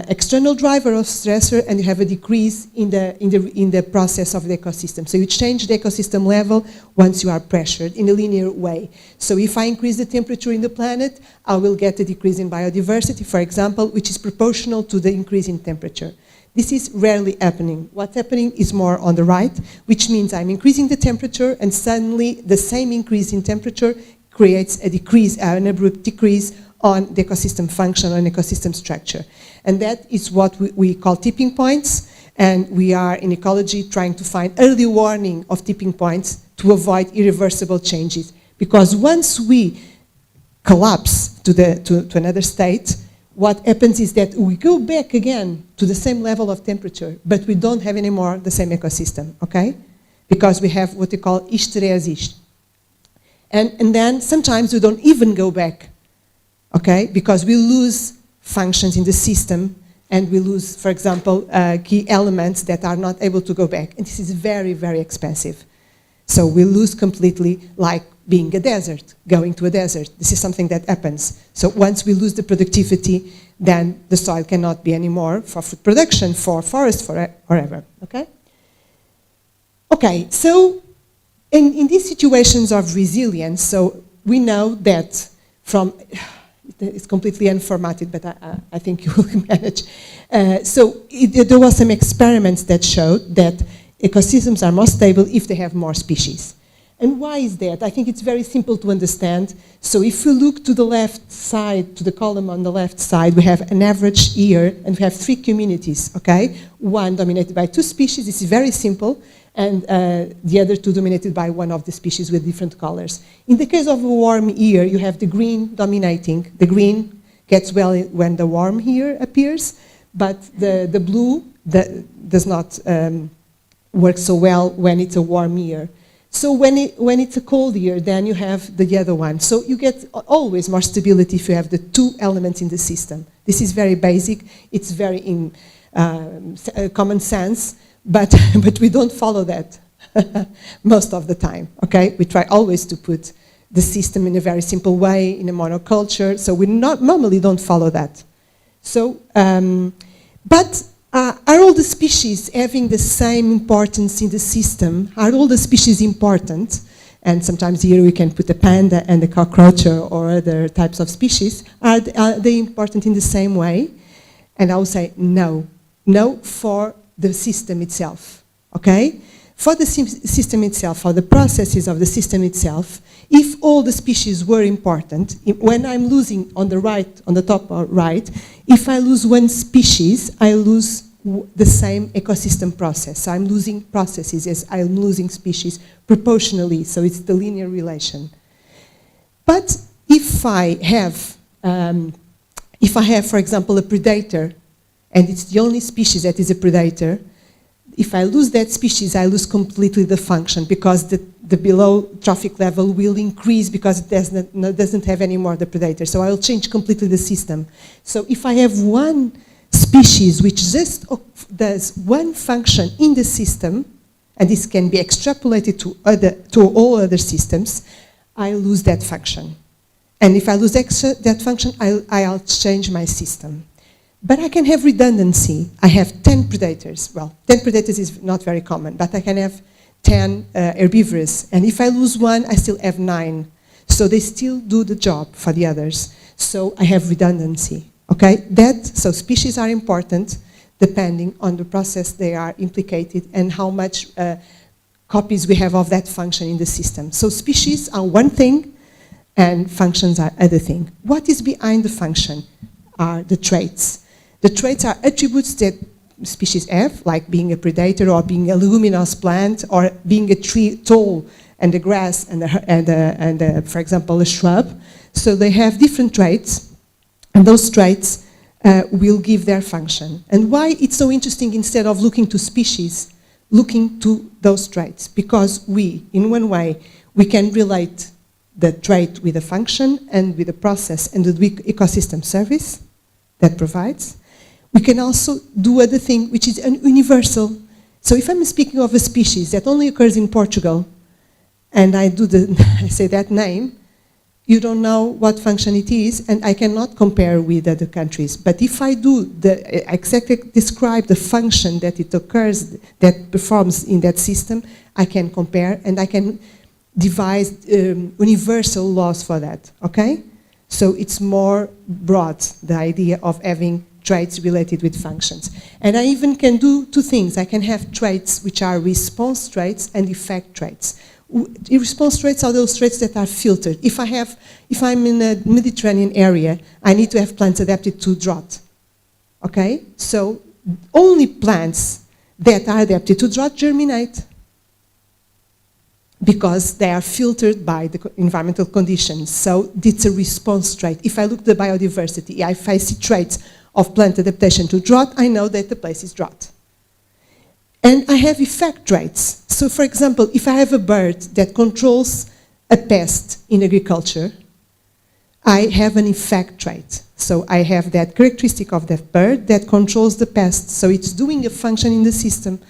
external driver of stressor, and you have a decrease in the process of the ecosystem. So you change the ecosystem level once you are pressured in a linear way. So if I increase the temperature in the planet, I will get a decrease in biodiversity, for example, which is proportional to the increase in temperature. This is rarely happening. What's happening is more on the right, which means I'm increasing the temperature, and suddenly the same increase in temperature creates a decrease, an abrupt decrease on the ecosystem function, on ecosystem structure. And that is what we call tipping points, and we are in ecology trying to find early warning of tipping points to avoid irreversible changes. Because once we collapse to another state, what happens is that we go back again to the same level of temperature, but we don't have anymore the same ecosystem, okay? Because we have what we call hysteresis. And then sometimes we don't even go back, okay? Because we lose functions in the system, and we lose, for example, key elements that are not able to go back. And this is very, very expensive. So we lose completely, like being a desert, going to a desert. This is something that happens. So once we lose the productivity, then the soil cannot be anymore for food production, for forest, forever, okay? Okay, so in these situations of resilience, so we know that from, it's completely unformatted, but I think you will manage. There were some experiments that showed that ecosystems are more stable if they have more species. And why is that? I think it's very simple to understand. So if you look to the left side, to the column on the left side, we have an average year, and we have 3 communities, okay? One dominated by 2 species, this is very simple, and the other 2 dominated by one of the species with different colors. In the case of a warm year, you have the green dominating. The green gets well when the warm year appears, but the blue does not work so well when it's a warm year. So when it's a cold year, then you have the other one. So you get always more stability if you have the 2 elements in the system. This is very basic. It's very in common sense, but we don't follow that most of the time, okay? We try always to put the system in a very simple way, in a monoculture, so we normally don't follow that. So, but are all the species having the same importance in the system? Are all the species important? And sometimes here we can put a panda and a cockroach or other types of species. Are they important in the same way? And I would say no. No for the system itself, okay? For the system itself, for the processes of the system itself, if all the species were important, when I'm losing on the right, on the top right, if I lose one species, I lose the same ecosystem process. So I'm losing processes as I'm losing species proportionally, so it's the linear relation. But if I have, for example, a predator, and it's the only species that is a predator, if I lose that species, I lose completely the function, because the below trophic level will increase because it doesn't have any more the predator. So I will change completely the system. So if I have one species which just does one function in the system, and this can be extrapolated to all other systems, I lose that function. And if I lose that function, I'll change my system. But I can have redundancy. I have 10 predators. Well, 10 predators is not very common, but I can have 10 herbivores. And if I lose one, I still have 9. So they still do the job for the others. So I have redundancy. Okay? So species are important depending on the process they are implicated and how much copies we have of that function in the system. So species are one thing and functions are other thing. What is behind the function are the traits. The traits are attributes that species have, like being a predator or being a leguminous plant or being a tree tall and a grass and for example, a shrub. So they have different traits, and those traits will give their function. And why it's so interesting, instead of looking to species, looking to those traits? Because we, in one way, we can relate the trait with the function and with the process and the ecosystem service that provides. We can also do other thing, which is universal. So if I'm speaking of a species that only occurs in Portugal, and I say that name, you don't know what function it is, and I cannot compare with other countries. But if I do exactly describe the function that it occurs, that performs in that system, I can compare, and I can devise universal laws for that, okay? So it's more broad, the idea of having traits related with functions. And I even can do two things. I can have traits which are response traits and effect traits. Response traits are those traits that are filtered. If I'm in a Mediterranean area, I need to have plants adapted to drought. Okay? So only plants that are adapted to drought germinate, because they are filtered by the environmental conditions. So it's a response trait. If I look at the biodiversity, if I see traits of plant adaptation to drought, I know that the place is drought. And I have effect traits. So for example, if I have a bird that controls a pest in agriculture, I have an effect trait. So I have that characteristic of that bird that controls the pest. So it's doing a function in the system.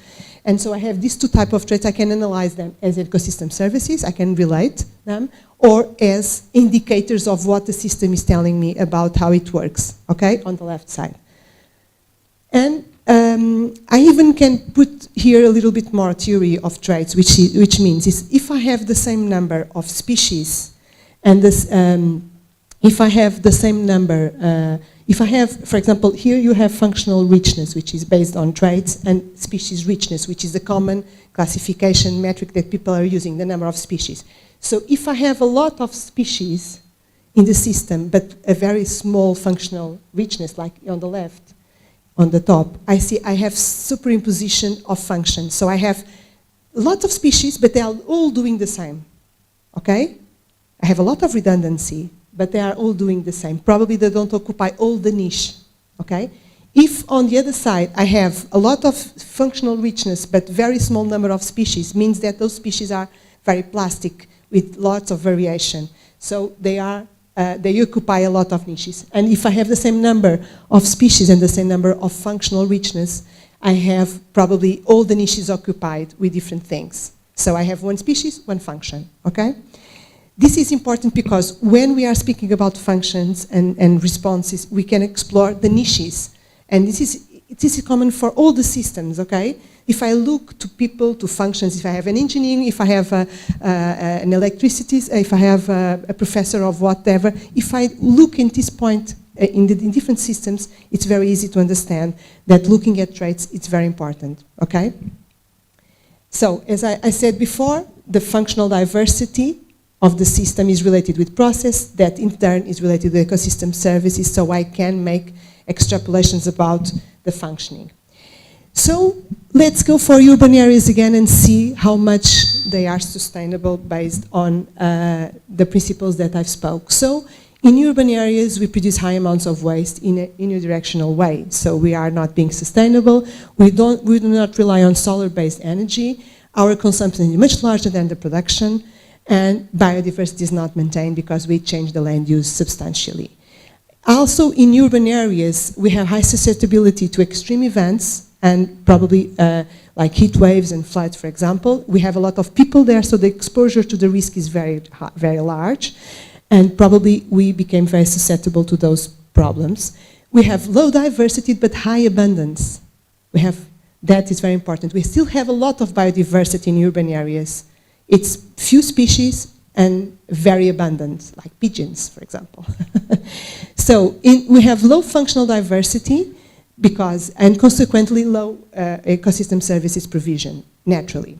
And so I have these two types of traits. I can analyze them as ecosystem services, I can relate them, or as indicators of what the system is telling me about how it works, okay, on the left side. And I even can put here a little bit more theory of traits, which means is if I have the same number of species, and this, if I have the same number, if I have, for example, here you have functional richness, which is based on traits, and species richness, which is the common classification metric that people are using, the number of species. So if I have a lot of species in the system, but a very small functional richness, like on the left, on the top, I see I have superimposition of functions. So I have a lot of species, but they are all doing the same, okay? I have a lot of redundancy, but they are all doing the same. Probably they don't occupy all the niche, okay? If on the other side I have a lot of functional richness, but very small number of species, means that those species are very plastic with lots of variation. So they occupy a lot of niches. And if I have the same number of species and the same number of functional richness, I have probably all the niches occupied with different things. So I have one species, one function, okay? This is important because when we are speaking about functions and responses, we can explore the niches. And this is common for all the systems, okay? If I look to people, to functions, if I have an engineering, if I have an electricity, if I have a professor of whatever, if I look in this point in different systems, it's very easy to understand that looking at traits, it's very important, okay? So, as I said before, the functional diversity of the system is related with process, that in turn is related to ecosystem services, so I can make extrapolations about the functioning. So, let's go for urban areas again and see how much they are sustainable based on the principles that I've spoke. So, in urban areas, we produce high amounts of waste in a unidirectional way. So we are not being sustainable. We do not rely on solar-based energy. Our consumption is much larger than the production, and biodiversity is not maintained because we change the land use substantially. Also, in urban areas, we have high susceptibility to extreme events, and probably like heat waves and floods, for example. We have a lot of people there, so the exposure to the risk is very large. And probably we became very susceptible to those problems. We have low diversity, but high abundance. That is very important. We still have a lot of biodiversity in urban areas. It's few species and very abundant, like pigeons, for example. So we have low functional diversity and consequently low ecosystem services provision, naturally.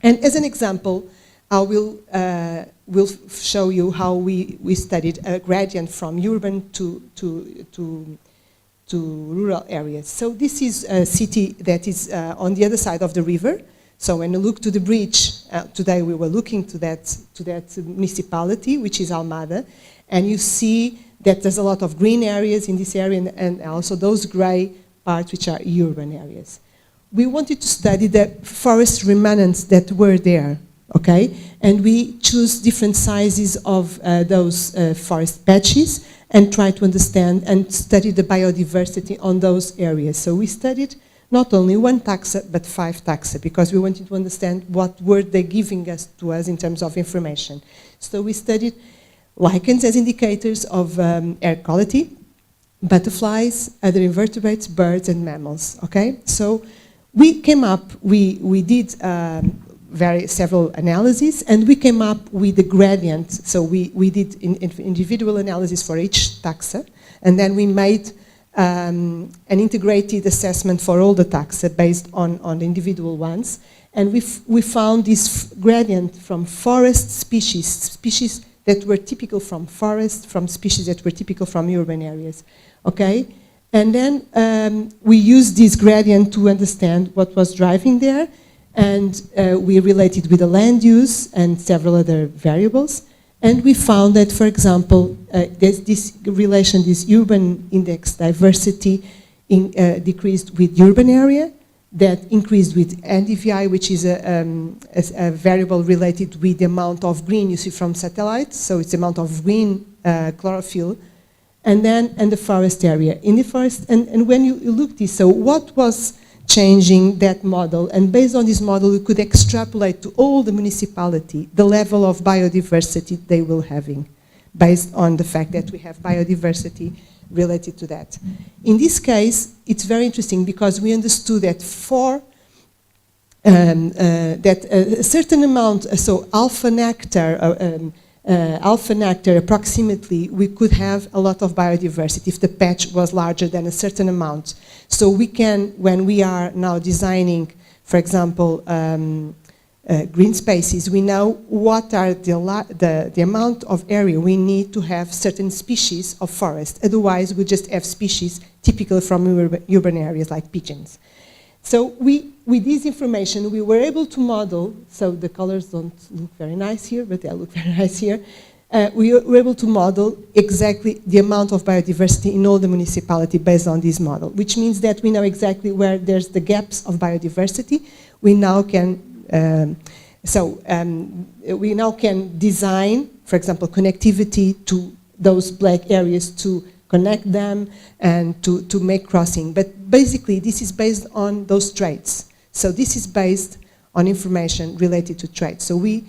And as an example, I will show you how we studied a gradient from urban to rural areas. So this is a city that is on the other side of the river. So when you look to the bridge, today we were looking to that municipality, which is Almada, and you see that there's a lot of green areas in this area and also those gray parts which are urban areas. We wanted to study the forest remnants that were there. Okay, and we choose different sizes of those forest patches and try to understand and study the biodiversity on those areas. So we studied not only one taxa, but 5 taxa, because we wanted to understand what were they giving to us in terms of information. So we studied lichens as indicators of air quality, butterflies, other invertebrates, birds, and mammals. Okay, so we came up, we did several analyses, and we came up with the gradient. So we did individual analysis for each taxa, and then we made an integrated assessment for all the taxa based on the individual ones. And we found this gradient from forest species that were typical from forest, from species that were typical from urban areas. Okay? And then we used this gradient to understand what was driving there, and we related with the land use and several other variables. And we found that, for example, this relation, this urban index diversity decreased with urban area, that increased with NDVI, which is a variable related with the amount of green you see from satellites, so it's the amount of green chlorophyll, and the forest area. In the forest, and when you look this, so what was changing that model, and based on this model, we could extrapolate to all the municipality the level of biodiversity they will having, based on the fact that we have biodiversity related to that. In this case, it's very interesting because we understood that that a certain amount, so alpha nectar approximately, we could have a lot of biodiversity if the patch was larger than a certain amount. So we can, when we are now designing, for example, green spaces, we know what are the amount of area we need to have certain species of forest. Otherwise, we just have species typical from urban areas like pigeons. So with this information, we were able to model, so the colors don't look very nice here, but they look very nice here. We were able to model exactly the amount of biodiversity in all the municipality based on this model, which means that we know exactly where there's the gaps of biodiversity. We now can, we now can design, for example, connectivity to those black areas to connect them and to make crossing. But basically, this is based on those traits. So this is based on information related to traits. So we,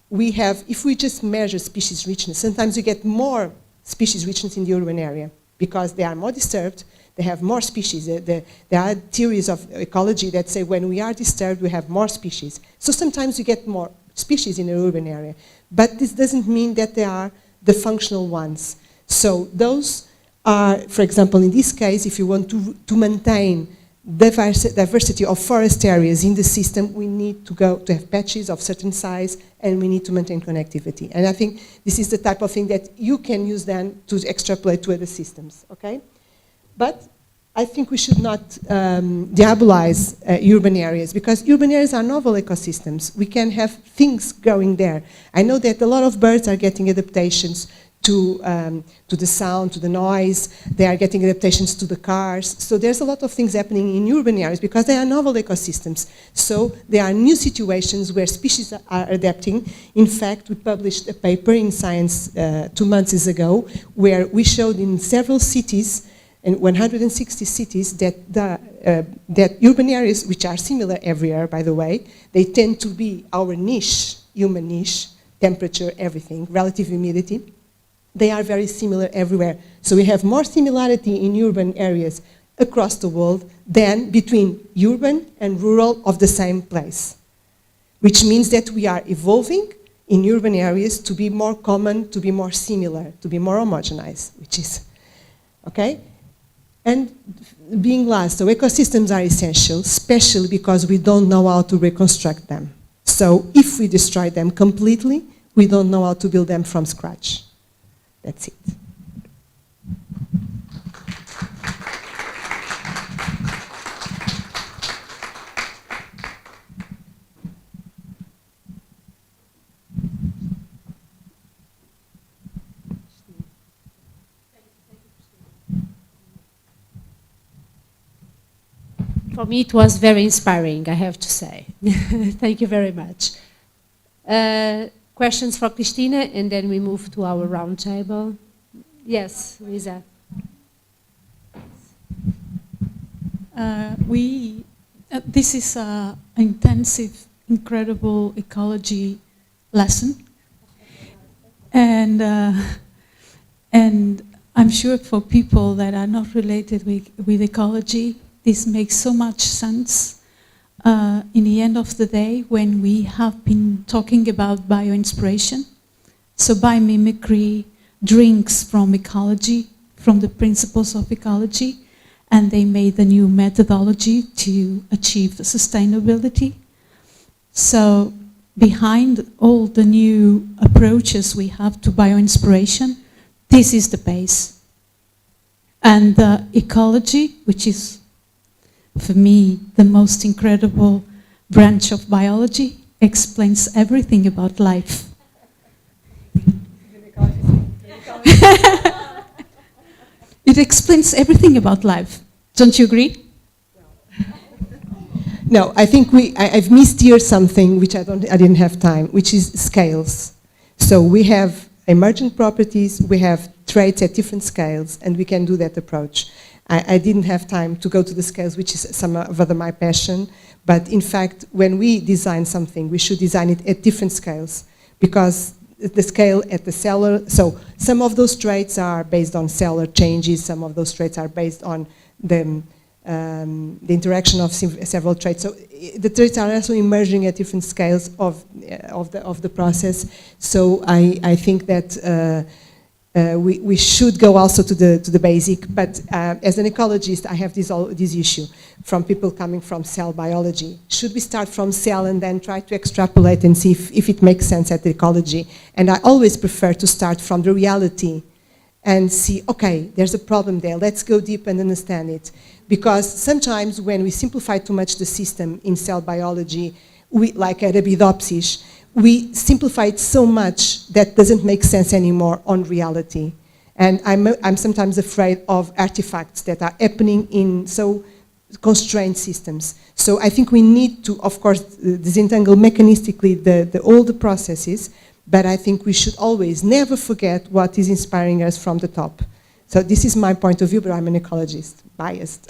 we have, if we just measure species richness, sometimes you get more species richness in the urban area because they are more disturbed, they have more species. There are theories of ecology that say when we are disturbed, we have more species. So sometimes you get more species in an urban area. But this doesn't mean that they are the functional ones. So those are, for example, in this case, if you want to maintain diversity of forest areas in the system, we need to have patches of certain size, and we need to maintain connectivity. And I think this is the type of thing that you can use then to extrapolate to other systems, okay? But I think we should not diabolize urban areas, because urban areas are novel ecosystems. We can have things growing there. I know that a lot of birds are getting adaptations to the sound, to the noise. They are getting adaptations to the cars. So there's a lot of things happening in urban areas because they are novel ecosystems. So there are new situations where species are adapting. In fact, we published a paper in Science 2 months ago where we showed in several cities, in 160 cities, that urban areas, which are similar everywhere, by the way, they tend to be our niche, human niche, temperature, everything, relative humidity. They are very similar everywhere. So we have more similarity in urban areas across the world than between urban and rural of the same place, which means that we are evolving in urban areas to be more common, to be more similar, to be more homogenized, which is, okay? And being last, so ecosystems are essential, especially because we don't know how to reconstruct them. So if we destroy them completely, we don't know how to build them from scratch. That's it. For me, it was very inspiring, I have to say. Thank you very much. Questions for Cristina, and then we move to our roundtable. Yes, Lisa. This is an intensive, incredible ecology lesson. And I'm sure for people that are not related with ecology, this makes so much sense. In the end of the day, when we have been talking about bioinspiration, so biomimicry drinks from ecology, from the principles of ecology, and they made a new methodology to achieve the sustainability. So behind all the new approaches we have to bioinspiration, this is the base. And ecology, which is for me, the most incredible branch of biology, explains everything about life. It explains everything about life. Don't you agree? No, I think I've missed here something which I didn't have time, which is scales. So we have emergent properties, we have traits at different scales, and we can do that approach. I didn't have time to go to the scales, which is some of my passion, but in fact, when we design something, we should design it at different scales, because the scale at the cellular, so some of those traits are based on cellular changes, some of those traits are based on the interaction of several traits. So the traits are also emerging at different scales of the process. So I think that we should go also to the basic, but as an ecologist, I have this issue from people coming from cell biology. Should we start from cell and then try to extrapolate and see if it makes sense at the ecology? And I always prefer to start from the reality and see, okay, there's a problem there, let's go deep and understand it. Because sometimes when we simplify too much the system in cell biology, like Arabidopsis, we simplify it so much that doesn't make sense anymore on reality. And I'm sometimes afraid of artifacts that are happening in so constrained systems. So I think we need to, of course, disentangle mechanistically all the processes, but I think we should always never forget what is inspiring us from the top. So this is my point of view, but I'm an ecologist, biased.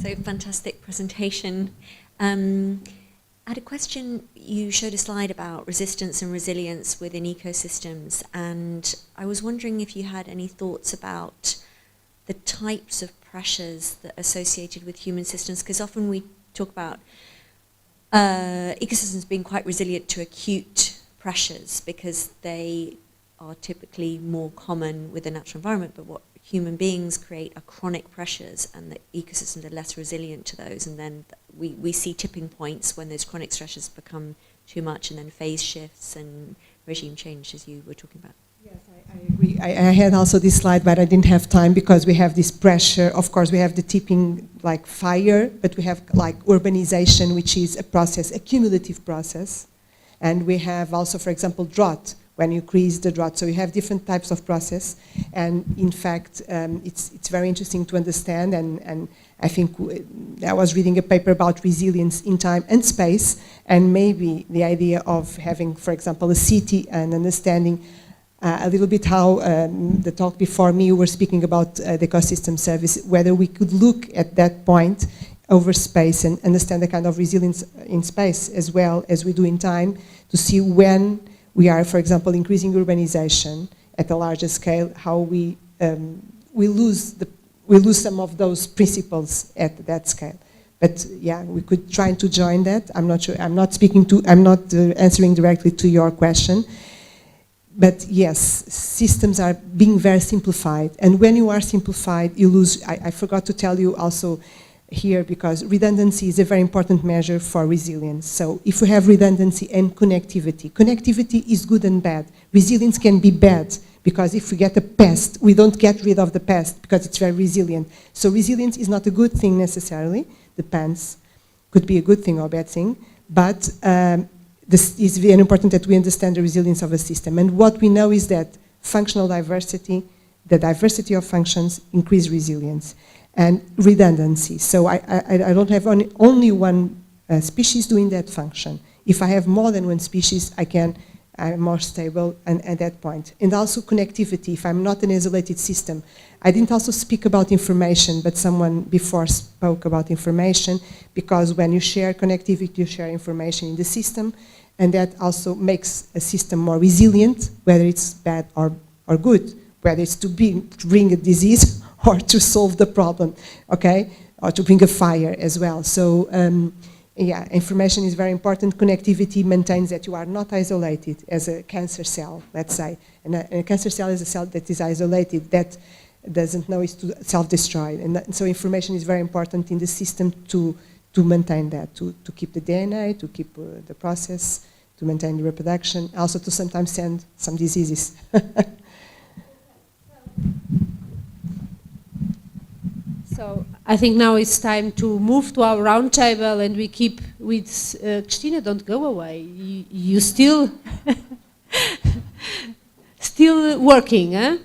So fantastic presentation. I had a question. You showed a slide about resistance and resilience within ecosystems, and I was wondering if you had any thoughts about the types of pressures that are associated with human systems, because often we talk about ecosystems being quite resilient to acute pressures because they are typically more common with the natural environment, but what human beings create are chronic pressures, and the ecosystems are less resilient to those, and then we see tipping points when those chronic stressors become too much, and then phase shifts and regime change, as you were talking about. Yes, I agree. I had also this slide, but I didn't have time because we have this pressure. Of course, we have the tipping, like fire, but we have like urbanization, which is a process, a cumulative process. And we have also, for example, drought, when you increase the drought. So you have different types of process. And in fact, it's very interesting to understand. And I think I was reading a paper about resilience in time and space, and maybe the idea of having, for example, a city and understanding a little bit how the talk before me were speaking about the ecosystem service, whether we could look at that point over space and understand the kind of resilience in space as well as we do in time, to see when we are, for example, increasing urbanization at a larger scale, how we lose some of those principles at that scale. But yeah, we could try to join that. I'm not sure. I'm not answering directly to your question. But yes, systems are being very simplified, and when you are simplified, you lose. I forgot to tell you also here, because redundancy is a very important measure for resilience. So if we have redundancy and connectivity is good and bad. Resilience can be bad, because if we get a pest, we don't get rid of the pest because it's very resilient. So resilience is not a good thing necessarily, depends, could be a good thing or a bad thing, but this is very important that we understand the resilience of a system. And what we know is that functional diversity, the diversity of functions, increase resilience. And redundancy. So I don't have only one species doing that function. If I have more than one species, I'm more stable at that point. And also connectivity, if I'm not an isolated system. I didn't also speak about information, but someone before spoke about information, because when you share connectivity, you share information in the system, and that also makes a system more resilient, whether it's bad or good, whether it's to bring a disease or to solve the problem, okay? Or to bring a fire as well. So yeah, information is very important. Connectivity maintains that you are not isolated as a cancer cell, let's say. And a cancer cell is a cell that is isolated, that doesn't know it's to self-destroy. And so information is very important in the system to maintain that, to keep the DNA, to keep the process, to maintain the reproduction, also to sometimes send some diseases. So I think now it's time to move to our roundtable, and we keep with Christina. Don't go away. You still working, huh?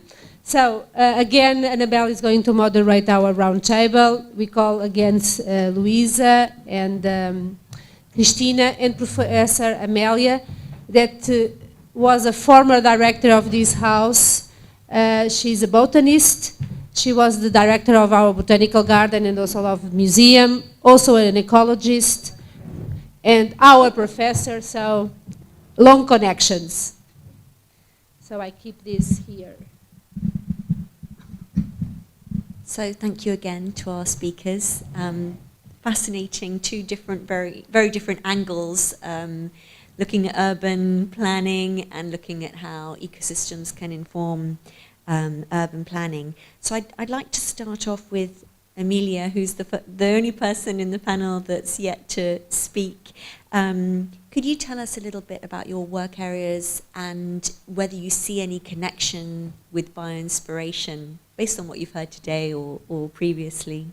So again, Annabelle is going to moderate our roundtable. We call again Luisa and Christina and Professor Amelia, that was a former director of this house. She's a botanist. She was the director of our botanical garden and also of the museum, also an ecologist, and our professor, so long connections. So I keep this here. So thank you again to our speakers. Fascinating, two different, very different angles, looking at urban planning and looking at how ecosystems can inform urban planning. So I'd like to start off with Amelia, who's the only person in the panel that's yet to speak. Could you tell us a little bit about your work areas and whether you see any connection with bioinspiration based on what you've heard today or previously?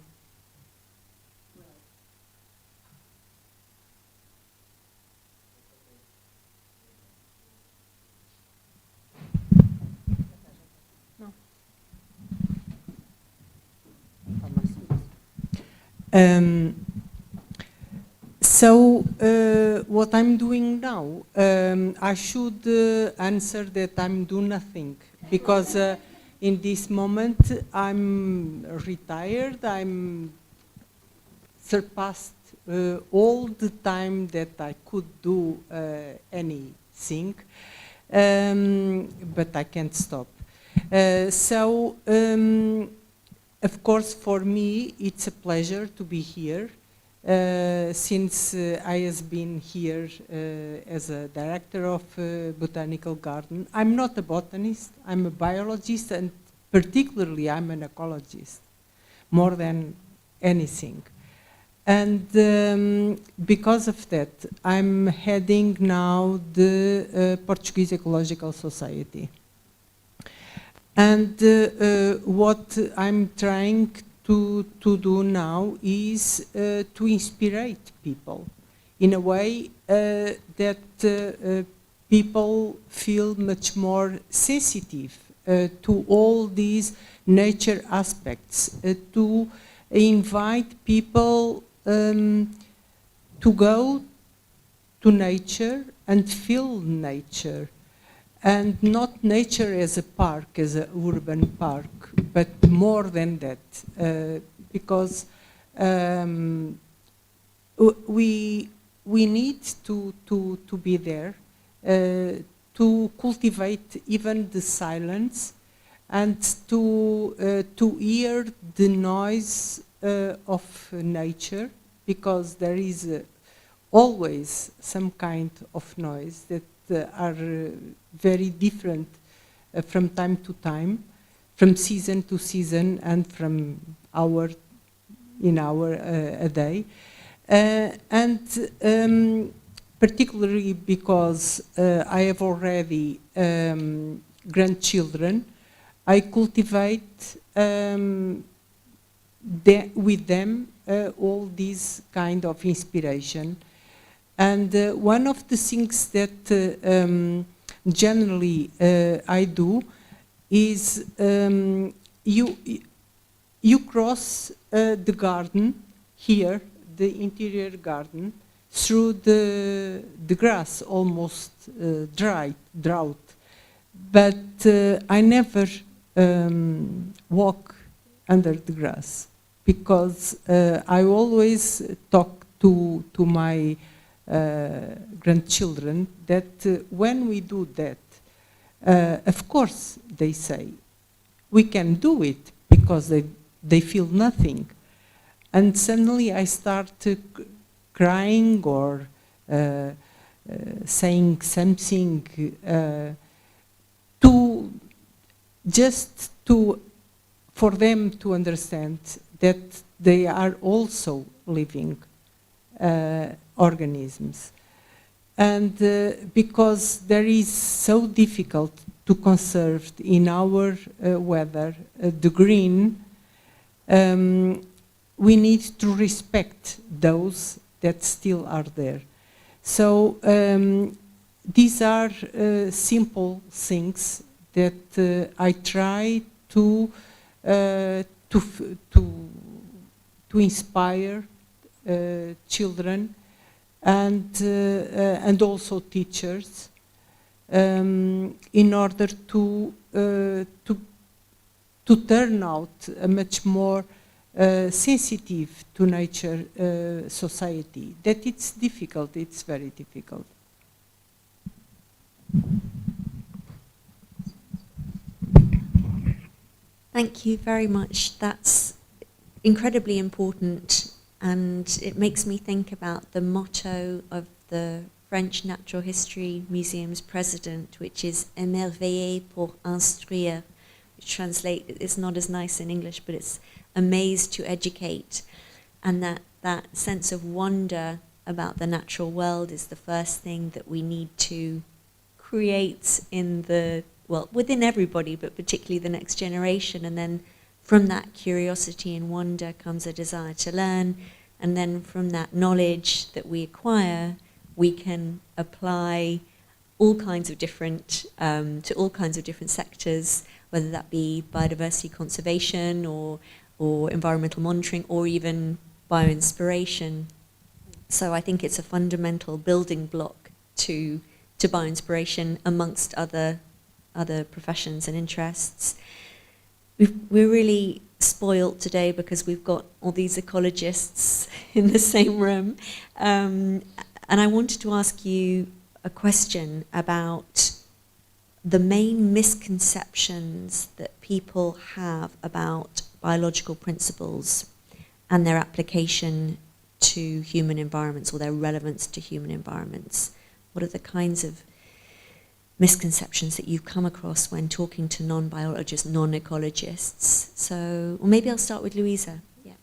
What I'm doing now, I should answer that I'm doing nothing, because in this moment I'm retired, I'm surpassed all the time that I could do anything, but I can't stop. Of course, for me, it's a pleasure to be here. Since I have been here as a director of botanical garden. I'm not a botanist, I'm a biologist, and particularly I'm an ecologist, more than anything. And because of that, I'm heading now the Portuguese Ecological Society. And what I'm trying to do now is to inspire people in a way that people feel much more sensitive to all these nature aspects, to invite people to go to nature and feel nature. And not nature as a park, as an urban park, but more than that, because we need to be there, to cultivate even the silence, and to hear the noise of nature, because there is always some kind of noise that are very different from time to time, from season to season, and from hour in hour a day. And particularly because I have already grandchildren, I cultivate with them all these kind of inspiration. And one of the things that generally I do is you cross the garden here, the interior garden, through the grass, almost drought. But I never walk under the grass, because I always talk to my grandchildren that when we do that, of course they say we can do it, because they feel nothing, and suddenly I start crying or saying something for them to understand that they are also living organisms. And because there is so difficult to conserve in our weather the green, we need to respect those that still are there. So these are simple things that I try to inspire children and also teachers in order to turn out a much more sensitive to nature society. That it's difficult, it's very difficult. Thank you very much. That's incredibly important, and it makes me think about the motto of the French Natural History Museum's president, which is émerveiller pour instruire, which translates, it's not as nice in English, but it's amazed to educate. And that sense of wonder about the natural world is the first thing that we need to create in the, well, within everybody, but particularly the next generation. And then from that curiosity and wonder comes a desire to learn. And then from that knowledge that we acquire, we can apply all kinds of different, to all kinds of different sectors, whether that be biodiversity conservation or environmental monitoring, or even bioinspiration. So I think it's a fundamental building block to bioinspiration amongst other professions and interests. We're really spoilt today because we've got all these ecologists in the same room. And I wanted to ask you a question about the main misconceptions that people have about biological principles and their application to human environments or their relevance to human environments. What are the kinds of misconceptions that you've come across when talking to non-biologists, non-ecologists? So, or maybe I'll start with Louisa. Yeah.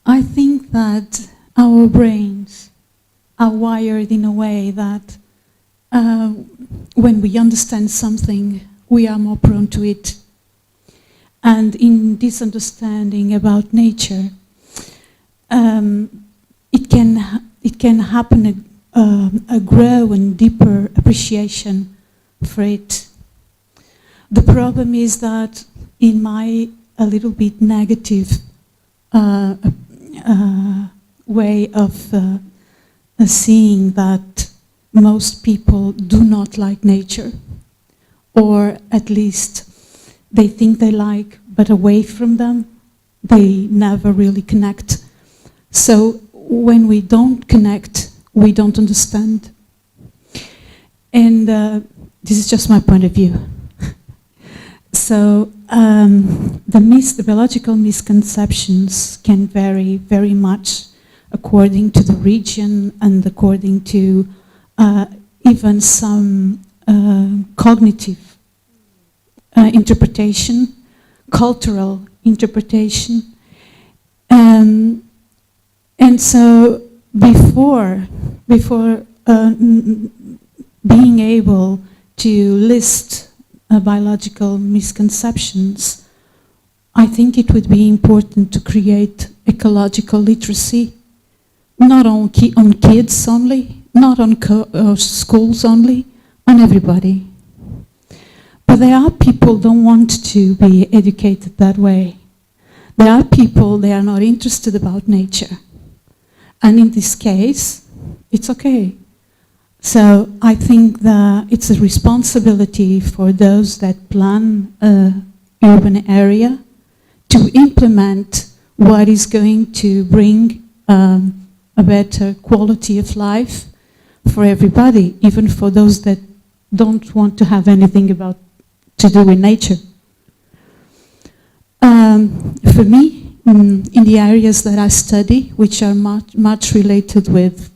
I think that our brains are wired in a way that when we understand something, we are more prone to it. And in this understanding about nature, it can happen a grow and deeper appreciation for it. The problem is that in my a little bit negative way of seeing that most people do not like nature, or at least they think they like, but away from them, they never really connect. So when we don't connect, we don't understand. And this is just my point of view. So the biological misconceptions can vary very much according to the region and according to even some cognitive interpretation, cultural interpretation. And so before being able to list biological misconceptions, I think it would be important to create ecological literacy, not on kids only, not on schools only, on everybody. But there are people who don't want to be educated that way. There are people, they are not interested about nature. And in this case, it's okay. So I think that it's a responsibility for those that plan an urban area to implement what is going to bring a better quality of life for everybody, even for those that don't want to have anything to do with nature. For me, in the areas that I study, which are much related with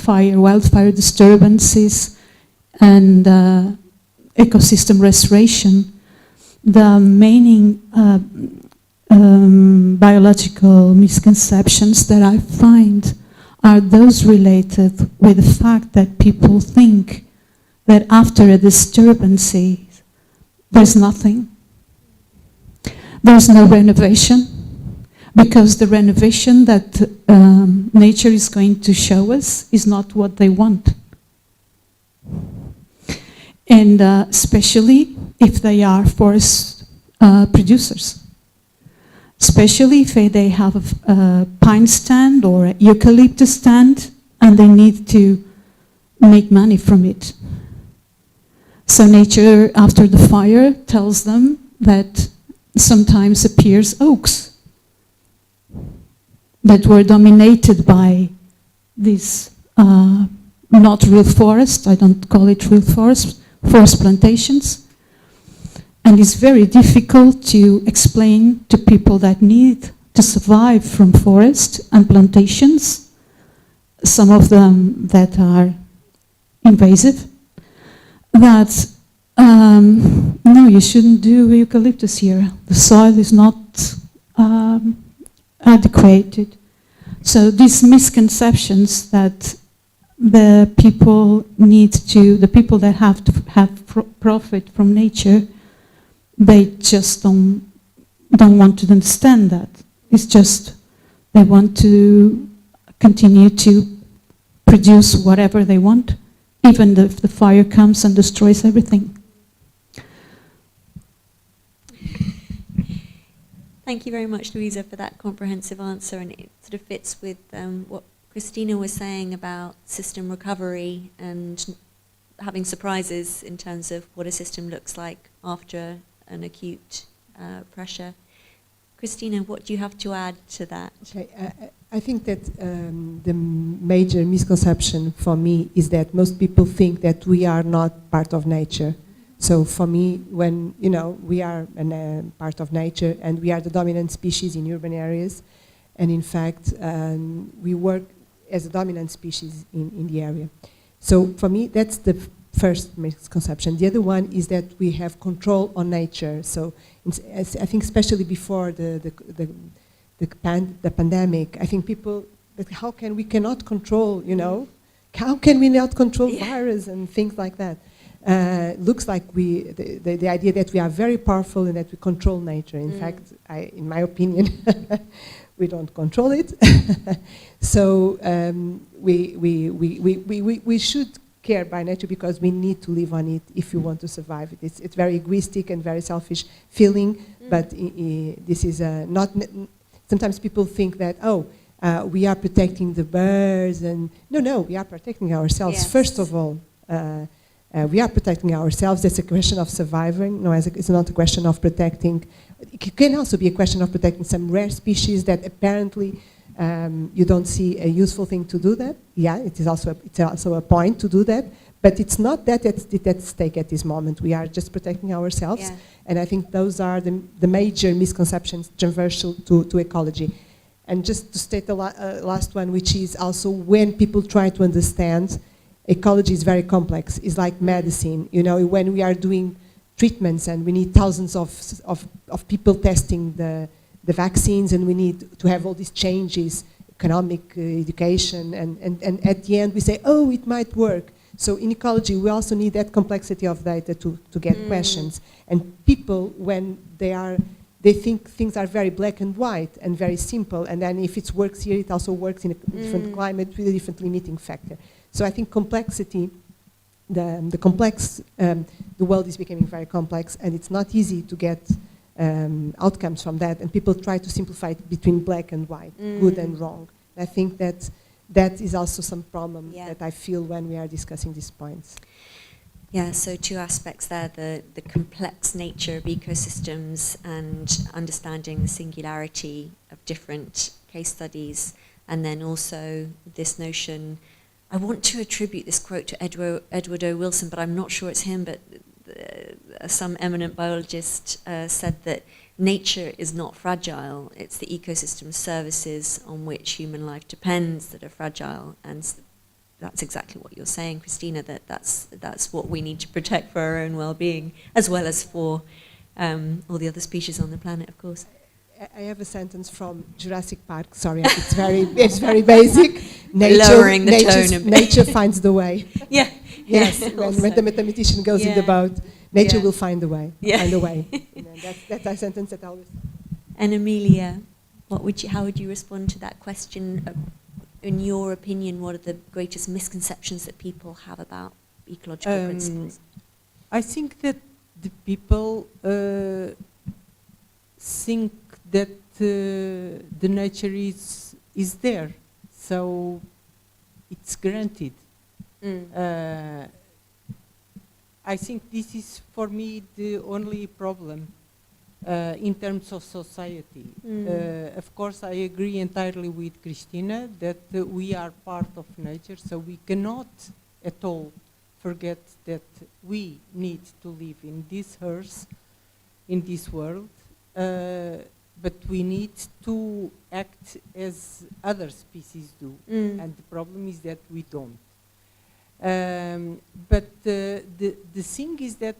wildfire disturbances and ecosystem restoration, the main biological misconceptions that I find are those related with the fact that people think that after a disturbance, there's nothing. There's no renovation, because the renovation that nature is going to show us is not what they want. And especially if they are forest producers. Especially if they have a pine stand or a eucalyptus stand and they need to make money from it. So nature, after the fire, tells them that sometimes appears oaks that were dominated by this not real forest, I don't call it real forest plantations. And it's very difficult to explain to people that need to survive from forest and plantations, some of them that are invasive, that no, you shouldn't do eucalyptus here. The soil is not adequate. So these misconceptions that the people that have to have profit from nature, they just don't want to understand that. It's just they want to continue to produce whatever they want, even if the fire comes and destroys everything. Thank you very much, Louisa, for that comprehensive answer, and it sort of fits with what Christina was saying about system recovery and having surprises in terms of what a system looks like after an acute pressure. Christina, what do you have to add to that? Okay, I think that the major misconception for me is that most people think that we are not part of nature. So for me, when we are part of nature and we are the dominant species in urban areas, and in fact we work as a dominant species in the area. So for me, that's the first misconception. The other one is that we have control on nature. So I think especially before the pandemic, I think people, how can we cannot control, how can we not control virus and things like that? Looks like the idea that we are very powerful and that we control nature. In fact, in my opinion, we don't control it. So we should care by nature because we need to live on it if we want to survive it. It's very egoistic and very selfish feeling, but this is not. Sometimes people think that we are protecting the birds, and no, we are protecting ourselves first of all. We are protecting ourselves. That's a question of surviving. No, it's not a question of protecting. It can also be a question of protecting some rare species that apparently you don't see a useful thing to do that. Yeah, it's also a point to do that. But it's not that that's at stake at this moment. We are just protecting ourselves. And I think those are the major misconceptions transversal to ecology. And just to state the last one, which is also when people try to understand, ecology is very complex. It's like medicine. When we are doing treatments and we need thousands of people testing the vaccines, and we need to have all these changes, economic, education, and at the end we say, oh, it might work. So in ecology, we also need that complexity of data to get questions. And people, when they think things are very black and white and very simple, and then if it works here, it also works in a different climate with a different limiting factor. So I think complexity, the world is becoming very complex, and it's not easy to get outcomes from that, and people try to simplify it between black and white, good and wrong. I think that is also some problem that I feel when we are discussing these points. Yeah, so two aspects there, the complex nature of ecosystems and understanding the singularity of different case studies, and then also this notion. I want to attribute this quote to Edward O. Wilson, but I'm not sure it's him, but some eminent biologist said that nature is not fragile, it's the ecosystem services on which human life depends that are fragile, and that's exactly what you're saying, Christina, that's what we need to protect for our own well-being, as well as for all the other species on the planet, of course. I have a sentence from Jurassic Park. Sorry, it's very basic. Lowering the tone a bit. Nature finds the way. Yeah. Yes. When the mathematician goes in the boat, nature will find the way. Find a way. That's a sentence that I always. And Amelia, how would you respond to that question? In your opinion, what are the greatest misconceptions that people have about ecological principles? I think that the people think that the nature is there, so it's granted. I think this is for me the only problem in terms of society. Of course, I agree entirely with Christina that we are part of nature, so we cannot at all forget that we need to live in this earth, in this world. But we need to act as other species do, and the problem is that we don't. But the thing is that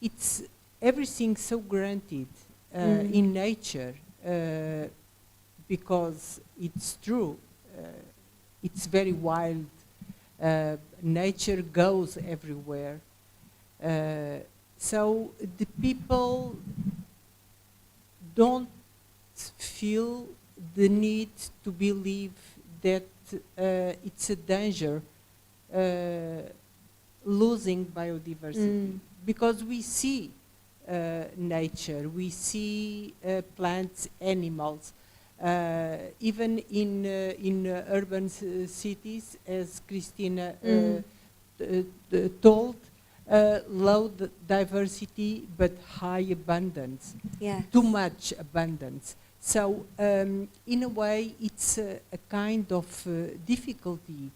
it's everything so granted in nature, because it's true, it's very wild, nature goes everywhere. So the people don't feel the need to believe that it's a danger losing biodiversity, because we see nature, we see plants, animals, even in urban cities, as Christina told, low diversity but high abundance. Yes. Too much abundance. So in a way it's a kind of difficulty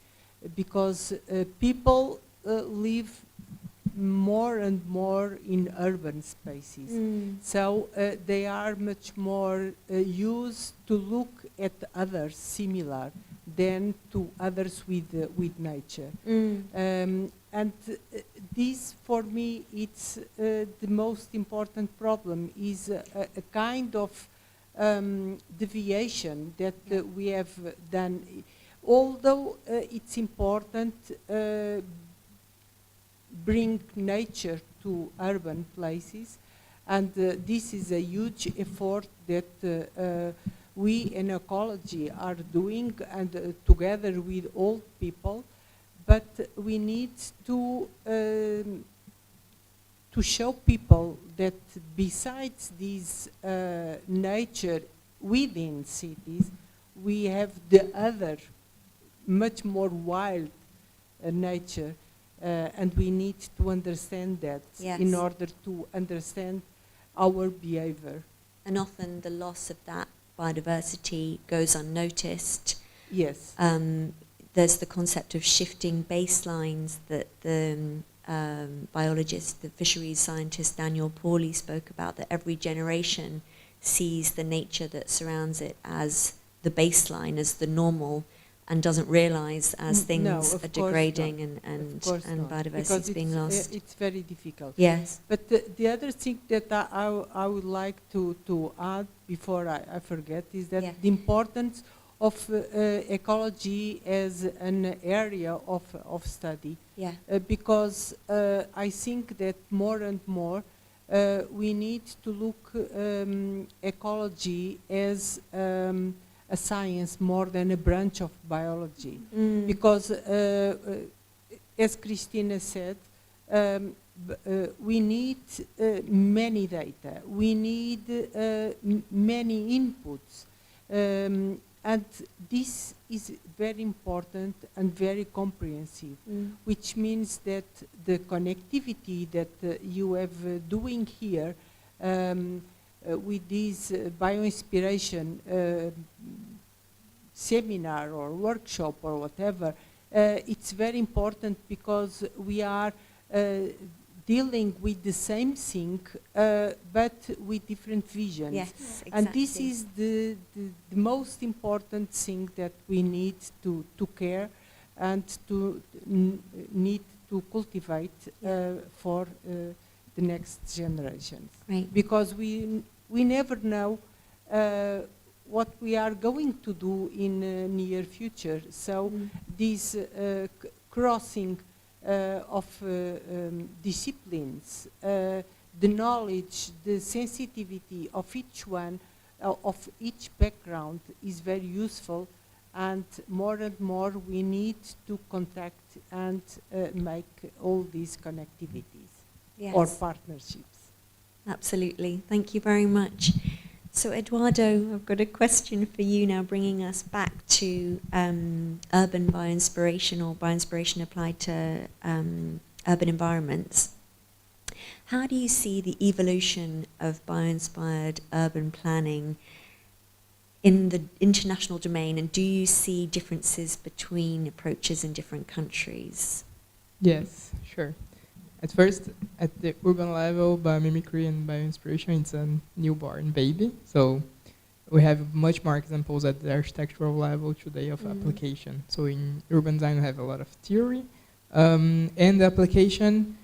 because people live more and more in urban spaces. So they are much more used to look at others similar than to others with nature. And this, for me, it's the most important problem, is a kind of deviation that we have done. Although it's important bring nature to urban places, and this is a huge effort that we in ecology are doing, and together with old people, but we need to show people that besides this nature within cities, we have the other, much more wild nature, and we need to understand that in order to understand our behavior. And often the loss of that biodiversity goes unnoticed. Yes. There's the concept of shifting baselines that the biologist, the fisheries scientist Daniel Pauly spoke about, that every generation sees the nature that surrounds it as the baseline, as the normal, and doesn't realize as things are degrading and biodiversity is being lost. It's very difficult. Yes. But the other thing that I would like to add before I forget is that the importance of ecology as an area of study. Yeah. Because I think that more and more we need to look ecology as a science more than a branch of biology. Because as Christina said, we need many data, we need many inputs, and this is very important and very comprehensive, which means that the connectivity that you have doing here with this Bioinspiration seminar or workshop or whatever, it's very important because we are dealing with the same thing but with different visions. Yes, exactly. And this is the most important thing that we need to care and to need to cultivate for the next generations. Right. Because we never know what we are going to do in the near future. So this crossing of disciplines, the knowledge, the sensitivity of each one, of each background is very useful, and more we need to contact and make all these connectivities or partnerships. Absolutely. Thank you very much. So Eduardo, I've got a question for you now, bringing us back to urban bioinspiration, or bioinspiration applied to urban environments. How do you see the evolution of bio-inspired urban planning in the international domain, and do you see differences between approaches in different countries? Yes, sure. At first, at the urban level, biomimicry and bioinspiration, it's a newborn baby. So we have much more examples at the architectural level today of application. So in urban design, we have a lot of theory. And the application,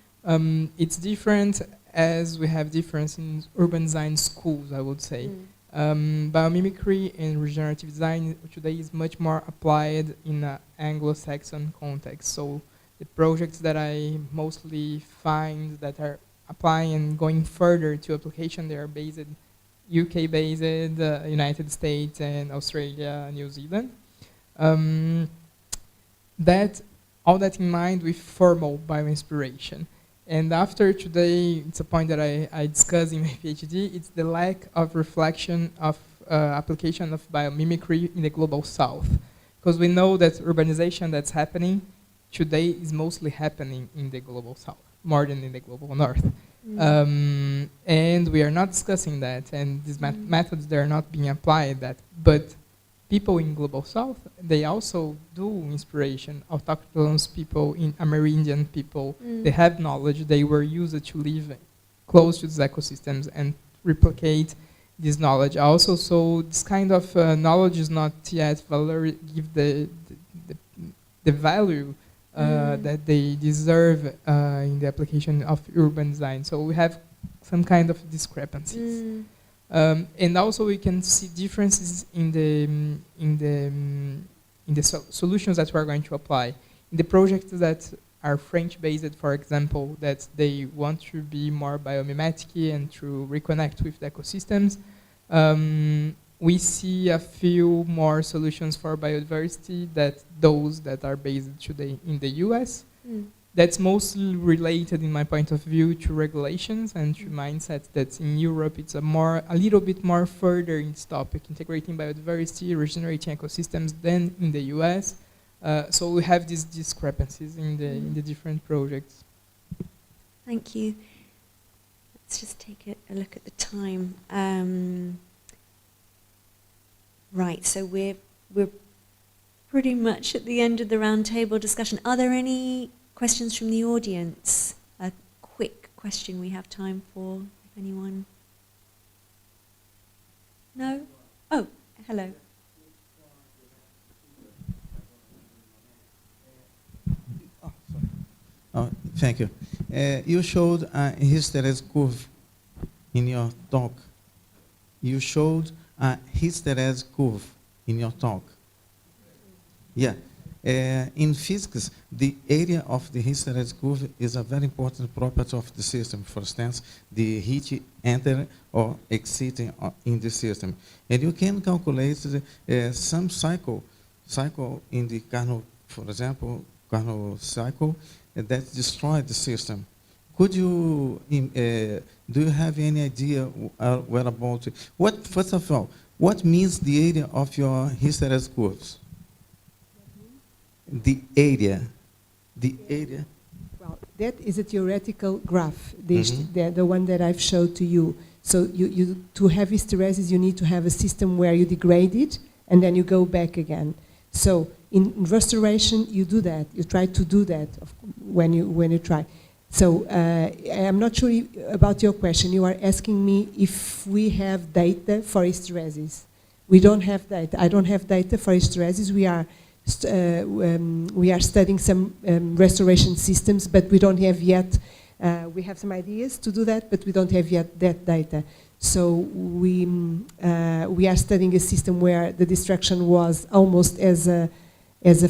it's different as we have difference in urban design schools, I would say. Biomimicry and regenerative design today is much more applied in an Anglo-Saxon context. So the projects that I mostly find that are applying and going further to application, they are based UK-based, United States and Australia, New Zealand. All that in mind with formal bioinspiration. And after today, it's a point that I discuss in my PhD, it's the lack of reflection of application of biomimicry in the global south. Because we know that urbanization that's happening today is mostly happening in the global south. more than in the global north. And we are not discussing that, and these methods, they are not being applied that, but people in global south, they also do inspiration. Autochthonous people, in Amerindian people, they have knowledge, they were used to live close to these ecosystems and replicate this knowledge also. So this kind of knowledge is not yet give the value that they deserve in the application of urban design. So we have some kind of discrepancies. And also we can see differences in the solutions that we are going to apply. In the projects that are French-based, for example, that they want to be more biomimetic and to reconnect with the ecosystems, we see a few more solutions for biodiversity than those that are based today in the US. That's mostly related, in my point of view, to regulations and to mindsets. That in Europe it's a little bit more further in this topic, integrating biodiversity, regenerating ecosystems, than in the US. So we have these discrepancies in the different projects. Thank you. Let's just take a look at the time. Right, so we're pretty much at the end of the roundtable discussion. Are there any questions from the audience? A quick question we have time for, if anyone. No? Oh, hello. Thank you. You showed a hysteresis curve in your talk. You showed a hysteresis curve in your talk. Yeah. In physics, the area of the hysteresis curve is a very important property of the system. For instance, the heat enter or exiting in the system. And you can calculate some cycle in the Carnot, for example, Carnot cycle, that destroyed the system. Could you, do you have any idea what about, first of all, what means the area of your hysteresis curves? The area. Well, that is a theoretical graph, the one that I've showed to you. So to have hysteresis, you need to have a system where you degrade it, and then you go back again. So in restoration, you do that. You try to do that when you try. So I'm not sure about your question. You are asking me if we have data for hysteresis. We don't have data. I don't have data for hysteresis. We are studying some restoration systems, but we don't have yet. We have some ideas to do that, but we don't have yet that data. So we are studying a system where the destruction was almost starting as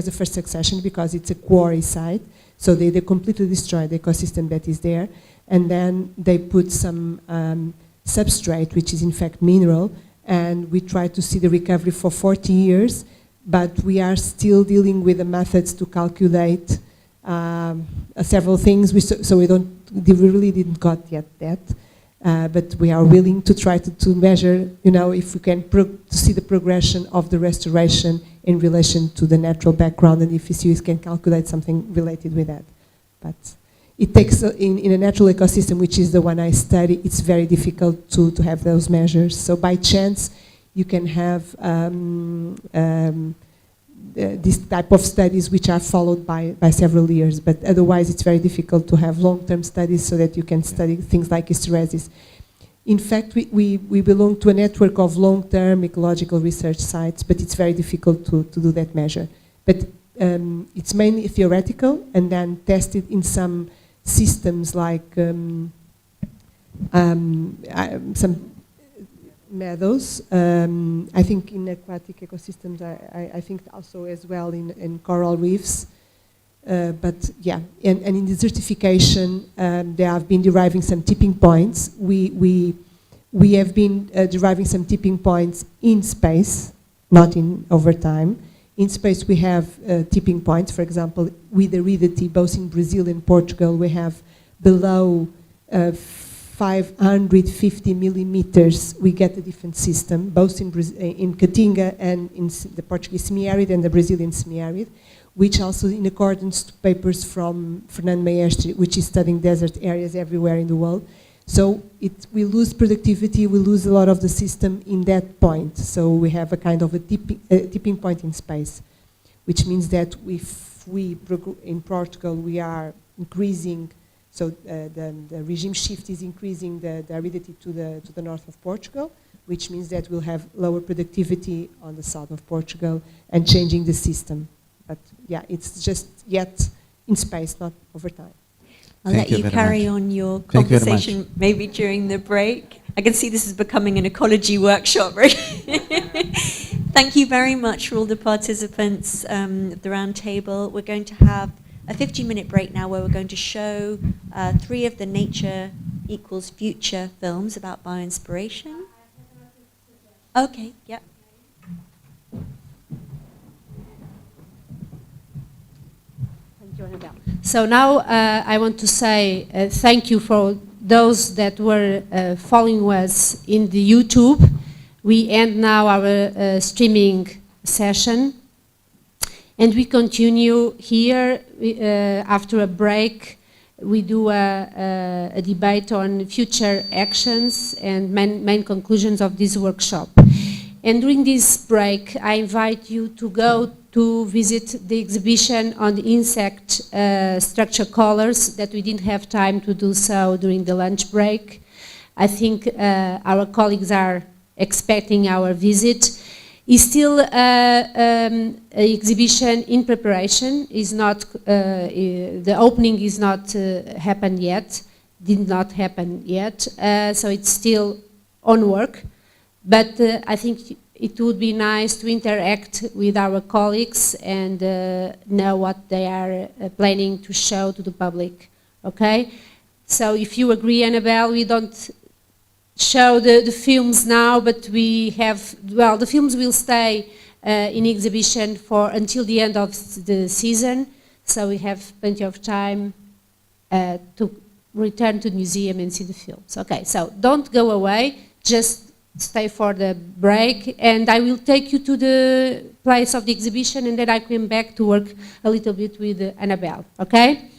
a first succession, because it's a quarry site. So they completely destroy the ecosystem that is there, and then they put some substrate, which is in fact mineral, and we try to see the recovery for 40 years, but we are still dealing with the methods to calculate several things. So we really didn't got yet that. But we are willing to try to measure, if we can see the progression of the restoration in relation to the natural background, and if you can calculate something related with that. But it takes, in a natural ecosystem, which is the one I study, it's very difficult to have those measures. So by chance, you can have this type of studies which are followed by several years, but otherwise it's very difficult to have long-term studies so that you can study things like hysteresis. In fact, we belong to a network of long-term ecological research sites, but it's very difficult to do that measure. But it's mainly theoretical and then tested in some systems like some meadows. I think in aquatic ecosystems, I think also as well in coral reefs. But yeah, and in desertification, they have been deriving some tipping points. We have been deriving some tipping points in space, not over time. In space, we have tipping points. For example, with aridity, both in Brazil and Portugal, we have below 550 millimeters, we get a different system, both in Caatinga and in the Portuguese semi-arid and the Brazilian semi-arid. which also in accordance to papers from Fernando Maestre, which is studying desert areas everywhere in the world. So we lose productivity, we lose a lot of the system in that point. So we have a kind of a tipping point in space, which means that if we, in Portugal, we are increasing, so the regime shift is increasing the aridity to the north of Portugal, which means that we'll have lower productivity on the south of Portugal and changing the system. But yeah, it's just yet in space, not over time. I'll let you carry on your conversation maybe during the break. I can see this is becoming an ecology workshop, right? Thank you very much for all the participants at the round table. We're going to have a 15-minute break now where we're going to show 3 of the Nature Equals Future films about bioinspiration. Okay, yeah. So now I want to say thank you for those that were following us in the YouTube. We end now our streaming session, and we continue here after a break. We do a debate on future actions and main conclusions of this workshop. And during this break, I invite you to go to visit the exhibition on the insect structure colors that we didn't have time to do so during the lunch break. I think our colleagues are expecting our visit. It's still an exhibition in preparation. Is not the opening is not happened yet. Did not happen yet. So it's still on work. But I think it would be nice to interact with our colleagues and know what they are planning to show to the public. Okay? So if you agree, Annabelle, we don't show the films now, but we have, well, the films will stay in exhibition for until the end of the season. So we have plenty of time to return to the museum and see the films. Okay, so don't go away, just stay for the break, and I will take you to the place of the exhibition, and then I come back to work a little bit with Annabelle, okay?